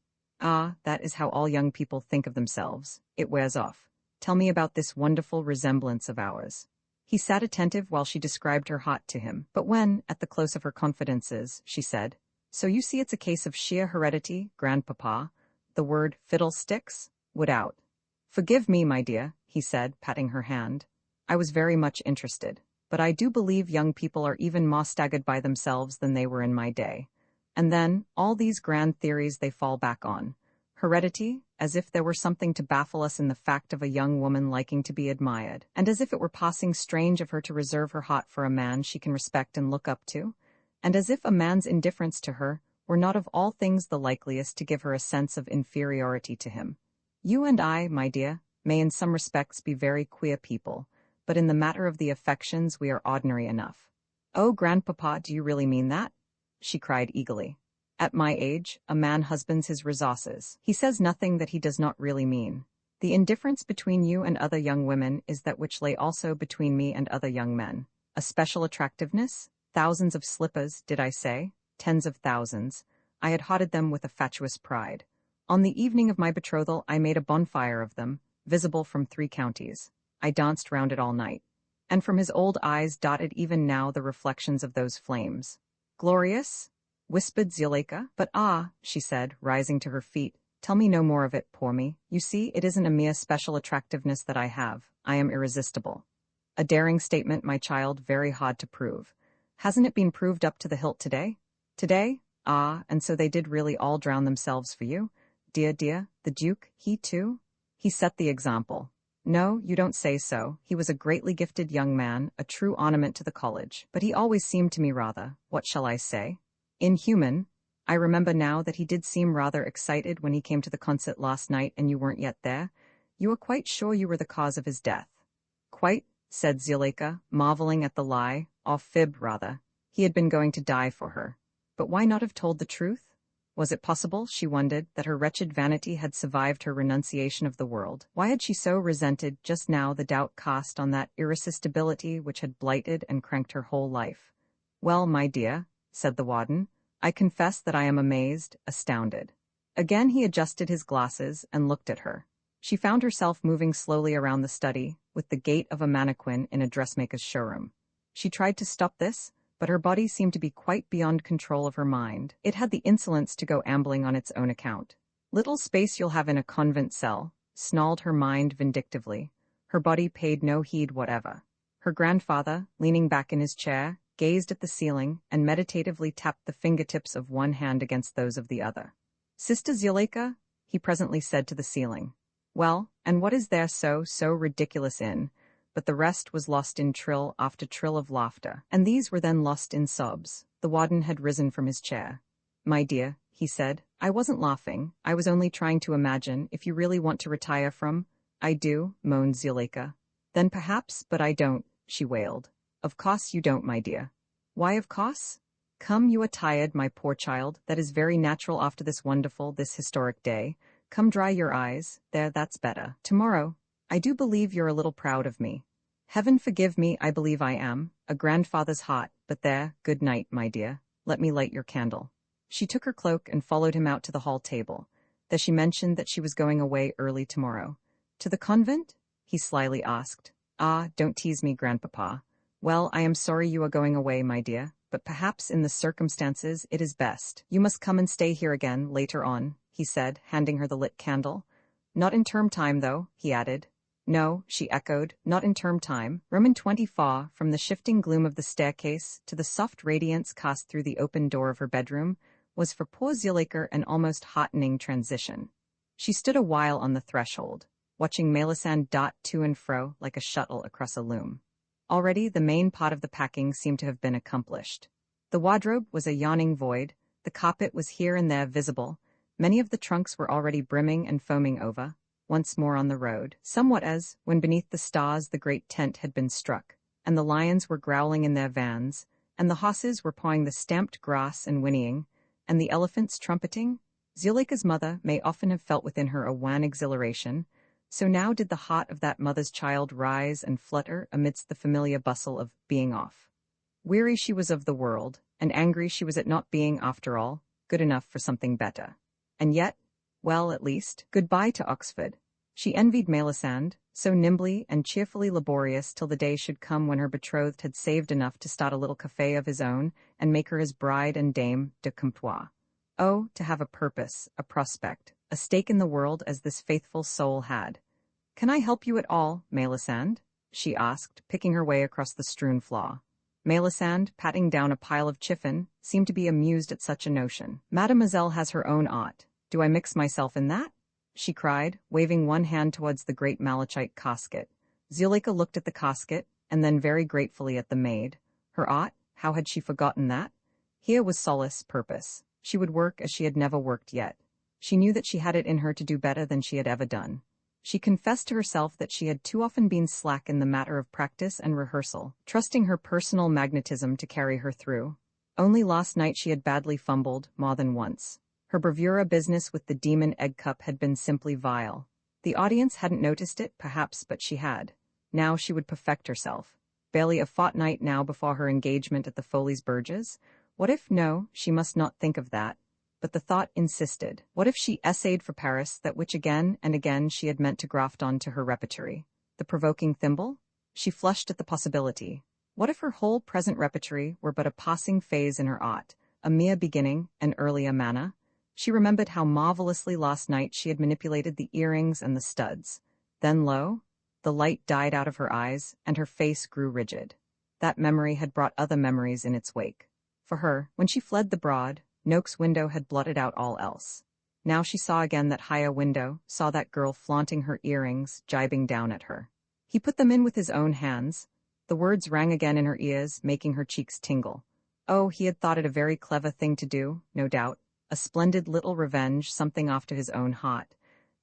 Ah, that is how all young people think of themselves. It wears off. Tell me about this wonderful resemblance of ours. He sat attentive while she described her hot to him, but when, at the close of her confidences, she said, "So you see it's a case of sheer heredity, grandpapa," the word fiddlesticks would out. "Forgive me, my dear," he said, patting her hand. "I was very much interested, but I do believe young people are even more staggered by themselves than they were in my day. And then, all these grand theories they fall back on. Heredity, as if there were something to baffle us in the fact of a young woman liking to be admired, and as if it were passing strange of her to reserve her heart for a man she can respect and look up to, and as if a man's indifference to her were not of all things the likeliest to give her a sense of inferiority to him. You and I, my dear, may in some respects be very queer people, but in the matter of the affections we are ordinary enough." "Oh, grandpapa, do you really mean that?" she cried eagerly. "At my age, a man husbands his resources. He says nothing that he does not really mean. The indifference between you and other young women is that which lay also between me and other young men. A special attractiveness? Thousands of slippers, did I say? Tens of thousands. I had haunted them with a fatuous pride. On the evening of my betrothal I made a bonfire of them, visible from 3 counties. I danced round it all night. And from his old eyes dotted even now the reflections of those flames. Glorious?" whispered Zuleika. "But ah," she said, rising to her feet, "tell me no more of it, poor me. You see, it isn't a mere special attractiveness that I have. I am irresistible." "A daring statement, my child, very hard to prove. Hasn't it been proved up to the hilt today?" "Today? Ah, and so they did really all drown themselves for you? Dear, dear, the Duke, he too? He set the example." "No, you don't say so. He was a greatly gifted young man, a true ornament to the college, but he always seemed to me rather, what shall I say? Inhuman. I remember now that he did seem rather excited when he came to the concert last night and you weren't yet there. You were quite sure you were the cause of his death." "Quite," said Zuleika, marveling at the lie, or fib rather. He had been going to die for her. But why not have told the truth? Was it possible, she wondered, that her wretched vanity had survived her renunciation of the world? Why had she so resented just now the doubt cast on that irresistibility which had blighted and cranked her whole life? "Well, my dear," said the warden, "I confess that I am amazed, astounded." Again he adjusted his glasses and looked at her. She found herself moving slowly around the study, with the gait of a mannequin in a dressmaker's showroom. She tried to stop this, but her body seemed to be quite beyond control of her mind. It had the insolence to go ambling on its own account. "Little space you'll have in a convent cell," snarled her mind vindictively. Her body paid no heed whatever. Her grandfather, leaning back in his chair, gazed at the ceiling and meditatively tapped the fingertips of one hand against those of the other. "Sister Zuleika," he presently said to the ceiling. "Well, and what is there so ridiculous in?" But the rest was lost in trill after trill of laughter, and these were then lost in sobs. The warden had risen from his chair. "My dear," he said, "I wasn't laughing. I was only trying to imagine if you really want to retire from—" "I do," moaned Zuleika. "Then perhaps, but I don't," she wailed. "Of course you don't, my dear." "Why of course?" "Come, you are tired, my poor child. That is very natural after this wonderful, this historic day. Come, dry your eyes. There, that's better. Tomorrow. I do believe you're a little proud of me." "Heaven forgive me, I believe I am. A grandfather's heart, but there, good night, my dear. Let me light your candle." She took her cloak and followed him out to the hall table. There she mentioned that she was going away early tomorrow. "To the convent?" he slyly asked. "Ah, don't tease me, grandpapa. Well, I am sorry you are going away, my dear, but perhaps in the circumstances it is best. You must come and stay here again later on," he said, handing her the lit candle. "Not in term time, though," he added. "No," she echoed, "not in term time." Room 24, from the shifting gloom of the staircase to the soft radiance cast through the open door of her bedroom, was for poor Zuleika an almost heartening transition. She stood a while on the threshold, watching Melisande dot to and fro like a shuttle across a loom. Already the main part of the packing seemed to have been accomplished. The wardrobe was a yawning void, the carpet was here and there visible, many of the trunks were already brimming and foaming over, once more on the road, somewhat as, when beneath the stars the great tent had been struck, and the lions were growling in their vans, and the horses were pawing the stamped grass and whinnying, and the elephants trumpeting. Zuleika's mother may often have felt within her a wan exhilaration, so now did the heart of that mother's child rise and flutter amidst the familiar bustle of being off. Weary she was of the world, and angry she was at not being, after all, good enough for something better. And yet, Well, at least, goodbye to Oxford. She envied Melisande, so nimbly and cheerfully laborious till the day should come when her betrothed had saved enough to start a little café of his own and make her his bride and dame de comptoir. Oh, to have a purpose, a prospect, a stake in the world as this faithful soul had. "Can I help you at all, Melisande?" she asked, picking her way across the strewn floor. Melisande, patting down a pile of chiffon, seemed to be amused at such a notion. "Mademoiselle has her own art. Do I mix myself in that?" she cried, waving one hand towards the great malachite casket. Zuleika looked at the casket, and then very gratefully at the maid. Her art? How had she forgotten that? Here was solace, purpose. She would work as she had never worked yet. She knew that she had it in her to do better than she had ever done. She confessed to herself that she had too often been slack in the matter of practice and rehearsal, trusting her personal magnetism to carry her through. Only last night she had badly fumbled, more than once. Her bravura business with the demon egg cup had been simply vile. The audience hadn't noticed it, perhaps, but she had. Now she would perfect herself. Barely a fortnight now before her engagement at the Foley's Burges. What if? No, she must not think of that. But the thought insisted. What if she essayed for Paris that which again and again she had meant to graft on to her repertory? The provoking thimble? She flushed at the possibility. What if her whole present repertory were but a passing phase in her art, a mere beginning, an earlier manna? She remembered how marvelously last night she had manipulated the earrings and the studs. Then lo, the light died out of her eyes, and her face grew rigid. That memory had brought other memories in its wake. For her, when she fled the Broad, Noak's window had blotted out all else. Now she saw again that higher window, saw that girl flaunting her earrings, jibing down at her. He put them in with his own hands. The words rang again in her ears, making her cheeks tingle. Oh, he had thought it a very clever thing to do, no doubt. A splendid little revenge, something after his own heart.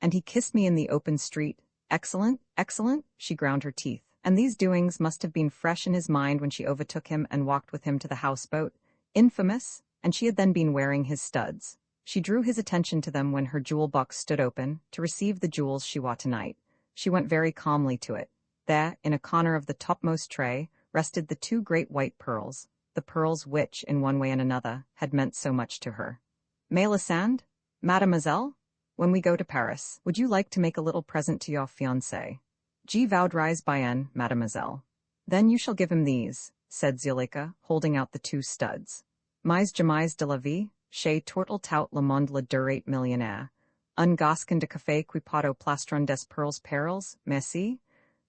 And he kissed me in the open street. Excellent, excellent, she ground her teeth. And these doings must have been fresh in his mind when she overtook him and walked with him to the houseboat. Infamous, and she had then been wearing his studs. She drew his attention to them when her jewel box stood open, to receive the jewels she wore tonight. She went very calmly to it. There, in a corner of the topmost tray, rested the two great white pearls, the pearls which, in one way and another, had meant so much to her. "Melisande? Mademoiselle? When we go to Paris, would you like to make a little present to your fiancé? Je voudrais bien, mademoiselle." "Then you shall give him these," said Zuleika, holding out the two studs. "Mais jamais de la vie, chez Tortle tout le monde le durate millionnaire. Un gascon de café qui pot plastron des pearls perles, merci.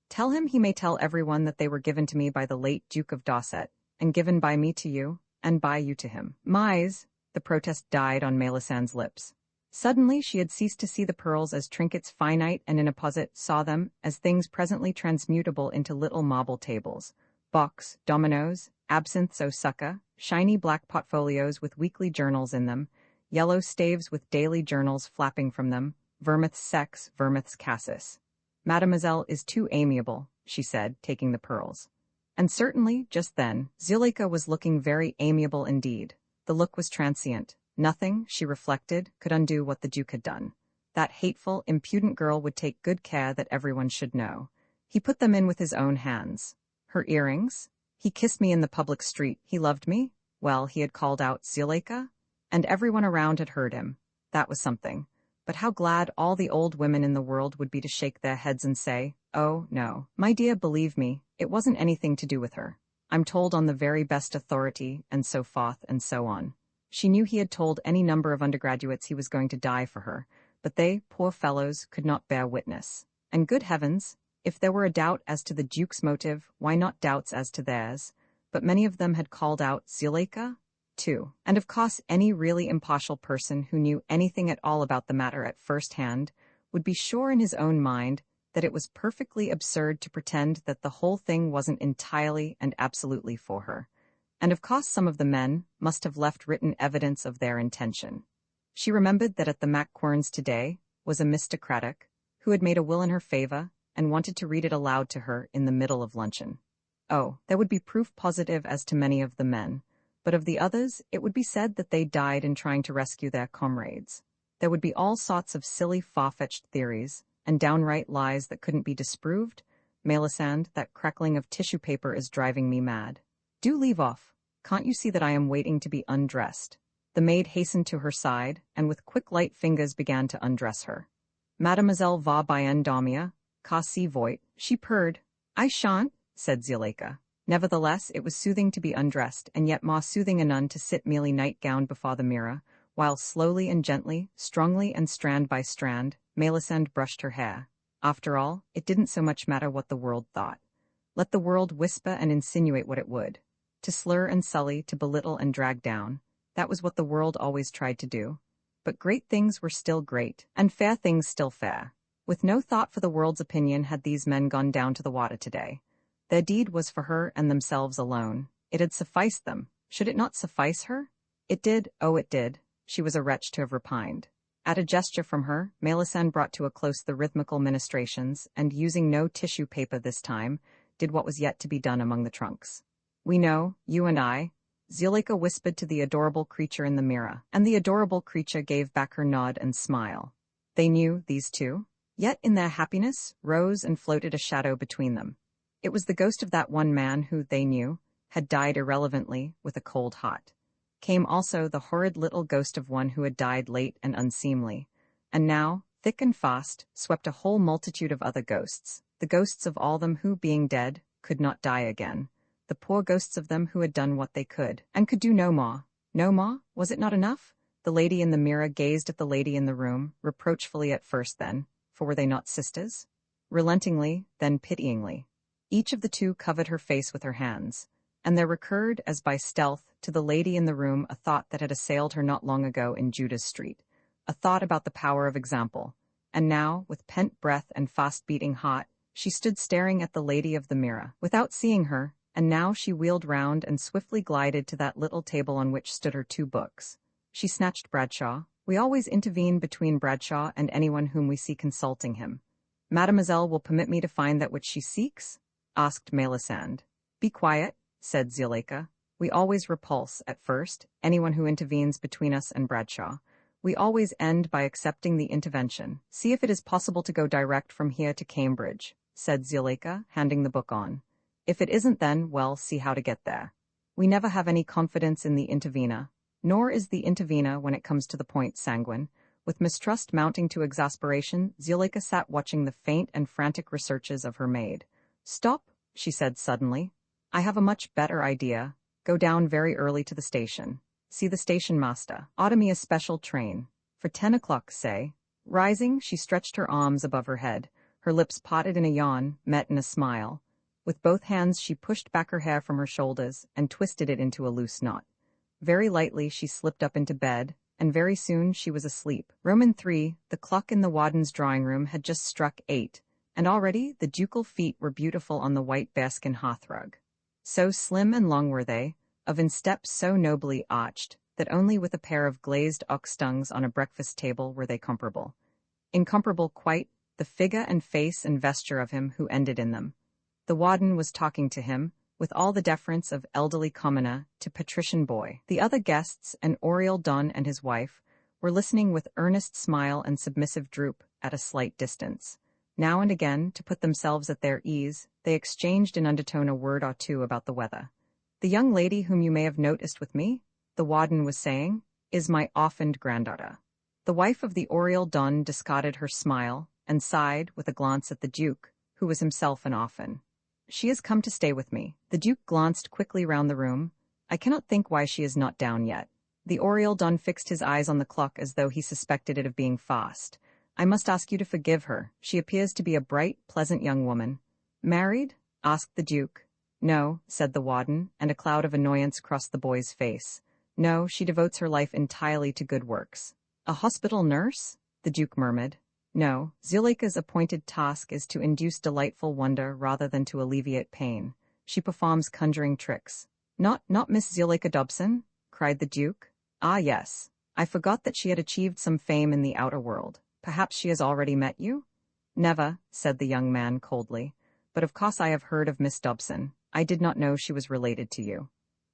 Tell him he may tell everyone that they were given to me by the late Duke of Dorset, and given by me to you, and by you to him." Mais, the protest died on Melisandre's lips. Suddenly she had ceased to see the pearls as trinkets finite and in opposite, saw them as things presently transmutable into little marble tables, box, dominoes, absinthes au succa, shiny black portfolios with weekly journals in them, yellow staves with daily journals flapping from them, vermouth's sex, vermouth's cassis. "Mademoiselle is too amiable," she said, taking the pearls. And certainly, just then, Zuleika was looking very amiable indeed. The look was transient. Nothing, she reflected, could undo what the Duke had done. That hateful, impudent girl would take good care that everyone should know. He put them in with his own hands. Her earrings? He kissed me in the public street. He loved me? Well, he had called out, "Zuleika?" And everyone around had heard him. That was something. But how glad all the old women in the world would be to shake their heads and say, "Oh, no, my dear, believe me, it wasn't anything to do with her. I'm told on the very best authority," and so forth and so on. She knew he had told any number of undergraduates he was going to die for her, but they, poor fellows, could not bear witness. And good heavens, if there were a doubt as to the Duke's motive, why not doubts as to theirs? But many of them had called out, "Zuleika?" too. And of course any really impartial person who knew anything at all about the matter at first hand would be sure in his own mind that it was perfectly absurd to pretend that the whole thing wasn't entirely and absolutely for her. And of course some of the men must have left written evidence of their intention. She remembered that at the Macquarns today was a Mr. Craddock, who had made a will in her favor and wanted to read it aloud to her in the middle of luncheon. Oh, there would be proof positive as to many of the men, but of the others it would be said that they died in trying to rescue their comrades. There would be all sorts of silly, far-fetched theories, and downright lies that couldn't be disproved. "Melisande, that crackling of tissue paper is driving me mad. Do leave off. Can't you see that I am waiting to be undressed?" The maid hastened to her side, and with quick light fingers began to undress her. Mademoiselle va bien dormir, car si voit, she purred. I shan't, said Zuleika. Nevertheless, it was soothing to be undressed, and yet more soothing a nun to sit merely night-gowned before the mirror, while slowly and gently, strongly and strand by strand, Melisande brushed her hair. After all, it didn't so much matter what the world thought. Let the world whisper and insinuate what it would. To slur and sully, to belittle and drag down, that was what the world always tried to do. But great things were still great, and fair things still fair. With no thought for the world's opinion had these men gone down to the water today. Their deed was for her and themselves alone. It had sufficed them. Should it not suffice her? It did, oh it did. She was a wretch to have repined. At a gesture from her, Melisande brought to a close the rhythmical ministrations, and using no tissue paper this time, did what was yet to be done among the trunks. We know, you and I, Zuleika whispered to the adorable creature in the mirror, and the adorable creature gave back her nod and smile. They knew, these two. Yet in their happiness, rose and floated a shadow between them. It was the ghost of that one man who, they knew, had died irrelevantly, with a cold heart. Came also the horrid little ghost of one who had died late and unseemly. And now, thick and fast, swept a whole multitude of other ghosts, the ghosts of all them who, being dead, could not die again. The poor ghosts of them who had done what they could, and could do no more. No more? Was it not enough? The lady in the mirror gazed at the lady in the room, reproachfully at first then, for were they not sisters? Relentingly, then pityingly. Each of the two covered her face with her hands, and there recurred, as by stealth, to the lady in the room a thought that had assailed her not long ago in Judas Street, a thought about the power of example. And now, with pent breath and fast-beating heart, she stood staring at the lady of the mirror, without seeing her, and now she wheeled round and swiftly glided to that little table on which stood her 2 books. She snatched Bradshaw. We always intervene between Bradshaw and anyone whom we see consulting him. Mademoiselle will permit me to find that which she seeks? Asked Melisande. Be quiet, said Zuleika. We always repulse, at first, anyone who intervenes between us and Bradshaw. We always end by accepting the intervention. See if it is possible to go direct from here to Cambridge, said Zuleika, handing the book on. If it isn't then, well, see how to get there. We never have any confidence in the intervener, nor is the intervener, when it comes to the point, sanguine. With mistrust mounting to exasperation, Zuleika sat watching the faint and frantic researches of her maid. Stop, she said suddenly. I have a much better idea. Go down very early to the station. See the station master. Order me a special train. For 10 o'clock, say. Rising, she stretched her arms above her head. Her lips parted in a yawn, met in a smile. With both hands she pushed back her hair from her shoulders and twisted it into a loose knot. Very lightly she slipped up into bed, and very soon she was asleep. Roman 3, the clock in the warden's drawing-room had just struck 8, and already the ducal feet were beautiful on the white bearskin hearthrug. So slim and long were they, of instep so nobly arched, that only with a pair of glazed ox tongues on a breakfast table were they comparable. Incomparable quite, the figure and face and vesture of him who ended in them. The warden was talking to him, with all the deference of elderly commoner to patrician boy. The other guests, an Oriel Don and his wife, were listening with earnest smile and submissive droop at a slight distance. Now and again, to put themselves at their ease, they exchanged in undertone a word or two about the weather. The young lady whom you may have noticed with me, the warden was saying, is my orphaned granddaughter. The wife of the Oriel Don discarded her smile and sighed with a glance at the Duke, who was himself an orphan. She has come to stay with me. The Duke glanced quickly round the room. I cannot think why she is not down yet. The Oriel Don fixed his eyes on the clock as though he suspected it of being fast. I must ask you to forgive her. She appears to be a bright, pleasant young woman. Married? Asked the Duke. No, said the warden, and a cloud of annoyance crossed the boy's face. No, she devotes her life entirely to good works. A hospital nurse? The Duke murmured. No, Zuleika's appointed task is to induce delightful wonder rather than to alleviate pain. She performs conjuring tricks. Not Miss Zuleika Dobson? Cried the Duke. Ah, yes. I forgot that she had achieved some fame in the outer world. Perhaps she has already met you? Never, said the young man coldly. But of course I have heard of Miss Dobson. I did not know she was related to you.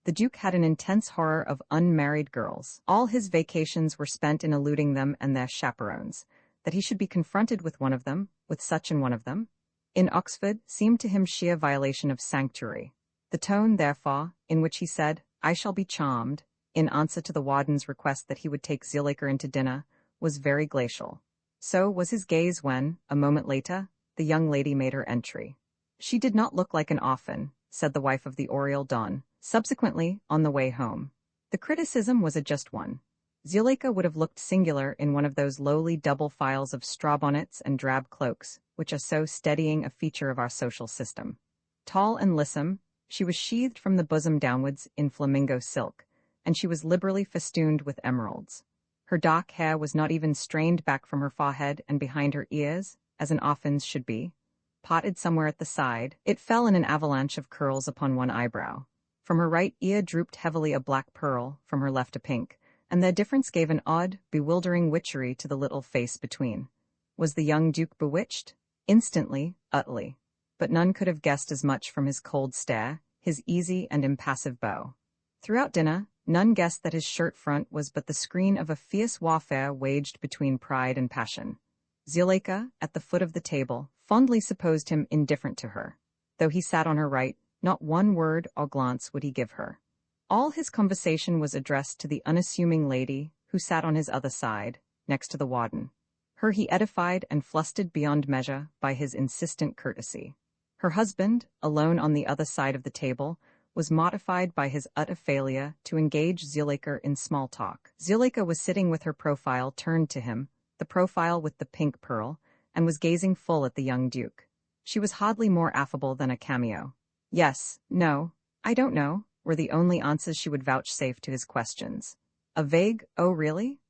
The Duke had an intense horror of unmarried girls. All his vacations were spent in eluding them and their chaperones. That he should be confronted with one of them, with such an one of them, in Oxford, seemed to him sheer violation of sanctuary. The tone, therefore, in which he said, I shall be charmed, in answer to the warden's request that he would take Zuleika into dinner, was very glacial. So was his gaze when, a moment later, the young lady made her entry. She did not look like an orphan, said the wife of the Oriel Don, subsequently, on the way home. The criticism was a just one. Zuleika would have looked singular in one of those lowly double files of straw bonnets and drab cloaks, which are so steadying a feature of our social system. Tall and lissom, she was sheathed from the bosom downwards in flamingo silk, and she was liberally festooned with emeralds. Her dark hair was not even strained back from her forehead and behind her ears, as an orphan's should be. Parted somewhere at the side, it fell in an avalanche of curls upon one eyebrow. From her right ear drooped heavily a black pearl, from her left a pink, and their difference gave an odd, bewildering witchery to the little face between. Was the young Duke bewitched? Instantly, utterly. But none could have guessed as much from his cold stare, his easy and impassive bow. Throughout dinner, none guessed that his shirt front was but the screen of a fierce warfare waged between pride and passion. Zuleika, at the foot of the table, fondly supposed him indifferent to her. Though he sat on her right, not one word or glance would he give her. All his conversation was addressed to the unassuming lady who sat on his other side, next to the warden. Her he edified and flustered beyond measure by his insistent courtesy. Her husband, alone on the other side of the table, was mortified by his utter failure to engage Zuleika in small talk. Zuleika was sitting with her profile turned to him, the profile with the pink pearl, and was gazing full at the young Duke. She was hardly more affable than a cameo. Yes, no, I don't know, were the only answers she would vouchsafe to his questions. A vague, "Oh, really?"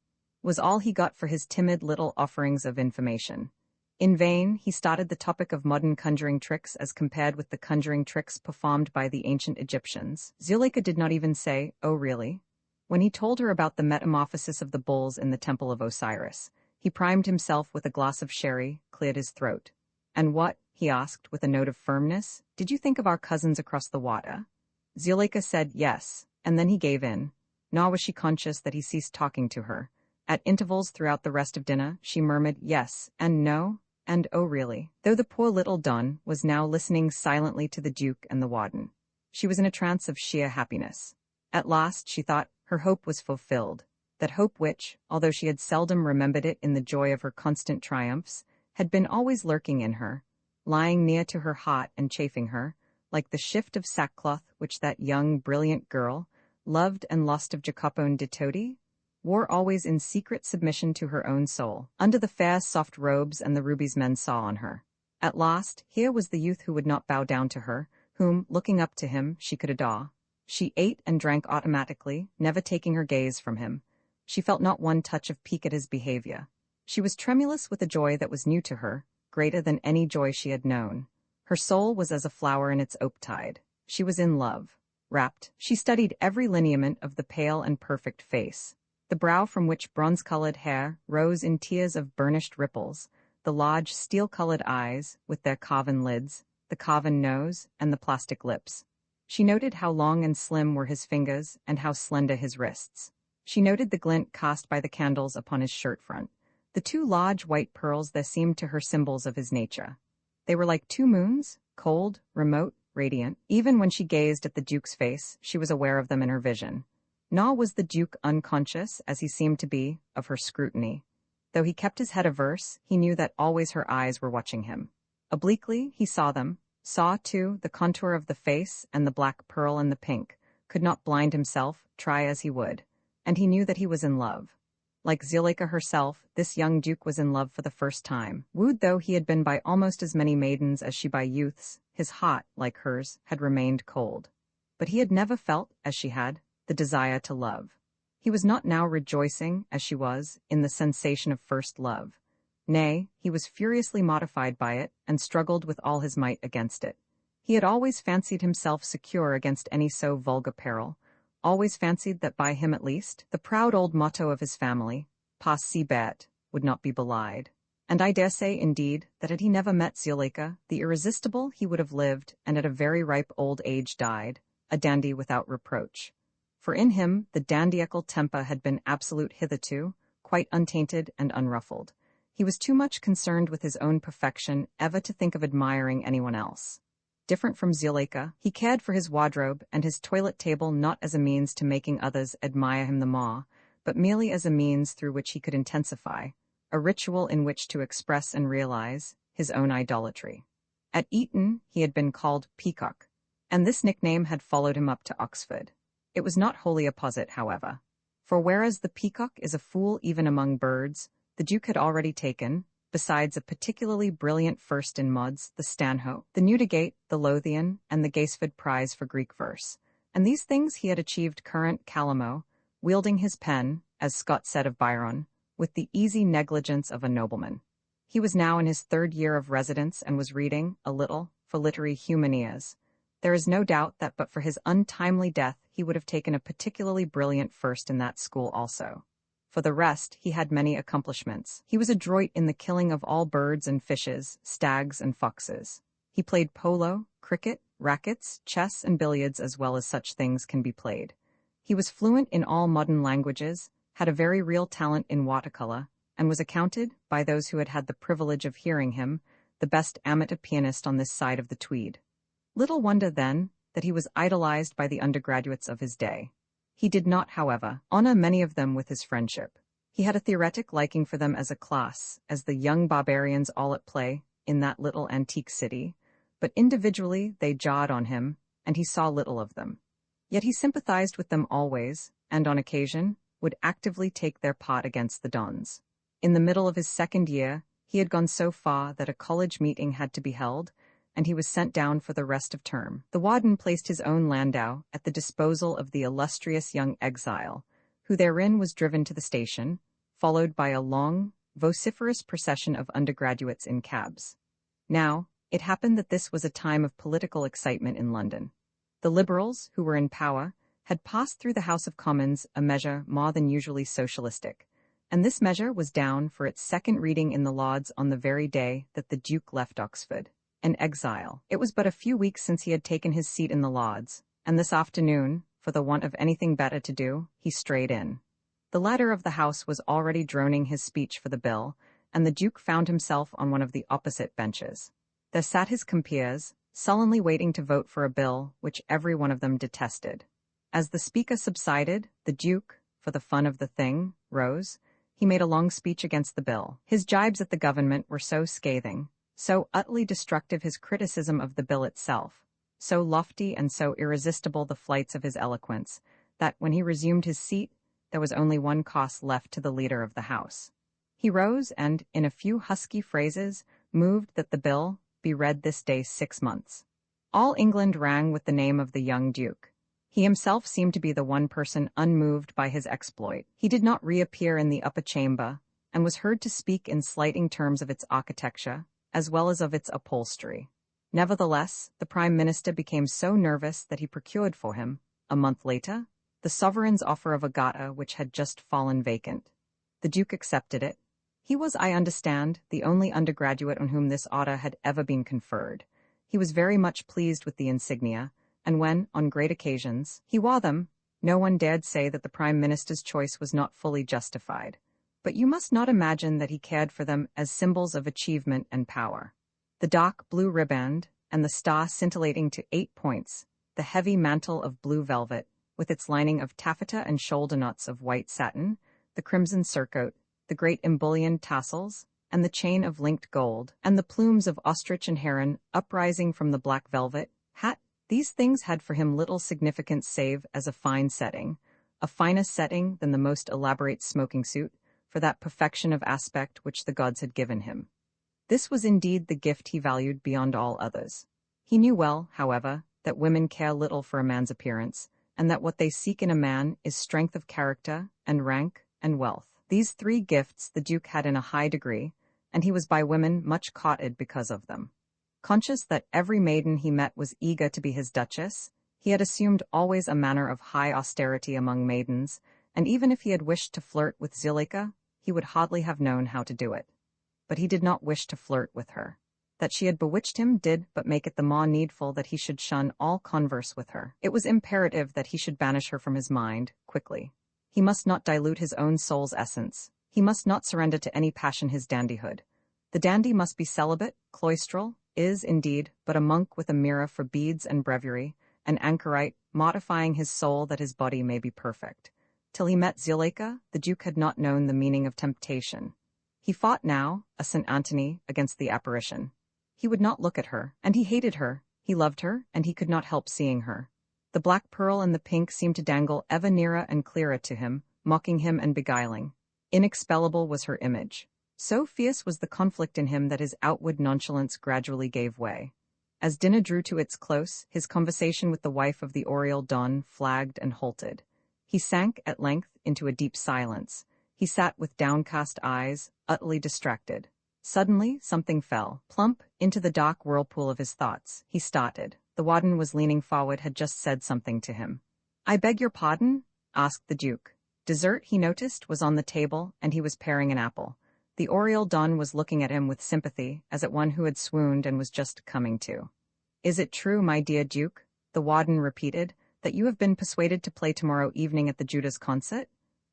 was all he got for his timid little offerings of information. In vain, he started the topic of modern conjuring tricks as compared with the conjuring tricks performed by the ancient Egyptians. Zuleika did not even say, "Oh, really?" When he told her about the metamorphosis of the bulls in the Temple of Osiris, he primed himself with a glass of sherry, cleared his throat. "And what," he asked with a note of firmness, "did you think of our cousins across the water?" Zuleika said yes, and then he gave in. Nor was she conscious that he ceased talking to her. At intervals throughout the rest of dinner, she murmured yes, and no, and oh really, though the poor little Don was now listening silently to the Duke and the warden. She was in a trance of sheer happiness. At last, she thought, her hope was fulfilled, that hope which, although she had seldom remembered it in the joy of her constant triumphs, had been always lurking in her, lying near to her heart and chafing her, like the shift of sackcloth which that young, brilliant girl, loved and lost of Jacopone de Todi, wore always in secret submission to her own soul, under the fair soft robes and the rubies men saw on her. At last, here was the youth who would not bow down to her, whom, looking up to him, she could adore. She ate and drank automatically, never taking her gaze from him. She felt not one touch of pique at his behavior. She was tremulous with a joy that was new to her, greater than any joy she had known. Her soul was as a flower in its oak-tide. She was in love. Rapt, she studied every lineament of the pale and perfect face. The brow from which bronze-colored hair rose in tiers of burnished ripples, the large steel-colored eyes, with their carven lids, the carven nose, and the plastic lips. She noted how long and slim were his fingers, and how slender his wrists. She noted the glint cast by the candles upon his shirt front. The two large white pearls there seemed to her symbols of his nature. They were like two moons, cold, remote, radiant. Even when she gazed at the Duke's face, she was aware of them in her vision. Nor was the Duke unconscious, as he seemed to be, of her scrutiny. Though he kept his head averse, he knew that always her eyes were watching him. Obliquely, he saw them, saw, too, the contour of the face and the black pearl and the pink, could not blind himself, try as he would. And he knew that he was in love. Like Zuleika herself, this young Duke was in love for the first time. Wooed though he had been by almost as many maidens as she by youths, his heart, like hers, had remained cold. But he had never felt, as she had, the desire to love. He was not now rejoicing, as she was, in the sensation of first love. Nay, he was furiously mortified by it, and struggled with all his might against it. He had always fancied himself secure against any so vulgar peril, always fancied that by him at least, the proud old motto of his family, pas si bête, would not be belied. And I dare say, indeed, that had he never met Zuleika, the irresistible, he would have lived, and at a very ripe old age died, a dandy without reproach. For in him the dandiacal temper had been absolute hitherto, quite untainted and unruffled. He was too much concerned with his own perfection ever to think of admiring anyone else. Different from Zuleika, he cared for his wardrobe and his toilet table not as a means to making others admire him the more, but merely as a means through which he could intensify, a ritual in which to express and realize, his own idolatry. At Eton, he had been called Peacock, and this nickname had followed him up to Oxford. It was not wholly opposite, however, for whereas the peacock is a fool even among birds, the Duke had already taken, besides a particularly brilliant first in mods, the Stanhope, the Newdigate, the Lothian, and the Gaisford Prize for Greek verse, and these things he had achieved current calamo, wielding his pen, as Scott said of Byron, with the easy negligence of a nobleman. He was now in his 3rd year of residence and was reading, a little, for literary human ears. There is no doubt that but for his untimely death he would have taken a particularly brilliant first in that school also. For the rest, he had many accomplishments. He was adroit in the killing of all birds and fishes, stags and foxes. He played polo, cricket, rackets, chess and billiards as well as such things can be played. He was fluent in all modern languages, had a very real talent in watercolor, and was accounted, by those who had had the privilege of hearing him, the best amateur pianist on this side of the Tweed. Little wonder, then, that he was idolized by the undergraduates of his day. He did not, however, honor many of them with his friendship. He had a theoretic liking for them as a class, as the young barbarians all at play in that little antique city, but individually they jarred on him, and he saw little of them. Yet he sympathized with them always, and on occasion would actively take their part against the Dons. In the middle of his 2nd year, he had gone so far that a college meeting had to be held, and he was sent down for the rest of term. The warden placed his own landau at the disposal of the illustrious young exile, who therein was driven to the station, followed by a long, vociferous procession of undergraduates in cabs. Now, it happened that this was a time of political excitement in London. The Liberals, who were in power, had passed through the House of Commons a measure more than usually socialistic, and this measure was down for its 2nd reading in the Lords on the very day that the Duke left Oxford. An exile. It was but a few weeks since he had taken his seat in the Lords, and this afternoon, for the want of anything better to do, he strayed in. The latter of the House was already droning his speech for the bill, and the Duke found himself on one of the opposite benches. There sat his compeers, sullenly waiting to vote for a bill which every one of them detested. As the speaker subsided, the Duke, for the fun of the thing, rose. He made a long speech against the bill. His jibes at the government were so scathing, so utterly destructive his criticism of the bill itself, so lofty and so irresistible the flights of his eloquence, that when he resumed his seat, there was only one cost left to the leader of the House. He rose and, in a few husky phrases, moved that the bill be read this day 6 months. All England rang with the name of the young Duke. He himself seemed to be the one person unmoved by his exploit. He did not reappear in the upper chamber, and was heard to speak in slighting terms of its architecture, as well as of its upholstery. Nevertheless, the Prime Minister became so nervous that he procured for him, a month later, the sovereign's offer of a garter which had just fallen vacant. The Duke accepted it. He was, I understand, the only undergraduate on whom this order had ever been conferred. He was very much pleased with the insignia, and when, on great occasions, he wore them, no one dared say that the Prime Minister's choice was not fully justified. But you must not imagine that he cared for them as symbols of achievement and power. The dark blue riband, and the star scintillating to 8 points, the heavy mantle of blue velvet, with its lining of taffeta and shoulder knots of white satin, the crimson surcoat, the great embullioned tassels, and the chain of linked gold, and the plumes of ostrich and heron uprising from the black velvet hat, these things had for him little significance save as a fine setting, a finer setting than the most elaborate smoking suit, for that perfection of aspect which the gods had given him. This was indeed the gift he valued beyond all others. He knew well, however, that women care little for a man's appearance, and that what they seek in a man is strength of character, and rank, and wealth. These 3 gifts the Duke had in a high degree, and he was by women much courted because of them. Conscious that every maiden he met was eager to be his duchess, he had assumed always a manner of high austerity among maidens, and even if he had wished to flirt with Zuleika, he would hardly have known how to do it. But he did not wish to flirt with her. That she had bewitched him did but make it the more needful that he should shun all converse with her. It was imperative that he should banish her from his mind, quickly. He must not dilute his own soul's essence. He must not surrender to any passion his dandyhood. The dandy must be celibate, cloistral, is, indeed, but a monk with a mirror for beads and breviary, an anchorite, modifying his soul that his body may be perfect. Till he met Zuleika, the Duke had not known the meaning of temptation. He fought now, a St. Anthony, against the apparition. He would not look at her, and he hated her. He loved her, and he could not help seeing her. The black pearl and the pink seemed to dangle ever nearer and clearer to him, mocking him and beguiling. Inexpellable was her image. So fierce was the conflict in him that his outward nonchalance gradually gave way. As dinner drew to its close, his conversation with the wife of the Oriel Don flagged and halted. He sank, at length, into a deep silence. He sat with downcast eyes, utterly distracted. Suddenly, something fell, plump, into the dark whirlpool of his thoughts. He started. The warden was leaning forward, had just said something to him. "I beg your pardon?" asked the Duke. Dessert, he noticed, was on the table, and he was paring an apple. The Oriel Don was looking at him with sympathy, as at one who had swooned and was just coming to. "Is it true, my dear Duke," the warden repeated, "that you have been persuaded to play tomorrow evening at the Judas concert?"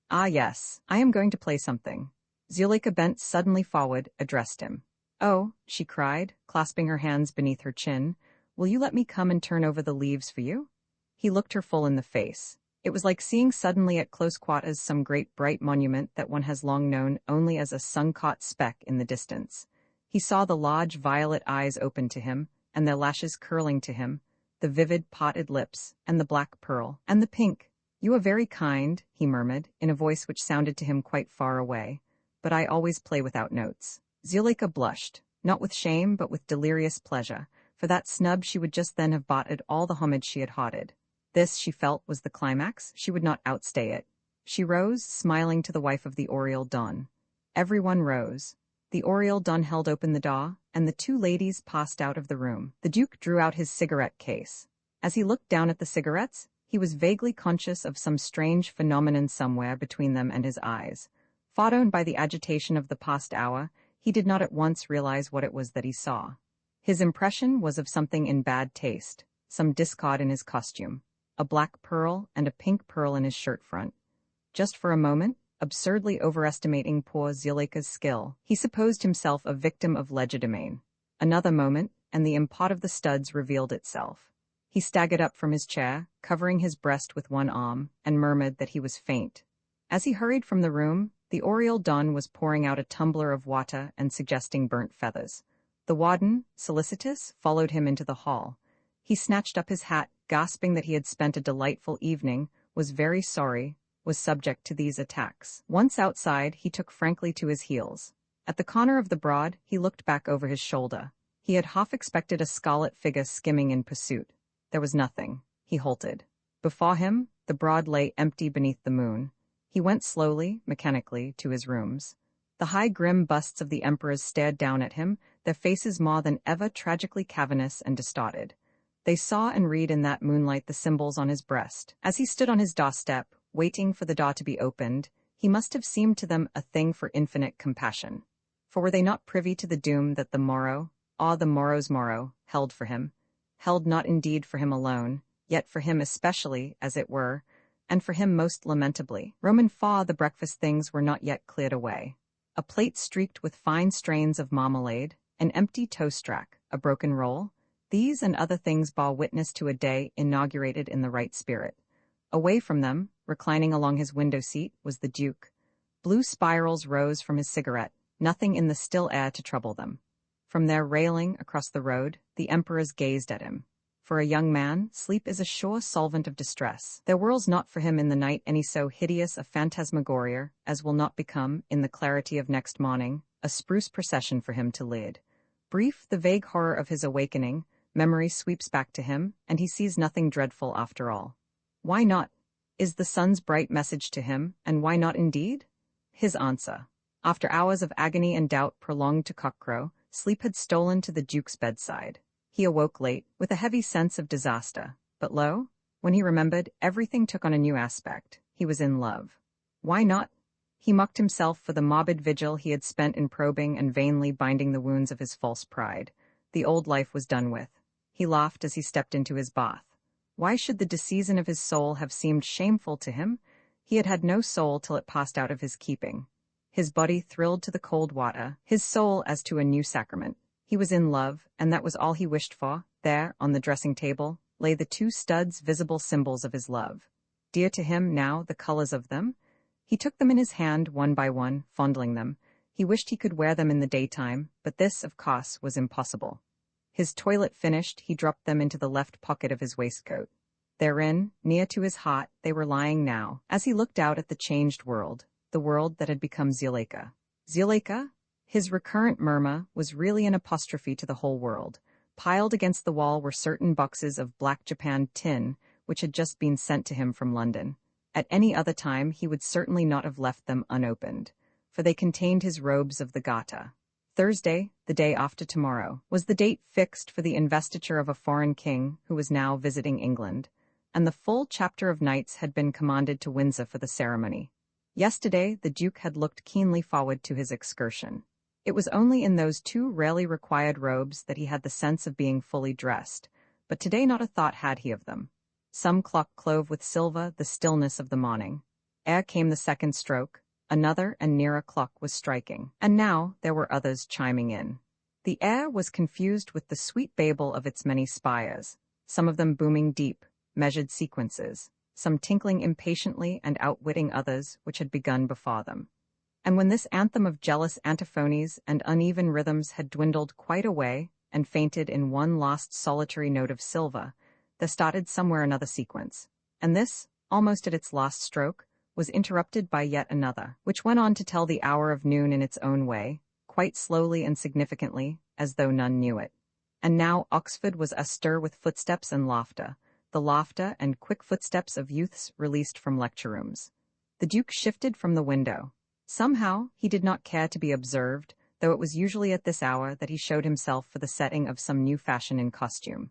"Ah, yes, I am going to play something." Zuleika bent suddenly forward, addressed him. "Oh," she cried, clasping her hands beneath her chin, "will you let me come and turn over the leaves for you?" He looked her full in the face. It was like seeing suddenly at close quarters some great bright monument that one has long known only as a sun-caught speck in the distance. He saw the large violet eyes open to him, and their lashes curling to him, the vivid parted lips, and the black pearl, and the pink. "You are very kind," he murmured, in a voice which sounded to him quite far away, "but I always play without notes." Zuleika blushed, not with shame but with delirious pleasure. For that snub she would just then have bought at all the homage she had hoarded. This, she felt, was the climax. She would not outstay it. She rose, smiling to the wife of the Oriel Don. Everyone rose. The Oriel Don held open the door, and the two ladies passed out of the room. The Duke drew out his cigarette case. As he looked down at the cigarettes, he was vaguely conscious of some strange phenomenon somewhere between them and his eyes. Forewarned by the agitation of the past hour, he did not at once realize what it was that he saw. His impression was of something in bad taste, some discord in his costume, a black pearl and a pink pearl in his shirt front. Just for a moment, absurdly overestimating poor Zuleika's skill, he supposed himself a victim of legerdemain. Another moment, and the import of the studs revealed itself. He staggered up from his chair, covering his breast with one arm, and murmured that he was faint. As he hurried from the room, the Oriel Don was pouring out a tumbler of water and suggesting burnt feathers. The warden, solicitous, followed him into the hall. He snatched up his hat, gasping that he had spent a delightful evening, was very sorry, was subject to these attacks. Once outside, he took frankly to his heels. At the corner of the Broad, he looked back over his shoulder. He had half expected a scarlet figure skimming in pursuit. There was nothing. He halted. Before him, the Broad lay empty beneath the moon. He went slowly, mechanically, to his rooms. The high grim busts of the emperors stared down at him, their faces more than ever tragically cavernous and distorted. They saw and read in that moonlight the symbols on his breast. As he stood on his doorstep, waiting for the door to be opened, he must have seemed to them a thing for infinite compassion. For were they not privy to the doom that the morrow, or the morrow's morrow, held for him? Held not indeed for him alone, yet for him especially, as it were, and for him most lamentably. Roman faw, the breakfast things were not yet cleared away. A plate streaked with fine strains of marmalade, an empty toast rack, a broken roll, these and other things bore witness to a day inaugurated in the right spirit. Away from them, reclining along his window seat, was the Duke. Blue spirals rose from his cigarette, nothing in the still air to trouble them. From their railing across the road, the emperors gazed at him. For a young man, sleep is a sure solvent of distress. There whirls not for him in the night any so hideous a phantasmagoria as will not become, in the clarity of next morning, a spruce procession for him to lead. Brief the vague horror of his awakening, memory sweeps back to him, and he sees nothing dreadful after all. Why not? Is the sun's bright message to him, and why not indeed? His answer. After hours of agony and doubt prolonged to cockcrow, sleep had stolen to the Duke's bedside. He awoke late, with a heavy sense of disaster. But lo, when he remembered, everything took on a new aspect. He was in love. Why not? He mocked himself for the morbid vigil he had spent in probing and vainly binding the wounds of his false pride. The old life was done with. He laughed as he stepped into his bath. Why should the disseason of his soul have seemed shameful to him? He had had no soul till it passed out of his keeping. His body thrilled to the cold water, his soul as to a new sacrament. He was in love, and that was all he wished for. There, on the dressing table, lay the 2 studs, visible symbols of his love. Dear to him now, the colors of them. He took them in his hand one by one, fondling them. He wished he could wear them in the daytime, but this, of course, was impossible. His toilet finished, he dropped them into the left pocket of his waistcoat. Therein, near to his heart, they were lying now, as he looked out at the changed world, the world that had become Zuleika. Zuleika? His recurrent murmur was really an apostrophe to the whole world. Piled against the wall were certain boxes of black Japan tin, which had just been sent to him from London. At any other time he would certainly not have left them unopened, for they contained his robes of the Gata. Thursday, the day after tomorrow, was the date fixed for the investiture of a foreign king who was now visiting England, and the full chapter of knights had been commanded to Windsor for the ceremony. Yesterday the Duke had looked keenly forward to his excursion. It was only in those 2 rarely required robes that he had the sense of being fully dressed, but today not a thought had he of them. Some clock clove with silver the stillness of the morning. Ere came the second stroke, another and nearer clock was striking, and now there were others chiming in. The air was confused with the sweet babel of its many spires, some of them booming deep, measured sequences, some tinkling impatiently and outwitting others which had begun before them. And when this anthem of jealous antiphonies and uneven rhythms had dwindled quite away and fainted in one last solitary note of silver, there started somewhere another sequence, and this, almost at its last stroke, was interrupted by yet another, which went on to tell the hour of noon in its own way, quite slowly and significantly, as though none knew it. And now Oxford was astir with footsteps and laughter, the laughter and quick footsteps of youths released from lecture rooms. The Duke shifted from the window. Somehow he did not care to be observed, though it was usually at this hour that he showed himself for the setting of some new fashion in costume.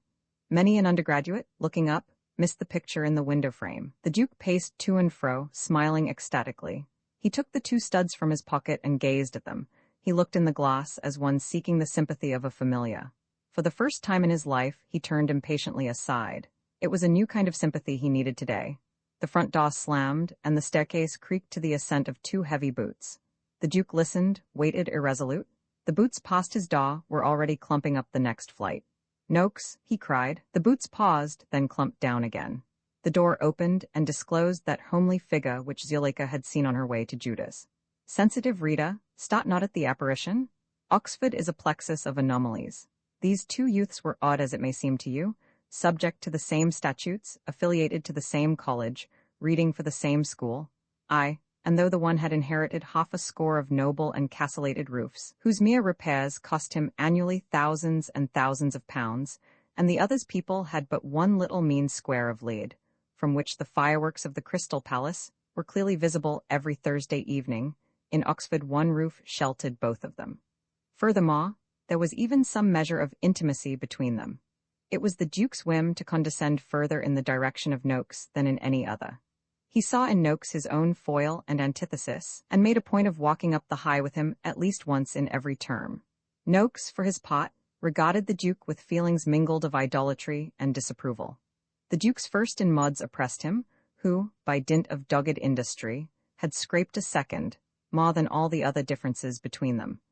Many an undergraduate, looking up, missed the picture in the window frame. The Duke paced to and fro, smiling ecstatically. He took the 2 studs from his pocket and gazed at them. He looked in the glass as one seeking the sympathy of a familiar. For the first time in his life, he turned impatiently aside. It was a new kind of sympathy he needed today. The front door slammed, and the staircase creaked to the ascent of 2 heavy boots. The Duke listened, waited irresolute. The boots past his door were already clumping up the next flight. "Noakes," he cried. The boots paused, then clumped down again. The door opened and disclosed that homely figure which Zuleika had seen on her way to Judas. Sensitive reader, start not at the apparition. Oxford is a plexus of anomalies. These 2 youths were odd as it may seem to you, subject to the same statutes, affiliated to the same college, reading for the same school. Aye, and though the one had inherited half a score of noble and castellated roofs, whose mere repairs cost him annually thousands and thousands of pounds, and the other's people had but one little mean square of lead, from which the fireworks of the Crystal Palace were clearly visible every Thursday evening, in Oxford one roof sheltered both of them. Furthermore, there was even some measure of intimacy between them. It was the Duke's whim to condescend further in the direction of Noakes than in any other. He saw in Noakes his own foil and antithesis, and made a point of walking up the High with him at least once in every term. Noakes, for his part, regarded the Duke with feelings mingled of idolatry and disapproval. The Duke's first in mods oppressed him, who, by dint of dogged industry, had scraped a second, more than all the other differences between them.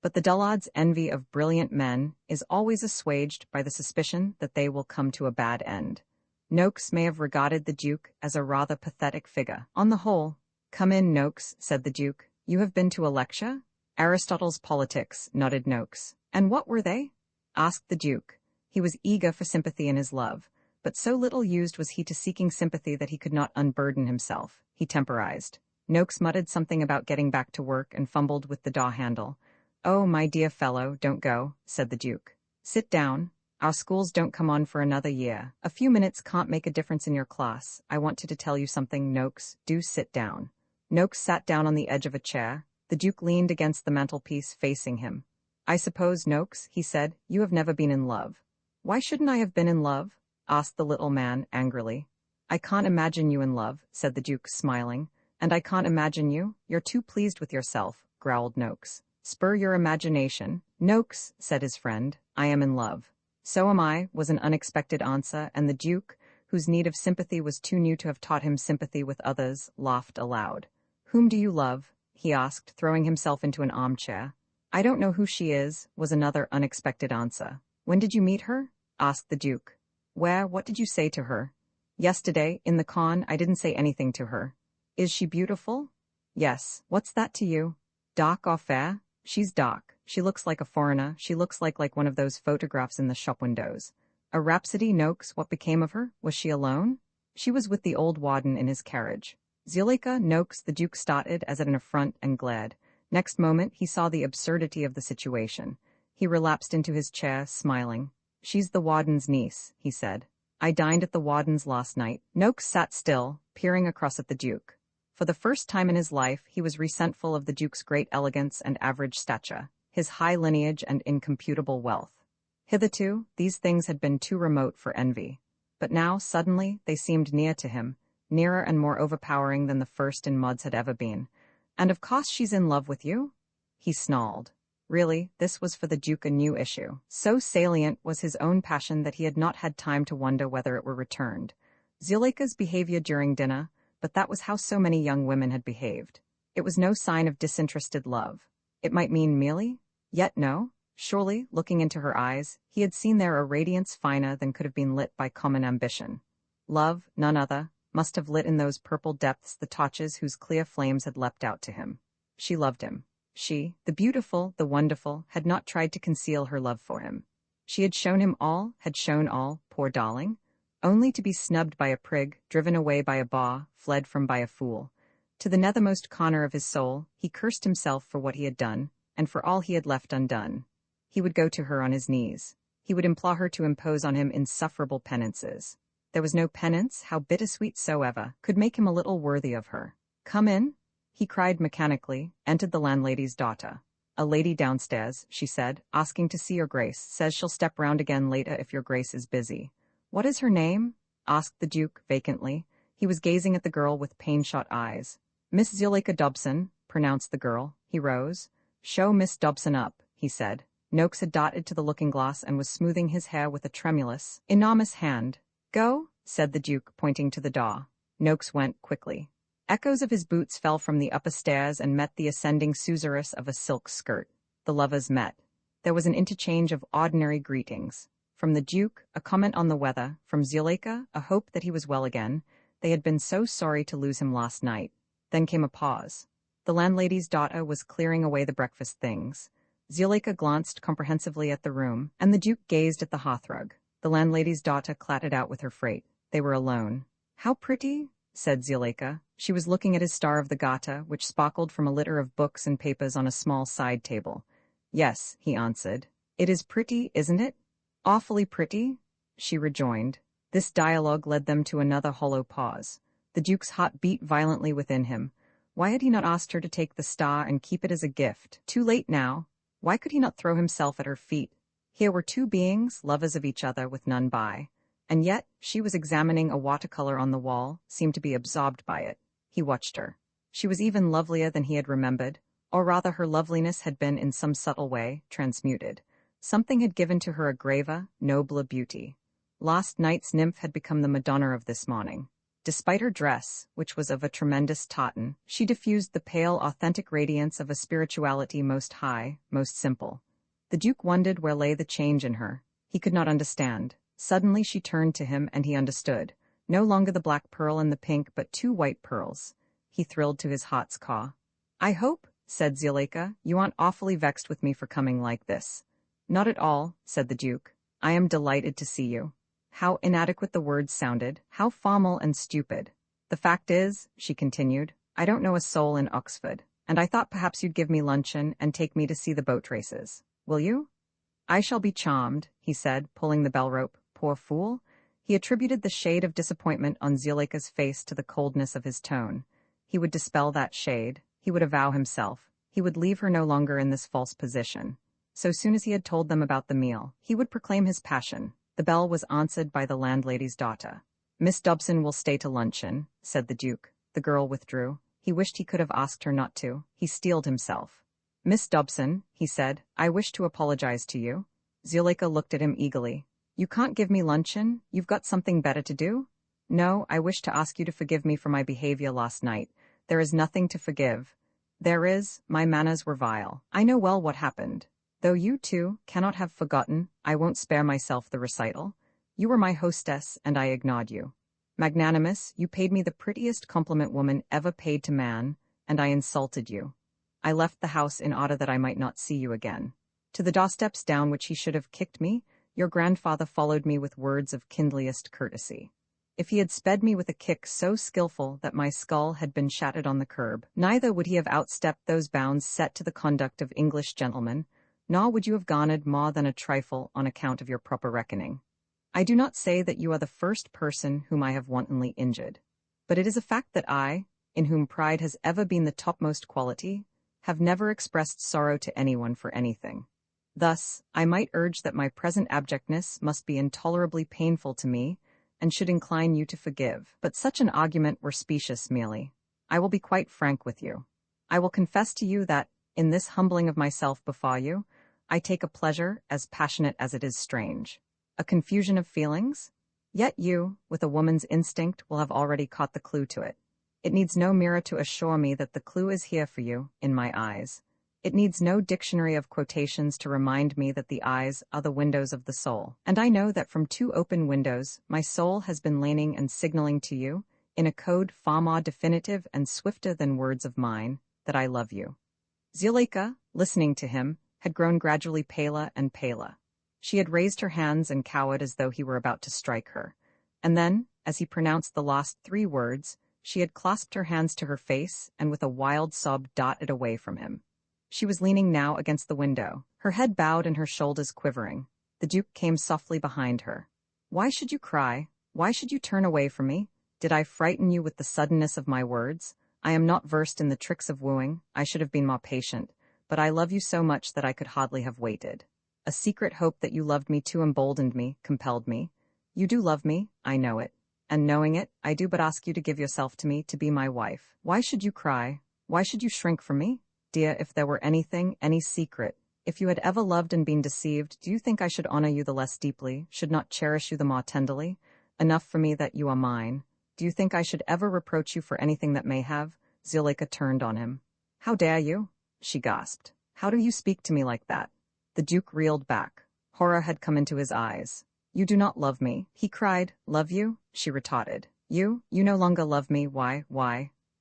But the dullard's envy of brilliant men is always assuaged by the suspicion that they will come to a bad end. Noakes may have regarded the Duke as a rather pathetic figure. On the whole, "Come in, Noakes," said the Duke. "You have been to a lecture?" "Aristotle's Politics," nodded Noakes. "And what were they?" asked the Duke. He was eager for sympathy in his love, but so little used was he to seeking sympathy that he could not unburden himself. He temporized. Noakes muttered something about getting back to work and fumbled with the door handle. "Oh, my dear fellow, don't go," said the Duke. "Sit down. Our schools don't come on for another year. A few minutes can't make a difference in your class. I wanted to tell you something, Noakes. Do sit down." Noakes sat down on the edge of a chair. The Duke leaned against the mantelpiece, facing him. "I suppose, Noakes," he said, "you have never been in love." "Why shouldn't I have been in love?" asked the little man angrily. "I can't imagine you in love," said the Duke, smiling. "And I can't imagine you. You're too pleased with yourself," growled Noakes. "Spur your imagination." "Noakes," said his friend, "I am in love." "So am I," was an unexpected answer, and the Duke, whose need of sympathy was too new to have taught him sympathy with others, laughed aloud. "Whom do you love?" he asked, throwing himself into an armchair. I don't know who she is, was another unexpected answer. When did you meet her? Asked the Duke. Where, what did you say to her? Yesterday, in the con, I didn't say anything to her. Is she beautiful? Yes. What's that to you? Dark or fair? She's dark. She looks like a foreigner. She looks like one of those photographs in the shop windows. A rhapsody, Noakes. What became of her? Was she alone? She was with the old warden in his carriage. Zuleika, Noakes, the Duke started as at an affront and glared. Next moment, he saw the absurdity of the situation. He relapsed into his chair, smiling. She's the warden's niece, he said. I dined at the warden's last night. Noakes sat still, peering across at the Duke. For the first time in his life, he was resentful of the Duke's great elegance and average stature, his high lineage and incomputable wealth. Hitherto, these things had been too remote for envy. But now, suddenly, they seemed near to him, nearer and more overpowering than the first in Maud's had ever been. And of course she's in love with you? He snarled. Really, this was for the Duke a new issue. So salient was his own passion that he had not had time to wonder whether it were returned. Zuleika's behavior during dinner, but that was how so many young women had behaved. It was no sign of disinterested love. It might mean merely? Yet no. Surely, looking into her eyes, he had seen there a radiance finer than could have been lit by common ambition. Love, none other, must have lit in those purple depths the torches whose clear flames had leapt out to him. She loved him. She, the beautiful, the wonderful, had not tried to conceal her love for him. She had shown him all, had shown all, poor darling, only to be snubbed by a prig, driven away by a boor, fled from by a fool. To the nethermost corner of his soul, he cursed himself for what he had done, and for all he had left undone. He would go to her on his knees. He would implore her to impose on him insufferable penances. There was no penance, how bittersweet soever, could make him a little worthy of her. Come in, he cried mechanically, entered the landlady's daughter. A lady downstairs, she said, asking to see your grace, says she'll step round again later if your grace is busy. What is her name? Asked the Duke, vacantly. He was gazing at the girl with pain-shot eyes. Miss Zuleika Dobson, pronounced the girl. He rose. Show Miss Dobson up, he said. Noakes had darted to the looking-glass and was smoothing his hair with a tremulous, enormous hand. Go, said the Duke, pointing to the door. Noakes went quickly. Echoes of his boots fell from the upper stairs and met the ascending susurrus of a silk skirt. The lovers met. There was an interchange of ordinary greetings. From the Duke, a comment on the weather. From Zuleika, a hope that he was well again. They had been so sorry to lose him last night. Then came a pause. The landlady's daughter was clearing away the breakfast things. Zuleika glanced comprehensively at the room, and the Duke gazed at the hearthrug. The landlady's daughter clattered out with her freight. They were alone. How pretty, said Zuleika. She was looking at his Star of the Garter, which sparkled from a litter of books and papers on a small side table. Yes, he answered. It is pretty, isn't it? Awfully pretty, she rejoined. This dialogue led them to another hollow pause. The Duke's heart beat violently within him. Why had he not asked her to take the star and keep it as a gift? Too late now. Why could he not throw himself at her feet? Here were two beings, lovers of each other, with none by. And yet, she was examining a watercolor on the wall, seemed to be absorbed by it. He watched her. She was even lovelier than he had remembered, or rather her loveliness had been in some subtle way transmuted. Something had given to her a graver, nobler beauty. Last night's nymph had become the Madonna of this morning. Despite her dress, which was of a tremendous tartan, she diffused the pale, authentic radiance of a spirituality most high, most simple. The Duke wondered where lay the change in her. He could not understand. Suddenly she turned to him, and he understood. No longer the black pearl and the pink, but two white pearls. He thrilled to his heart's core. I hope, said Zuleika, you aren't awfully vexed with me for coming like this. Not at all, said the Duke. I am delighted to see you. How inadequate the words sounded, how formal and stupid. The fact is, she continued, I don't know a soul in Oxford, and I thought perhaps you'd give me luncheon and take me to see the boat races. Will you? I shall be charmed, he said, pulling the bell rope. Poor fool. He attributed the shade of disappointment on Zuleika's face to the coldness of his tone. He would dispel that shade. He would avow himself. He would leave her no longer in this false position. So soon as he had told them about the meal, he would proclaim his passion. The bell was answered by the landlady's daughter. Miss Dobson will stay to luncheon, said the Duke. The girl withdrew. He wished he could have asked her not to. He steeled himself. Miss Dobson, he said, I wish to apologize to you. Zuleika looked at him eagerly. You can't give me luncheon? You've got something better to do? No, I wish to ask you to forgive me for my behavior last night. There is nothing to forgive. There is, my manners were vile. I know well what happened. Though you, too, cannot have forgotten, I won't spare myself the recital. You were my hostess, and I ignored you. Magnanimous, you paid me the prettiest compliment woman ever paid to man, and I insulted you. I left the house in order that I might not see you again. To the doorsteps down which he should have kicked me, your grandfather followed me with words of kindliest courtesy. If he had sped me with a kick so skilful that my skull had been shattered on the curb, neither would he have outstepped those bounds set to the conduct of English gentlemen, nor would you have garnered more than a trifle on account of your proper reckoning. I do not say that you are the first person whom I have wantonly injured, but it is a fact that I, in whom pride has ever been the topmost quality, have never expressed sorrow to anyone for anything. Thus, I might urge that my present abjectness must be intolerably painful to me, and should incline you to forgive. But such an argument were specious merely. I will be quite frank with you. I will confess to you that, in this humbling of myself before you, I take a pleasure as passionate as it is strange. A confusion of feelings? Yet you, with a woman's instinct, will have already caught the clue to it. It needs no mirror to assure me that the clue is here for you, in my eyes. It needs no dictionary of quotations to remind me that the eyes are the windows of the soul. And I know that from two open windows, my soul has been leaning and signaling to you, in a code far more definitive and swifter than words of mine, that I love you. Zuleika, listening to him, had grown gradually paler and paler. She had raised her hands and cowered as though he were about to strike her. And then, as he pronounced the last three words, she had clasped her hands to her face and with a wild sob darted away from him. She was leaning now against the window, her head bowed and her shoulders quivering. The Duke came softly behind her. "Why should you cry? Why should you turn away from me? Did I frighten you with the suddenness of my words? I am not versed in the tricks of wooing, I should have been more patient, but I love you so much that I could hardly have waited. A secret hope that you loved me too emboldened me, compelled me. You do love me, I know it. And knowing it, I do but ask you to give yourself to me, to be my wife. Why should you cry? Why should you shrink from me? Dear, if there were anything, any secret, if you had ever loved and been deceived, do you think I should honor you the less deeply, should not cherish you the more tenderly? Enough for me that you are mine. Do you think I should ever reproach you for anything that may have?" Zuleika turned on him. "How dare you?" she gasped. "How do you speak to me like that?" The Duke reeled back. Horror had come into his eyes. "You do not love me," he cried. "Love you?" she retorted. You no longer love me, why?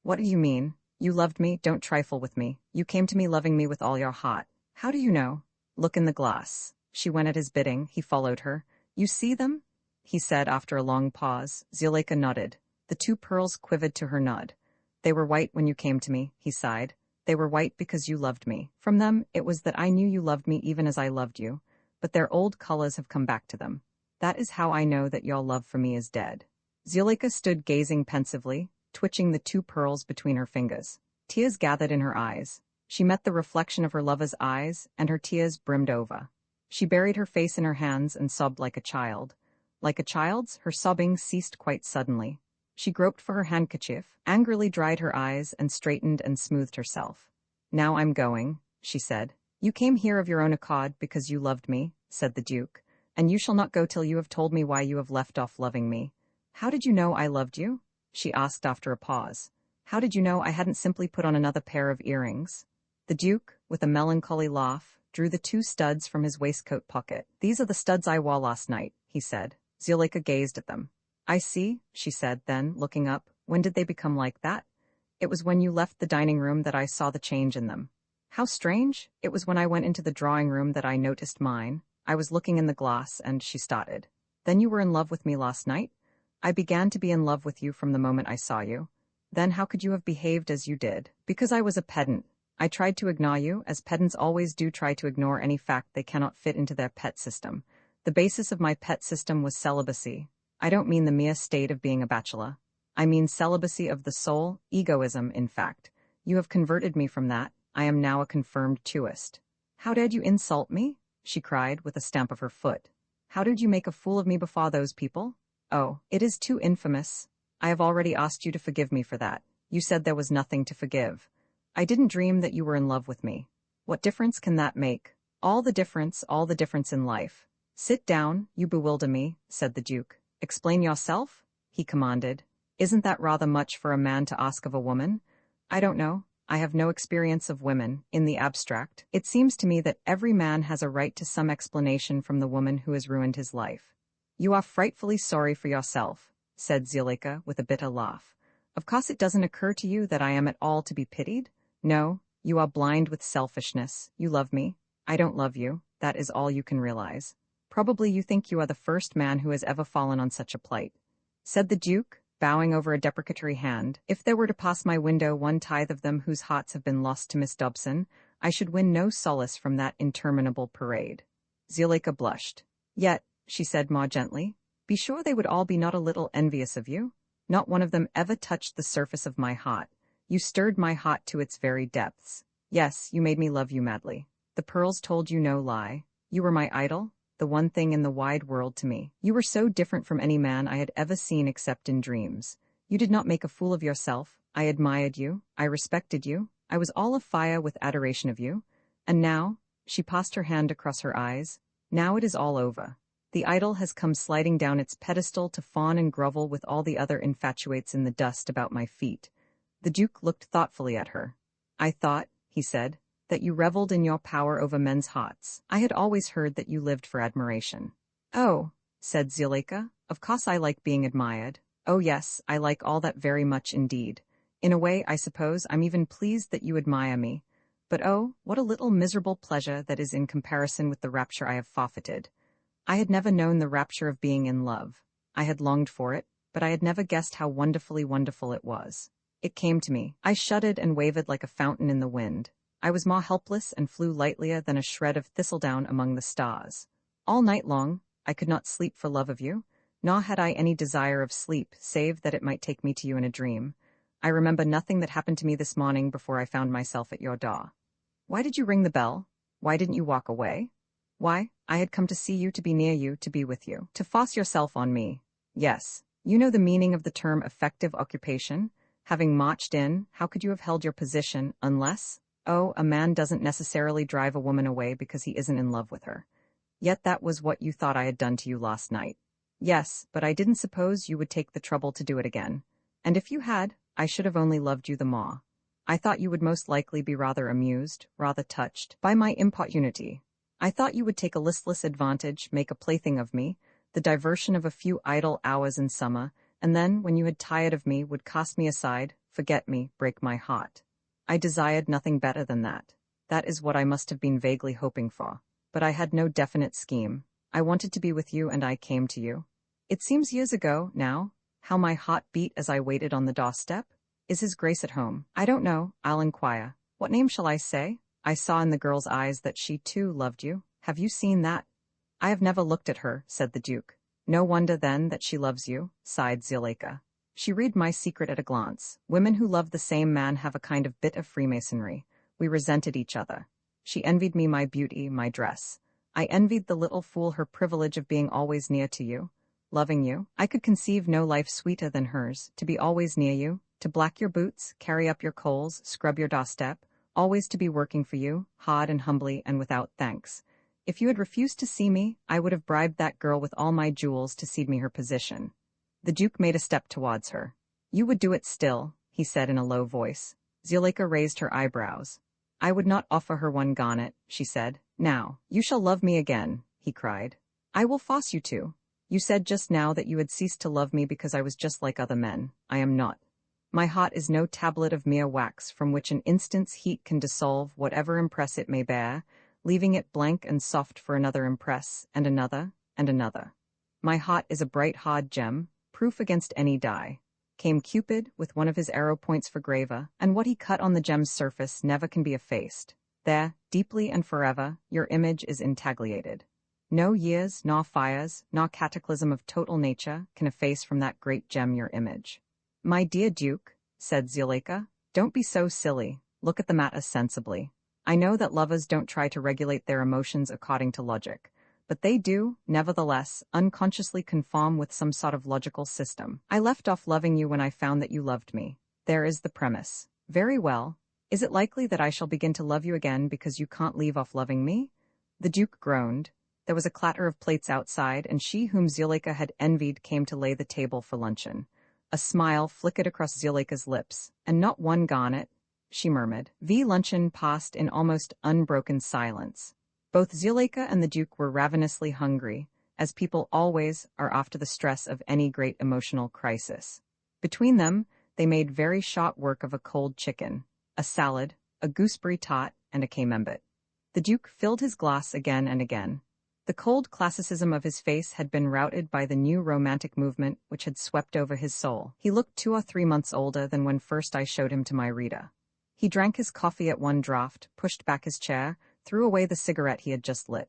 What do you mean? You loved me, don't trifle with me. You came to me loving me with all your heart. How do you know? Look in the glass. She went at his bidding, he followed her. "You see them?" he said after a long pause. Zuleika nodded. The two pearls quivered to her nod. "They were white when you came to me," he sighed. "They were white because you loved me. From them, it was that I knew you loved me even as I loved you, but their old colors have come back to them. That is how I know that your love for me is dead." Zuleika stood gazing pensively, twitching the two pearls between her fingers. Tears gathered in her eyes. She met the reflection of her lover's eyes, and her tears brimmed over. She buried her face in her hands and sobbed like a child. Like a child's, her sobbing ceased quite suddenly. She groped for her handkerchief, angrily dried her eyes, and straightened and smoothed herself. "Now I'm going," she said. "You came here of your own accord because you loved me," said the Duke, "and you shall not go till you have told me why you have left off loving me." "How did you know I loved you?" she asked after a pause. "How did you know I hadn't simply put on another pair of earrings?" The Duke, with a melancholy laugh, drew the two studs from his waistcoat pocket. "These are the studs I wore last night," he said. Zuleika gazed at them. "I see," she said, then, looking up. "When did they become like that?" "It was when you left the dining room that I saw the change in them." "How strange! It was when I went into the drawing room that I noticed mine. I was looking in the glass, and," she started. "Then you were in love with me last night?" "I began to be in love with you from the moment I saw you." "Then how could you have behaved as you did?" "Because I was a pedant. I tried to ignore you, as pedants always do try to ignore any fact they cannot fit into their pet system. The basis of my pet system was celibacy. I don't mean the mere state of being a bachelor. I mean celibacy of the soul, egoism, in fact. You have converted me from that. I am now a confirmed tuist." "How dared you insult me?" she cried, with a stamp of her foot. "How did you make a fool of me before those people?" "Oh, it is too infamous. I have already asked you to forgive me for that. You said there was nothing to forgive. I didn't dream that you were in love with me. What difference can that make? All the difference in life." "Sit down, you bewilder me," said the Duke. "Explain yourself," he commanded. "Isn't that rather much for a man to ask of a woman?" "I don't know. I have no experience of women, in the abstract. It seems to me that every man has a right to some explanation from the woman who has ruined his life. You are frightfully sorry for yourself, said Zuleika with a bitter laugh. Of course it doesn't occur to you that I am at all to be pitied? No, you are blind with selfishness. You love me. I don't love you. That is all you can realize. Probably you think you are the first man who has ever fallen on such a plight, said the Duke, bowing over a deprecatory hand. If there were to pass my window 1/10 of them whose hearts have been lost to Miss Dobson, I should win no solace from that interminable parade. Zuleika blushed. Yet, she said more gently, be sure they would all be not a little envious of you. Not one of them ever touched the surface of my heart. You stirred my heart to its very depths. Yes, you made me love you madly. The pearls told you no lie. You were my idol, the one thing in the wide world to me. You were so different from any man I had ever seen except in dreams. You did not make a fool of yourself. I admired you. I respected you. I was all afire with adoration of you. And now, she passed her hand across her eyes, now it is all over. The idol has come sliding down its pedestal to fawn and grovel with all the other infatuates in the dust about my feet. The Duke looked thoughtfully at her. I thought, he said, that you reveled in your power over men's hearts. I had always heard that you lived for admiration. Oh, said Zuleika, of course I like being admired. Oh yes, I like all that very much indeed. In a way, I suppose I'm even pleased that you admire me. But oh, what a little miserable pleasure that is in comparison with the rapture I have forfeited. I had never known the rapture of being in love. I had longed for it, but I had never guessed how wonderfully wonderful it was. It came to me. I shuddered and wavered like a fountain in the wind. I was more helpless and flew lightlier than a shred of thistledown among the stars. All night long, I could not sleep for love of you, nor had I any desire of sleep, save that it might take me to you in a dream. I remember nothing that happened to me this morning before I found myself at your door. Why did you ring the bell? Why didn't you walk away? Why, I had come to see you, to be near you, to be with you, to force yourself on me. Yes, you know the meaning of the term effective occupation? Having marched in, how could you have held your position unless... Oh, a man doesn't necessarily drive a woman away because he isn't in love with her. Yet that was what you thought I had done to you last night. Yes, but I didn't suppose you would take the trouble to do it again. And if you had, I should have only loved you the more. I thought you would most likely be rather amused, rather touched, by my importunity. I thought you would take a listless advantage, make a plaything of me, the diversion of a few idle hours in summer, and then, when you had tired of me, would cast me aside, forget me, break my heart. I desired nothing better than that. That is what I must have been vaguely hoping for. But I had no definite scheme. I wanted to be with you and I came to you. It seems years ago, now, how my heart beat as I waited on the doorstep. Is His Grace at home? I don't know, I'll inquire. What name shall I say? I saw in the girl's eyes that she too loved you. Have you seen that? I have never looked at her, said the Duke. No wonder then that she loves you, sighed Zuleika. She read my secret at a glance. Women who love the same man have a kind of bit of Freemasonry. We resented each other. She envied me my beauty, my dress. I envied the little fool her privilege of being always near to you, loving you. I could conceive no life sweeter than hers, to be always near you, to black your boots, carry up your coals, scrub your doorstep, always to be working for you, hard and humbly and without thanks. If you had refused to see me, I would have bribed that girl with all my jewels to cede me her position. The Duke made a step towards her. You would do it still, he said in a low voice. Zuleika raised her eyebrows. I would not offer her one garnet, she said. Now, you shall love me again, he cried. I will force you to. You said just now that you had ceased to love me because I was just like other men. I am not. My heart is no tablet of mere wax from which an instant's heat can dissolve whatever impress it may bear, leaving it blank and soft for another impress, and another, and another. My heart is a bright hard gem, proof against any dye. Came Cupid, with one of his arrow points for graver, and what he cut on the gem's surface never can be effaced. There, deeply and forever, your image is intagliated. No years, nor fires, nor cataclysm of total nature can efface from that great gem your image. My dear Duke, said Zuleika, don't be so silly. Look at the matter sensibly. I know that lovers don't try to regulate their emotions according to logic, but they do, nevertheless, unconsciously conform with some sort of logical system. I left off loving you when I found that you loved me. There is the premise. Very well. Is it likely that I shall begin to love you again because you can't leave off loving me? The Duke groaned. There was a clatter of plates outside, and she whom Zuleika had envied came to lay the table for luncheon. A smile flickered across Zuleika's lips, and not one garnet, she murmured. Luncheon passed in almost unbroken silence. Both Zuleika and the Duke were ravenously hungry, as people always are after the stress of any great emotional crisis. Between them, they made very short work of a cold chicken, a salad, a gooseberry tart, and a camembert. The Duke filled his glass again and again. The cold classicism of his face had been routed by the new romantic movement which had swept over his soul. He looked 2 or 3 months older than when first I showed him to my Rita. He drank his coffee at one draught, pushed back his chair, threw away the cigarette he had just lit.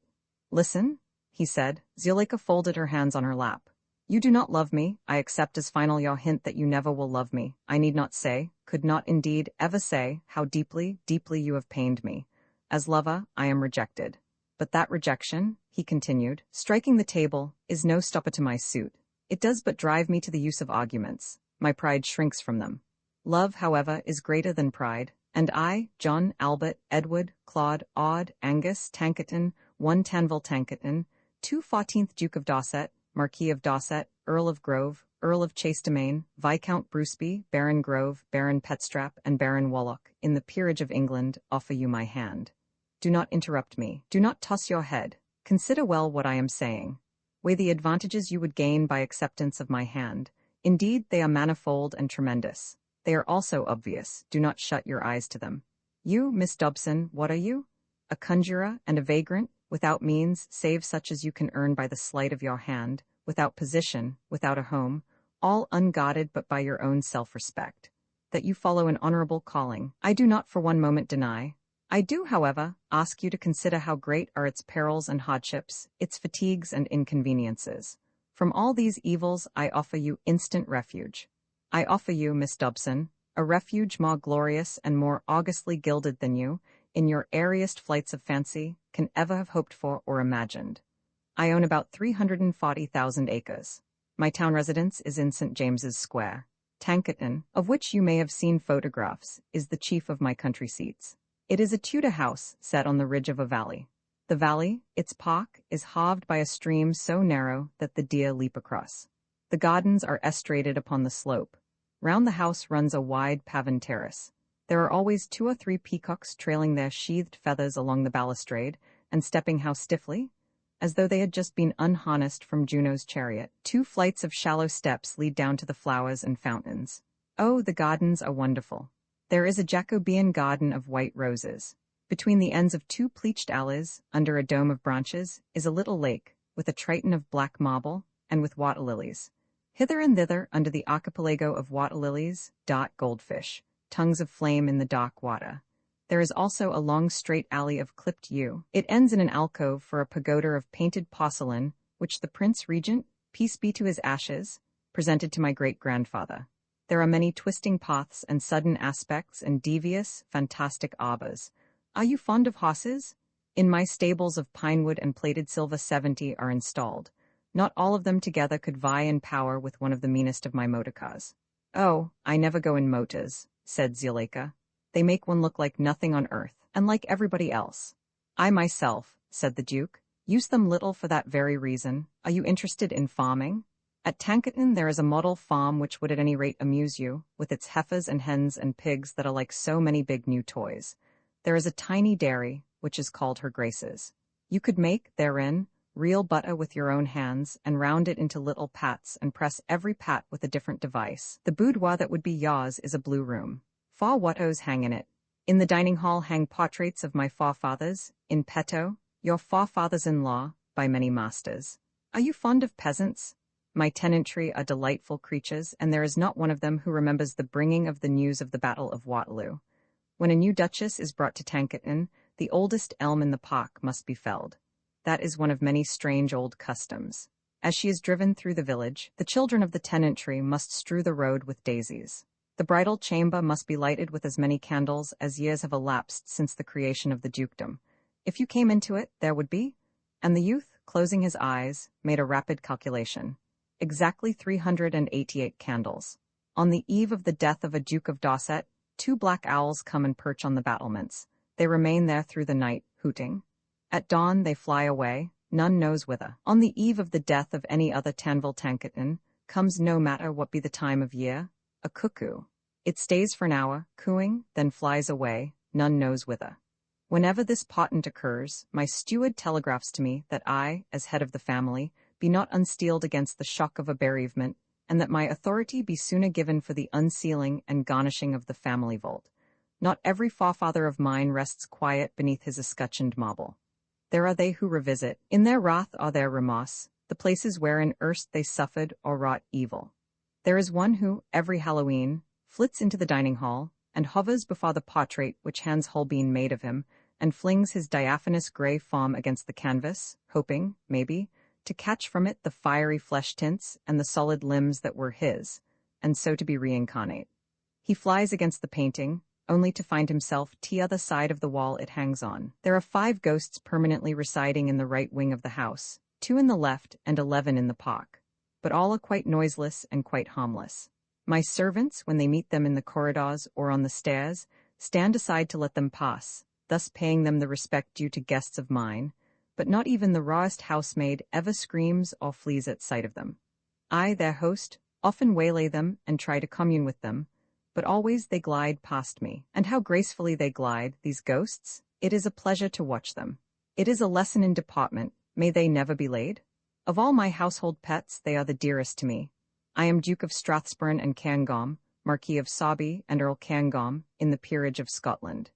"Listen," he said. Zuleika folded her hands on her lap. "You do not love me. I accept as final your hint that you never will love me. I need not say, could not indeed ever say, how deeply, deeply you have pained me. As lover, I am rejected. But that rejection," he continued, striking the table, "is no stopper to my suit. It does but drive me to the use of arguments. My pride shrinks from them. Love, however, is greater than pride, and I, John, Albert, Edward, Claude, Aud, Angus, Tankerton, 1 Tanville Tankerton, 2 14th Duke of Dorset, Marquis of Dorset, Earl of Grove, Earl of Chastermain, Viscount Bruceby, Baron Grove, Baron Petstrap, and Baron Walloch, in the peerage of England, offer you my hand. Do not interrupt me. Do not toss your head. Consider well what I am saying. Weigh the advantages you would gain by acceptance of my hand. Indeed, they are manifold and tremendous. They are also obvious. Do not shut your eyes to them. You, Miss Dobson, what are you? A conjurer and a vagrant, without means, save such as you can earn by the sleight of your hand, without position, without a home, all unguarded but by your own self-respect. That you follow an honorable calling, I do not for one moment deny. I do, however, ask you to consider how great are its perils and hardships, its fatigues and inconveniences. From all these evils I offer you instant refuge. I offer you, Miss Dobson, a refuge more glorious and more augustly gilded than you, in your airiest flights of fancy, can ever have hoped for or imagined. I own about 340,000 acres. My town residence is in St. James's Square. Tankerton, of which you may have seen photographs, is the chief of my country seats. It is a Tudor house set on the ridge of a valley. The valley, its park, is halved by a stream so narrow that the deer leap across. The gardens are estrated upon the slope. Round the house runs a wide paven terrace. There are always 2 or 3 peacocks trailing their sheathed feathers along the balustrade, and stepping how stiffly, as though they had just been unharnessed from Juno's chariot. 2 flights of shallow steps lead down to the flowers and fountains. Oh, the gardens are wonderful. There is a Jacobean garden of white roses. Between the ends of 2 pleached alleys, under a dome of branches, is a little lake, with a triton of black marble, and with water lilies. Hither and thither, under the archipelago of water lilies, dart goldfish, tongues of flame in the dark water. There is also a long straight alley of clipped yew. It ends in an alcove for a pagoda of painted porcelain, which the Prince Regent, peace be to his ashes, presented to my great-grandfather. There are many twisting paths and sudden aspects and devious, fantastic arbors. Are you fond of horses? In my stables of pinewood and plated silver 70 are installed. Not all of them together could vie in power with one of the meanest of my motor cars. Oh, I never go in motors, said Zuleika. They make one look like nothing on earth, and like everybody else. I myself, said the Duke, use them little for that very reason. Are you interested in farming? At Tankerton there is a model farm which would at any rate amuse you, with its heifers and hens and pigs that are like so many big new toys. There is a tiny dairy, which is called Her Grace's. You could make, therein, real butter with your own hands, and round it into little pats, and press every pat with a different device. The boudoir that would be yours is a blue room. 4 wattos hang in it. In the dining hall hang portraits of my forefathers, in petto, your forefathers-in-law, by many masters. Are you fond of peasants? My tenantry are delightful creatures, and there is not one of them who remembers the bringing of the news of the Battle of Waterloo. When a new duchess is brought to Tankerton, the oldest elm in the park must be felled. That is one of many strange old customs. As she is driven through the village, the children of the tenantry must strew the road with daisies. The bridal chamber must be lighted with as many candles as years have elapsed since the creation of the dukedom. If you came into it, there would be. And the youth, closing his eyes, made a rapid calculation. Exactly 388 candles. On the eve of the death of a Duke of Dorset, 2 black owls come and perch on the battlements. They remain there through the night, hooting. At dawn they fly away, none knows whither. On the eve of the death of any other Tanville Tankerton, comes no matter what be the time of year, a cuckoo. It stays for an hour, cooing, then flies away, none knows whither. Whenever this portent occurs, my steward telegraphs to me that I, as head of the family, be not unsteeled against the shock of a bereavement, and that my authority be sooner given for the unsealing and garnishing of the family vault. Not every forefather of mine rests quiet beneath his escutcheoned marble. There are they who revisit, in their wrath or their remorse, the places wherein erst they suffered or wrought evil. There is one who, every Halloween, flits into the dining hall, and hovers before the portrait which Hans Holbein made of him, and flings his diaphanous grey form against the canvas, hoping, maybe, to catch from it the fiery flesh tints and the solid limbs that were his, and so to be reincarnate. He flies against the painting, only to find himself t'other side of the wall it hangs on. There are 5 ghosts permanently residing in the right wing of the house, 2 in the left and 11 in the park, but all are quite noiseless and quite harmless. My servants, when they meet them in the corridors or on the stairs, stand aside to let them pass, thus paying them the respect due to guests of mine, but not even the rawest housemaid ever screams or flees at sight of them. I, their host, often waylay them and try to commune with them, but always they glide past me. And how gracefully they glide, these ghosts! It is a pleasure to watch them. It is a lesson in deportment. May they never be laid? Of all my household pets, they are the dearest to me. I am Duke of Strathspurn and Cairngorm, Marquis of Sobey and Earl Cairngorm, in the peerage of Scotland.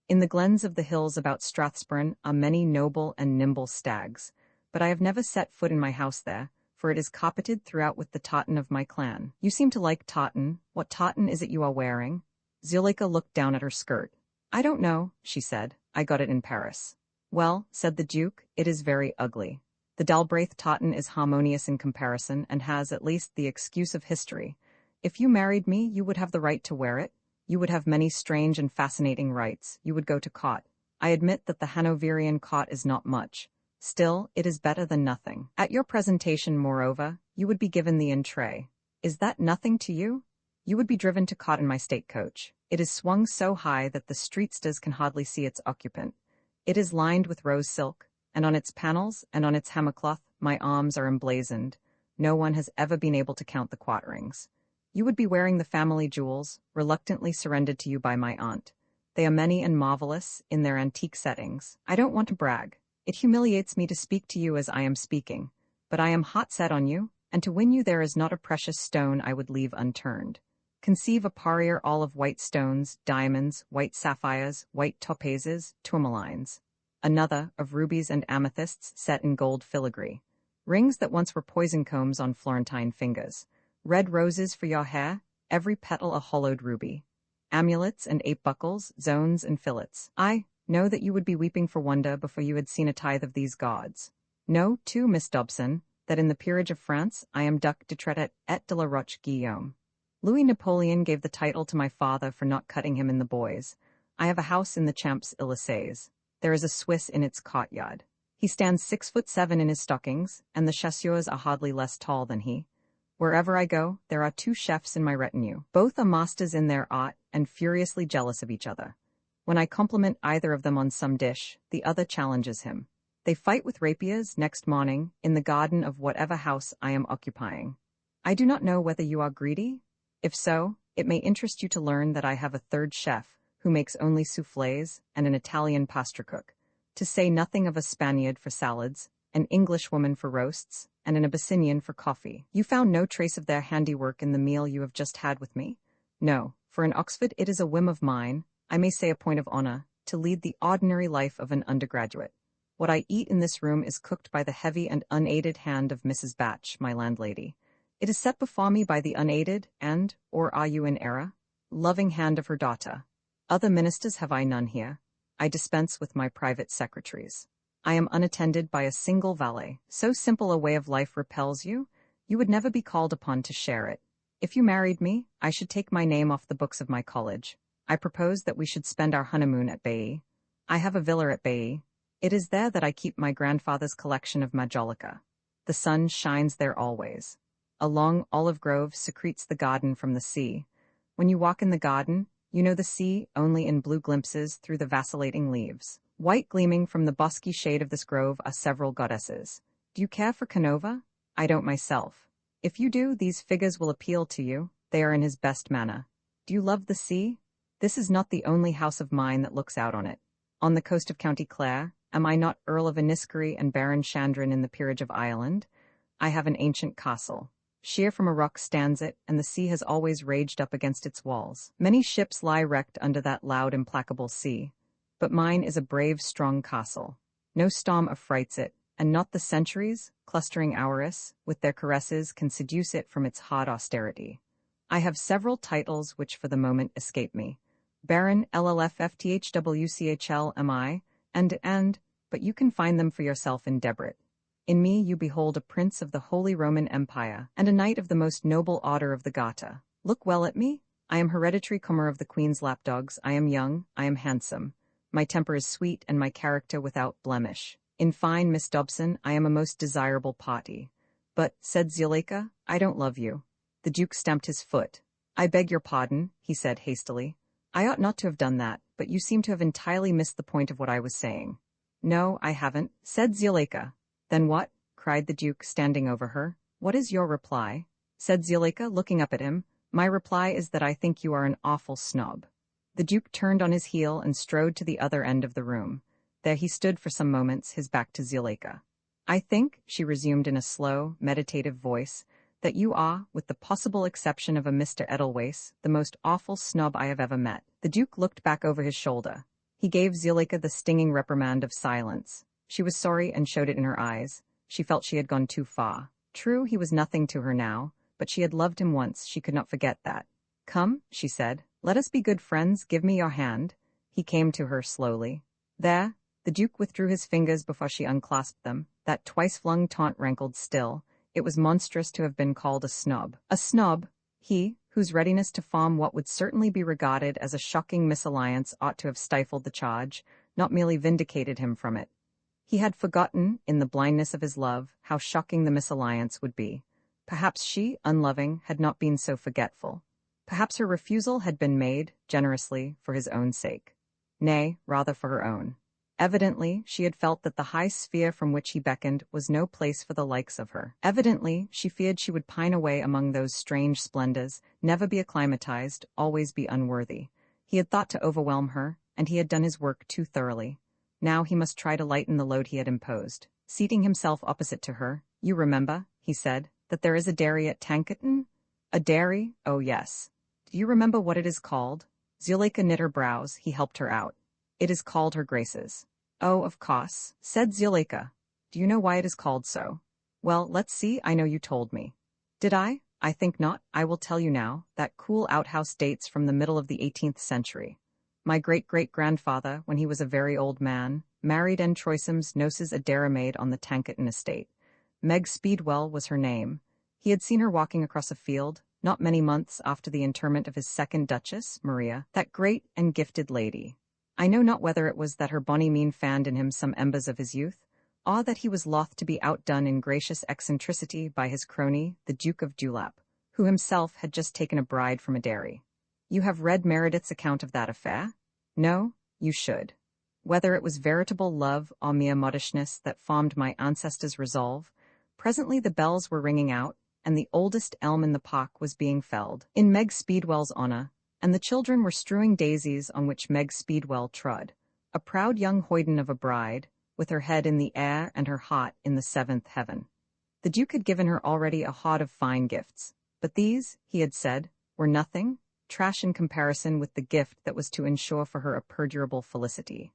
In the glens of the hills about Strathspurn are many noble and nimble stags, but I have never set foot in my house there, for it is carpeted throughout with the tartan of my clan. You seem to like tartan. What tartan is it you are wearing? Zuleika looked down at her skirt. I don't know, she said. I got it in Paris. Well, said the Duke, it is very ugly. The Dalbraith tartan is harmonious in comparison and has at least the excuse of history. If you married me, you would have the right to wear it. You would have many strange and fascinating rights. You would go to court. I admit that the Hanoverian court is not much. Still, it is better than nothing. At your presentation, moreover, you would be given the entree. Is that nothing to you? You would be driven to court in my state coach. It is swung so high that the streetsters can hardly see its occupant. It is lined with rose silk, and on its panels and on its hammercloth my arms are emblazoned. No one has ever been able to count the quarterings. You would be wearing the family jewels, reluctantly surrendered to you by my aunt. They are many and marvelous in their antique settings. I don't want to brag. It humiliates me to speak to you as I am speaking, but I am hot set on you, and to win you there is not a precious stone I would leave unturned. Conceive a parure all of white stones, diamonds, white sapphires, white topazes, tourmalines. Another of rubies and amethysts set in gold filigree. Rings that once were poison combs on Florentine fingers. Red roses for your hair, every petal a hollowed ruby. Amulets and ape buckles, zones and fillets. I know that you would be weeping for wonder before you had seen a tithe of these gauds. Know, too, Miss Dobson, that in the peerage of France I am Duc de Tretet et de la Roche Guillaume. Louis Napoleon gave the title to my father for not cutting him in the boys. I have a house in the Champs-Élysées. There is a Swiss in its courtyard. He stands 6'7" in his stockings, and the chasseurs are hardly less tall than he. Wherever I go, there are 2 chefs in my retinue. Both are masters in their art and furiously jealous of each other. When I compliment either of them on some dish, the other challenges him. They fight with rapiers next morning in the garden of whatever house I am occupying. I do not know whether you are greedy. If so, it may interest you to learn that I have a 3rd chef who makes only soufflés and an Italian pastry cook, to say nothing of a Spaniard for salads, an Englishwoman for roasts, and an Abyssinian for coffee. You found no trace of their handiwork in the meal you have just had with me? No, for in Oxford it is a whim of mine, I may say a point of honor, to lead the ordinary life of an undergraduate. What I eat in this room is cooked by the heavy and unaided hand of Mrs. Batch, my landlady. It is set before me by the unaided and, or are you in error, loving hand of her daughter. Other ministers have I none here. I dispense with my private secretaries. I am unattended by a single valet. So simple a way of life repels you? You would never be called upon to share it. If you married me, I should take my name off the books of my college. I propose that we should spend our honeymoon at Bailly. I have a villa at Bailly. It is there that I keep my grandfather's collection of majolica. The sun shines there always. A long olive grove secretes the garden from the sea. When you walk in the garden, you know the sea only in blue glimpses through the vacillating leaves. White gleaming from the bosky shade of this grove are several goddesses. Do you care for Canova? I don't myself. If you do, these figures will appeal to you. They are in his best manner. Do you love the sea? This is not the only house of mine that looks out on it. On the coast of County Clare, am I not Earl of Enniskerry and Baron Chandron in the Peerage of Ireland? I have an ancient castle. Sheer from a rock stands it, and the sea has always raged up against its walls. Many ships lie wrecked under that loud, implacable sea. But mine is a brave, strong castle. No storm affrights it, and not the centuries, clustering hours, with their caresses, can seduce it from its hard austerity. I have several titles which for the moment escape me. Baron LLFFTHWCHL and, but you can find them for yourself in Debrett. In me you behold a prince of the Holy Roman Empire, and a knight of the most noble order of the Garter. Look well at me. I am hereditary comer of the Queen's lapdogs. I am young, I am handsome. My temper is sweet, and my character without blemish. In fine, Miss Dobson, I am a most desirable party. But, said Zuleika, I don't love you. The Duke stamped his foot. I beg your pardon, he said hastily. I ought not to have done that, but you seem to have entirely missed the point of what I was saying. No, I haven't, said Zuleika. Then what? Cried the Duke, standing over her. What is your reply? Said Zuleika, looking up at him. My reply is that I think you are an awful snob. The Duke turned on his heel and strode to the other end of the room. There he stood for some moments, his back to Zuleika. I think, she resumed in a slow, meditative voice, that you are, with the possible exception of a Mr. Edelweiss, the most awful snob I have ever met. The Duke looked back over his shoulder. He gave Zuleika the stinging reprimand of silence. She was sorry and showed it in her eyes. She felt she had gone too far. True, he was nothing to her now, but she had loved him once, she could not forget that. Come, she said, let us be good friends, give me your hand. He came to her slowly. There, the Duke withdrew his fingers before she unclasped them. That twice-flung taunt rankled still. It was monstrous to have been called a snob. A snob, he, whose readiness to form what would certainly be regarded as a shocking misalliance ought to have stifled the charge, not merely vindicated him from it. He had forgotten, in the blindness of his love, how shocking the misalliance would be. Perhaps she, unloving, had not been so forgetful. Perhaps her refusal had been made, generously, for his own sake. Nay, rather for her own. Evidently, she had felt that the high sphere from which he beckoned was no place for the likes of her. Evidently, she feared she would pine away among those strange splendors, never be acclimatized, always be unworthy. He had thought to overwhelm her, and he had done his work too thoroughly. Now he must try to lighten the load he had imposed. Seating himself opposite to her, you remember, he said, that there is a dairy at Tankerton? A dairy? Oh yes. Do you remember what it is called? Zuleika knit her brows, he helped her out. It is called Her Grace's. Oh, of course, said Zuleika. Do you know why it is called so? Well, let's see, I know you told me. Did I? I think not. I will tell you now. That cool outhouse dates from the middle of the 18th century. My great-great-grandfather, when he was a very old man, married N. Troysem's noses a dairymaid on the Tankerton estate. Meg Speedwell was her name. He had seen her walking across a field, not many months after the interment of his second Duchess, Maria, that great and gifted lady. I know not whether it was that her bonny mien fanned in him some embers of his youth, or that he was loth to be outdone in gracious eccentricity by his crony, the Duke of Dewlap, who himself had just taken a bride from a dairy. You have read Meredith's account of that affair? No? You should. Whether it was veritable love or mere modishness that formed my ancestors' resolve, presently the bells were ringing out, and the oldest elm in the park was being felled, in Meg Speedwell's honor, and the children were strewing daisies on which Meg Speedwell trod, a proud young hoyden of a bride, with her head in the air and her heart in the seventh heaven. The Duke had given her already a hoard of fine gifts, but these, he had said, were nothing, trash in comparison with the gift that was to ensure for her a perdurable felicity.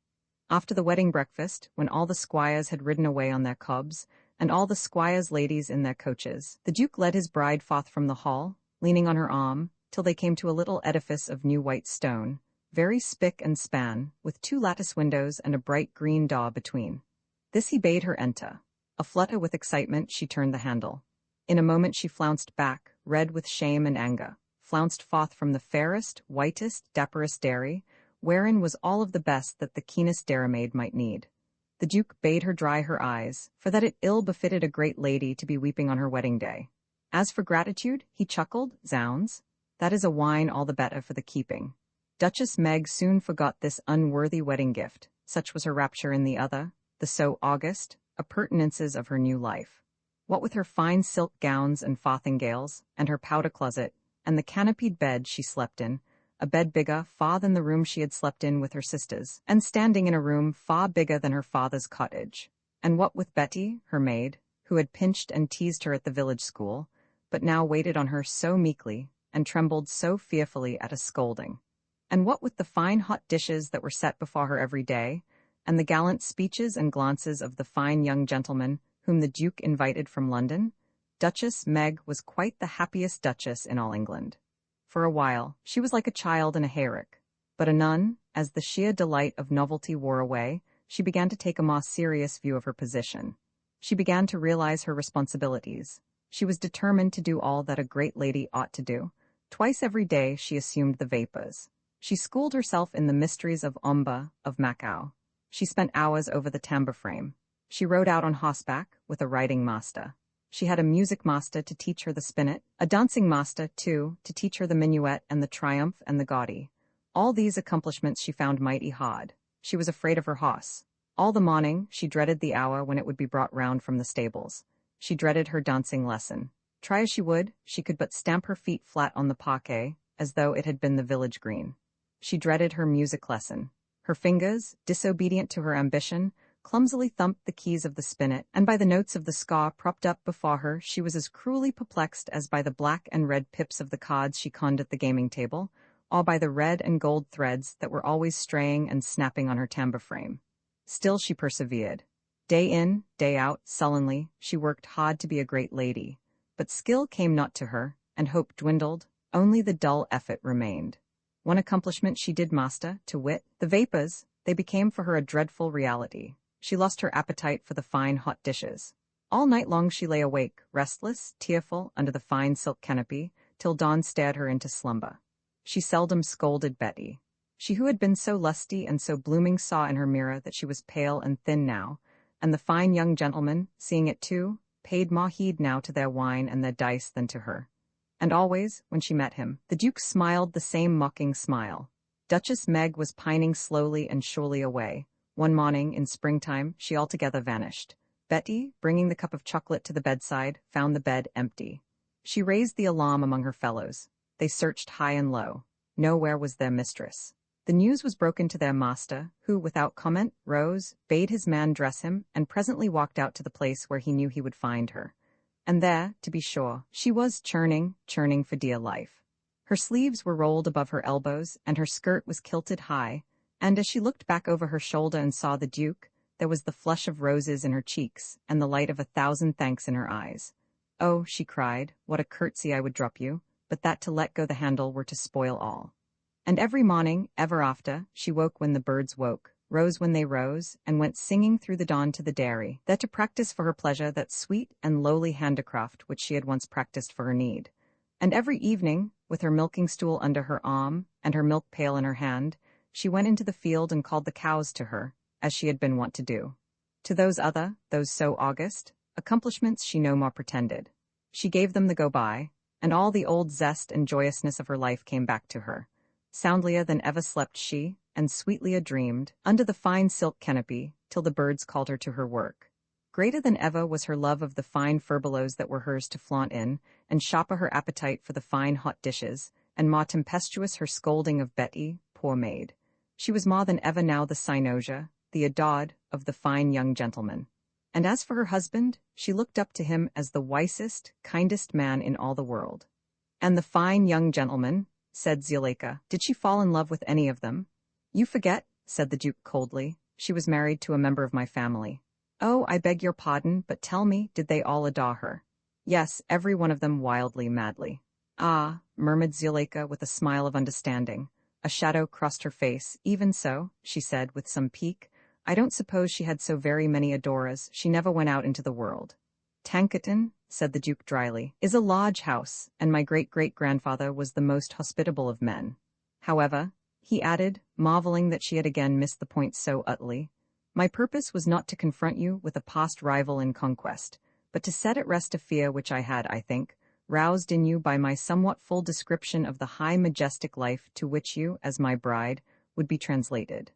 After the wedding breakfast, when all the squires had ridden away on their cobs, and all the squires' ladies in their coaches, the Duke led his bride forth from the hall, leaning on her arm, till they came to a little edifice of new white stone, very spick and span, with 2 lattice windows and a bright green door between. This he bade her enter. Aflutter with excitement, she turned the handle. In a moment she flounced back, red with shame and anger, flounced forth from the fairest, whitest, dapperest dairy, wherein was all of the best that the keenest dairymaid might need. The Duke bade her dry her eyes, for that it ill befitted a great lady to be weeping on her wedding day. As for gratitude, he chuckled, zounds, that is a wine all the better for the keeping. Duchess Meg soon forgot this unworthy wedding gift, such was her rapture in the other, the so august, appurtenances of her new life. What with her fine silk gowns and farthingales, and her powder closet, and the canopied bed she slept in, a bed bigger far than the room she had slept in with her sisters, and standing in a room far bigger than her father's cottage. And what with Betty, her maid, who had pinched and teased her at the village school, but now waited on her so meekly, and trembled so fearfully at a scolding. And what with the fine hot dishes that were set before her every day, and the gallant speeches and glances of the fine young gentleman whom the Duke invited from London, Duchess Meg was quite the happiest duchess in all England. For a while, she was like a child in a hayrick, but anon, as the sheer delight of novelty wore away, she began to take a more serious view of her position. She began to realize her responsibilities. She was determined to do all that a great lady ought to do. Twice every day she assumed the vapors. She schooled herself in the mysteries of Omba, of Macao. She spent hours over the tambour frame. She rode out on horseback with a riding master. She had a music master to teach her the spinet, a dancing master, too, to teach her the minuet and the triumph and the gaudy. All these accomplishments she found mighty hard. She was afraid of her horse. All the morning she dreaded the hour when it would be brought round from the stables. She dreaded her dancing lesson. Try as she would, she could but stamp her feet flat on the parquet, as though it had been the village green. She dreaded her music lesson. Her fingers, disobedient to her ambition, clumsily thumped the keys of the spinet, and by the notes of the ska propped up before her she was as cruelly perplexed as by the black and red pips of the cards she conned at the gaming table, or by the red and gold threads that were always straying and snapping on her tambour frame. Still she persevered. Day in, day out, sullenly, she worked hard to be a great lady. But skill came not to her, and hope dwindled, only the dull effort remained. One accomplishment she did master, to wit, the vapors. They became for her a dreadful reality. She lost her appetite for the fine hot dishes. All night long she lay awake, restless, tearful, under the fine silk canopy, till dawn stared her into slumber. She seldom scolded Betty. She who had been so lusty and so blooming saw in her mirror that she was pale and thin now, and the fine young gentleman, seeing it too, paid more heed now to their wine and their dice than to her. And always, when she met him, the Duke smiled the same mocking smile. Duchess Meg was pining slowly and surely away. One morning, in springtime, she altogether vanished. Betty, bringing the cup of chocolate to the bedside, found the bed empty. She raised the alarm among her fellows. They searched high and low. Nowhere was their mistress. The news was broken to their master, who, without comment, rose, bade his man dress him, and presently walked out to the place where he knew he would find her. And there, to be sure, she was churning for dear life. Her sleeves were rolled above her elbows, and her skirt was kilted high, and as she looked back over her shoulder and saw the Duke, there was the flush of roses in her cheeks, and the light of 1,000 thanks in her eyes. "Oh," she cried, "what a curtsy I would drop you, but that to let go the handle were to spoil all." And every morning, ever after, she woke when the birds woke, rose when they rose, and went singing through the dawn to the dairy, there to practice for her pleasure that sweet and lowly handicraft which she had once practiced for her need. And every evening, with her milking stool under her arm, and her milk pail in her hand, she went into the field and called the cows to her, as she had been wont to do. To those so august, accomplishments she no more pretended. She gave them the go-by, and all the old zest and joyousness of her life came back to her. Soundlier than ever slept she, and sweetlier dreamed, under the fine silk canopy, till the birds called her to her work. Greater than ever was her love of the fine furbelows that were hers to flaunt in, and shopper her appetite for the fine hot dishes, and more tempestuous her scolding of Betty, poor maid. She was more than ever now the cynosure, the adored, of the fine young gentleman. And as for her husband, she looked up to him as the wisest, kindest man in all the world. "And the fine young gentleman," said Zuleika, "did she fall in love with any of them?" "You forget," said the Duke coldly, "she was married to a member of my family." "Oh, I beg your pardon, but tell me, did they all adore her?" "Yes, every one of them wildly, madly." "Ah," murmured Zuleika with a smile of understanding. A shadow crossed her face. "Even so," she said with some pique, "I don't suppose she had so very many adorers. She never went out into the world." "Tankerton," said the Duke dryly, "is a large house, and my great-great-grandfather was the most hospitable of men. However," he added, marveling that she had again missed the point so utterly, "my purpose was not to confront you with a past rival in conquest, but to set at rest a fear which I had, I think, roused in you by my somewhat full description of the high majestic life to which you, as my bride, would be translated.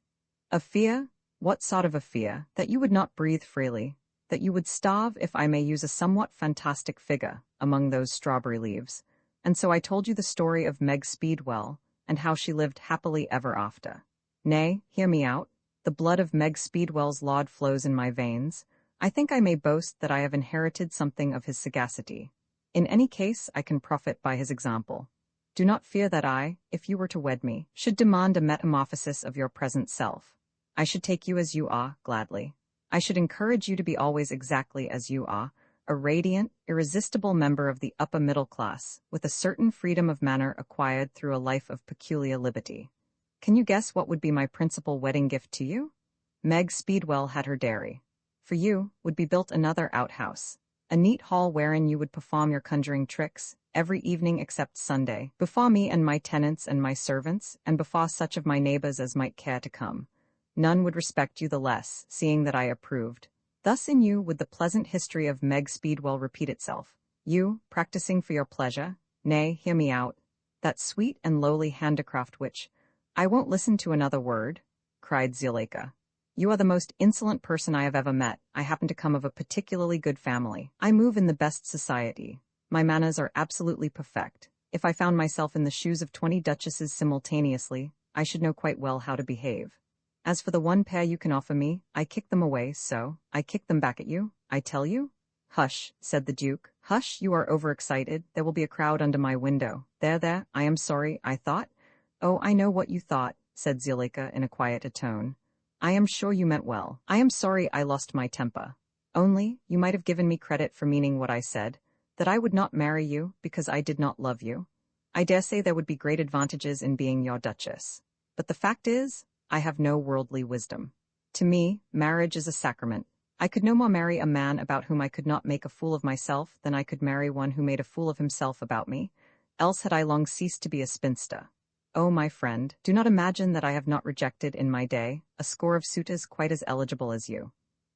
A fear? What sort of a fear? That you would not breathe freely, that you would starve, if I may use a somewhat fantastic figure, among those strawberry leaves. And so I told you the story of Meg Speedwell, and how she lived happily ever after. Nay, hear me out. The blood of Meg Speedwell's lord flows in my veins. I think I may boast that I have inherited something of his sagacity. In any case, I can profit by his example. Do not fear that I, if you were to wed me, should demand a metamorphosis of your present self. I should take you as you are, gladly. I should encourage you to be always exactly as you are, a radiant, irresistible member of the upper middle class, with a certain freedom of manner acquired through a life of peculiar liberty. Can you guess what would be my principal wedding gift to you? Meg Speedwell had her dairy. For you would be built another outhouse, a neat hall wherein you would perform your conjuring tricks, every evening except Sunday, before me and my tenants and my servants, and before such of my neighbors as might care to come. None would respect you the less, seeing that I approved. Thus in you would the pleasant history of Meg Speedwell repeat itself. You, practicing for your pleasure, nay, hear me out, that sweet and lowly handicraft which, I won't listen to another word, cried Zuleika. You are the most insolent person I have ever met. I happen to come of a particularly good family. I move in the best society. My manners are absolutely perfect. If I found myself in the shoes of 20 duchesses simultaneously, I should know quite well how to behave. As for the one pair you can offer me, I kick them away, so I kick them back at you, I tell you. Hush, said the Duke. Hush, you are overexcited. There will be a crowd under my window. There, I am sorry, I thought. Oh, I know what you thought, said Zuleika in a quieter tone. I am sure you meant well. I am sorry I lost my temper. Only, you might have given me credit for meaning what I said, that I would not marry you because I did not love you. I dare say there would be great advantages in being your duchess. But the fact is, I have no worldly wisdom. To me, marriage is a sacrament. I could no more marry a man about whom I could not make a fool of myself than I could marry one who made a fool of himself about me, else had I long ceased to be a spinster. Oh, my friend, do not imagine that I have not rejected in my day a score of suitors quite as eligible as you.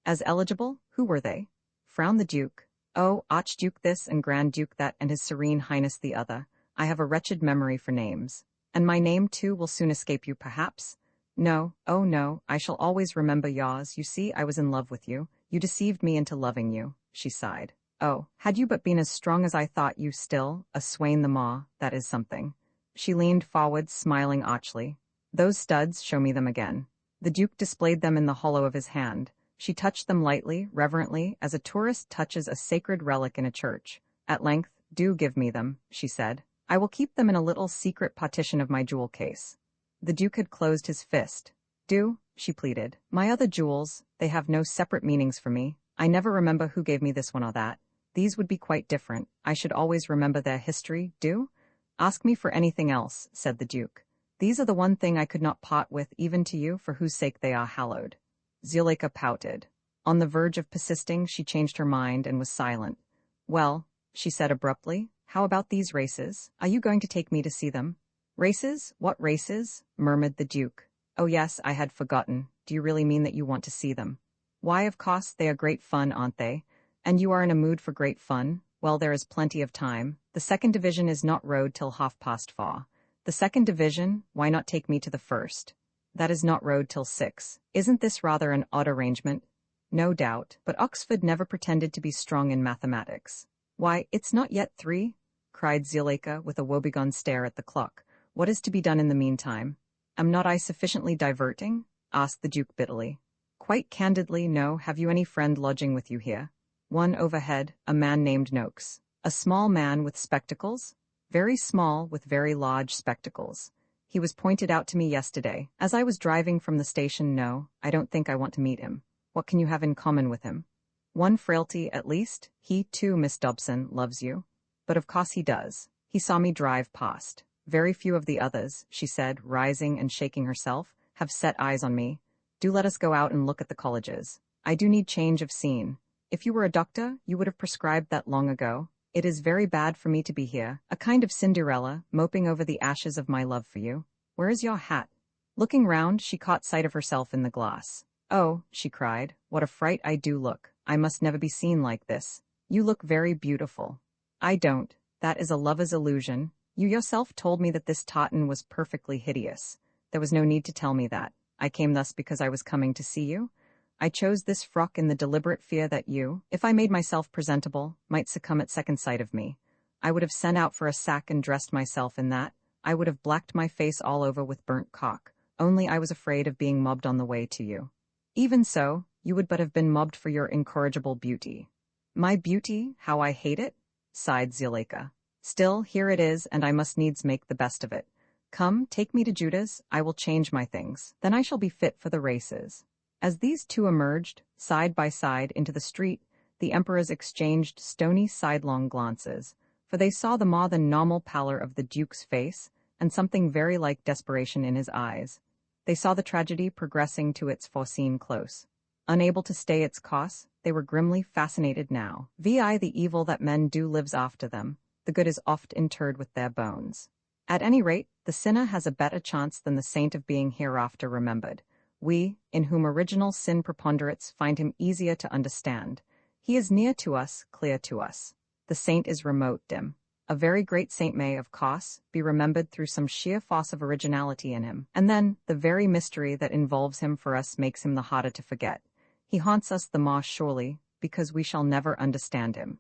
As eligible? Who were they? Frowned the Duke. Oh, Archduke this and Grand Duke that and His Serene Highness the other. I have a wretched memory for names. And my name, too, will soon escape you, perhaps? No, oh no, I shall always remember yours. You see, I was in love with you. You deceived me into loving you, she sighed. Oh, had you but been as strong as I thought you still, a swain the maw, that is something. She leaned forward, smiling archly. Those studs, show me them again. The Duke displayed them in the hollow of his hand. She touched them lightly, reverently, as a tourist touches a sacred relic in a church. At length, do give me them, she said. I will keep them in a little secret partition of my jewel case. The Duke had closed his fist. Do, she pleaded. My other jewels, they have no separate meanings for me. I never remember who gave me this one or that. These would be quite different. I should always remember their history, do? Ask me for anything else, said the Duke. These are the one thing I could not part with even to you, for whose sake they are hallowed. Zuleika pouted. On the verge of persisting, she changed her mind and was silent. Well, she said abruptly, how about these races? Are you going to take me to see them? Races? What races? Murmured the Duke. Oh yes, I had forgotten. Do you really mean that you want to see them? Why, of course, they are great fun, aren't they? And you are in a mood for great fun? Well, there is plenty of time. The second division is not rowed till 4:30. The second division, why not take me to the first? That is not rowed till 6. Isn't this rather an odd arrangement? No doubt, but Oxford never pretended to be strong in mathematics. Why, it's not yet 3, cried Zuleika with a woebegone stare at the clock. What is to be done in the meantime? Am not I sufficiently diverting? Asked the Duke bitterly. Quite candidly, no. Have you any friend lodging with you here? One overhead, a man named Noakes. A small man with spectacles? Very small with very large spectacles. He was pointed out to me yesterday. As I was driving from the station, no, I don't think I want to meet him. What can you have in common with him? One frailty, at least. He, too, Miss Dobson, loves you. But of course he does. He saw me drive past. Very few of the others, she said, rising and shaking herself, have set eyes on me. Do let us go out and look at the colleges. I do need change of scene. If you were a doctor, you would have prescribed that long ago. It is very bad for me to be here, a kind of Cinderella, moping over the ashes of my love for you. Where is your hat? Looking round, she caught sight of herself in the glass. Oh, she cried, what a fright I do look. I must never be seen like this. You look very beautiful. I don't. That is a lover's illusion. You yourself told me that this tartan was perfectly hideous. There was no need to tell me that. I came thus because I was coming to see you. I chose this frock in the deliberate fear that you, if I made myself presentable, might succumb at second sight of me. I would have sent out for a sack and dressed myself in that. I would have blacked my face all over with burnt cock, only I was afraid of being mobbed on the way to you. Even so, you would but have been mobbed for your incorrigible beauty. My beauty, how I hate it, sighed Zuleika. Still, here it is, and I must needs make the best of it. Come, take me to Judas, I will change my things. Then I shall be fit for the races. As these two emerged, side by side, into the street, the emperors exchanged stony sidelong glances, for they saw the more than normal pallor of the duke's face, and something very like desperation in his eyes. They saw the tragedy progressing to its foreseen close. Unable to stay its course, they were grimly fascinated now. Vi the evil that men do lives after them, the good is oft interred with their bones. At any rate, the sinner has a better chance than the saint of being hereafter remembered. We, in whom original sin preponderates, find him easier to understand. He is near to us, clear to us. The saint is remote, dim. A very great saint may, of course, be remembered through some sheer force of originality in him, and then the very mystery that involves him for us makes him the harder to forget. He haunts us the more surely, because we shall never understand him.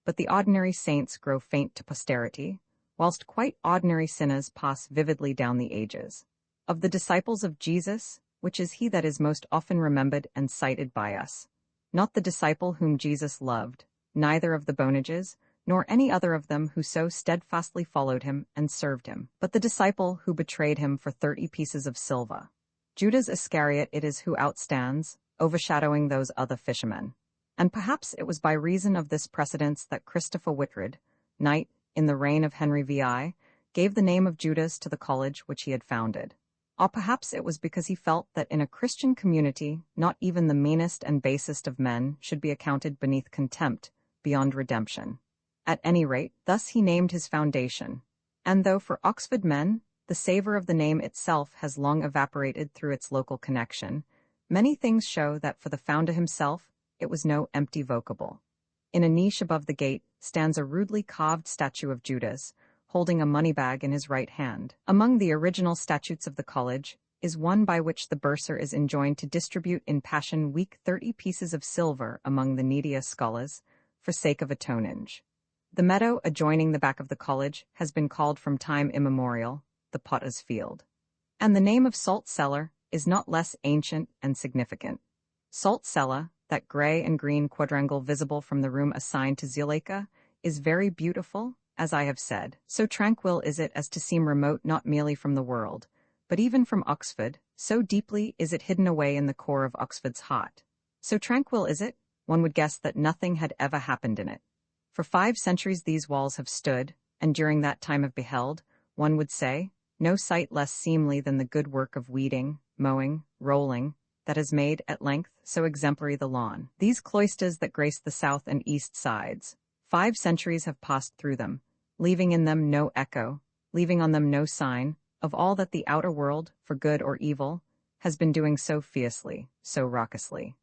But the ordinary saints grow faint to posterity, whilst quite ordinary sinners pass vividly down the ages. Of the disciples of Jesus, which is he that is most often remembered and cited by us? Not the disciple whom Jesus loved, neither of the Bonages, nor any other of them who so steadfastly followed him and served him, but the disciple who betrayed him for 30 pieces of silver. Judas Iscariot it is who outstands, overshadowing those other fishermen. And perhaps it was by reason of this precedence that Christopher Whitred, knight, in the reign of Henry VI, gave the name of Judas to the college which he had founded. Or perhaps it was because he felt that in a Christian community, not even the meanest and basest of men should be accounted beneath contempt, beyond redemption. At any rate, thus he named his foundation. And though for Oxford men, the savour of the name itself has long evaporated through its local connection, many things show that for the founder himself, it was no empty vocable. In a niche above the gate stands a rudely carved statue of Judas, holding a money bag in his right hand. Among the original statutes of the college is one by which the bursar is enjoined to distribute in Passion Week 30 pieces of silver among the neediest scholars, for sake of a tonnage. The meadow adjoining the back of the college has been called from time immemorial the Potter's Field. And the name of Salt Cellar is not less ancient and significant. Salt Cellar, that grey and green quadrangle visible from the room assigned to Zuleika, is very beautiful, as I have said. So tranquil is it as to seem remote not merely from the world, but even from Oxford, so deeply is it hidden away in the core of Oxford's heart. So tranquil is it, one would guess that nothing had ever happened in it. For 5 centuries these walls have stood, and during that time have beheld, one would say, no sight less seemly than the good work of weeding, mowing, rolling, that has made, at length, so exemplary the lawn. These cloisters that grace the south and east sides, 5 centuries have passed through them, leaving in them no echo, leaving on them no sign, of all that the outer world, for good or evil, has been doing so fiercely, so raucously.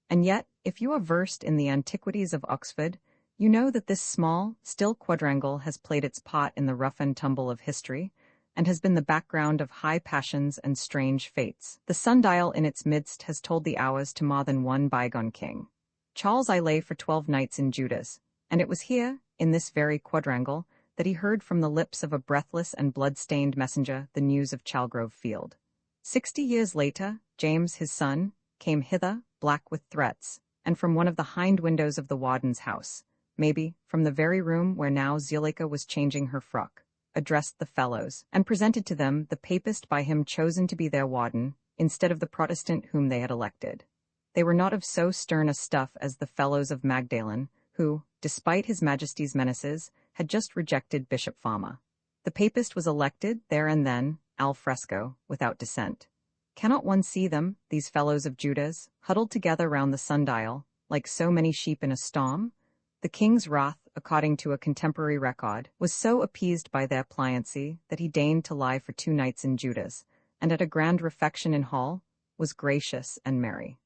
And yet, if you are versed in the antiquities of Oxford, you know that this small, still quadrangle has played its part in the rough and tumble of history, and has been the background of high passions and strange fates. The sundial in its midst has told the hours to more than one bygone king. Charles I lay for 12 nights in Judas, and it was here, in this very quadrangle, that he heard from the lips of a breathless and blood-stained messenger the news of Chalgrove Field. 60 years later, James, his son, came hither, black with threats, and from one of the hind windows of the warden's house, maybe from the very room where now Zuleika was changing her frock, addressed the fellows, and presented to them the papist by him chosen to be their warden, instead of the Protestant whom they had elected. They were not of so stern a stuff as the fellows of Magdalen, who, despite his Majesty's menaces, had just rejected Bishop Farmer. The papist was elected there and then, al fresco, without dissent. Cannot one see them, these fellows of Judas, huddled together round the sundial, like so many sheep in a storm? The king's wrath, according to a contemporary record, was so appeased by their pliancy that he deigned to lie for 2 nights in Judas, and at a grand refection in hall, was gracious and merry.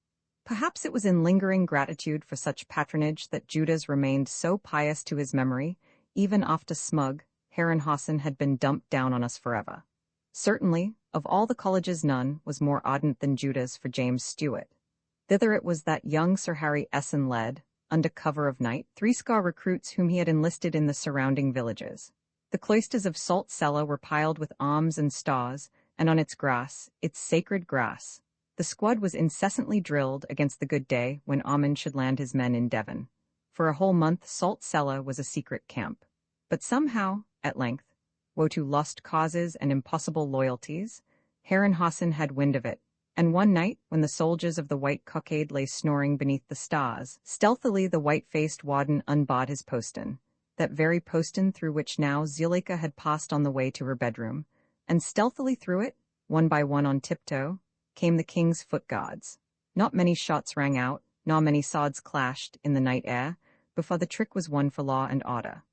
Perhaps it was in lingering gratitude for such patronage that Judas remained so pious to his memory, even after smug, Herrenhausen had been dumped down on us forever. Certainly, of all the colleges none was more ardent than Judas for James Stewart. Thither it was that young Sir Harry Essen led, under cover of night, 60 recruits whom he had enlisted in the surrounding villages. The cloisters of Salt Cellar were piled with arms and stars, and on its grass, its sacred grass, the squad was incessantly drilled against the good day when Armand should land his men in Devon. For a whole month Salt Cellar was a secret camp. But somehow, at length, woe to lost causes and impossible loyalties, Herrenhausen had wind of it, and one night, when the soldiers of the White Cockade lay snoring beneath the stars, stealthily the white-faced warden unbarred his postern, that very postern through which now Zuleika had passed on the way to her bedroom, and stealthily through it, one by one on tiptoe, came the king's foot guards. Not many shots rang out, nor many swords clashed in the night air, before the trick was won for law and order.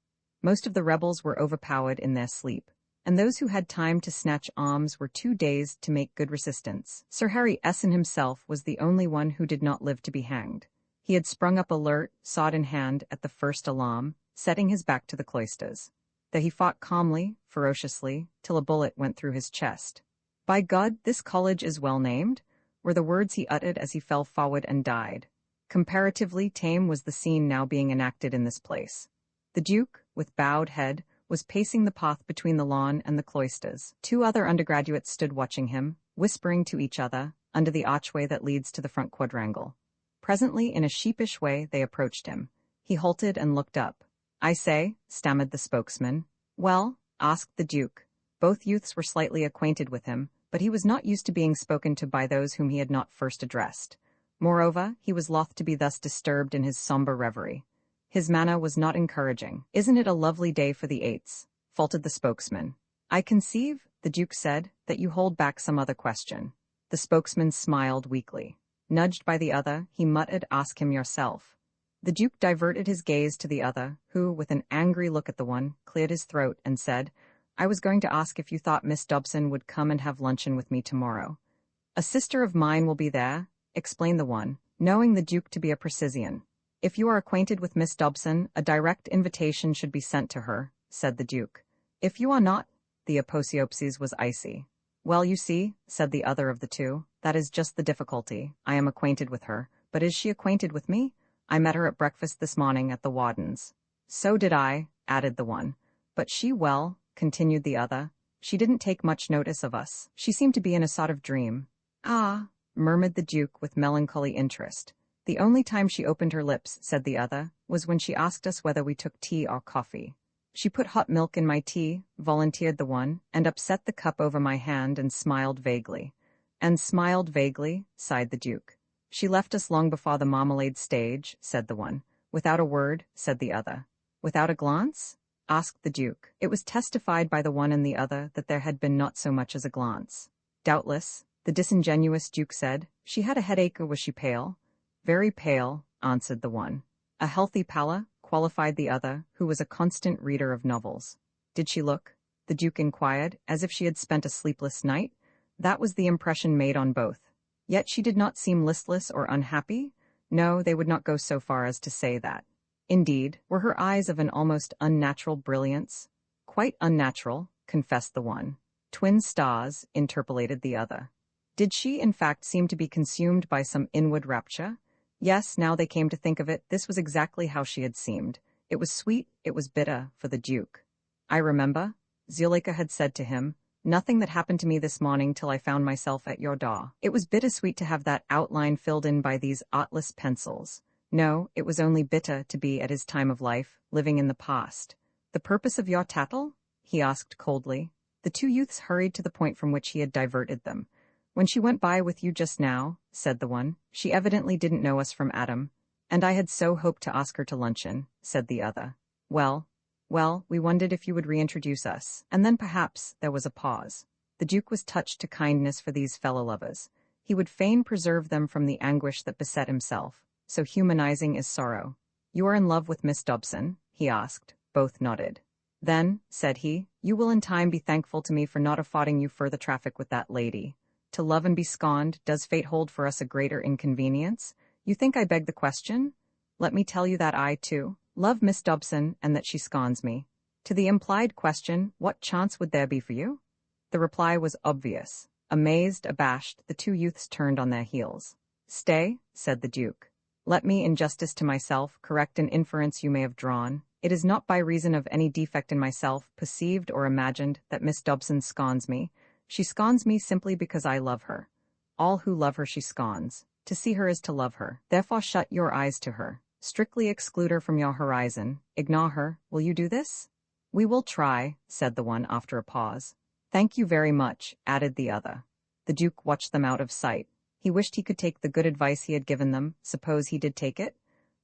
Most of the rebels were overpowered in their sleep, and those who had time to snatch arms were too dazed to make good resistance. Sir Harry Essen himself was the only one who did not live to be hanged. He had sprung up alert, sword in hand, at the first alarm, setting his back to the cloisters. Though he fought calmly, ferociously, till a bullet went through his chest. "By God, this college is well named," were the words he uttered as he fell forward and died. Comparatively tame was the scene now being enacted in this place. The Duke, with bowed head, was pacing the path between the lawn and the cloisters. Two other undergraduates stood watching him, whispering to each other, under the archway that leads to the front quadrangle. Presently, in a sheepish way, they approached him. He halted and looked up. "I say," stammered the spokesman. "Well?" asked the Duke. Both youths were slightly acquainted with him, but he was not used to being spoken to by those whom he had not first addressed. Moreover, he was loth to be thus disturbed in his sombre reverie. His manner was not encouraging. "Isn't it a lovely day for the eights?" faltered the spokesman. "I conceive," the Duke said, "that you hold back some other question." The spokesman smiled weakly. Nudged by the other, he muttered, "Ask him yourself." The Duke diverted his gaze to the other, who, with an angry look at the one, cleared his throat and said, "I was going to ask if you thought Miss Dobson would come and have luncheon with me tomorrow." "A sister of mine will be there," explained the one, knowing the Duke to be a precisian. "If you are acquainted with Miss Dobson, a direct invitation should be sent to her," said the Duke. "If you are not," the aposiopesis was icy. "Well, you see," said the other of the two, "that is just the difficulty. I am acquainted with her, but is she acquainted with me? I met her at breakfast this morning at the warden's." "So did I," added the one. "But she, well," continued the other, "she didn't take much notice of us. She seemed to be in a sort of dream." "Ah," murmured the Duke with melancholy interest. "The only time she opened her lips," said the other, "was when she asked us whether we took tea or coffee." "She put hot milk in my tea," volunteered the one, "and upset the cup over my hand and smiled vaguely." "And smiled vaguely," sighed the Duke. "She left us long before the marmalade stage," said the one. "Without a word," said the other. "Without a glance?" asked the Duke. It was testified by the one and the other that there had been not so much as a glance. "Doubtless," the disingenuous Duke said. "She had a headache, or was she pale?" "Very pale," answered the one. "A healthy pallor," qualified the other, who was a constant reader of novels. "Did she look," the Duke inquired, "as if she had spent a sleepless night?" That was the impression made on both. Yet she did not seem listless or unhappy? No, they would not go so far as to say that. Indeed, were her eyes of an almost unnatural brilliance? "Quite unnatural," confessed the one. "Twin stars," interpolated the other. Did she, in fact, seem to be consumed by some inward rapture? Yes, now they came to think of it, this was exactly how she had seemed. It was sweet, it was bitter, for the Duke. "I remember," Zuleika had said to him, "nothing that happened to me this morning till I found myself at your door. It was bittersweet to have that outline filled in by these artless pencils. No, it was only bitter to be at his time of life, living in the past." "The purpose of your tattle?" he asked coldly. The two youths hurried to the point from which he had diverted them. "When she went by with you just now," said the one, "she evidently didn't know us from Adam." "And I had so hoped to ask her to luncheon," said the other. Well, we wondered if you would reintroduce us." And then perhaps there was a pause. The Duke was touched to kindness for these fellow-lovers. He would fain preserve them from the anguish that beset himself. So humanizing is sorrow. "You are in love with Miss Dobson?" he asked. Both nodded. "Then," said he, "you will in time be thankful to me for not affording you further traffic with that lady. To love and be scorned, does fate hold for us a greater inconvenience? You think I beg the question? Let me tell you that I, too, love Miss Dobson and that she scorns me. To the implied question, what chance would there be for you?" The reply was obvious. Amazed, abashed, the two youths turned on their heels. "Stay," said the Duke. "Let me, in justice to myself, correct an inference you may have drawn. It is not by reason of any defect in myself, perceived or imagined, that Miss Dobson scorns me. She scorns me simply because I love her. All who love her she scorns. To see her is to love her. Therefore shut your eyes to her. Strictly exclude her from your horizon. Ignore her. Will you do this? We will try, said the one after a pause. Thank you very much, added the other. The Duke watched them out of sight. He wished he could take the good advice he had given them. Suppose he did take it?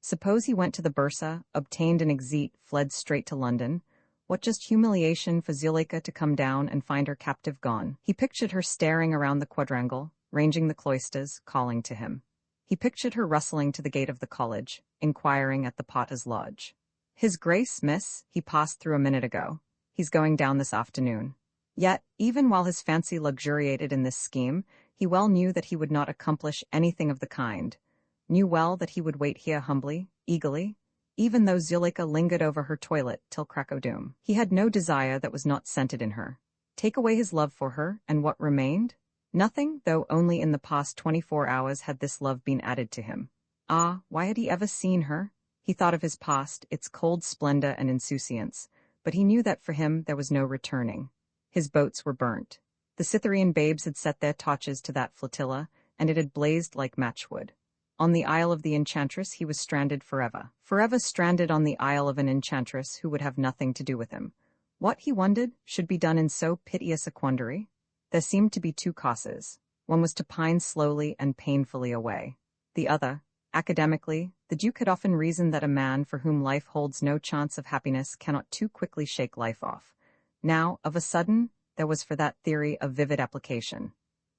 Suppose he went to the Bursa, obtained an exit, fled straight to London. What just humiliation for Zuleika to come down and find her captive gone. He pictured her staring around the quadrangle, ranging the cloisters, calling to him. He pictured her rustling to the gate of the college, inquiring at the Potter's lodge. His Grace, miss, he passed through a minute ago. He's going down this afternoon. Yet, even while his fancy luxuriated in this scheme, he well knew that he would not accomplish anything of the kind. Knew well that he would wait here humbly, eagerly, even though Zuleika lingered over her toilet till crack o' doom. He had no desire that was not scented in her. Take away his love for her, and what remained? Nothing, though only in the past 24 hours had this love been added to him. Ah, why had he ever seen her? He thought of his past, its cold splendor and insouciance, but he knew that for him there was no returning. His boats were burnt. The Cytherean babes had set their torches to that flotilla, and it had blazed like matchwood. On the Isle of the Enchantress he was stranded forever. Forever stranded on the Isle of an enchantress who would have nothing to do with him. What, he wondered, should be done in so piteous a quandary? There seemed to be two courses. One was to pine slowly and painfully away. The other, academically, the Duke had often reasoned that a man for whom life holds no chance of happiness cannot too quickly shake life off. Now, of a sudden, there was for that theory a vivid application.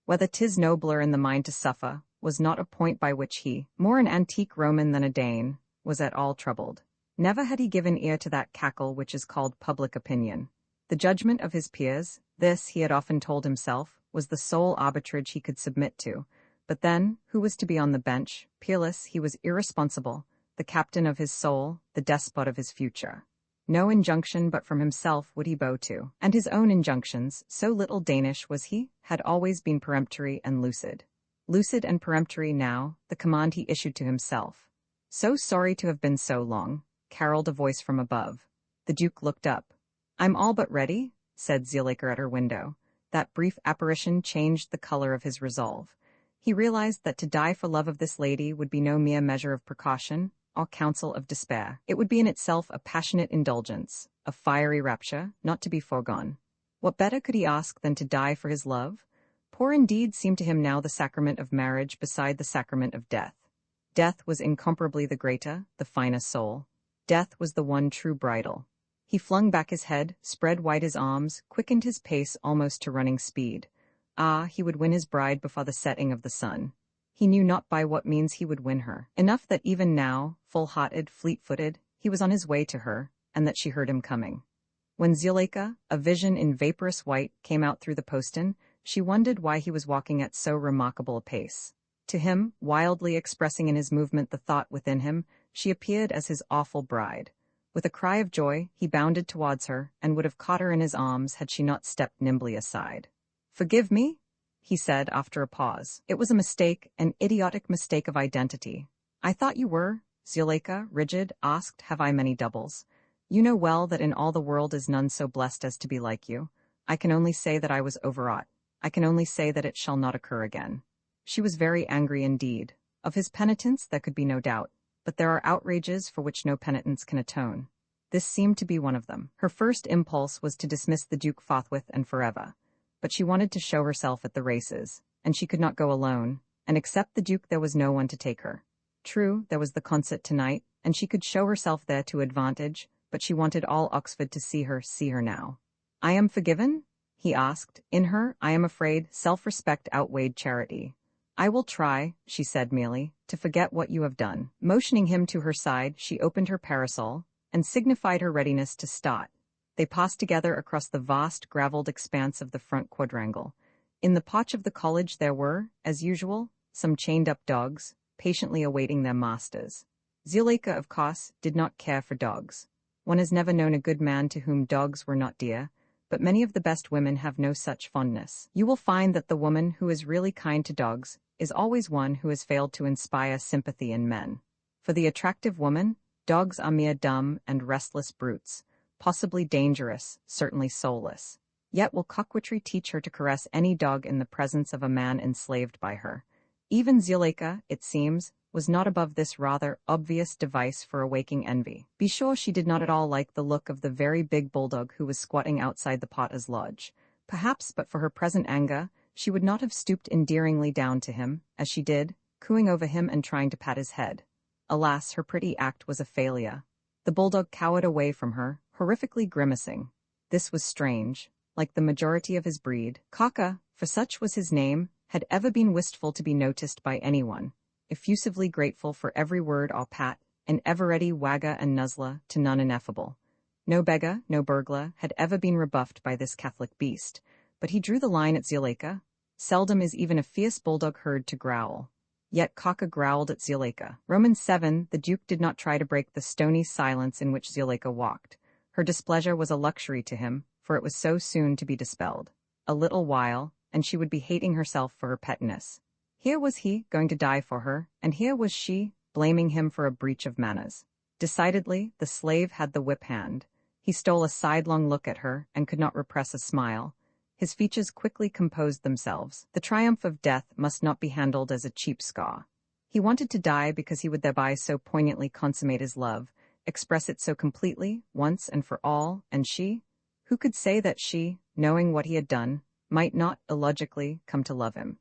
Whether 'tis nobler in the mind to suffer was not a point by which he, more an antique Roman than a Dane, was at all troubled. Never had he given ear to that cackle which is called public opinion. The judgment of his peers, this, he had often told himself, was the sole arbitrage he could submit to. But then, who was to be on the bench? Peerless, he was irresponsible, the captain of his soul, the despot of his future. No injunction but from himself would he bow to, and his own injunctions, so little Danish was he, had always been peremptory and lucid. Lucid and peremptory now, the command he issued to himself. So sorry to have been so long, caroled a voice from above. The Duke looked up. I'm all but ready, said Zuleika at her window. That brief apparition changed the color of his resolve. He realized that to die for love of this lady would be no mere measure of precaution, or counsel of despair. It would be in itself a passionate indulgence, a fiery rapture, not to be foregone. What better could he ask than to die for his love? Poor indeed seemed to him now the sacrament of marriage beside the sacrament of death. Death was incomparably the greater, the finer soul. Death was the one true bridal. He flung back his head, spread wide his arms, quickened his pace almost to running speed. Ah, he would win his bride before the setting of the sun. He knew not by what means he would win her. Enough that even now, full-hearted, fleet-footed, he was on his way to her, and that she heard him coming. When Zuleika, a vision in vaporous white, came out through the postern, she wondered why he was walking at so remarkable a pace. To him, wildly expressing in his movement the thought within him, she appeared as his awful bride. With a cry of joy, he bounded towards her, and would have caught her in his arms had she not stepped nimbly aside. "Forgive me?" he said after a pause. "It was a mistake, an idiotic mistake of identity." "I thought you were," Zuleika, rigid, asked, "have I many doubles? You know well that in all the world is none so blessed as to be like you. I can only say that I was overwrought. I can only say that it shall not occur again." She was very angry indeed. Of his penitence there could be no doubt, but there are outrages for which no penitence can atone. This seemed to be one of them. Her first impulse was to dismiss the Duke forthwith and forever, but she wanted to show herself at the races, and she could not go alone, and except the Duke there was no one to take her. True, there was the concert tonight, and she could show herself there to advantage, but she wanted all Oxford to see her now. "I am forgiven?" he asked. In her, I am afraid, self-respect outweighed charity. "I will try," she said merely, "to forget what you have done." Motioning him to her side, she opened her parasol, and signified her readiness to start. They passed together across the vast, gravelled expanse of the front quadrangle. In the porch of the college there were, as usual, some chained-up dogs, patiently awaiting their masters. Zuleika, of course, did not care for dogs. One has never known a good man to whom dogs were not dear, but many of the best women have no such fondness. You will find that the woman who is really kind to dogs is always one who has failed to inspire sympathy in men. For the attractive woman, Dogs are mere dumb and restless brutes, possibly dangerous, certainly soulless. Yet will coquetry teach her to caress any dog in the presence of a man enslaved by her. Even Zuleika, it seems, was not above this rather obvious device for awaking envy. Be sure she did not at all like the look of the very big bulldog who was squatting outside the Potter's lodge. Perhaps but for her present anger, she would not have stooped endearingly down to him, as she did, cooing over him and trying to pat his head. Alas, her pretty act was a failure. The bulldog cowered away from her, horrifically grimacing. This was strange. Like the majority of his breed, Kaka, for such was his name, had ever been wistful to be noticed by anyone, effusively grateful for every word or pat, and ever ready wagga and nuzzler to none ineffable. No beggar, no burglar, had ever been rebuffed by this Catholic beast, but he drew the line at Zuleika. Seldom is even a fierce bulldog heard to growl. Yet Kaka growled at Zuleika. Romans 7. The Duke did not try to break the stony silence in which Zuleika walked. Her displeasure was a luxury to him, for it was so soon to be dispelled. A little while, and she would be hating herself for her pettiness. Here was he, going to die for her, and here was she, blaming him for a breach of manners. Decidedly, the slave had the whip hand. He stole a sidelong look at her, and could not repress a smile. His features quickly composed themselves. The triumph of death must not be handled as a cheap scaw. He wanted to die because he would thereby so poignantly consummate his love, express it so completely, once and for all, and she? Who could say that she, knowing what he had done, might not, illogically, come to love him?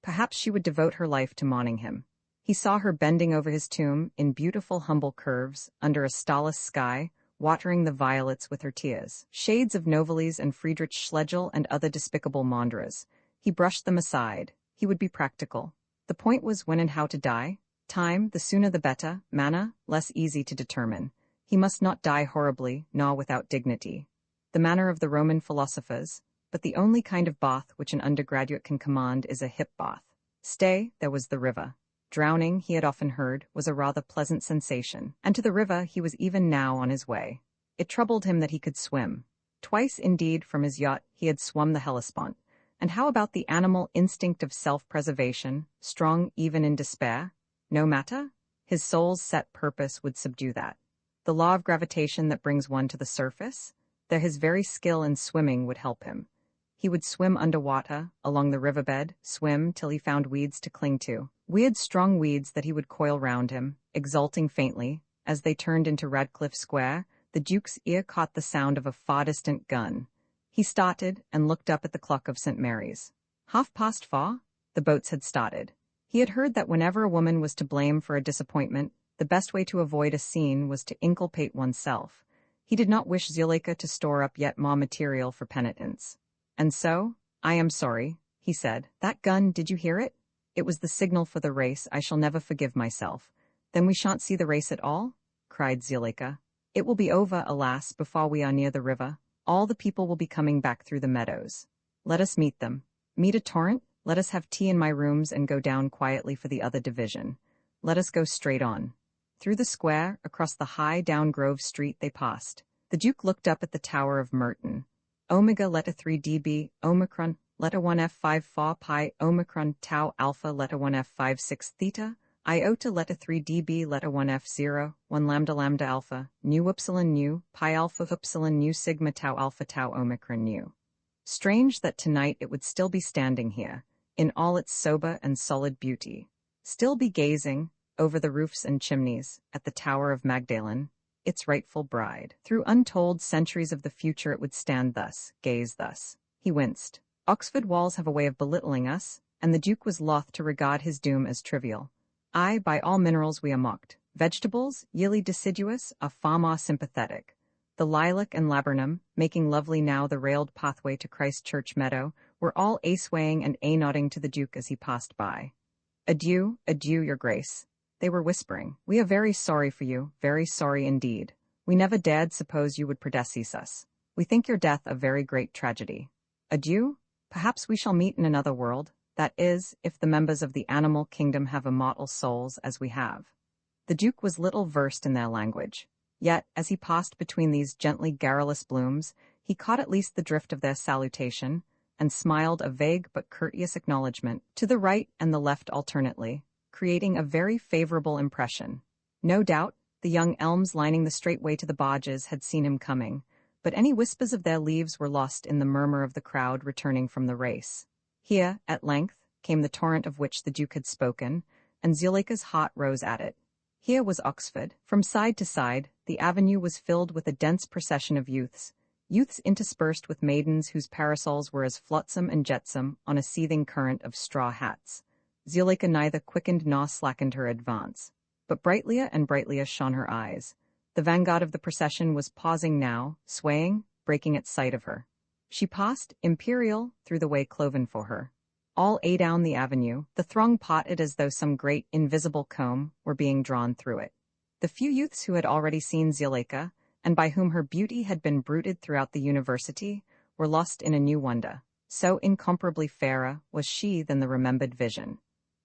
Perhaps she would devote her life to mourning him. He saw her bending over his tomb, in beautiful humble curves, under a starless sky, watering the violets with her tears. Shades of Novalis and Friedrich Schlegel and other despicable maunders. He brushed them aside. He would be practical. The point was when and how to die. Time, the sooner the better, manner, less easy to determine. He must not die horribly, nor without dignity. The manner of the Roman philosophers, but the only kind of bath which an undergraduate can command is a hip bath. Stay, there was the river. Drowning, he had often heard, was a rather pleasant sensation, and to the river he was even now on his way. It troubled him that he could swim. Twice, indeed, from his yacht he had swum the Hellespont. And how about the animal instinct of self-preservation, strong even in despair? No matter? His soul's set purpose would subdue that. The law of gravitation that brings one to the surface? There his very skill in swimming would help him. He would swim underwater, along the riverbed, swim till he found weeds to cling to. Weird strong weeds that he would coil round him, exulting faintly. As they turned into Radcliffe Square, the Duke's ear caught the sound of a far-distant gun. He started and looked up at the clock of St. Mary's. 4:30? The boats had started. He had heard that whenever a woman was to blame for a disappointment, the best way to avoid a scene was to inculpate oneself. He did not wish Zuleika to store up yet more material for penitence. And so, I am sorry, he said. That gun, did you hear it? It was the signal for the race. I shall never forgive myself. Then we shan't see the race at all? Cried Zuleika. It will be over, alas, before we are near the river. All the people will be coming back through the meadows. Let us meet them. Meet a torrent? Let us have tea in my rooms and go down quietly for the other division. Let us go straight on. Through the square, across the high down Grove Street they passed. The Duke looked up at the Tower of Merton. Omega Letta 3 dB, Omicron, Letta 1 F5 4 pi, Omicron, Tau Alpha, Letta 1 F5 6 theta, Iota Letta 3 dB, Letta 1 F0, 1 lambda lambda alpha, nu upsilon nu, pi alpha upsilon nu sigma tau alpha tau Omicron nu. Strange that tonight it would still be standing here, in all its sober and solid beauty. Still be gazing, over the roofs and chimneys, at the Tower of Magdalen, its rightful bride. Through untold centuries of the future it would stand thus, gaze thus. He winced. Oxford walls have a way of belittling us, and the Duke was loth to regard his doom as trivial. Aye, by all minerals we are mocked. Vegetables, yearly deciduous, are far more sympathetic. The lilac and laburnum, making lovely now the railed pathway to Christ Church meadow, were all a-swaying and a-nodding to the Duke as he passed by. Adieu, adieu, your grace. They were whispering. We are very sorry for you, very sorry indeed. We never dared suppose you would predecease us. We think your death a very great tragedy. Adieu? Perhaps we shall meet in another world, that is, if the members of the animal kingdom have immortal souls as we have. The Duke was little versed in their language. Yet, as he passed between these gently garrulous blooms, he caught at least the drift of their salutation, and smiled a vague but courteous acknowledgment, to the right and the left alternately, creating a very favorable impression. No doubt, The young elms lining the straight way to the barges had seen him coming, but any whispers of their leaves were lost in the murmur of the crowd returning from the race. Here, at length, came the torrent of which the Duke had spoken, and Zuleika's heart rose at it. Here was Oxford. From side to side, the avenue was filled with a dense procession of youths interspersed with maidens whose parasols were as flotsam and jetsam on a seething current of straw hats. Zuleika neither quickened nor slackened her advance, but brightlier and brightlier shone her eyes. The vanguard of the procession was pausing now, swaying, breaking at sight of her. She passed, imperial, through the way cloven for her. All down the avenue, the throng parted as though some great, invisible comb were being drawn through it. The few youths who had already seen Zuleika, and by whom her beauty had been bruited throughout the university, were lost in a new wonder. So incomparably fairer was she than the remembered vision.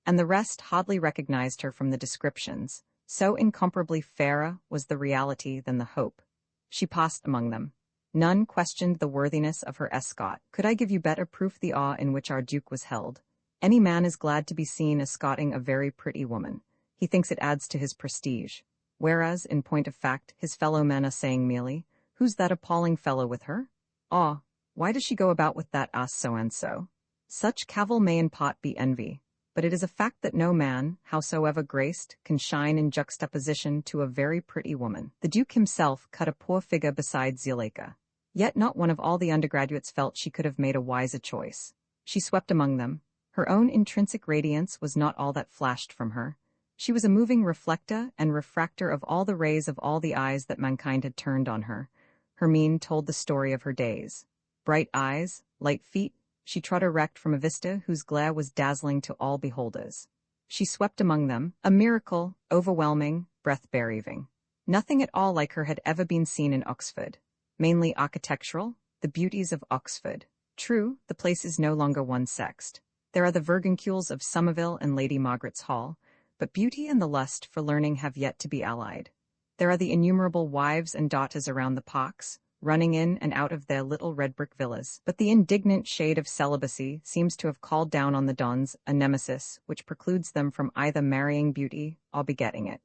And the rest hardly recognized her from the descriptions. So incomparably fairer was the reality than the hope. She passed among them. None questioned the worthiness of her escort. Could I give you better proof the awe in which our Duke was held? Any man is glad to be seen escorting a very pretty woman. He thinks it adds to his prestige. Whereas, in point of fact, his fellow men are saying merely, "Who's that appalling fellow with her? Ah, why does she go about with that ass so-and-so?" Such cavil may in part be envy, but it is a fact that no man, howsoever graced, can shine in juxtaposition to a very pretty woman. The Duke himself cut a poor figure beside Zuleika. Yet not one of all the undergraduates felt she could have made a wiser choice. She swept among them. Her own intrinsic radiance was not all that flashed from her. She was a moving reflector and refractor of all the rays of all the eyes that mankind had turned on her. Her mien told the story of her days. Bright eyes, light feet, she trod erect from a vista whose glare was dazzling to all beholders. She swept among them, a miracle, overwhelming, breath-bereaving. Nothing at all like her had ever been seen in Oxford. Mainly architectural, the beauties of Oxford. True, the place is no longer one-sexed. There are the verguncules of Somerville and Lady Margaret's Hall, but beauty and the lust for learning have yet to be allied. There are the innumerable wives and daughters around the parks, running in and out of their little red-brick villas, but the indignant shade of celibacy seems to have called down on the Dons a nemesis which precludes them from either marrying beauty or begetting it.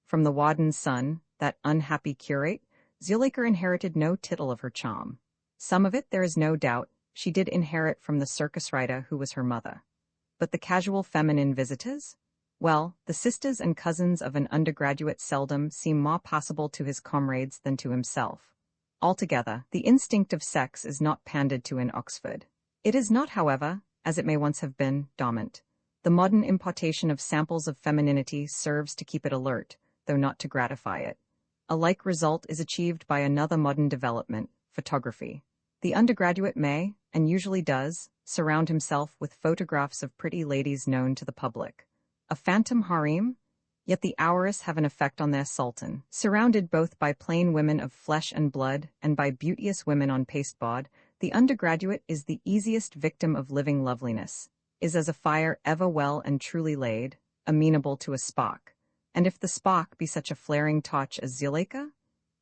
From the warden's son, that unhappy curate, Zuleika inherited no tittle of her charm. Some of it, there is no doubt, she did inherit from the circus rider who was her mother. But the casual feminine visitors? Well, the sisters and cousins of an undergraduate seldom seem more possible to his comrades than to himself. Altogether, the instinct of sex is not pandered to in Oxford. It is not, however, as it may once have been, dominant. The modern importation of samples of femininity serves to keep it alert, though not to gratify it. A like result is achieved by another modern development, photography. The undergraduate may, and usually does, surround himself with photographs of pretty ladies known to the public. A phantom harem? Yet the hourists have an effect on their sultan. Surrounded both by plain women of flesh and blood and by beauteous women on pasteboard, the undergraduate is the easiest victim of living loveliness, is as a fire ever well and truly laid, amenable to a spark. And if the spark be such a flaring torch as Zuleika,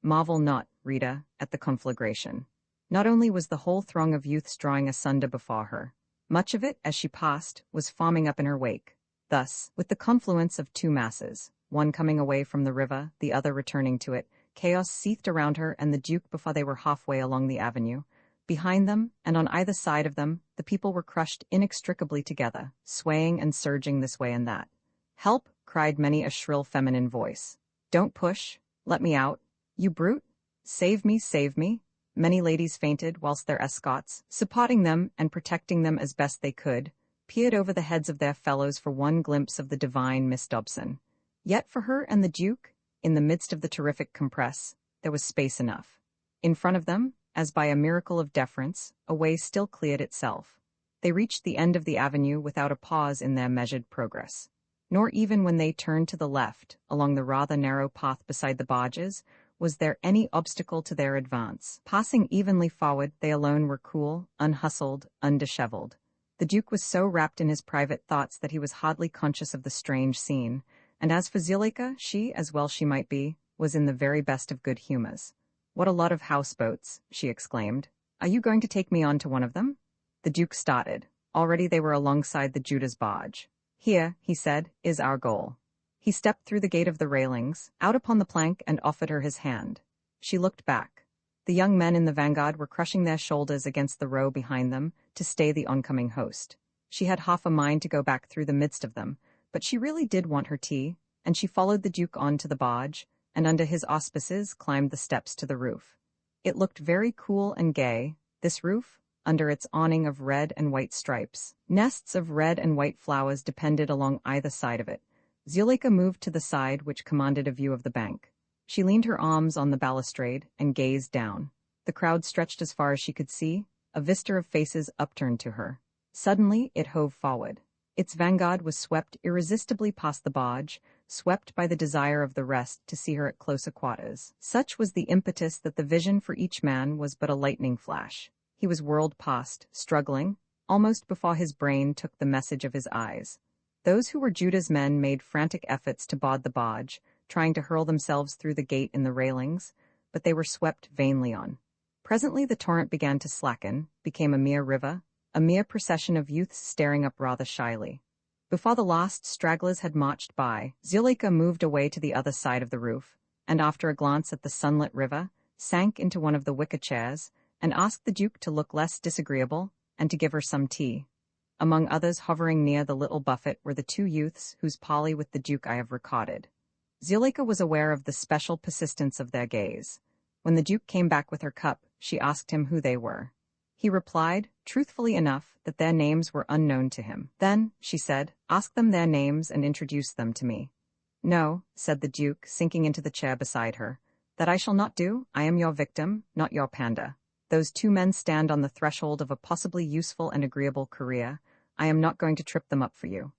marvel not, Rita, at the conflagration. Not only was the whole throng of youths drawing asunder before her, much of it, as she passed, was forming up in her wake. Thus, with the confluence of two masses, one coming away from the river, the other returning to it, chaos seethed around her and the Duke before they were halfway along the avenue. Behind them, and on either side of them, the people were crushed inextricably together, swaying and surging this way and that. "Help!" cried many a shrill feminine voice. "Don't push! Let me out! You brute! Save me, save me!" Many ladies fainted, whilst their escorts, supporting them and protecting them as best they could, peered over the heads of their fellows for one glimpse of the divine Miss Dobson. Yet for her and the Duke, in the midst of the terrific compress, there was space enough. In front of them, as by a miracle of deference, a way still cleared itself. They reached the end of the avenue without a pause in their measured progress. Nor even when they turned to the left, along the rather narrow path beside the barges, was there any obstacle to their advance. Passing evenly forward, they alone were cool, unhustled, undisheveled. The Duke was so wrapped in his private thoughts that he was hardly conscious of the strange scene, and as for Zuleika, she, as well she might be, was in the very best of good humors. "What a lot of houseboats," she exclaimed. "Are you going to take me on to one of them?" The Duke started. Already they were alongside the Judah's barge. "Here," he said, "is our goal." He stepped through the gate of the railings, out upon the plank, and offered her his hand. She looked back. The young men in the vanguard were crushing their shoulders against the row behind them to stay the oncoming host. She had half a mind to go back through the midst of them, but she really did want her tea, and she followed the Duke on to the barge, and under his auspices climbed the steps to the roof. It looked very cool and gay, this roof, under its awning of red and white stripes. Nests of red and white flowers depended along either side of it. Zuleika moved to the side which commanded a view of the bank. She leaned her arms on the balustrade and gazed down. The crowd stretched as far as she could see, a vista of faces upturned to her. Suddenly it hove forward. Its vanguard was swept irresistibly past the barge, swept by the desire of the rest to see her at closer quarters. Such was the impetus that the vision for each man was but a lightning flash. He was whirled past, struggling, almost before his brain took the message of his eyes. Those who were Judah's men made frantic efforts to board the barge, trying to hurl themselves through the gate in the railings, but they were swept vainly on. Presently the torrent began to slacken, became a mere river, a mere procession of youths staring up rather shyly. Before the last stragglers had marched by, Zuleika moved away to the other side of the roof, and after a glance at the sunlit river, sank into one of the wicker chairs, and asked the Duke to look less disagreeable, and to give her some tea. Among others hovering near the little buffet were the two youths whose parley with the Duke I have recorded. Zuleika was aware of the special persistence of their gaze. When the Duke came back with her cup, she asked him who they were. He replied, truthfully enough, that their names were unknown to him. Then, she said, ask them their names and introduce them to me. No, said the Duke, sinking into the chair beside her. That I shall not do. I am your victim, not your panda. Those two men stand on the threshold of a possibly useful and agreeable career. I am not going to trip them up for you.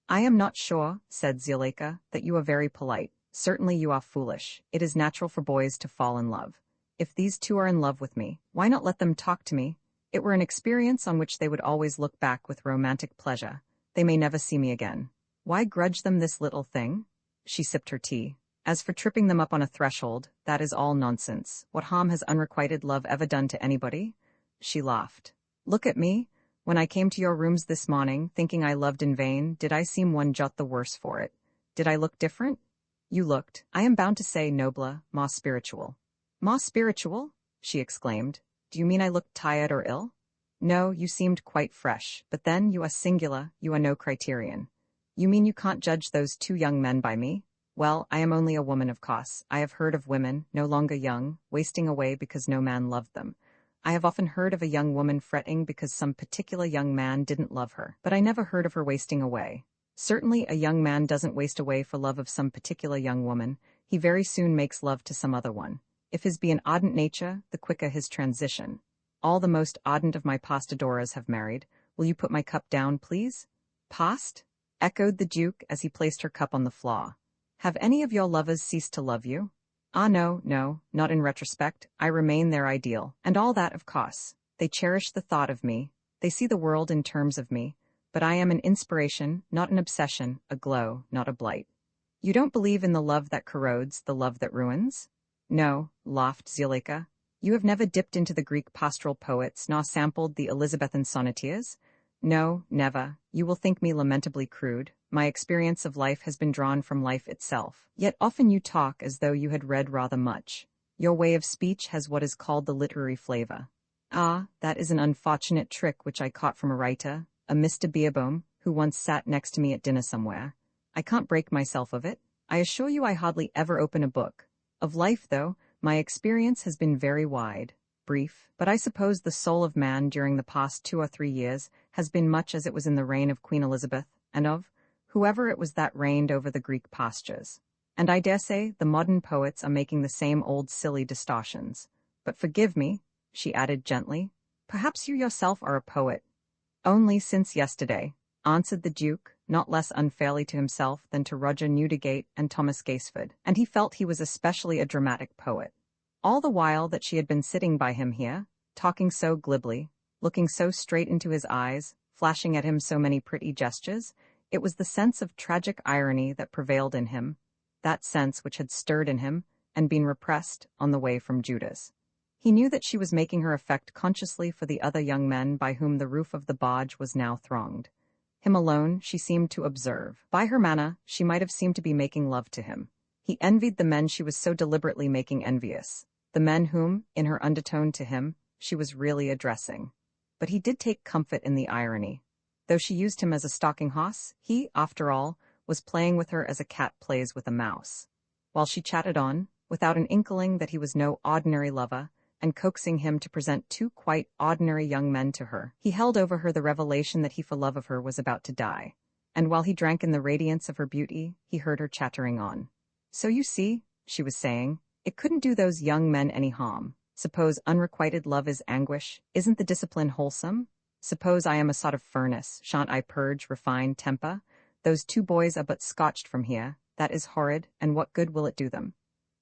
I am not sure, said Zuleika, that you are very polite. Certainly you are foolish. It is natural for boys to fall in love. If these two are in love with me, why not let them talk to me? It were an experience on which they would always look back with romantic pleasure. They may never see me again. Why grudge them this little thing? She sipped her tea. As for tripping them up on a threshold, that is all nonsense. What harm has unrequited love ever done to anybody? She laughed. Look at me. When I came to your rooms this morning, thinking I loved in vain, did I seem one jot the worse for it? Did I look different? You looked, I am bound to say, nobler, more spiritual. More spiritual? She exclaimed. Do you mean I looked tired or ill? No, you seemed quite fresh, but then you are singular, you are no criterion. You mean you can't judge those two young men by me? Well, I am only a woman, of course. I have heard of women, no longer young, wasting away because no man loved them. I have often heard of a young woman fretting because some particular young man didn't love her, but I never heard of her wasting away. Certainly a young man doesn't waste away for love of some particular young woman. He very soon makes love to some other one. If his be an ardent nature, the quicker his transition. All the most ardent of my past adorers have married. Will you put my cup down, please? Past? Echoed the Duke as he placed her cup on the floor. Have any of your lovers ceased to love you? Ah, no, not in retrospect. I remain their ideal. And all that, of course. They cherish the thought of me. They see the world in terms of me. But I am an inspiration, not an obsession, a glow, not a blight. You don't believe in the love that corrodes, the love that ruins? No, laughed Zuleika. You have never dipped into the Greek pastoral poets, nor sampled the Elizabethan sonneteers? No, never. You will think me lamentably crude. My experience of life has been drawn from life itself. Yet often you talk as though you had read rather much. Your way of speech has what is called the literary flavor. Ah, that is an unfortunate trick which I caught from a writer, a Mr. Beerbohm, who once sat next to me at dinner somewhere. I can't break myself of it. I assure you I hardly ever open a book. Of life, though, my experience has been very wide, brief, but I suppose the soul of man during the past 2 or 3 years has been much as it was in the reign of Queen Elizabeth, and of whoever it was that reigned over the Greek pastures. And I dare say the modern poets are making the same old silly distortions. But forgive me, she added gently, perhaps you yourself are a poet. Only since yesterday, answered the Duke, not less unfairly to himself than to Roger Newdigate and Thomas Gaisford, and he felt he was especially a dramatic poet. All the while that she had been sitting by him here, talking so glibly, looking so straight into his eyes, flashing at him so many pretty gestures, it was the sense of tragic irony that prevailed in him, that sense which had stirred in him and been repressed on the way from Judah's. He knew that she was making her effect consciously for the other young men by whom the roof of the barge was now thronged. Him alone she seemed to observe. By her manner, she might have seemed to be making love to him. He envied the men she was so deliberately making envious, the men whom, in her undertone to him, she was really addressing. But he did take comfort in the irony. Though she used him as a stalking horse, he, after all, was playing with her as a cat plays with a mouse. While she chatted on, without an inkling that he was no ordinary lover, and coaxing him to present two quite ordinary young men to her, he held over her the revelation that he for love of her was about to die. And while he drank in the radiance of her beauty, he heard her chattering on. "So you see," she was saying, "it couldn't do those young men any harm. Suppose unrequited love is anguish, isn't the discipline wholesome? Suppose I am a sort of furnace, shan't I purge, refine, temper? Those two boys are but scotched from here, that is horrid, and what good will it do them?"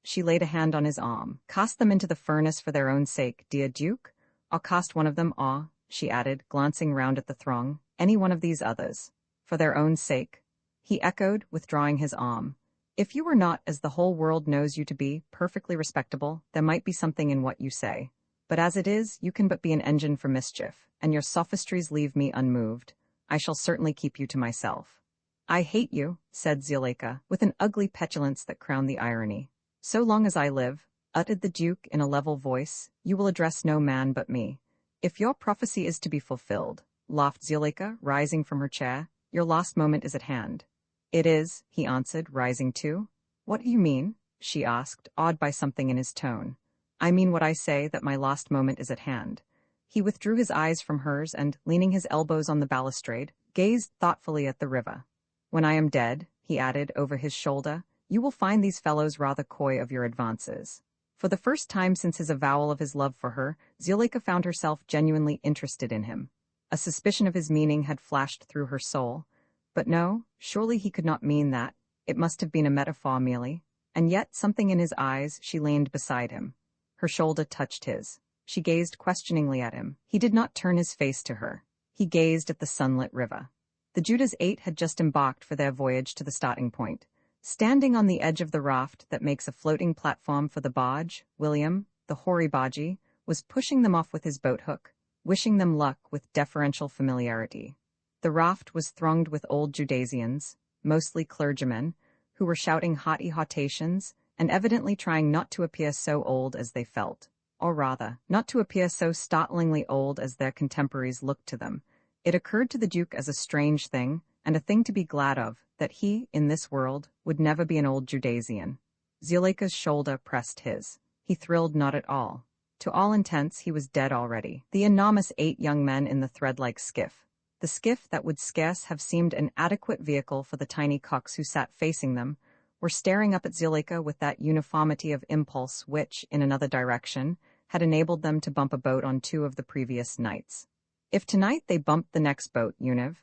She laid a hand on his arm. "Cast them into the furnace for their own sake, dear Duke? Or cast one of them, or," she added, glancing round at the throng, "any one of these others. For their own sake?" He echoed, withdrawing his arm. "If you were not, as the whole world knows you to be, perfectly respectable, there might be something in what you say. But as it is, you can but be an engine for mischief, and your sophistries leave me unmoved. I shall certainly keep you to myself." "I hate you," said Zuleika, with an ugly petulance that crowned the irony. "So long as I live," uttered the Duke in a level voice, "you will address no man but me. If your prophecy is to be fulfilled," laughed Zuleika, rising from her chair, "your last moment is at hand." "It is," he answered, rising too. "What do you mean?" she asked, awed by something in his tone. "I mean what I say, that my last moment is at hand." He withdrew his eyes from hers and, leaning his elbows on the balustrade, gazed thoughtfully at the river. "When I am dead," he added over his shoulder, "you will find these fellows rather coy of your advances." For the first time since his avowal of his love for her, Zuleika found herself genuinely interested in him. A suspicion of his meaning had flashed through her soul. But no, surely he could not mean that. It must have been a metaphor merely. And yet, something in his eyes, she leaned beside him. Her shoulder touched his. She gazed questioningly at him. He did not turn his face to her. He gazed at the sunlit river. The Judas 8 had just embarked for their voyage to the starting point. Standing on the edge of the raft that makes a floating platform for the barge, William, the hoary bargee, was pushing them off with his boat hook, wishing them luck with deferential familiarity. The raft was thronged with old Judasians, mostly clergymen, who were shouting haughty hortations and evidently trying not to appear so old as they felt, or rather, not to appear so startlingly old as their contemporaries looked to them. It occurred to the Duke as a strange thing, and a thing to be glad of, that he, in this world, would never be an old Judasian. Zuleika's shoulder pressed his. He thrilled not at all. To all intents, he was dead already. The enormous 8 young men in the thread-like skiff. The skiff that would scarce have seemed an adequate vehicle for the tiny cocks who sat facing them, were staring up at Zuleika with that uniformity of impulse which, in another direction, had enabled them to bump a boat on 2 of the previous nights. If tonight they bumped the next boat, Univ,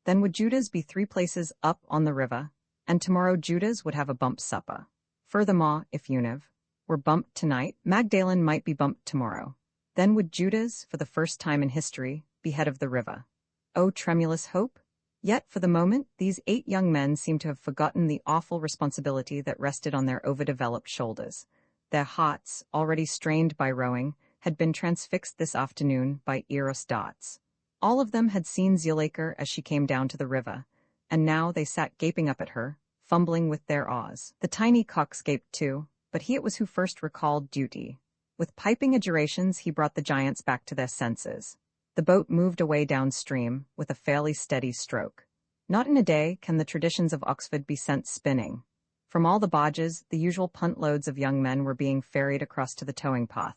then would Judas be 3 places up on the river, and tomorrow Judas would have a bump supper. Furthermore, if Univ were bumped tonight, Magdalen might be bumped tomorrow. Then would Judas, for the first time in history, be head of the river. Oh, tremulous hope! Yet, for the moment, these 8 young men seemed to have forgotten the awful responsibility that rested on their overdeveloped shoulders. Their hearts, already strained by rowing, had been transfixed this afternoon by Eros dots. All of them had seen Zuleika as she came down to the river, and now they sat gaping up at her, fumbling with their oars. The tiny cocks gaped too, but he it was who first recalled duty. With piping adjurations he brought the giants back to their senses. The boat moved away downstream, with a fairly steady stroke. Not in a day can the traditions of Oxford be sent spinning. From all the barges, the usual punt loads of young men were being ferried across to the towing path.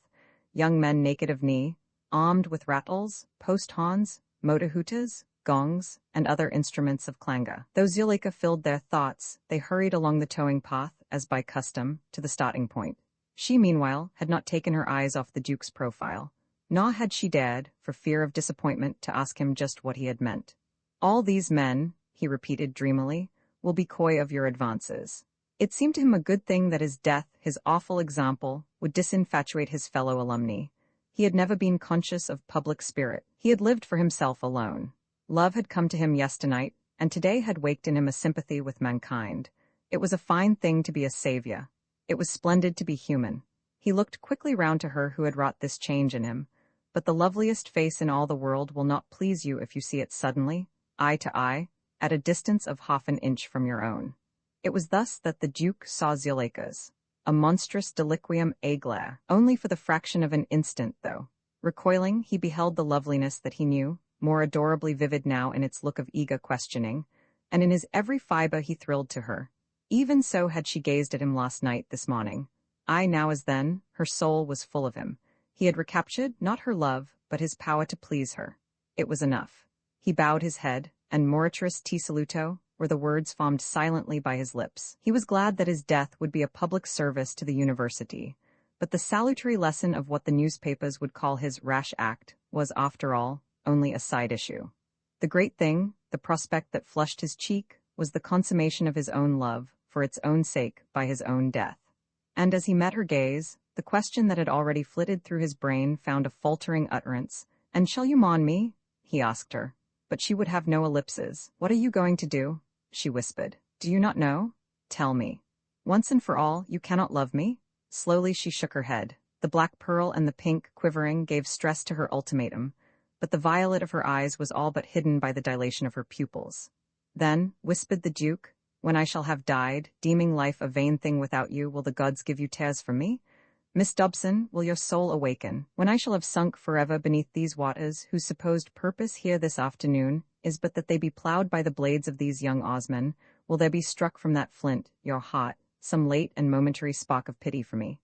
Young men naked of knee, armed with rattles, post horns, motor hooters, gongs, and other instruments of clangor. Though Zuleika filled their thoughts, they hurried along the towing path, as by custom, to the starting point. She, meanwhile, had not taken her eyes off the Duke's profile. Nor had she dared, for fear of disappointment, to ask him just what he had meant. "All these men," he repeated dreamily, "will be coy of your advances." It seemed to him a good thing that his death, his awful example, would disinfatuate his fellow alumni. He had never been conscious of public spirit. He had lived for himself alone. Love had come to him yesternight, and today had waked in him a sympathy with mankind. It was a fine thing to be a savior. It was splendid to be human. He looked quickly round to her who had wrought this change in him. But the loveliest face in all the world will not please you if you see it suddenly, eye to eye, at a distance of half an inch from your own. It was thus that the Duke saw Zuleika's, a monstrous deliquium éclair, only for the fraction of an instant, though. Recoiling, he beheld the loveliness that he knew, more adorably vivid now in its look of eager questioning, and in his every fibre he thrilled to her. Even so had she gazed at him last night, this morning. Aye, now as then, her soul was full of him. He had recaptured, not her love, but his power to please her. It was enough. He bowed his head, and Moriturus te saluto were the words formed silently by his lips. He was glad that his death would be a public service to the university, but the salutary lesson of what the newspapers would call his rash act was, after all, only a side issue. The great thing, the prospect that flushed his cheek, was the consummation of his own love, for its own sake, by his own death. And as he met her gaze, the question that had already flitted through his brain found a faltering utterance. "And shall you maun me?" he asked her. But she would have no ellipses. "What are you going to do?" she whispered. "Do you not know? Tell me. Once and for all, you cannot love me?" Slowly she shook her head. The black pearl and the pink, quivering, gave stress to her ultimatum, but the violet of her eyes was all but hidden by the dilation of her pupils. "Then," whispered the Duke, "when I shall have died, deeming life a vain thing without you, will the gods give you tears from me? Miss Dobson, will your soul awaken, when I shall have sunk forever beneath these waters, whose supposed purpose here this afternoon is but that they be ploughed by the blades of these young Osmen? Will there be struck from that flint, your heart, some late and momentary spark of pity for me?"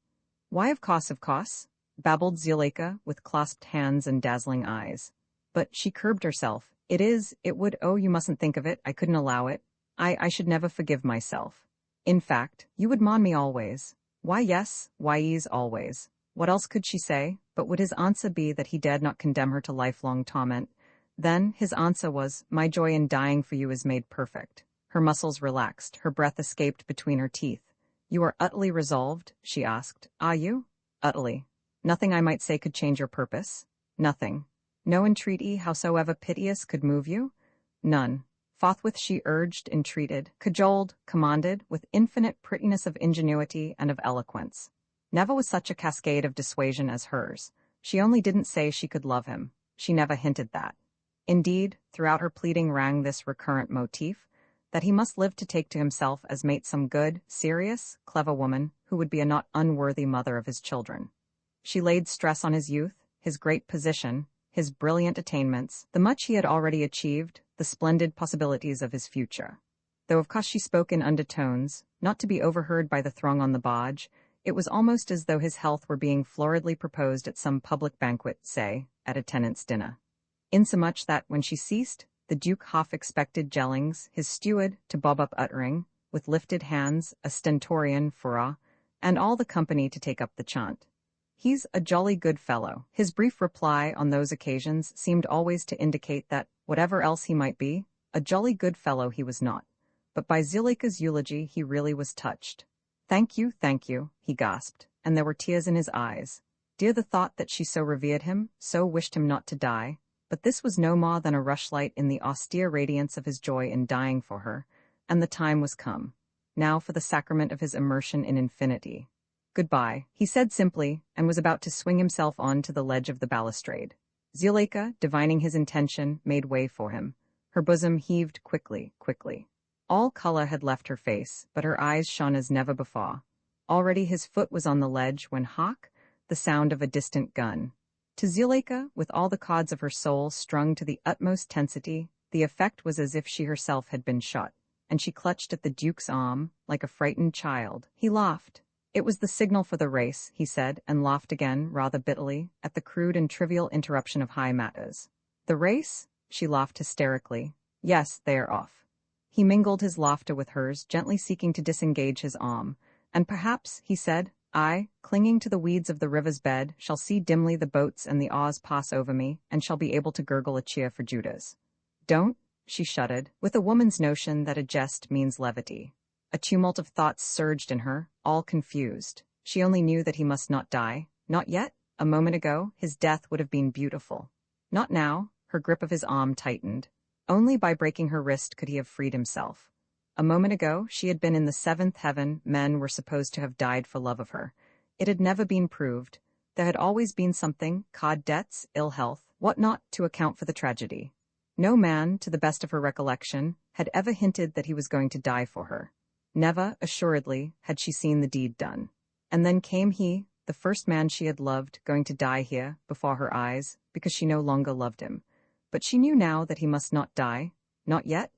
"Why, of course," babbled Zuleika, with clasped hands and dazzling eyes. But she curbed herself. It would, oh, you mustn't think of it, I couldn't allow it. I should never forgive myself. In fact, you would maun me always." Why yes, why's always. What else could she say? But would his answer be that he dared not condemn her to lifelong torment? Then his answer was, "My joy in dying for you is made perfect." Her muscles relaxed, her breath escaped between her teeth. "You are utterly resolved?" she asked. "Are you?" "Utterly. Nothing I might say could change your purpose?" "Nothing. No entreaty, howsoever piteous, could move you?" "None." Forthwith she urged, entreated, cajoled, commanded, with infinite prettiness of ingenuity and of eloquence. Never was such a cascade of dissuasion as hers. She only didn't say she could love him. She never hinted that. Indeed, throughout her pleading rang this recurrent motif, that he must live to take to himself as mate some good, serious, clever woman who would be a not unworthy mother of his children. She laid stress on his youth, his great position, his brilliant attainments, the much he had already achieved, the splendid possibilities of his future. Though of course she spoke in undertones, not to be overheard by the throng on the barge, it was almost as though his health were being floridly proposed at some public banquet, say, at a tenant's dinner. Insomuch that, when she ceased, the Duke half expected Jellings, his steward, to bob up uttering, with lifted hands, a stentorian furor, and all the company to take up the chant. "He's a jolly good fellow." His brief reply on those occasions seemed always to indicate that, whatever else he might be, a jolly good fellow he was not. But by Zuleika's eulogy he really was touched. Thank you," he gasped, and there were tears in his eyes. Dear the thought that she so revered him, so wished him not to die, but this was no more than a rushlight in the austere radiance of his joy in dying for her, and the time was come. Now for the sacrament of his immersion in infinity. "Goodbye," he said simply, and was about to swing himself on to the ledge of the balustrade. Zuleika, divining his intention, made way for him. Her bosom heaved quickly. All color had left her face, but her eyes shone as never before. Already his foot was on the ledge when hark, the sound of a distant gun. To Zuleika, with all the chords of her soul strung to the utmost tensity, the effect was as if she herself had been shot, and she clutched at the Duke's arm like a frightened child. He laughed. It was the signal for the race, he said, and laughed again, rather bitterly, at the crude and trivial interruption of high matters. "The race?" She laughed hysterically. "Yes, they are off." He mingled his laughter with hers, gently seeking to disengage his arm. "And perhaps," he said, "I, clinging to the weeds of the river's bed, shall see dimly the boats and the oars pass over me, and shall be able to gurgle a cheer for Judas." "Don't," she shuddered, with a woman's notion that a jest means levity. A tumult of thoughts surged in her, all confused. She only knew that he must not die. Not yet? A moment ago, his death would have been beautiful. Not now. Her grip of his arm tightened. Only by breaking her wrist could he have freed himself. A moment ago, she had been in the seventh heaven. Men were supposed to have died for love of her. It had never been proved. There had always been something, cod debts, ill health, what not, to account for the tragedy. No man, to the best of her recollection, had ever hinted that he was going to die for her. Never, assuredly, had she seen the deed done. And then came he, the first man she had loved, going to die here, before her eyes, because she no longer loved him. But she knew now that he must not die. Not yet.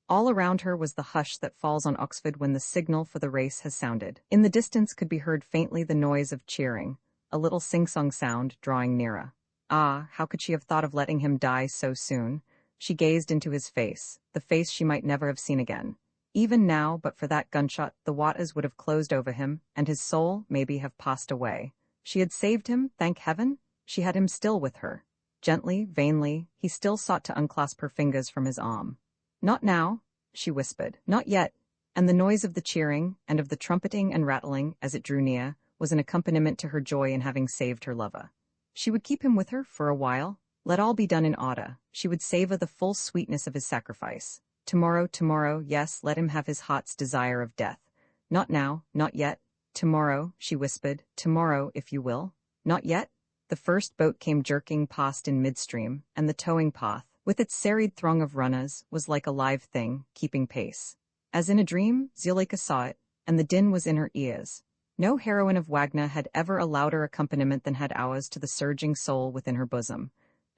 All around her was the hush that falls on Oxford when the signal for the race has sounded. In the distance could be heard faintly the noise of cheering, a little sing-song sound drawing nearer. Ah, how could she have thought of letting him die so soon? She gazed into his face, the face she might never have seen again. Even now, but for that gunshot, the waters would have closed over him, and his soul, maybe, have passed away. She had saved him, thank heaven. She had him still with her. Gently, vainly, he still sought to unclasp her fingers from his arm. "Not now," she whispered. "Not yet." And the noise of the cheering, and of the trumpeting and rattling, as it drew near, was an accompaniment to her joy in having saved her lover. She would keep him with her for a while. Let all be done in order. She would savor the full sweetness of his sacrifice. Tomorrow, yes, let him have his heart's desire of death. Not now, not yet. Tomorrow, she whispered, tomorrow, if you will. Not yet? The first boat came jerking past in midstream, and the towing path, with its serried throng of runners, was like a live thing, keeping pace. As in a dream, Zuleika saw it, and the din was in her ears. No heroine of Wagner had ever a louder accompaniment than had ours to the surging soul within her bosom.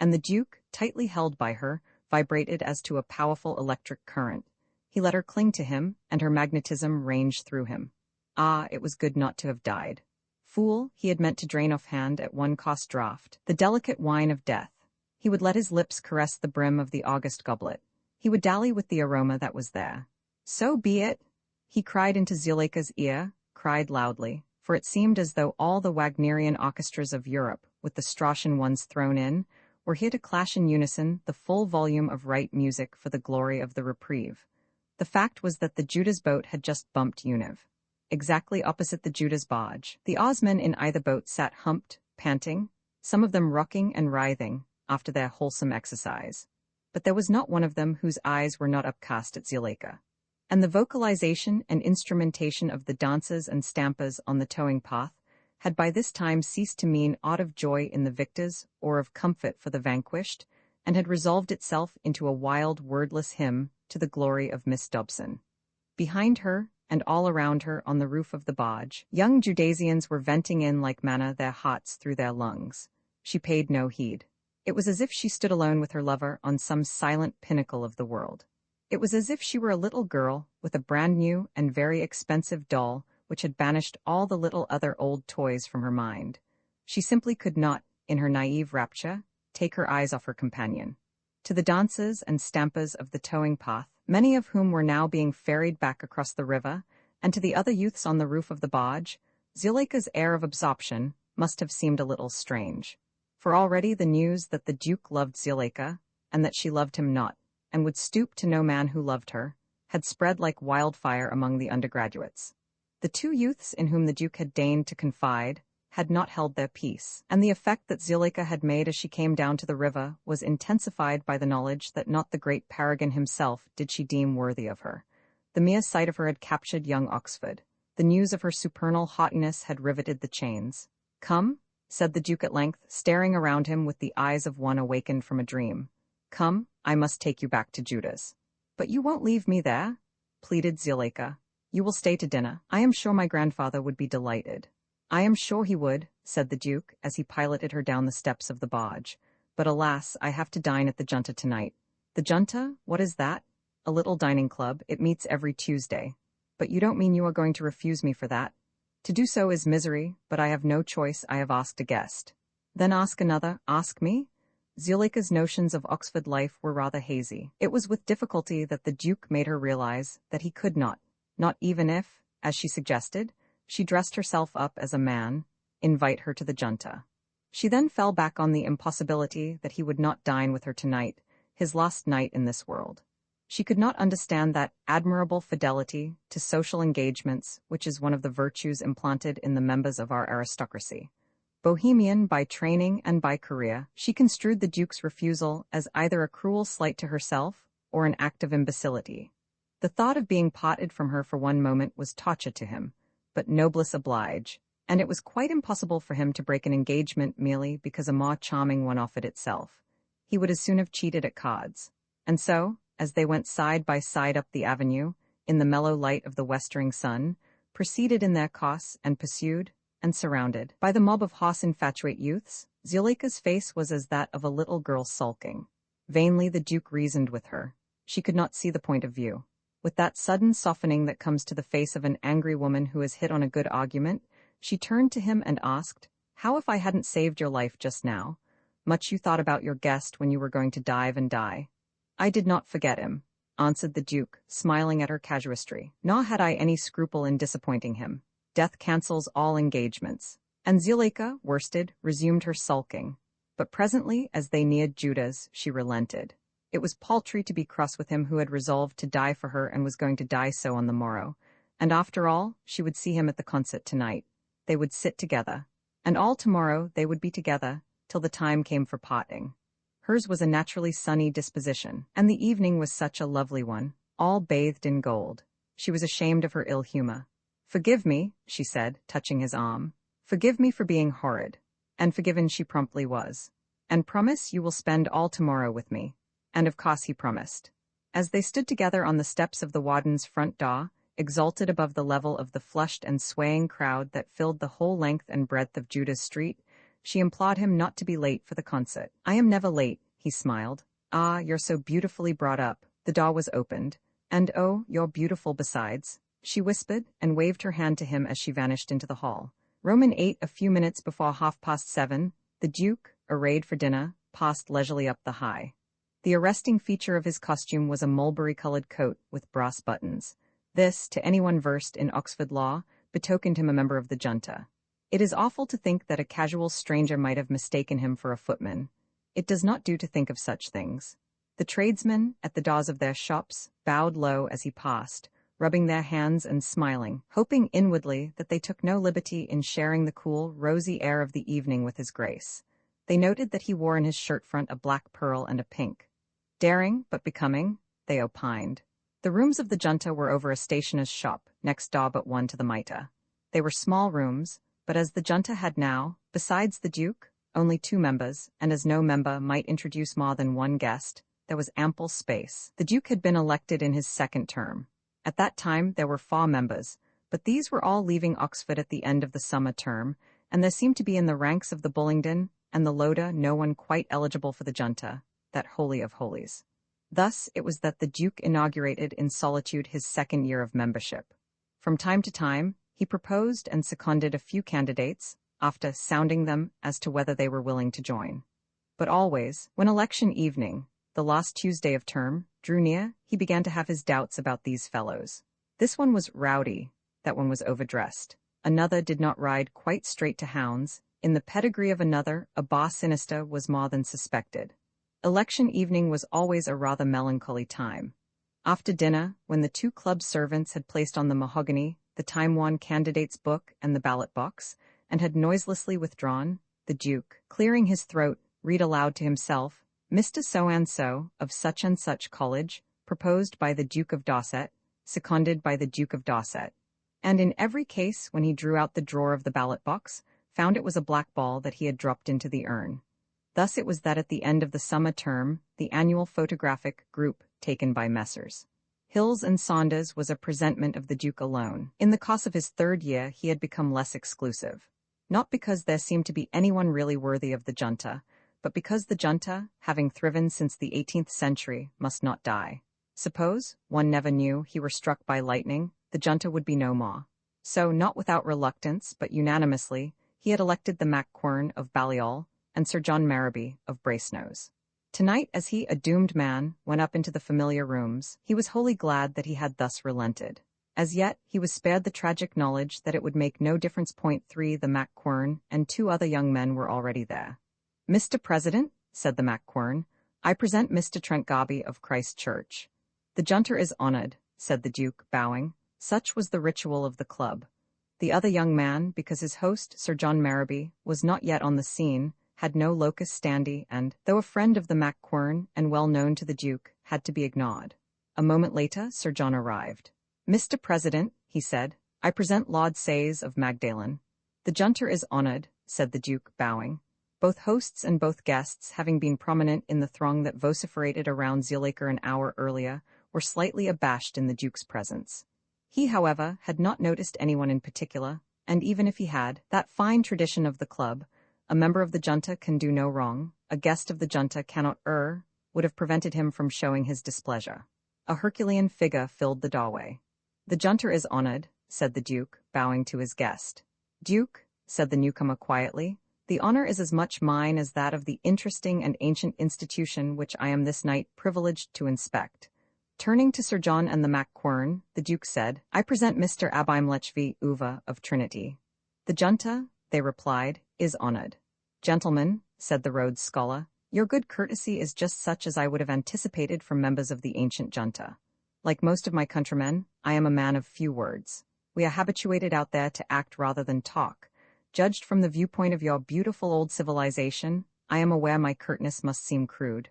And the Duke, tightly held by her, vibrated as to a powerful electric current. He let her cling to him, and her magnetism ranged through him. Ah, it was good not to have died. Fool, he had meant to drain offhand at one-cost draught, the delicate wine of death. He would let his lips caress the brim of the august goblet. He would dally with the aroma that was there. So be it, he cried into Zuleika's ear, cried loudly, for it seemed as though all the Wagnerian orchestras of Europe, with the Straussian ones thrown in, were here to clash in unison the full volume of right music for the glory of the reprieve. The fact was that the Judah's boat had just bumped Univ. Exactly opposite the Judah's barge, the Oarsmen in either boat sat humped, panting, some of them rocking and writhing after their wholesome exercise. But there was not one of them whose eyes were not upcast at Zuleika. And the vocalization and instrumentation of the dancers and stampers on the towing path had by this time ceased to mean aught of joy in the victors or of comfort for the vanquished, and had resolved itself into a wild, wordless hymn to the glory of Miss Dobson. Behind her, and all around her on the roof of the barge, young Judasians were venting in like manna their hearts through their lungs. She paid no heed. It was as if she stood alone with her lover on some silent pinnacle of the world. It was as if she were a little girl with a brand-new and very expensive doll which had banished all the little other old toys from her mind. She simply could not, in her naive rapture, take her eyes off her companion. To the dancers and stampers of the towing path, many of whom were now being ferried back across the river, and to the other youths on the roof of the barge, Zuleika's air of absorption must have seemed a little strange. For already the news that the Duke loved Zuleika, and that she loved him not, and would stoop to no man who loved her, had spread like wildfire among the undergraduates. The two youths in whom the Duke had deigned to confide had not held their peace, and the effect that Zuleika had made as she came down to the river was intensified by the knowledge that not the great paragon himself did she deem worthy of her. The mere sight of her had captured young Oxford. The news of her supernal haughtiness had riveted the chains. "Come," said the Duke at length, staring around him with the eyes of one awakened from a dream. "Come, I must take you back to Judah's." "But you won't leave me there?" pleaded Zuleika. "You will stay to dinner. I am sure my grandfather would be delighted." "I am sure he would," said the Duke, as he piloted her down the steps of the barge. "But alas, I have to dine at the Junta tonight." "The Junta? What is that?" "A little dining club. It meets every Tuesday." "But you don't mean you are going to refuse me for that?" "To do so is misery, but I have no choice. I have asked a guest." "Then ask another. Ask me?" Zuleika's notions of Oxford life were rather hazy. It was with difficulty that the Duke made her realize that he could not even if, as she suggested, she dressed herself up as a man, invite her to the Junta. She then fell back on the impossibility that he would not dine with her tonight, his last night in this world. She could not understand that admirable fidelity to social engagements which is one of the virtues implanted in the members of our aristocracy. Bohemian by training and by career, she construed the Duke's refusal as either a cruel slight to herself or an act of imbecility. The thought of being parted from her for one moment was torture to him, but noblesse oblige, and it was quite impossible for him to break an engagement merely because a more charming one offered itself. He would as soon have cheated at cards. And so, as they went side by side up the avenue, in the mellow light of the westering sun, proceeded in their course and pursued, and surrounded by the mob of horse-infatuate youths, Zuleika's face was as that of a little girl sulking. Vainly the Duke reasoned with her. She could not see the point of view. With that sudden softening that comes to the face of an angry woman who has hit on a good argument, she turned to him and asked, "How if I hadn't saved your life just now? Much you thought about your guest when you were going to dive and die." "I did not forget him," answered the Duke, smiling at her casuistry. "Nor had I any scruple in disappointing him. Death cancels all engagements." And Zuleika, worsted, resumed her sulking. But presently, as they neared Judah's, she relented. It was paltry to be cross with him who had resolved to die for her and was going to die so on the morrow. And after all, she would see him at the concert tonight. They would sit together. And all tomorrow they would be together, till the time came for parting. Hers was a naturally sunny disposition, and the evening was such a lovely one, all bathed in gold. She was ashamed of her ill humor. "Forgive me," she said, touching his arm. "Forgive me for being horrid." And forgiven she promptly was. "And promise you will spend all tomorrow with me." And of course he promised. As they stood together on the steps of the warden's front door, exalted above the level of the flushed and swaying crowd that filled the whole length and breadth of Judah's street, she implored him not to be late for the concert. "I am never late," he smiled. "Ah, you're so beautifully brought up." The door was opened. "And oh, you're beautiful besides," she whispered, and waved her hand to him as she vanished into the hall. Roman 8, a few minutes before 7:30, the Duke, arrayed for dinner, passed leisurely up the High. The arresting feature of his costume was a mulberry-colored coat with brass buttons. This, to anyone versed in Oxford law, betokened him a member of the junta. It is awful to think that a casual stranger might have mistaken him for a footman. It does not do to think of such things. The tradesmen, at the doors of their shops, bowed low as he passed, rubbing their hands and smiling, hoping inwardly that they took no liberty in sharing the cool, rosy air of the evening with his grace. They noted that he wore in his shirt front a black pearl and a pink. Daring, but becoming, they opined. The rooms of the junta were over a stationer's shop, next door but one to the mitre. They were small rooms, but as the junta had now, besides the Duke, only 2 members, and as no member might introduce more than one guest, there was ample space. The Duke had been elected in his 2nd term. At that time there were 4 members, but these were all leaving Oxford at the end of the summer term, and there seemed to be in the ranks of the Bullingdon and the Loda no one quite eligible for the junta, that holy of holies. Thus it was that the Duke inaugurated in solitude his 2nd year of membership. From time to time, he proposed and seconded a few candidates, after sounding them as to whether they were willing to join. But always, when election evening, the last Tuesday of term, drew near, he began to have his doubts about these fellows. This one was rowdy, that one was overdressed. Another did not ride quite straight to hounds. In the pedigree of another, a bar sinister was more than suspected. Election evening was always a rather melancholy time. After dinner, when the 2 club servants had placed on the mahogany the time-worn candidate's book and the ballot box, and had noiselessly withdrawn, the Duke, clearing his throat, read aloud to himself, "Mr. So-and-so, of such-and-such college, proposed by the Duke of Dorset, seconded by the Duke of Dorset." And in every case, when he drew out the drawer of the ballot box, found it was a black ball that he had dropped into the urn. Thus it was that at the end of the summer term, the annual photographic group taken by Messrs. Hills and Saunders was a presentment of the Duke alone. In the course of his 3rd year he had become less exclusive. Not because there seemed to be anyone really worthy of the junta, but because the junta, having thriven since the 18th century, must not die. Suppose, one never knew, he were struck by lightning, the junta would be no more. So, not without reluctance, but unanimously, he had elected the Mac Quern of Balliol and Sir John Marraby of Brasenose. Tonight, as he, a doomed man, went up into the familiar rooms, he was wholly glad that he had thus relented. As yet, he was spared the tragic knowledge that it would make no difference. 3 The Mac Quern and 2 other young men were already there. "Mr. President," said the Mac Quern, "I present Mr. Trent Garby of Christ Church." "The junta is honored," said the Duke, bowing. Such was the ritual of the club. The other young man, because his host, Sir John Marraby, was not yet on the scene, had no locus standi and, though a friend of the Mac Quern and well known to the Duke, had to be ignored. A moment later, Sir John arrived. "Mr. President," he said, "I present Lord Sayes of Magdalen." "The junta is honored," said the Duke, bowing. Both hosts and both guests, having been prominent in the throng that vociferated around Zuleika an hour earlier, were slightly abashed in the Duke's presence. He, however, had not noticed anyone in particular, and even if he had, that fine tradition of the club, a member of the junta can do no wrong, a guest of the junta cannot err, would have prevented him from showing his displeasure. A Herculean figure filled the doorway. "The junta is honored," said the Duke, bowing to his guest. "Duke," said the newcomer quietly, "the honor is as much mine as that of the interesting and ancient institution which I am this night privileged to inspect." Turning to Sir John and the Mac Quern, the Duke said, "I present Mr. Abimlechvi Uva of Trinity." "The junta," they replied, "is honored." "Gentlemen," said the Rhodes Scholar, "your good courtesy is just such as I would have anticipated from members of the ancient junta. Like most of my countrymen, I am a man of few words. We are habituated out there to act rather than talk. Judged from the viewpoint of your beautiful old civilization, I am aware my curtness must seem crude.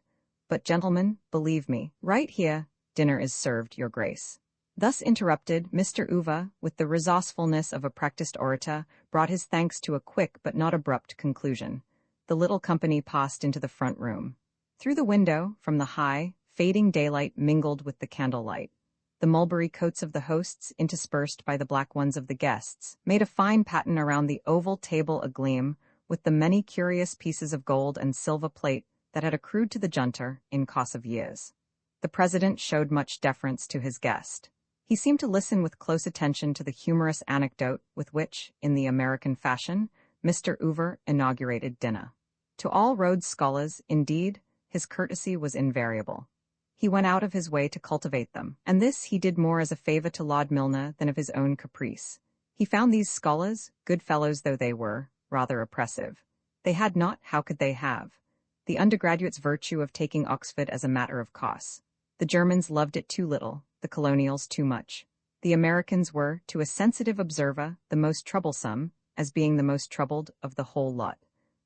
But gentlemen, believe me, right here, dinner is served, your grace." Thus interrupted, Mr. Uva, with the resourcefulness of a practiced orator, brought his thanks to a quick but not abrupt conclusion. The little company passed into the front room. Through the window, from the high, fading daylight mingled with the candlelight. The mulberry coats of the hosts, interspersed by the black ones of the guests, made a fine pattern around the oval table agleam with the many curious pieces of gold and silver plate that had accrued to the junta in course of years. The president showed much deference to his guest. He seemed to listen with close attention to the humorous anecdote with which, in the American fashion, Mr. Uva inaugurated dinner. To all Rhodes Scholars, indeed, his courtesy was invariable. He went out of his way to cultivate them, and this he did more as a favor to Lord Milner than of his own caprice. He found these scholars, good fellows though they were, rather oppressive. They had not, how could they have, the undergraduate's virtue of taking Oxford as a matter of course. The Germans loved it too little, the colonials too much. The Americans were, to a sensitive observer, the most troublesome, as being the most troubled of the whole lot.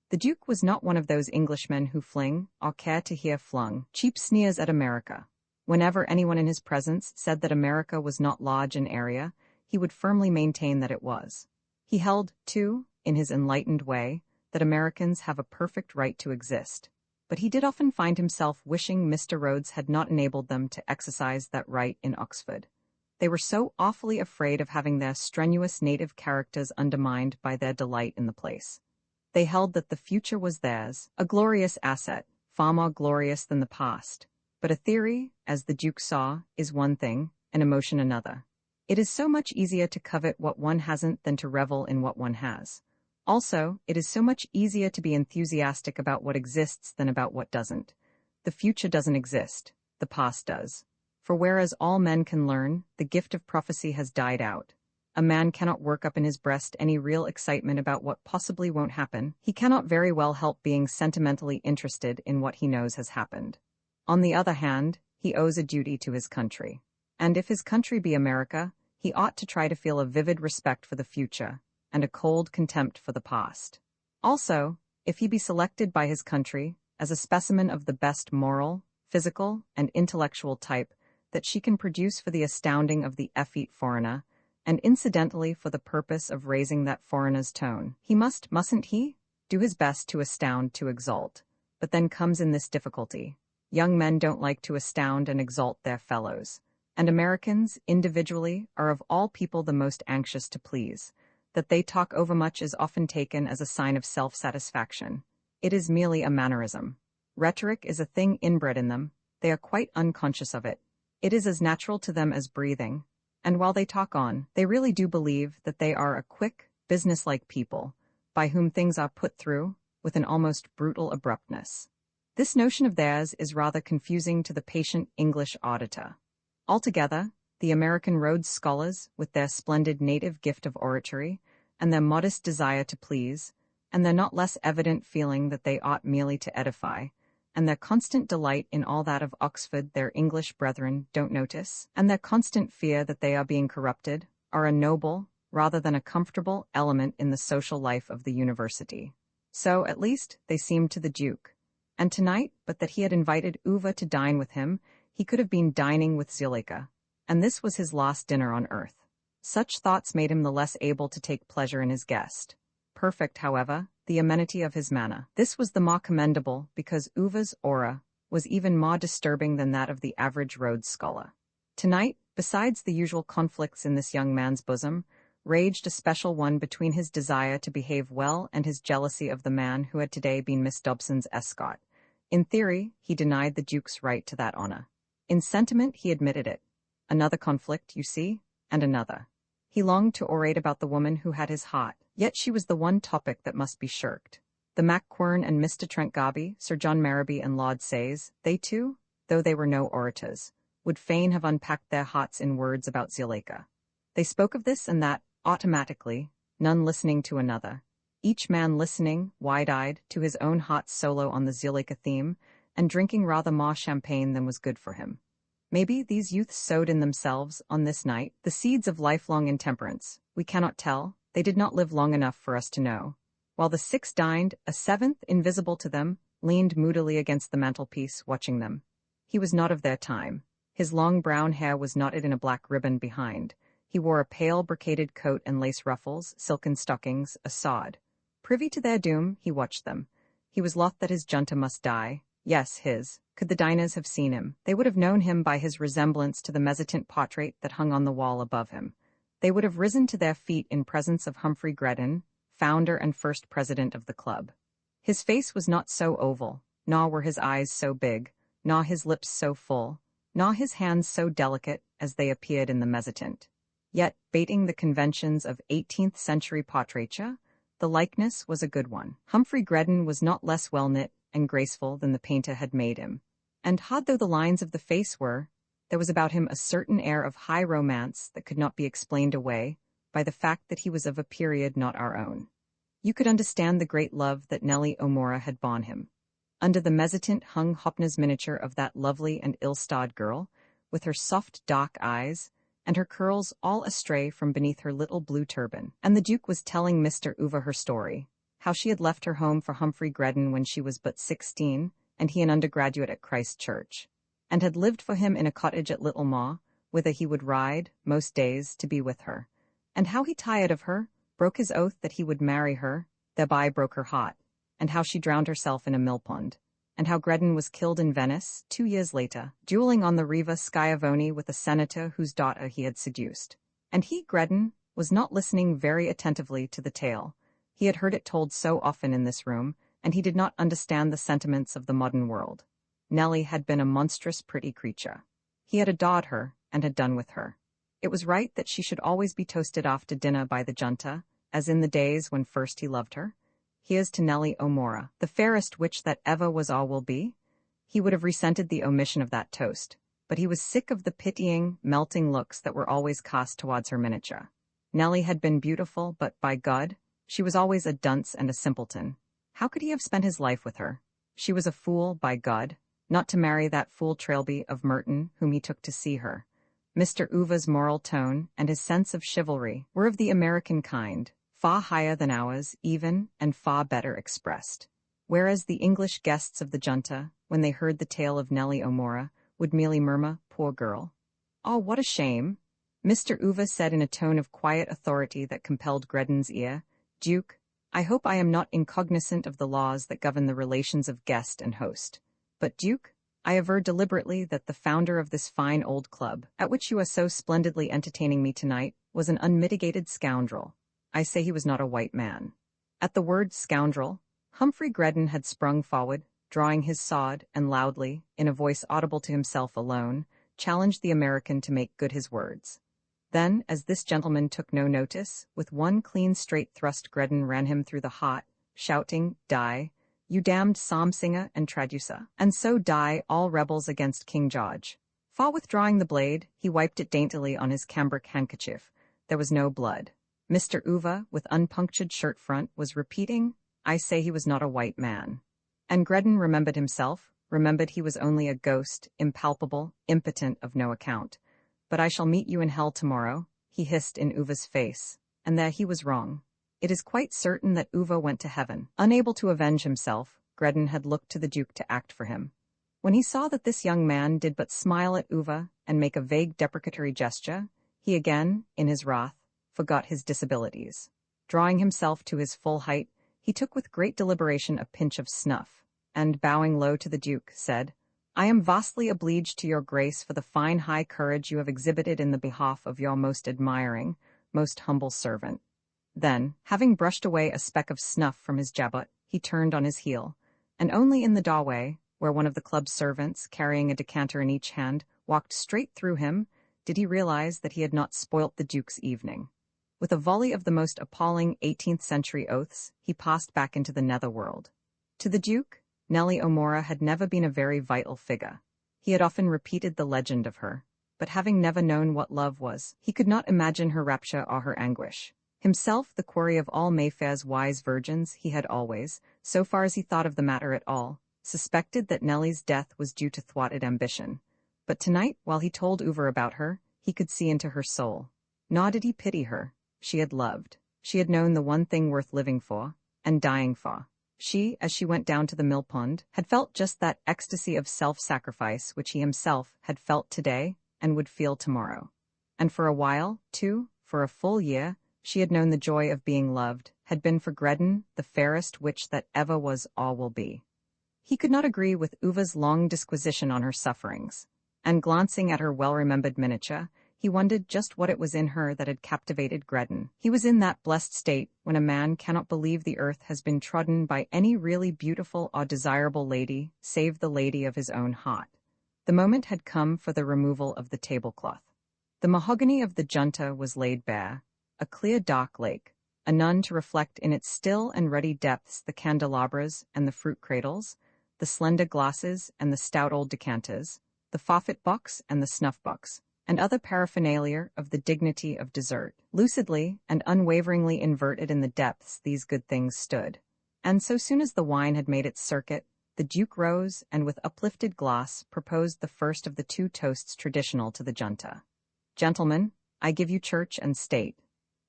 The Duke was not one of those Englishmen who fling, or care to hear flung, cheap sneers at America. Whenever anyone in his presence said that America was not large in area, he would firmly maintain that it was. He held, too, in his enlightened way, that Americans have a perfect right to exist. But he did often find himself wishing Mr. Rhodes had not enabled them to exercise that right in Oxford. They were so awfully afraid of having their strenuous native characters undermined by their delight in the place. They held that the future was theirs, a glorious asset, far more glorious than the past. But a theory, as the Duke saw, is one thing, an emotion another. It is so much easier to covet what one hasn't than to revel in what one has. Also, it is so much easier to be enthusiastic about what exists than about what doesn't. The future doesn't exist, the past does. For whereas all men can learn, the gift of prophecy has died out. A man cannot work up in his breast any real excitement about what possibly won't happen. He cannot very well help being sentimentally interested in what he knows has happened. On the other hand, he owes a duty to his country. And if his country be America, he ought to try to feel a vivid respect for the future, and a cold contempt for the past. Also, if he be selected by his country as a specimen of the best moral, physical, and intellectual type that she can produce for the astounding of the effete foreigner, and incidentally for the purpose of raising that foreigner's tone, he mustn't he, do his best to astound, to exalt. But then comes in this difficulty. Young men don't like to astound and exalt their fellows, and Americans, individually, are of all people the most anxious to please. That they talk overmuch is often taken as a sign of self-satisfaction. It is merely a mannerism. Rhetoric is a thing inbred in them. They are quite unconscious of it. It is as natural to them as breathing. And while they talk on, they really do believe that they are a quick, businesslike people, by whom things are put through, with an almost brutal abruptness. This notion of theirs is rather confusing to the patient English auditor. Altogether, the American Rhodes Scholars, with their splendid native gift of oratory, and their modest desire to please, and their not less evident feeling that they ought merely to edify, and their constant delight in all that of Oxford their English brethren don't notice, and their constant fear that they are being corrupted, are a noble, rather than a comfortable, element in the social life of the university. So, at least, they seemed to the Duke. And tonight, but that he had invited Uva to dine with him, he could have been dining with Zuleika. And this was his last dinner on earth. Such thoughts made him the less able to take pleasure in his guest. Perfect, however, the amenity of his manner. This was the more commendable because Uva's aura was even more disturbing than that of the average Rhodes scholar. Tonight, besides the usual conflicts in this young man's bosom, raged a special one between his desire to behave well and his jealousy of the man who had today been Miss Dobson's escort. In theory, he denied the Duke's right to that honor. In sentiment, he admitted it. Another conflict, you see, and another. He longed to orate about the woman who had his heart, yet she was the one topic that must be shirked. The Macquern and Mr. Trent Garby, Sir John Merriby and Lord Sayes, they too, though they were no orators, would fain have unpacked their hearts in words about Zuleika. They spoke of this and that, automatically, none listening to another, each man listening, wide-eyed, to his own hot solo on the Zuleika theme, and drinking rather more champagne than was good for him. Maybe these youths sowed in themselves, on this night, the seeds of lifelong intemperance. We cannot tell, they did not live long enough for us to know. While the 6 dined, a 7th, invisible to them, leaned moodily against the mantelpiece, watching them. He was not of their time. His long brown hair was knotted in a black ribbon behind. He wore a pale brocaded coat and lace ruffles, silken stockings, a sword. Privy to their doom, he watched them. He was loth that his junta must die. Yes, his. Could the diners have seen him, they would have known him by his resemblance to the mezzotint portrait that hung on the wall above him. They would have risen to their feet in presence of Humphrey Greddon, founder and first president of the club. His face was not so oval, nor were his eyes so big, nor his lips so full, nor his hands so delicate as they appeared in the mezzotint. Yet, baiting the conventions of 18th-century portraiture, the likeness was a good one. Humphrey Greddon was not less well-knit and graceful than the painter had made him, and hard though the lines of the face were, there was about him a certain air of high romance that could not be explained away by the fact that he was of a period not our own. You could understand the great love that Nellie O'Mora had borne him. Under the mezzotint hung Hopna's miniature of that lovely and ill-starred girl, with her soft dark eyes, and her curls all astray from beneath her little blue turban. And the Duke was telling Mr. Uva her story, how she had left her home for Humphrey Greddon when she was but 16, and he an undergraduate at Christ Church, and had lived for him in a cottage at Little Maw, whither he would ride, most days, to be with her, and how he tired of her, broke his oath that he would marry her, thereby broke her heart, and how she drowned herself in a millpond, and how Greddon was killed in Venice 2 years later, dueling on the Riva Schiavoni with a senator whose daughter he had seduced. And he, Greddon, was not listening very attentively to the tale. He had heard it told so often in this room, and he did not understand the sentiments of the modern world. Nellie had been a monstrous pretty creature. He had adored her, and had done with her. It was right that she should always be toasted off to dinner by the junta, as in the days when first he loved her. Here's to Nellie O'Mora, the fairest witch that ever was or will be. He would have resented the omission of that toast, but he was sick of the pitying, melting looks that were always cast towards her miniature. Nellie had been beautiful, but, by God, she was always a dunce and a simpleton. How could he have spent his life with her? She was a fool, by God, not to marry that fool Trailby of Merton whom he took to see her. Mr. Uva's moral tone and his sense of chivalry were of the American kind, far higher than ours, even, and far better expressed. Whereas the English guests of the junta, when they heard the tale of Nellie O'Mora, would merely murmur, "Poor girl." "Oh, what a shame!" Mr. Uva said in a tone of quiet authority that compelled Greddon's ear. "Duke, I hope I am not incognizant of the laws that govern the relations of guest and host. But, Duke, I aver deliberately that the founder of this fine old club, at which you are so splendidly entertaining me tonight, was an unmitigated scoundrel. I say he was not a white man." At the word scoundrel, Humphrey Greddon had sprung forward, drawing his sword, and loudly, in a voice audible to himself alone, challenged the American to make good his words. Then, as this gentleman took no notice, with one clean straight thrust Greddon ran him through the heart, shouting, "Die, you damned psalm-singer and traducer, and so die all rebels against King George." Far withdrawing the blade, he wiped it daintily on his cambric handkerchief. There was no blood. Mr. Uva, with unpunctured shirt front, was repeating, "I say he was not a white man." And Greddon remembered himself, remembered he was only a ghost, impalpable, impotent, of no account. "But I shall meet you in hell tomorrow," he hissed in Uva's face, and there he was wrong. It is quite certain that Uva went to heaven. Unable to avenge himself, Greddon had looked to the Duke to act for him. When he saw that this young man did but smile at Uva and make a vague deprecatory gesture, he again, in his wrath, forgot his disabilities. Drawing himself to his full height, He took with great deliberation a pinch of snuff, and, bowing low to the Duke, said, "I am vastly obliged to your grace for the fine high courage you have exhibited in the behalf of your most admiring, most humble servant." Then, having brushed away a speck of snuff from his jabot, he turned on his heel, and only in the doorway, where one of the club's servants, carrying a decanter in each hand, walked straight through him, did he realize that he had not spoilt the Duke's evening. With a volley of the most appalling 18th-century oaths, he passed back into the netherworld. To the Duke, Nellie O'Mora had never been a very vital figure. He had often repeated the legend of her, but having never known what love was, he could not imagine her rapture or her anguish. Himself the quarry of all Mayfair's wise virgins, he had always, so far as he thought of the matter at all, suspected that Nellie's death was due to thwarted ambition. But tonight, while he told Uva about her, he could see into her soul. Nor did he pity her. She had loved. She had known the one thing worth living for, and dying for. She, as she went down to the mill pond, had felt just that ecstasy of self-sacrifice which he himself had felt today and would feel tomorrow. And for a while, too, for a full year, she had known the joy of being loved, had been for Gredden the fairest witch that ever was or will be. He could not agree with Uva's long disquisition on her sufferings, and glancing at her well-remembered miniature, he wondered just what it was in her that had captivated Gredden. He was in that blessed state when a man cannot believe the earth has been trodden by any really beautiful or desirable lady save the lady of his own heart. The moment had come for the removal of the tablecloth. The mahogany of the junta was laid bare, a clear dark lake, a nun to reflect in its still and ruddy depths the candelabras and the fruit cradles, the slender glasses and the stout old decanters, the forfeit box and the snuff box, and other paraphernalia of the dignity of dessert. Lucidly and unwaveringly inverted in the depths these good things stood. And so soon as the wine had made its circuit, the Duke rose and with uplifted glass proposed the first of the two toasts traditional to the junta. "Gentlemen, I give you church and state."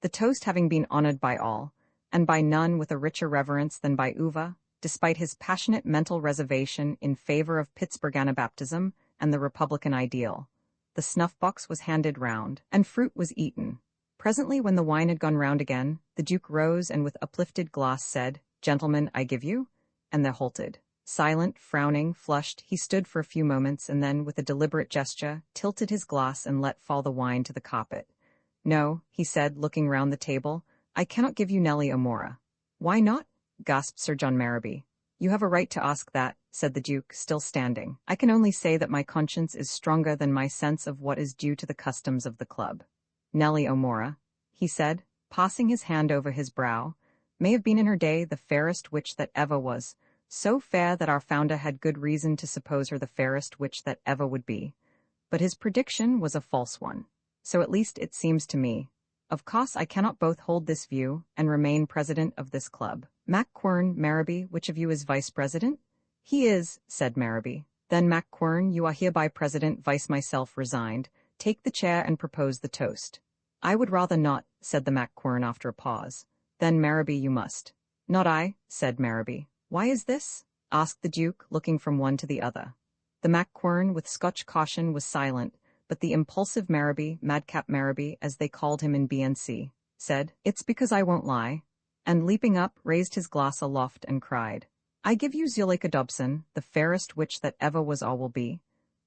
The toast having been honored by all, and by none with a richer reverence than by Uva, despite his passionate mental reservation in favor of Pittsburgh Anabaptism and the Republican ideal. The snuff-box was handed round, and fruit was eaten. Presently, when the wine had gone round again, the Duke rose and with uplifted glass said, "Gentlemen, I give you," and they halted. Silent, frowning, flushed, he stood for a few moments and then, with a deliberate gesture, tilted his glass and let fall the wine to the carpet. "No," he said, looking round the table, "I cannot give you Nellie O'Mora." "Why not?" gasped Sir John Merrowby. "You have a right to ask that," said the Duke, still standing. "I can only say that my conscience is stronger than my sense of what is due to the customs of the club. Nellie O'Mora," he said, passing his hand over his brow, "may have been in her day the fairest witch that ever was, so fair that our founder had good reason to suppose her the fairest witch that ever would be. But his prediction was a false one. So at least it seems to me. Of course I cannot both hold this view and remain president of this club. Mac Quern, Merrowby, which of you is vice president?" "He is," said Merrowby. "Then, Mac Quern, you are hereby president, vice myself resigned. Take the chair and propose the toast." "I would rather not," said the Mac Quern after a pause. "Then, Merrowby, you must." "Not I," said Merrowby. "Why is this?" asked the Duke, looking from one to the other. The Mac Quern, with Scotch caution, was silent, but the impulsive Merrowby, Madcap Merrowby, as they called him in BNC, said, "It's because I won't lie," and leaping up, raised his glass aloft and cried, "I give you Zuleika Dobson, the fairest witch that ever was or will be."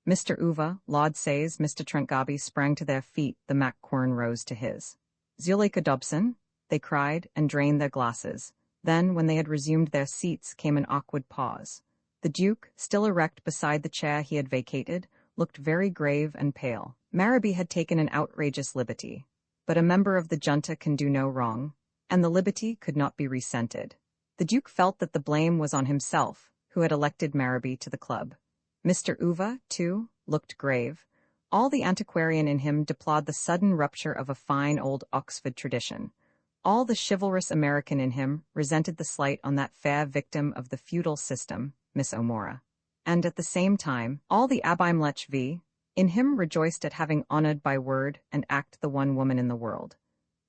Mr. Uva, Lord Sayes, Mr. Trentgarby sprang to their feet, the Mac Quern rose to his. "Zuleika Dobson," they cried, and drained their glasses. Then, when they had resumed their seats, came an awkward pause. The Duke, still erect beside the chair he had vacated, looked very grave and pale. Merrowby had taken an outrageous liberty, but a member of the junta can do no wrong, and the liberty could not be resented. The Duke felt that the blame was on himself, who had elected Merrowby to the club. Mr. Uva, too, looked grave. All the antiquarian in him deplored the sudden rupture of a fine old Oxford tradition. All the chivalrous American in him resented the slight on that fair victim of the feudal system, Miss O'Mora. And at the same time, all the Abimlech v. in him rejoiced at having honored by word and act the one woman in the world.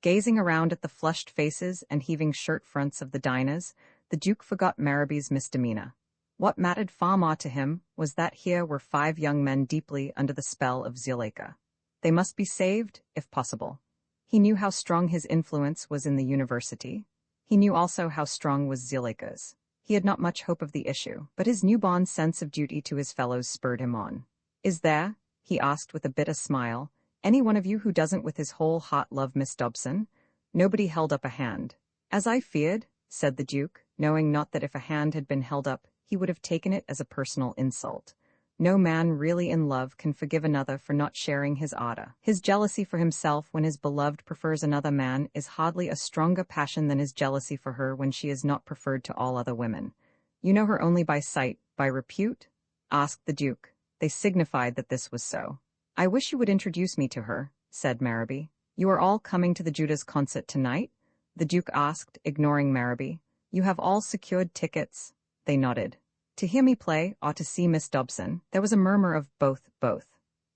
Gazing around at the flushed faces and heaving shirt-fronts of the diners, the Duke forgot Merrowby's misdemeanor. What mattered far more to him was that here were 5 young men deeply under the spell of Zuleika. They must be saved, if possible. He knew how strong his influence was in the university. He knew also how strong was Zuleika's. He had not much hope of the issue, but his newborn sense of duty to his fellows spurred him on. "Is there," he asked with a bitter smile, "any one of you who doesn't with his whole heart love Miss Dobson?" Nobody held up a hand. "As I feared," said the Duke, knowing not that if a hand had been held up, he would have taken it as a personal insult. No man really in love can forgive another for not sharing his ardor. His jealousy for himself when his beloved prefers another man is hardly a stronger passion than his jealousy for her when she is not preferred to all other women. "You know her only by sight, by repute?" asked the Duke. They signified that this was so. "I wish you would introduce me to her," said Marraby. "You are all coming to the Judas concert tonight?" the Duke asked, ignoring Marraby. "You have all secured tickets?" They nodded. "To hear me play, or to see Miss Dobson?" There was a murmur of both.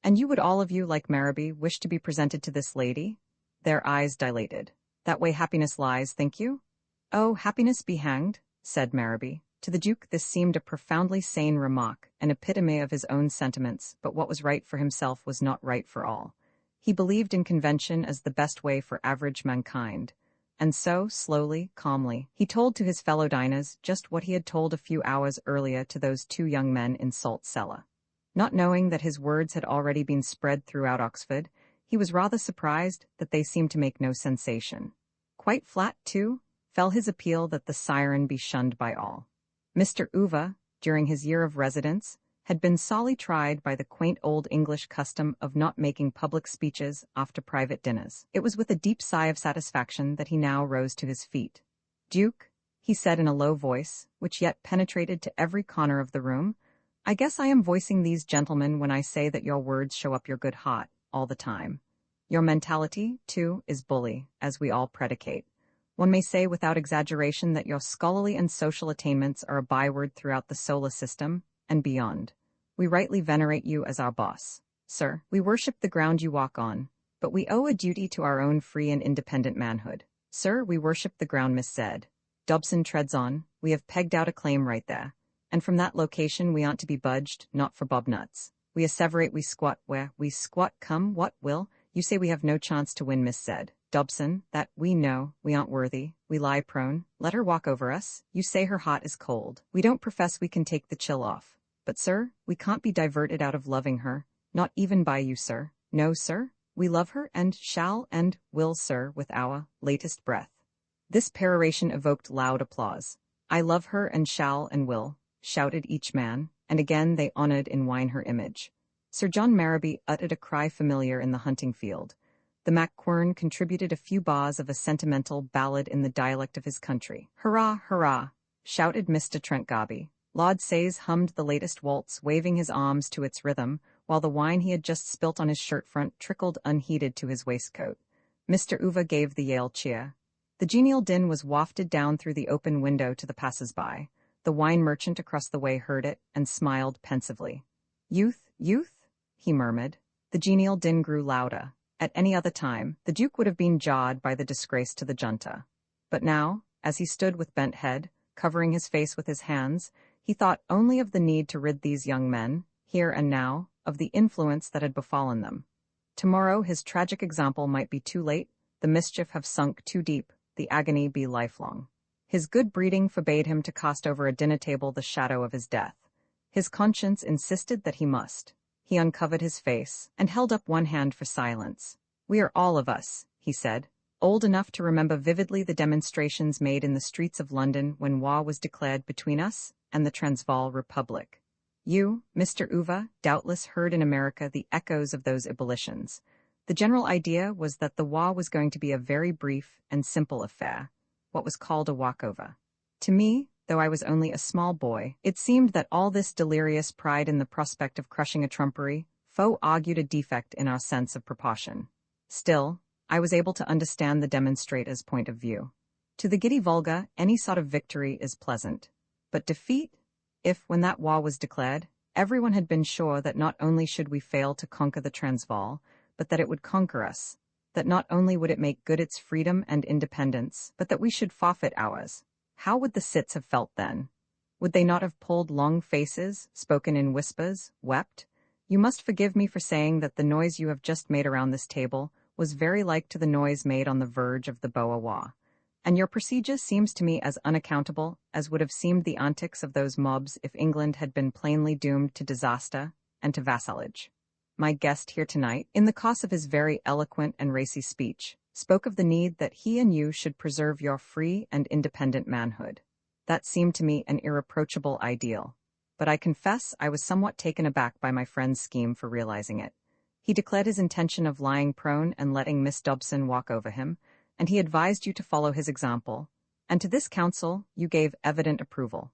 "And you would all of you, like Marraby, wish to be presented to this lady?" Their eyes dilated. "That way happiness lies, think you?" "Oh, happiness be hanged," said Marraby. To the Duke this seemed a profoundly sane remark, an epitome of his own sentiments, but what was right for himself was not right for all. He believed in convention as the best way for average mankind. And so, slowly, calmly, he told to his fellow diners just what he had told a few hours earlier to those two young men in Salt Cellar. Not knowing that his words had already been spread throughout Oxford, he was rather surprised that they seemed to make no sensation. Quite flat, too, fell his appeal that the siren be shunned by all. Mr. Uva, during his year of residence, had been sorely tried by the quaint old English custom of not making public speeches after private dinners. It was with a deep sigh of satisfaction that he now rose to his feet. "Duke," he said in a low voice, which yet penetrated to every corner of the room, "I guess I am voicing these gentlemen when I say that your words show up your good heart, all the time. Your mentality, too, is bully, as we all predicate. One may say without exaggeration that your scholarly and social attainments are a byword throughout the solar system, and beyond. We rightly venerate you as our boss. Sir, we worship the ground you walk on, but we owe a duty to our own free and independent manhood. Sir, we worship the ground Miss said. Dobson treads on, we have pegged out a claim right there, and from that location we aren't to be budged, not for bob nuts. We asseverate we squat where we squat come what will, you say we have no chance to win Miss said. Dobson, that we know, we aren't worthy, we lie prone, let her walk over us, you say her heart is cold. We don't profess we can take the chill off. But, sir, we can't be diverted out of loving her, not even by you, sir. No, sir, we love her and shall and will, sir, with our latest breath." This peroration evoked loud applause. "I love her and shall and will," shouted each man, and again they honored in wine her image. Sir John Marraby uttered a cry familiar in the hunting field. The Mac-Quern contributed a few bars of a sentimental ballad in the dialect of his country. "Hurrah, hurrah!" shouted Mr. Trentgarby. Lord Sayes hummed the latest waltz, waving his arms to its rhythm, while the wine he had just spilt on his shirt front trickled unheeded to his waistcoat. Mr. Uva gave the Yale cheer. The genial din was wafted down through the open window to the passers-by. The wine merchant across the way heard it and smiled pensively. "Youth, youth," he murmured. The genial din grew louder. At any other time, the Duke would have been jarred by the disgrace to the junta. But now, as he stood with bent head, covering his face with his hands, he thought only of the need to rid these young men, here and now, of the influence that had befallen them. Tomorrow his tragic example might be too late, the mischief have sunk too deep, the agony be lifelong. His good breeding forbade him to cast over a dinner table the shadow of his death. His conscience insisted that he must. He uncovered his face, and held up one hand for silence. "We are all of us," he said, "old enough to remember vividly the demonstrations made in the streets of London when war was declared between us and the Transvaal Republic. You, Mr. Uva, doubtless heard in America the echoes of those ebullitions. The general idea was that the war was going to be a very brief and simple affair, what was called a walkover. To me, though I was only a small boy, it seemed that all this delirious pride in the prospect of crushing a trumpery foe argued a defect in our sense of proportion. Still, I was able to understand the demonstrators' point of view. To the giddy vulgar, any sort of victory is pleasant. But defeat? If, when that war was declared, everyone had been sure that not only should we fail to conquer the Transvaal, but that it would conquer us, that not only would it make good its freedom and independence, but that we should forfeit ours. How would the cits have felt then? Would they not have pulled long faces, spoken in whispers, wept? You must forgive me for saying that the noise you have just made around this table was very like to the noise made on the verge of the Boer War. And your procedure seems to me as unaccountable as would have seemed the antics of those mobs if England had been plainly doomed to disaster and to vassalage. My guest here tonight, in the course of his very eloquent and racy speech, spoke of the need that he and you should preserve your free and independent manhood. That seemed to me an irreproachable ideal, but I confess I was somewhat taken aback by my friend's scheme for realizing it. He declared his intention of lying prone and letting Miss Dobson walk over him, and he advised you to follow his example, and to this counsel you gave evident approval.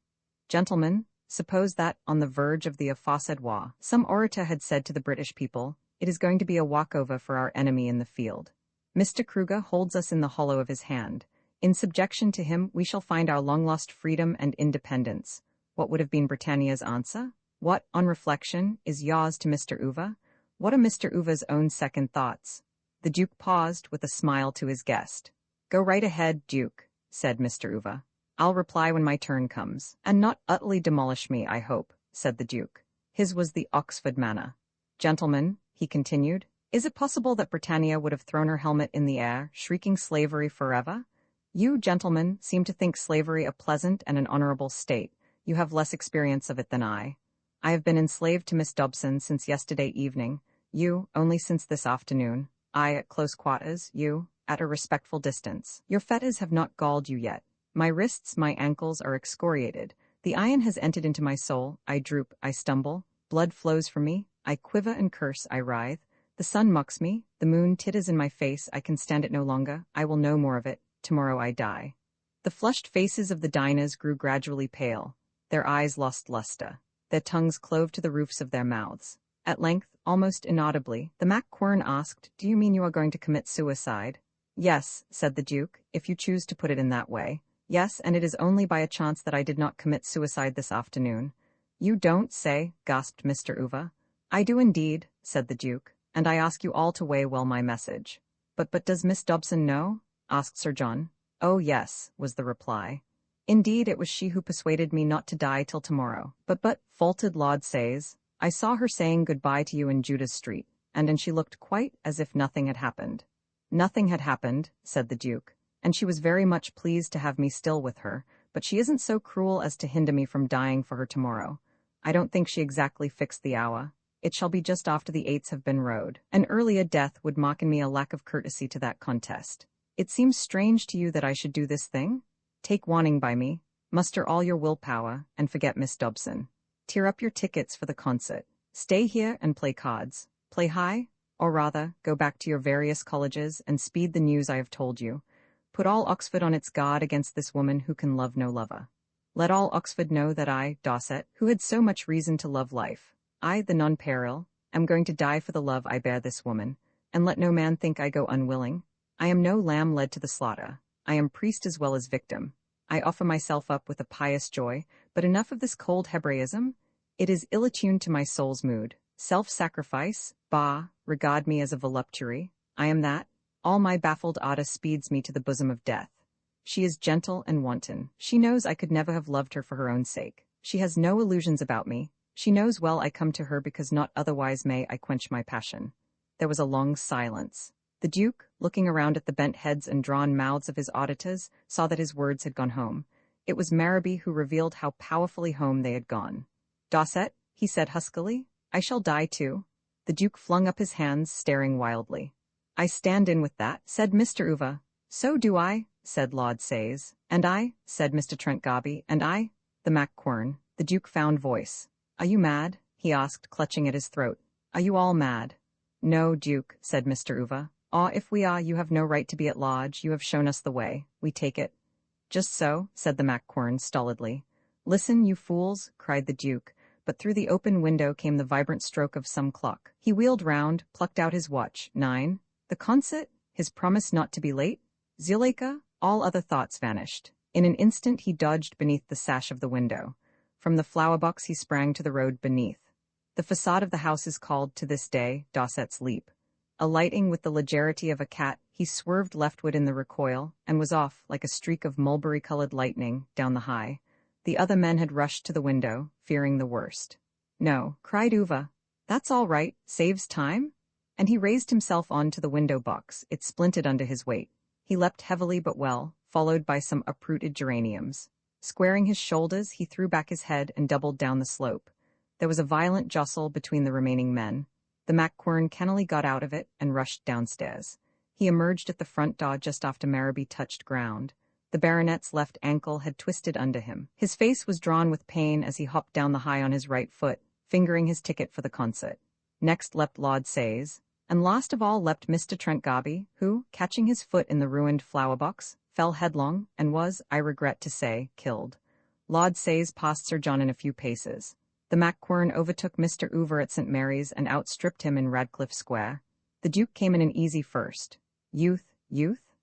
Gentlemen, suppose that, on the verge of the aforesaid war, some orator had said to the British people, "It is going to be a walkover for our enemy in the field. Mr. Kruger holds us in the hollow of his hand. In subjection to him we shall find our long-lost freedom and independence." What would have been Britannia's answer? What, on reflection, is yours to Mr. Uva? What are Mr. Uva's own second thoughts? The Duke paused with a smile to his guest. "Go right ahead, Duke," said Mr. Uva. "I'll reply when my turn comes." "And not utterly demolish me, I hope," said the Duke. His was the Oxford manner. "Gentlemen," he continued, "is it possible that Britannia would have thrown her helmet in the air, shrieking slavery forever? You, gentlemen, seem to think slavery a pleasant and an honorable state. You have less experience of it than I. I have been enslaved to Miss Dobson since yesterday evening, you, only since this afternoon. I at close quarters, you, at a respectful distance. Your fetters have not galled you yet. My wrists, my ankles are excoriated. The iron has entered into my soul. I droop, I stumble. Blood flows from me. I quiver and curse, I writhe. The sun mocks me. The moon titters in my face. I can stand it no longer. I will no more of it. Tomorrow I die." The flushed faces of the diners grew gradually pale. Their eyes lost luster. Their tongues clove to the roofs of their mouths. At length, almost inaudibly, the Mac Quern asked, "Do you mean you are going to commit suicide?" "Yes," said the Duke, "if you choose to put it in that way. Yes, and it is only by a chance that I did not commit suicide this afternoon." "You don't say," gasped Mr. Uva. "I do indeed," said the Duke, "and I ask you all to weigh well my message." But does Miss Dobson know?" asked Sir John. "Oh yes," was the reply. "Indeed, it was she who persuaded me not to die till tomorrow." But, faltered Lord Sayes, "I saw her saying good-bye to you in Judas Street, and she looked quite as if nothing had happened." "Nothing had happened," said the Duke, "and she was very much pleased to have me still with her, but she isn't so cruel as to hinder me from dying for her tomorrow. I don't think she exactly fixed the hour. It shall be just after the 8s have been rowed. An earlier death would mark in me a lack of courtesy to that contest. It seems strange to you that I should do this thing? Take warning by me, muster all your willpower, and forget Miss Dobson. Tear up your tickets for the concert. Stay here and play cards. Play high, or rather, go back to your various colleges and speed the news I have told you. Put all Oxford on its guard against this woman who can love no lover. Let all Oxford know that I, Dorset, who had so much reason to love life, I, the nonpareil, am going to die for the love I bear this woman, and let no man think I go unwilling. I am no lamb led to the slaughter. I am priest as well as victim. I offer myself up with a pious joy, but enough of this cold Hebraism. It is ill-attuned to my soul's mood. Self-sacrifice, bah, regard me as a voluptuary. I am that. All my baffled ardor speeds me to the bosom of death. She is gentle and wanton. She knows I could never have loved her for her own sake. She has no illusions about me. She knows well I come to her because not otherwise may I quench my passion. There was a long silence. The Duke, looking around at the bent heads and drawn mouths of his auditors, saw that his words had gone home. It was Marraby who revealed how powerfully home they had gone. "Dorset," he said huskily, "I shall die too." The Duke flung up his hands, staring wildly. "I stand in with that," said Mr. Uva. "So do I," said Lord Sayes. "And I," said Mr. Trent Garby. "And I." The Mac Quern. The Duke found voice. "Are you mad?" he asked, clutching at his throat. "Are you all mad?" "No, Duke," said Mr. Uva. "Ah, if we are, you have no right to be at large. You have shown us the way. We take it." "Just so," said the Mac Quern stolidly. "Listen, you fools," cried the Duke, but through the open window came the vibrant stroke of some clock. He wheeled round, plucked out his watch. 9. The concert? His promise not to be late? Zuleika? All other thoughts vanished. In an instant he dodged beneath the sash of the window. From the flower box he sprang to the road beneath. The facade of the house is called, to this day, Dorset's Leap. Alighting with the legerity of a cat, he swerved leftward in the recoil, and was off, like a streak of mulberry-colored lightning, down the high. The other men had rushed to the window, fearing the worst. "No," cried Uva. "That's all right, saves time." And he raised himself on to the window box. It splintered under his weight. He leapt heavily but well, followed by some uprooted geraniums. Squaring his shoulders, he threw back his head and doubled down the slope. There was a violent jostle between the remaining men. The Macquern kennelly got out of it and rushed downstairs. He emerged at the front door just after Marraby touched ground. The baronet's left ankle had twisted under him. His face was drawn with pain as he hopped down the high on his right foot, fingering his ticket for the concert. Next leapt Lord Sayes, and last of all leapt Mr. Trent Garby, who, catching his foot in the ruined flower-box, fell headlong and was, I regret to say, killed. Lord Sayes passed Sir John in a few paces. The Macquern overtook Mr. Oover at St. Mary's and outstripped him in Radcliffe Square. The Duke came in an easy first. Youth,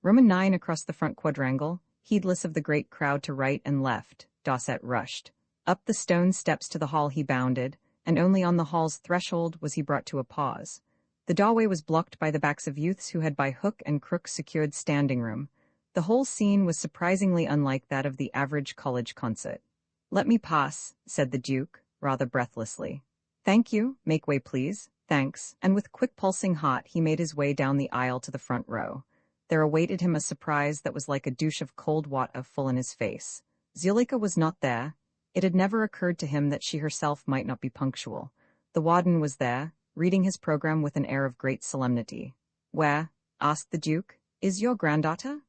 Roman 9 across the front quadrangle, heedless of the great crowd to right and left, Dorset rushed. Up the stone steps to the hall he bounded, and only on the hall's threshold was he brought to a pause. The doorway was blocked by the backs of youths who had by hook and crook secured standing room. The whole scene was surprisingly unlike that of the average college concert. "Let me pass," said the Duke, rather breathlessly. "Thank you, make way please, thanks," and with quick pulsing heart he made his way down the aisle to the front row. There awaited him a surprise that was like a douche of cold water full in his face. Zuleika was not there. It had never occurred to him that she herself might not be punctual. The warden was there, reading his program with an air of great solemnity. "Where," asked the Duke, "is your granddaughter?"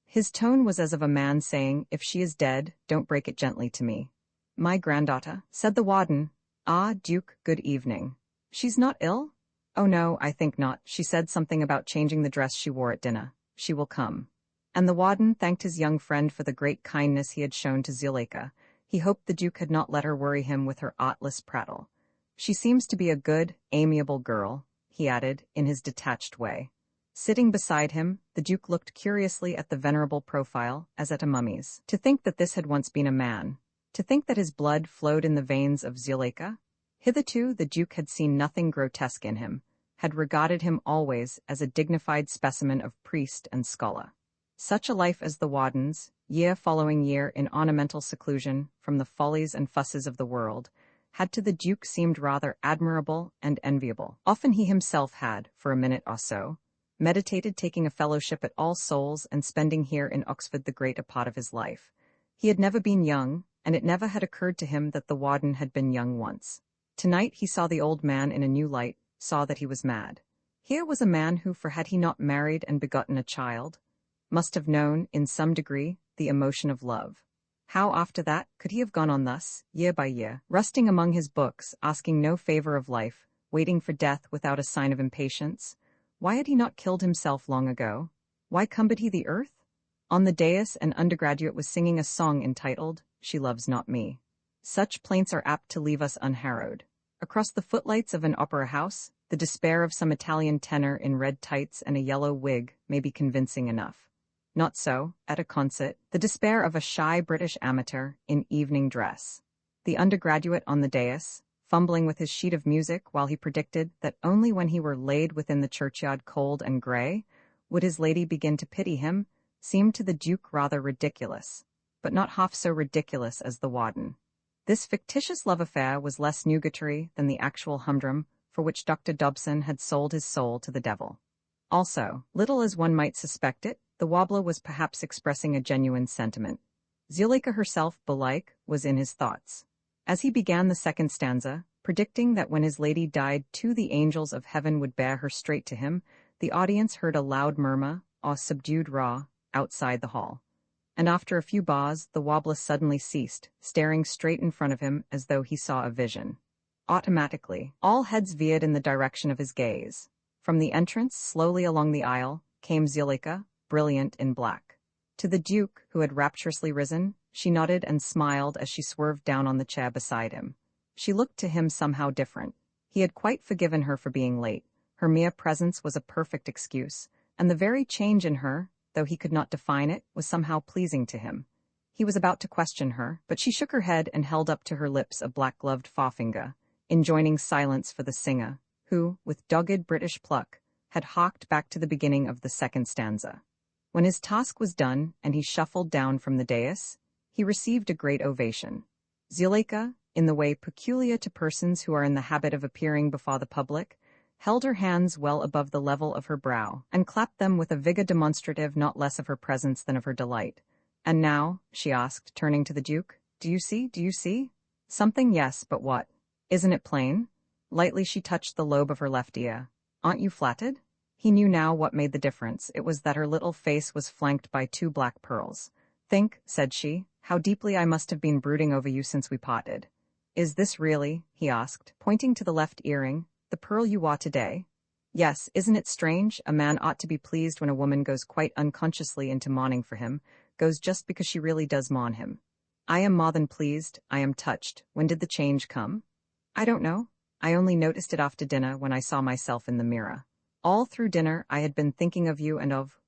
His tone was as of a man saying, "If she is dead, don't break it gently to me." "My granddaughter," said the warden. "Ah, Duke, good evening. She's not ill?" "Oh no, I think not. She said something about changing the dress she wore at dinner. She will come." And the warden thanked his young friend for the great kindness he had shown to Zuleika. He hoped the Duke had not let her worry him with her artless prattle. "She seems to be a good, amiable girl," he added, in his detached way. Sitting beside him, the Duke looked curiously at the venerable profile, as at a mummy's. To think that this had once been a man. To think that his blood flowed in the veins of Zuleika. Hitherto the Duke had seen nothing grotesque in him, had regarded him always as a dignified specimen of priest and scholar. Such a life as the warden's, year following year in ornamental seclusion from the follies and fusses of the world, had to the Duke seemed rather admirable and enviable. Often he himself had, for a minute or so, meditated taking a fellowship at All Souls and spending here in Oxford the greater part of his life. He had never been young, and it never had occurred to him that the warden had been young once. Tonight he saw the old man in a new light, saw that he was mad. Here was a man who, for had he not married and begotten a child, must have known, in some degree, the emotion of love. How after that could he have gone on thus, year by year, rusting among his books, asking no favor of life, waiting for death without a sign of impatience? Why had he not killed himself long ago? Why cumbered he the earth? On the dais an undergraduate was singing a song entitled, "She Loves Not Me." Such plaints are apt to leave us unharrowed. Across the footlights of an opera house, the despair of some Italian tenor in red tights and a yellow wig may be convincing enough. Not so, at a concert, the despair of a shy British amateur in evening dress. The undergraduate on the dais, fumbling with his sheet of music while he predicted that only when he were laid within the churchyard cold and grey would his lady begin to pity him, seemed to the Duke rather ridiculous, but not half so ridiculous as the warden. This fictitious love affair was less nugatory than the actual humdrum for which Dr. Dobson had sold his soul to the devil. Also, little as one might suspect it, the wobbler was perhaps expressing a genuine sentiment. Zuleika herself, belike, was in his thoughts. As he began the second stanza, predicting that when his lady died too the angels of heaven would bear her straight to him, the audience heard a loud murmur, or subdued roar, outside the hall. And after a few bars, the wobbler suddenly ceased, staring straight in front of him as though he saw a vision. Automatically, all heads veered in the direction of his gaze. From the entrance, slowly along the aisle, came Zuleika, brilliant in black. To the Duke, who had rapturously risen, she nodded and smiled as she swerved down on the chair beside him. She looked to him somehow different. He had quite forgiven her for being late. Her mere presence was a perfect excuse, and the very change in her, though he could not define it, was somehow pleasing to him. He was about to question her, but she shook her head and held up to her lips a black-gloved forefinger, enjoining silence for the singer, who, with dogged British pluck, had harked back to the beginning of the second stanza. When his task was done and he shuffled down from the dais, he received a great ovation. Zuleika, in the way peculiar to persons who are in the habit of appearing before the public, held her hands well above the level of her brow, and clapped them with a vigor demonstrative not less of her presence than of her delight. "And now," she asked, turning to the Duke, do you see? Something, yes, but what? Isn't it plain?" Lightly she touched the lobe of her left ear. "Aren't you flattered?" He knew now what made the difference. It was that her little face was flanked by 2 black pearls. "Think," said she, "how deeply I must have been brooding over you since we parted." "Is this really," he asked, pointing to the left earring, "the pearl you wore today?" "Yes, isn't it strange? A man ought to be pleased when a woman goes quite unconsciously into mourning for him, goes just because she really does mourn him. I am more than pleased, I am touched. When did the change come?" "I don't know. I only noticed it after dinner when I saw myself in the mirror. All through dinner I had been thinking of you and of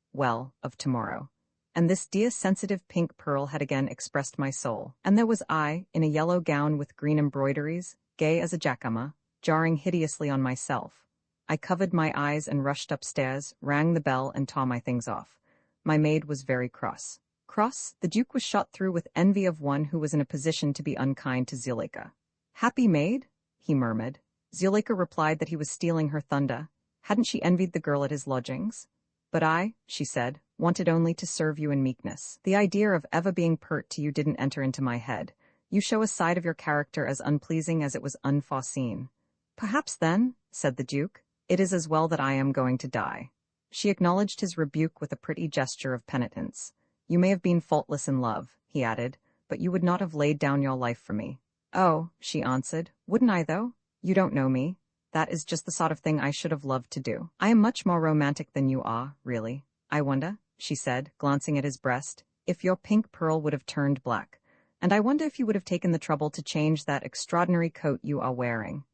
tomorrow. And this dear sensitive pink pearl had again expressed my soul. And there was I, in a yellow gown with green embroideries, gay as a jacama, jarring hideously on myself. I covered my eyes and rushed upstairs, rang the bell and tore my things off. My maid was very cross." Cross? The Duke was shot through with envy of one who was in a position to be unkind to Zuleika. "Happy maid?" he murmured. Zuleika replied that he was stealing her thunder. Hadn't she envied the girl at his lodgings? "But I," she said, "wanted only to serve you in meekness. The idea of ever being pert to you didn't enter into my head. You show a side of your character as unpleasing as it was unforeseen." "Perhaps then," said the Duke, "it is as well that I am going to die." She acknowledged his rebuke with a pretty gesture of penitence. "You may have been faultless in love," he added, "but you would not have laid down your life for me." "Oh," she answered, "wouldn't I though? You don't know me. That is just the sort of thing I should have loved to do. I am much more romantic than you are, really. I wonder," she said, glancing at his breast, "if your pink pearl would have turned black. And I wonder if you would have taken the trouble to change that extraordinary coat you are wearing."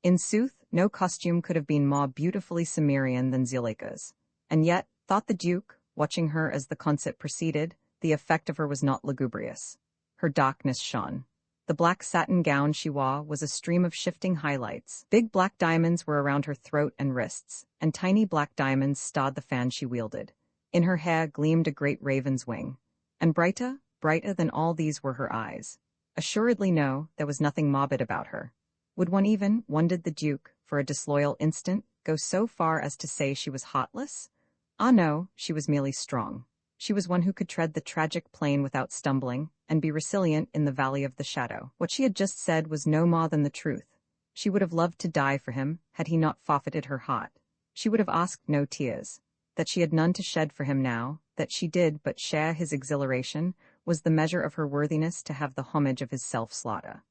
In sooth, no costume could have been more beautifully Cimmerian than Zuleika's. And yet, thought the Duke, watching her as the concert proceeded, the effect of her was not lugubrious. Her darkness shone. The black satin gown she wore was a stream of shifting highlights. Big black diamonds were around her throat and wrists, and tiny black diamonds starred the fan she wielded. In her hair gleamed a great raven's wing. And brighter than all these were her eyes. Assuredly no, there was nothing morbid about her. Would one even, wondered the Duke, for a disloyal instant, go so far as to say she was heartless? Ah no, she was merely strong. She was one who could tread the tragic plane without stumbling, and be resilient in the valley of the shadow. What she had just said was no more than the truth. She would have loved to die for him, had he not forfeited her heart. She would have asked no tears. That she had none to shed for him now, that she did but share his exhilaration, was the measure of her worthiness to have the homage of his self-slaughter.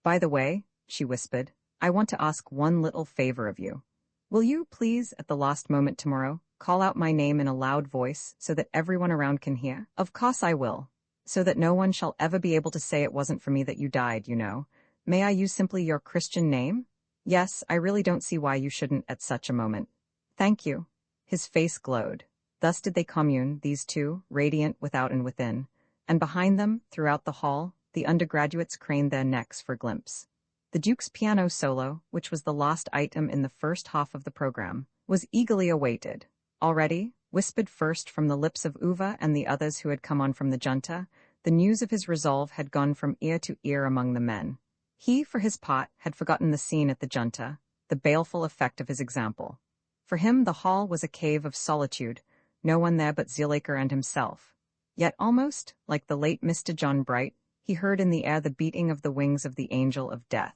"By the way," she whispered, "I want to ask one little favor of you. Will you, please, at the last moment tomorrow, call out my name in a loud voice so that everyone around can hear? Of course I will. So that no one shall ever be able to say it wasn't for me that you died, you know. May I use simply your Christian name? Yes, I really don't see why you shouldn't at such a moment. Thank you." His face glowed. Thus did they commune, these two, radiant without and within. And behind them, throughout the hall, the undergraduates craned their necks for a glimpse. The Duke's piano solo, which was the last item in the first half of the program, was eagerly awaited. Already, whispered first from the lips of Uva and the others who had come on from the junta, the news of his resolve had gone from ear to ear among the men. He, for his part, had forgotten the scene at the junta, the baleful effect of his example. For him the hall was a cave of solitude, no one there but Zuleika and himself. Yet almost, like the late Mr. John Bright, he heard in the air the beating of the wings of the angel of death.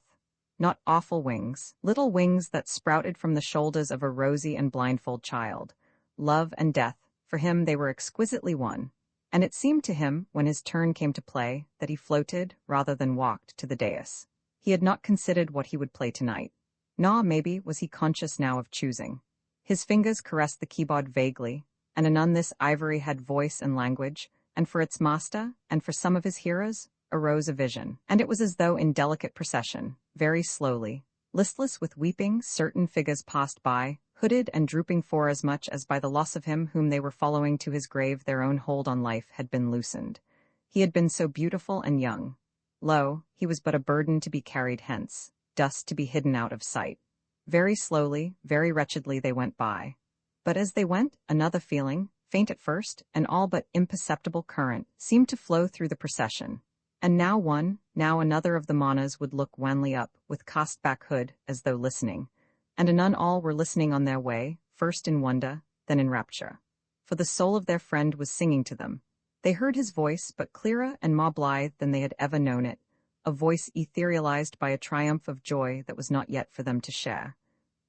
Not awful wings, little wings that sprouted from the shoulders of a rosy and blindfold child. Love and death, for him they were exquisitely one. And it seemed to him, when his turn came to play, that he floated, rather than walked, to the dais. He had not considered what he would play tonight. Nor, maybe, was he conscious now of choosing. His fingers caressed the keyboard vaguely, and anon this ivory had voice and language, and for its master, and for some of his hearers, arose a vision. And it was as though in delicate procession, very slowly, listless with weeping, certain figures passed by, hooded and drooping forasmuch as by the loss of him whom they were following to his grave their own hold on life had been loosened. He had been so beautiful and young. Lo, he was but a burden to be carried hence, dust to be hidden out of sight. Very slowly, very wretchedly they went by. But as they went, another feeling, faint at first, and all but imperceptible current, seemed to flow through the procession. And now one, now another of the mourners would look wanly up, with cast-back hood, as though listening. and anon all were listening on their way, first in wonder, then in rapture. For the soul of their friend was singing to them. They heard his voice, but clearer and more blithe than they had ever known it, a voice etherealized by a triumph of joy that was not yet for them to share.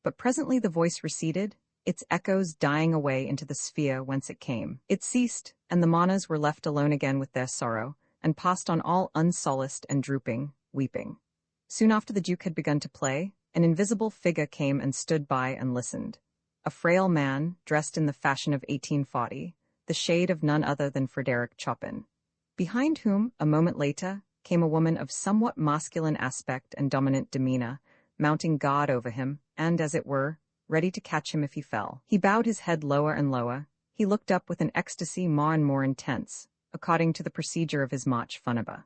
But presently the voice receded, its echoes dying away into the sphere whence it came. It ceased, and the mourners were left alone again with their sorrow, and passed on all unsolaced and drooping, weeping. Soon after the Duke had begun to play, an invisible figure came and stood by and listened. A frail man, dressed in the fashion of 1840, the shade of none other than Frederick Chopin, behind whom, a moment later, came a woman of somewhat masculine aspect and dominant demeanor, mounting guard over him, and, as it were, ready to catch him if he fell. He bowed his head lower and lower. He looked up with an ecstasy more and more intense, according to the procedure of his march funèbre.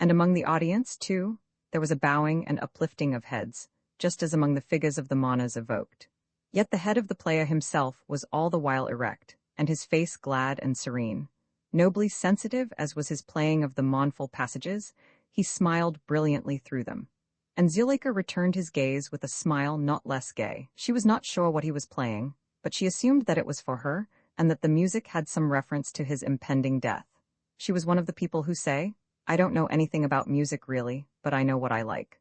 And among the audience, too, there was a bowing and uplifting of heads, just as among the figures of the mourners evoked. Yet the head of the player himself was all the while erect, and his face glad and serene. Nobly sensitive as was his playing of the mournful passages, he smiled brilliantly through them. And Zuleika returned his gaze with a smile not less gay. She was not sure what he was playing, but she assumed that it was for her, and that the music had some reference to his impending death. She was one of the people who say, "I don't know anything about music really, but I know what I like."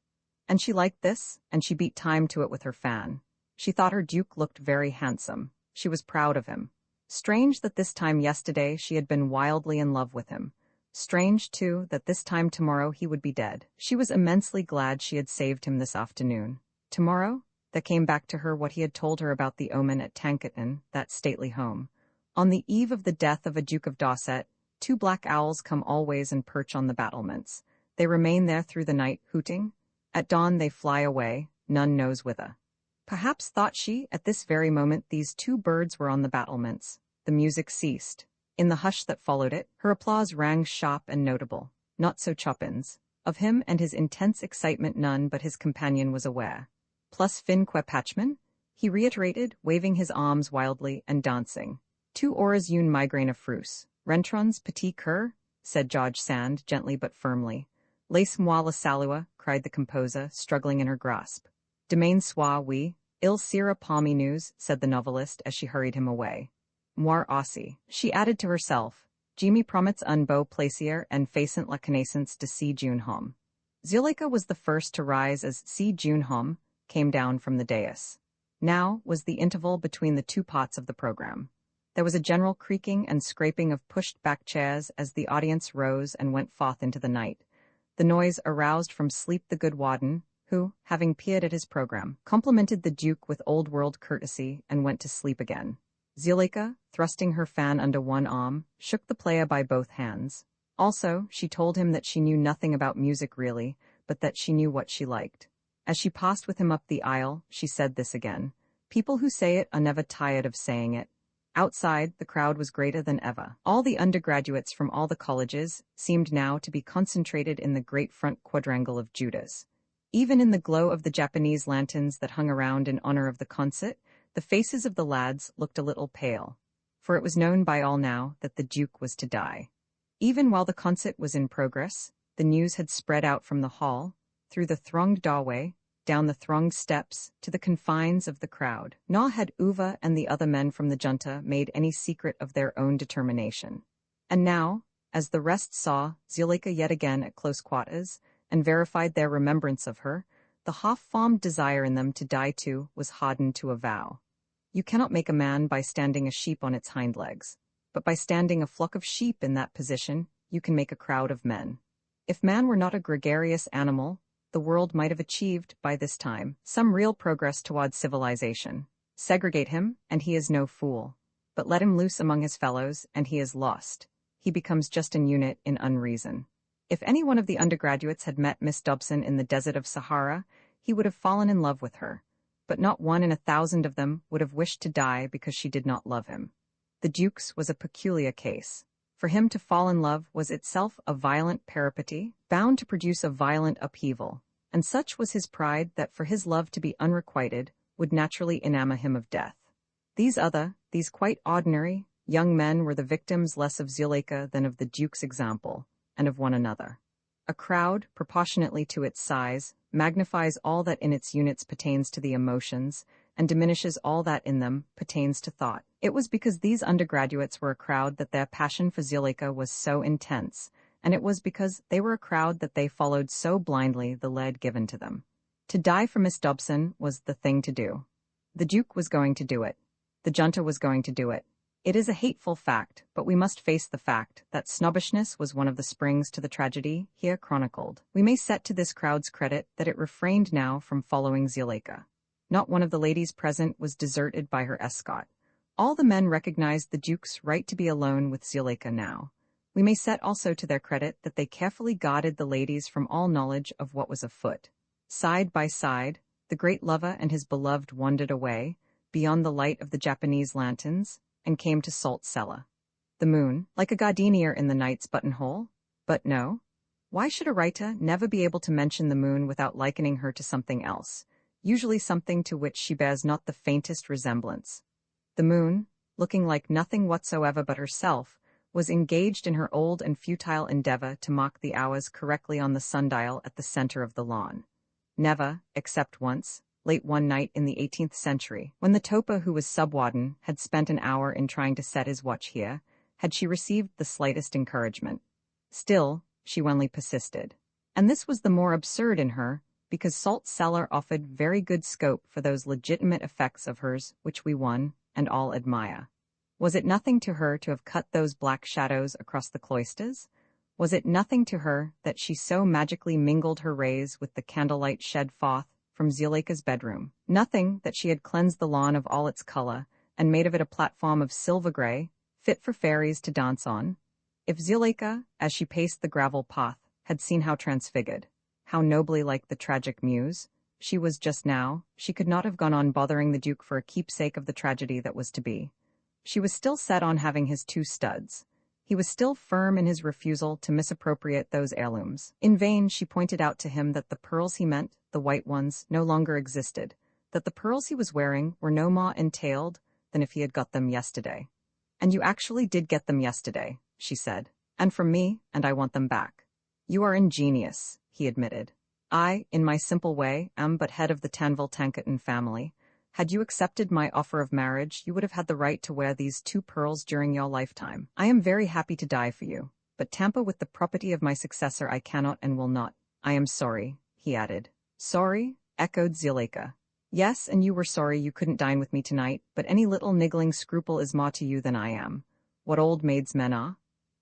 And she liked this, and she beat time to it with her fan. She thought her Duke looked very handsome. She was proud of him. Strange that this time yesterday she had been wildly in love with him. Strange, too, that this time tomorrow he would be dead. She was immensely glad she had saved him this afternoon. Tomorrow? There came back to her what he had told her about the omen at Tankerton, that stately home. On the eve of the death of a Duke of Dorset, 2 black owls come always and perch on the battlements. They remain there through the night, hooting. At dawn they fly away, none knows whither. Perhaps, thought she, at this very moment these 2 birds were on the battlements. The music ceased. In the hush that followed it, her applause rang sharp and notable. Not so Chopin's. Of him and his intense excitement none but his companion was aware. Plus fin que Patchman? He reiterated, waving his arms wildly and dancing. 2 horas une migraine of frus. Rentrons petit cœur? Said George Sand, gently but firmly. Laisse-moi la salua, cried the composer, struggling in her grasp. Demain soir, oui. Il sera parmi nous, said the novelist as she hurried him away. Moi aussi, she added to herself. Jimmy promets un beau plaisir and facent la connaissance de si jeune homme. Zuleika was the first to rise as si jeune homme came down from the dais. Now was the interval between the 2 parts of the program. There was a general creaking and scraping of pushed-back chairs as the audience rose and went forth into the night. The noise aroused from sleep the good Warden, who, having peered at his program, complimented the Duke with old-world courtesy and went to sleep again. Zuleika, thrusting her fan under one arm, shook the player by both hands. Also, she told him that she knew nothing about music really, but that she knew what she liked. As she passed with him up the aisle, she said this again. People who say it are never tired of saying it. Outside, the crowd was greater than ever. All the undergraduates from all the colleges seemed now to be concentrated in the great front quadrangle of Judas. Even in the glow of the Japanese lanterns that hung around in honor of the concert, the faces of the lads looked a little pale, for it was known by all now that the Duke was to die. Even while the concert was in progress, the news had spread out from the hall, through the thronged doorway, down the thronged steps, to the confines of the crowd. Nor had Uva and the other men from the junta made any secret of their own determination. And now, as the rest saw Zuleika yet again at close quarters, and verified their remembrance of her, the half-formed desire in them to die too was hardened to a vow. You cannot make a man by standing a sheep on its hind legs, but by standing a flock of sheep in that position, you can make a crowd of men. If man were not a gregarious animal, the world might have achieved, by this time, some real progress towards civilization. Segregate him, and he is no fool. But let him loose among his fellows, and he is lost. He becomes just an unit in unreason. If any one of the undergraduates had met Miss Dobson in the desert of Sahara, he would have fallen in love with her. But not 1 in 1,000 of them would have wished to die because she did not love him. The Duke's was a peculiar case. For him to fall in love was itself a violent peripety, bound to produce a violent upheaval, and such was his pride that for his love to be unrequited would naturally enamor him of death. These quite ordinary, young men were the victims less of Zuleika than of the Duke's example, and of one another. A crowd, proportionately to its size, magnifies all that in its units pertains to the emotions, and diminishes all that in them pertains to thought. It was because these undergraduates were a crowd that their passion for Zuleika was so intense, and it was because they were a crowd that they followed so blindly the lead given to them. To die for Miss Dobson was the thing to do. The Duke was going to do it. The junta was going to do it. It is a hateful fact, but we must face the fact that snobbishness was one of the springs to the tragedy here chronicled. We may set to this crowd's credit that it refrained now from following Zuleika. Not one of the ladies present was deserted by her escort. All the men recognized the Duke's right to be alone with Zuleika now. We may set also to their credit that they carefully guarded the ladies from all knowledge of what was afoot. Side by side, the great lover and his beloved wandered away, beyond the light of the Japanese lanterns, and came to Salt Cellar. The moon, like a gardenier in the night's buttonhole? But no. Why should a writer never be able to mention the moon without likening her to something else, usually something to which she bears not the faintest resemblance? The moon, looking like nothing whatsoever but herself, was engaged in her old and futile endeavor to mark the hours correctly on the sundial at the center of the lawn. Never, except once, late one night in the 18th century, when the toper who was sub-warden had spent an hour in trying to set his watch here, had she received the slightest encouragement. Still, she only persisted. And this was the more absurd in her, because Salt Cellar offered very good scope for those legitimate effects of hers which we one and all admire. Was it nothing to her to have cut those black shadows across the cloisters? Was it nothing to her that she so magically mingled her rays with the candlelight shed forth from Zuleika's bedroom? Nothing that she had cleansed the lawn of all its color, and made of it a platform of silver gray, fit for fairies to dance on? If Zuleika, as she paced the gravel path, had seen how transfigured, how nobly like the tragic muse, she was just now, she could not have gone on bothering the Duke for a keepsake of the tragedy that was to be. She was still set on having his 2 studs. He was still firm in his refusal to misappropriate those heirlooms. In vain she pointed out to him that the pearls he meant, the white ones, no longer existed, that the pearls he was wearing were no more entailed than if he had got them yesterday. "And you actually did get them yesterday," she said. "And from me, and I want them back." "You are ingenious," he admitted. "I, in my simple way, am but head of the Tanville-Tankerton family. Had you accepted my offer of marriage, you would have had the right to wear these 2 pearls during your lifetime. I am very happy to die for you, but tamper with the property of my successor I cannot and will not. I am sorry," he added. "Sorry?" echoed Zuleika. "Yes, and you were sorry you couldn't dine with me tonight, but any little niggling scruple is more to you than I am. What old maids men are."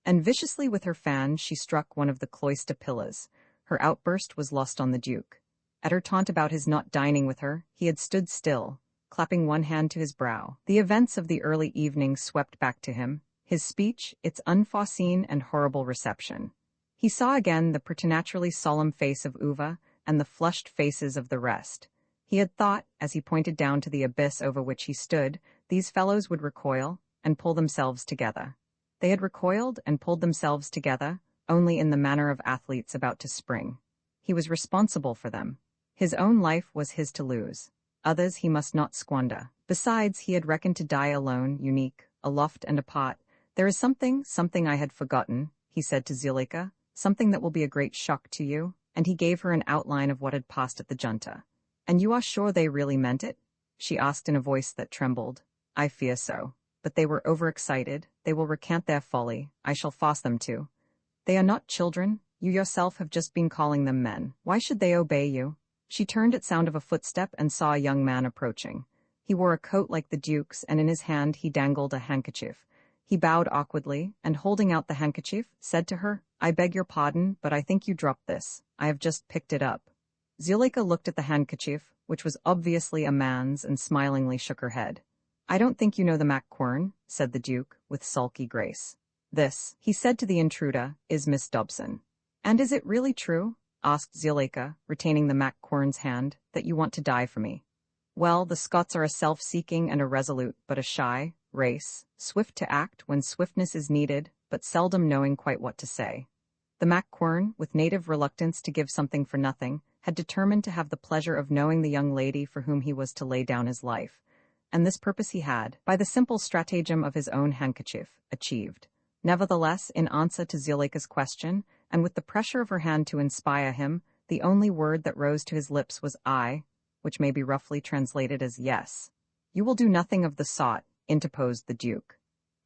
And viciously with her fan she struck one of the cloister pillars. Her outburst was lost on the Duke. At her taunt about his not dining with her, he had stood still, clapping one hand to his brow. The events of the early evening swept back to him, his speech, its unforeseen and horrible reception. He saw again the preternaturally solemn face of Uva and the flushed faces of the rest. He had thought, as he pointed down to the abyss over which he stood, these fellows would recoil and pull themselves together. They had recoiled and pulled themselves together, only in the manner of athletes about to spring. He was responsible for them. His own life was his to lose. Others he must not squander. Besides, he had reckoned to die alone, unique, aloft and apart. "There is something I had forgotten," he said to Zuleika, "something that will be a great shock to you," and he gave her an outline of what had passed at the junta. "And you are sure they really meant it?" she asked in a voice that trembled. "I fear so. But they were overexcited. They will recant their folly. I shall force them to. They are not children. You yourself have just been calling them men. Why should they obey you?" She turned at sound of a footstep and saw a young man approaching. He wore a coat like the Duke's, and in his hand he dangled a handkerchief. He bowed awkwardly, and holding out the handkerchief, said to her, "I beg your pardon, but I think you dropped this. I have just picked it up." Zuleika looked at the handkerchief, which was obviously a man's, and smilingly shook her head. "I don't think you know the Mac Quern," said the Duke, with sulky grace. "This," he said to the intruder, "is Miss Dobson." "And is it really true," asked Zuleika, retaining the Mac Quern's hand, "that you want to die for me?" "Well, the Scots are a self-seeking and a resolute, but a shy, race, swift to act when swiftness is needed, but seldom knowing quite what to say. The Mac Quern, with native reluctance to give something for nothing, had determined to have the pleasure of knowing the young lady for whom he was to lay down his life, and this purpose he had, by the simple stratagem of his own handkerchief, achieved. Nevertheless, in answer to Zuleika's question, and with the pressure of her hand to inspire him, The only word that rose to his lips was I, which may be roughly translated as yes. You will do nothing of the sort, interposed the Duke.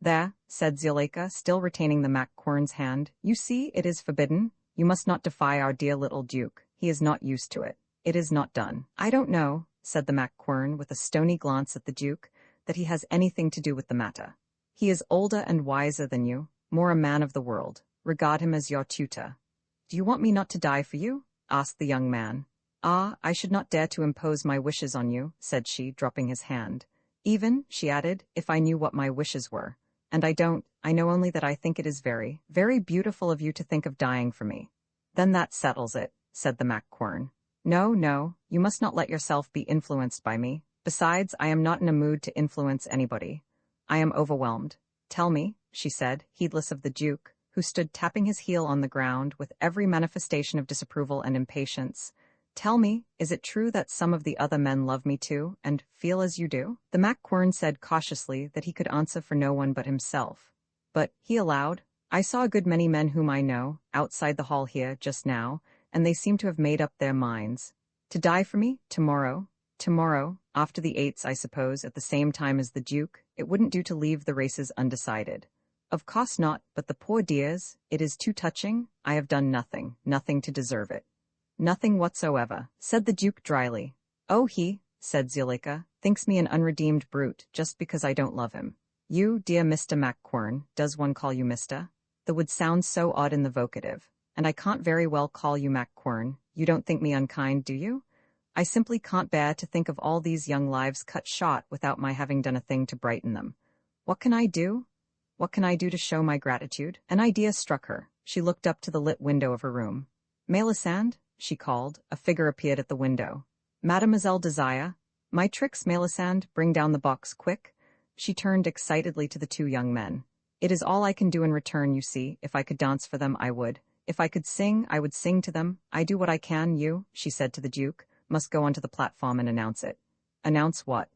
There, said Zuleika, still retaining the Mac-Quern's hand, you see, it is forbidden. You must not defy our dear little Duke. He is not used to it. It is not done. I don't know, said the Mac-Quern with a stony glance at the Duke, that he has anything to do with the matter. He is older and wiser than you, more a man of the world. Regard him as your tutor. Do you want me not to die for you? Asked the young man. Ah, I should not dare to impose my wishes on you, said she, dropping his hand. Even, she added, if I knew what my wishes were. And I don't, I know only that I think it is very, very beautiful of you to think of dying for me. Then that settles it, said the Mac-Quern. No, no, you must not let yourself be influenced by me. Besides, I am not in a mood to influence anybody. I am overwhelmed. Tell me, she said, heedless of the Duke, who stood tapping his heel on the ground with every manifestation of disapproval and impatience. Tell me, is it true that some of the other men love me too, and feel as you do? The Mac-Quern said cautiously that he could answer for no one but himself. But, he allowed, I saw a good many men whom I know, outside the hall here, just now, and they seem to have made up their minds. To die for me, tomorrow, after the 8th, I suppose, at the same time as the Duke, it wouldn't do to leave the races undecided. Of course not, but the poor dears, it is too touching. I have done nothing to deserve it. Nothing whatsoever, said the Duke dryly. Oh, he, said Zuleika, thinks me an unredeemed brute just because I don't love him. You, dear Mr. Mac-Quern, does one call you Mr? The would sound so odd in the vocative, and I can't very well call you Mac-Quern. You don't think me unkind, do you? I simply can't bear to think of all these young lives cut short without my having done a thing to brighten them. What can I do? What can I do to show my gratitude? An idea struck her. She looked up to the lit window of her room. Melisande, she called. A figure appeared at the window. Mademoiselle Desire. My tricks, Melisande, bring down the box, quick. She turned excitedly to the two young men. It is all I can do in return, you see. If I could dance for them, I would. If I could sing, I would sing to them. I do what I can. You, she said to the Duke, must go onto the platform and announce it. Announce what?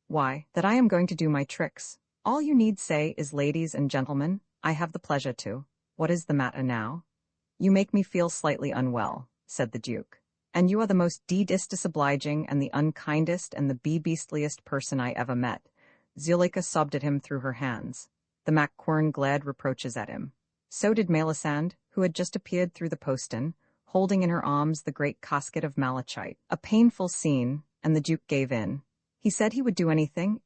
Why, that I am going to do my tricks. All you need say is, ladies and gentlemen, I have the pleasure to. What is the matter now? You make me feel slightly unwell, said the Duke. And you are the most disobliging and the unkindest and the beastliest person I ever met. Zuleika sobbed at him through her hands. The Mac-Quern glared reproaches at him. So did Melisande, who had just appeared through the postern, holding in her arms the great casket of malachite. A painful scene, and the Duke gave in. He said he would do anything.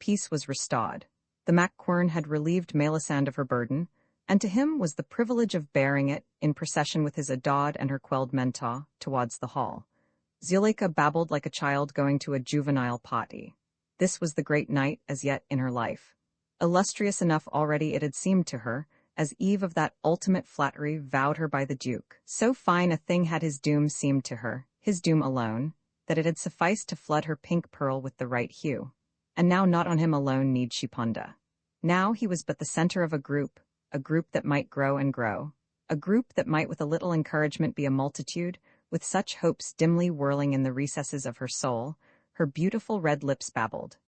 Peace was restored. The Mac-Quern had relieved Melisande of her burden, and to him was the privilege of bearing it, in procession with his adored and her quelled mentor, towards the hall. Zuleika babbled like a child going to a juvenile party. This was the great night as yet in her life. Illustrious enough already it had seemed to her, as eve of that ultimate flattery vowed her by the Duke. So fine a thing had his doom seemed to her, his doom alone, that it had sufficed to flood her pink pearl with the right hue. And now not on him alone need she ponder. Now he was but the center of a group that might grow and grow, a group that might with a little encouragement be a multitude, with such hopes dimly whirling in the recesses of her soul. Her beautiful red lips babbled.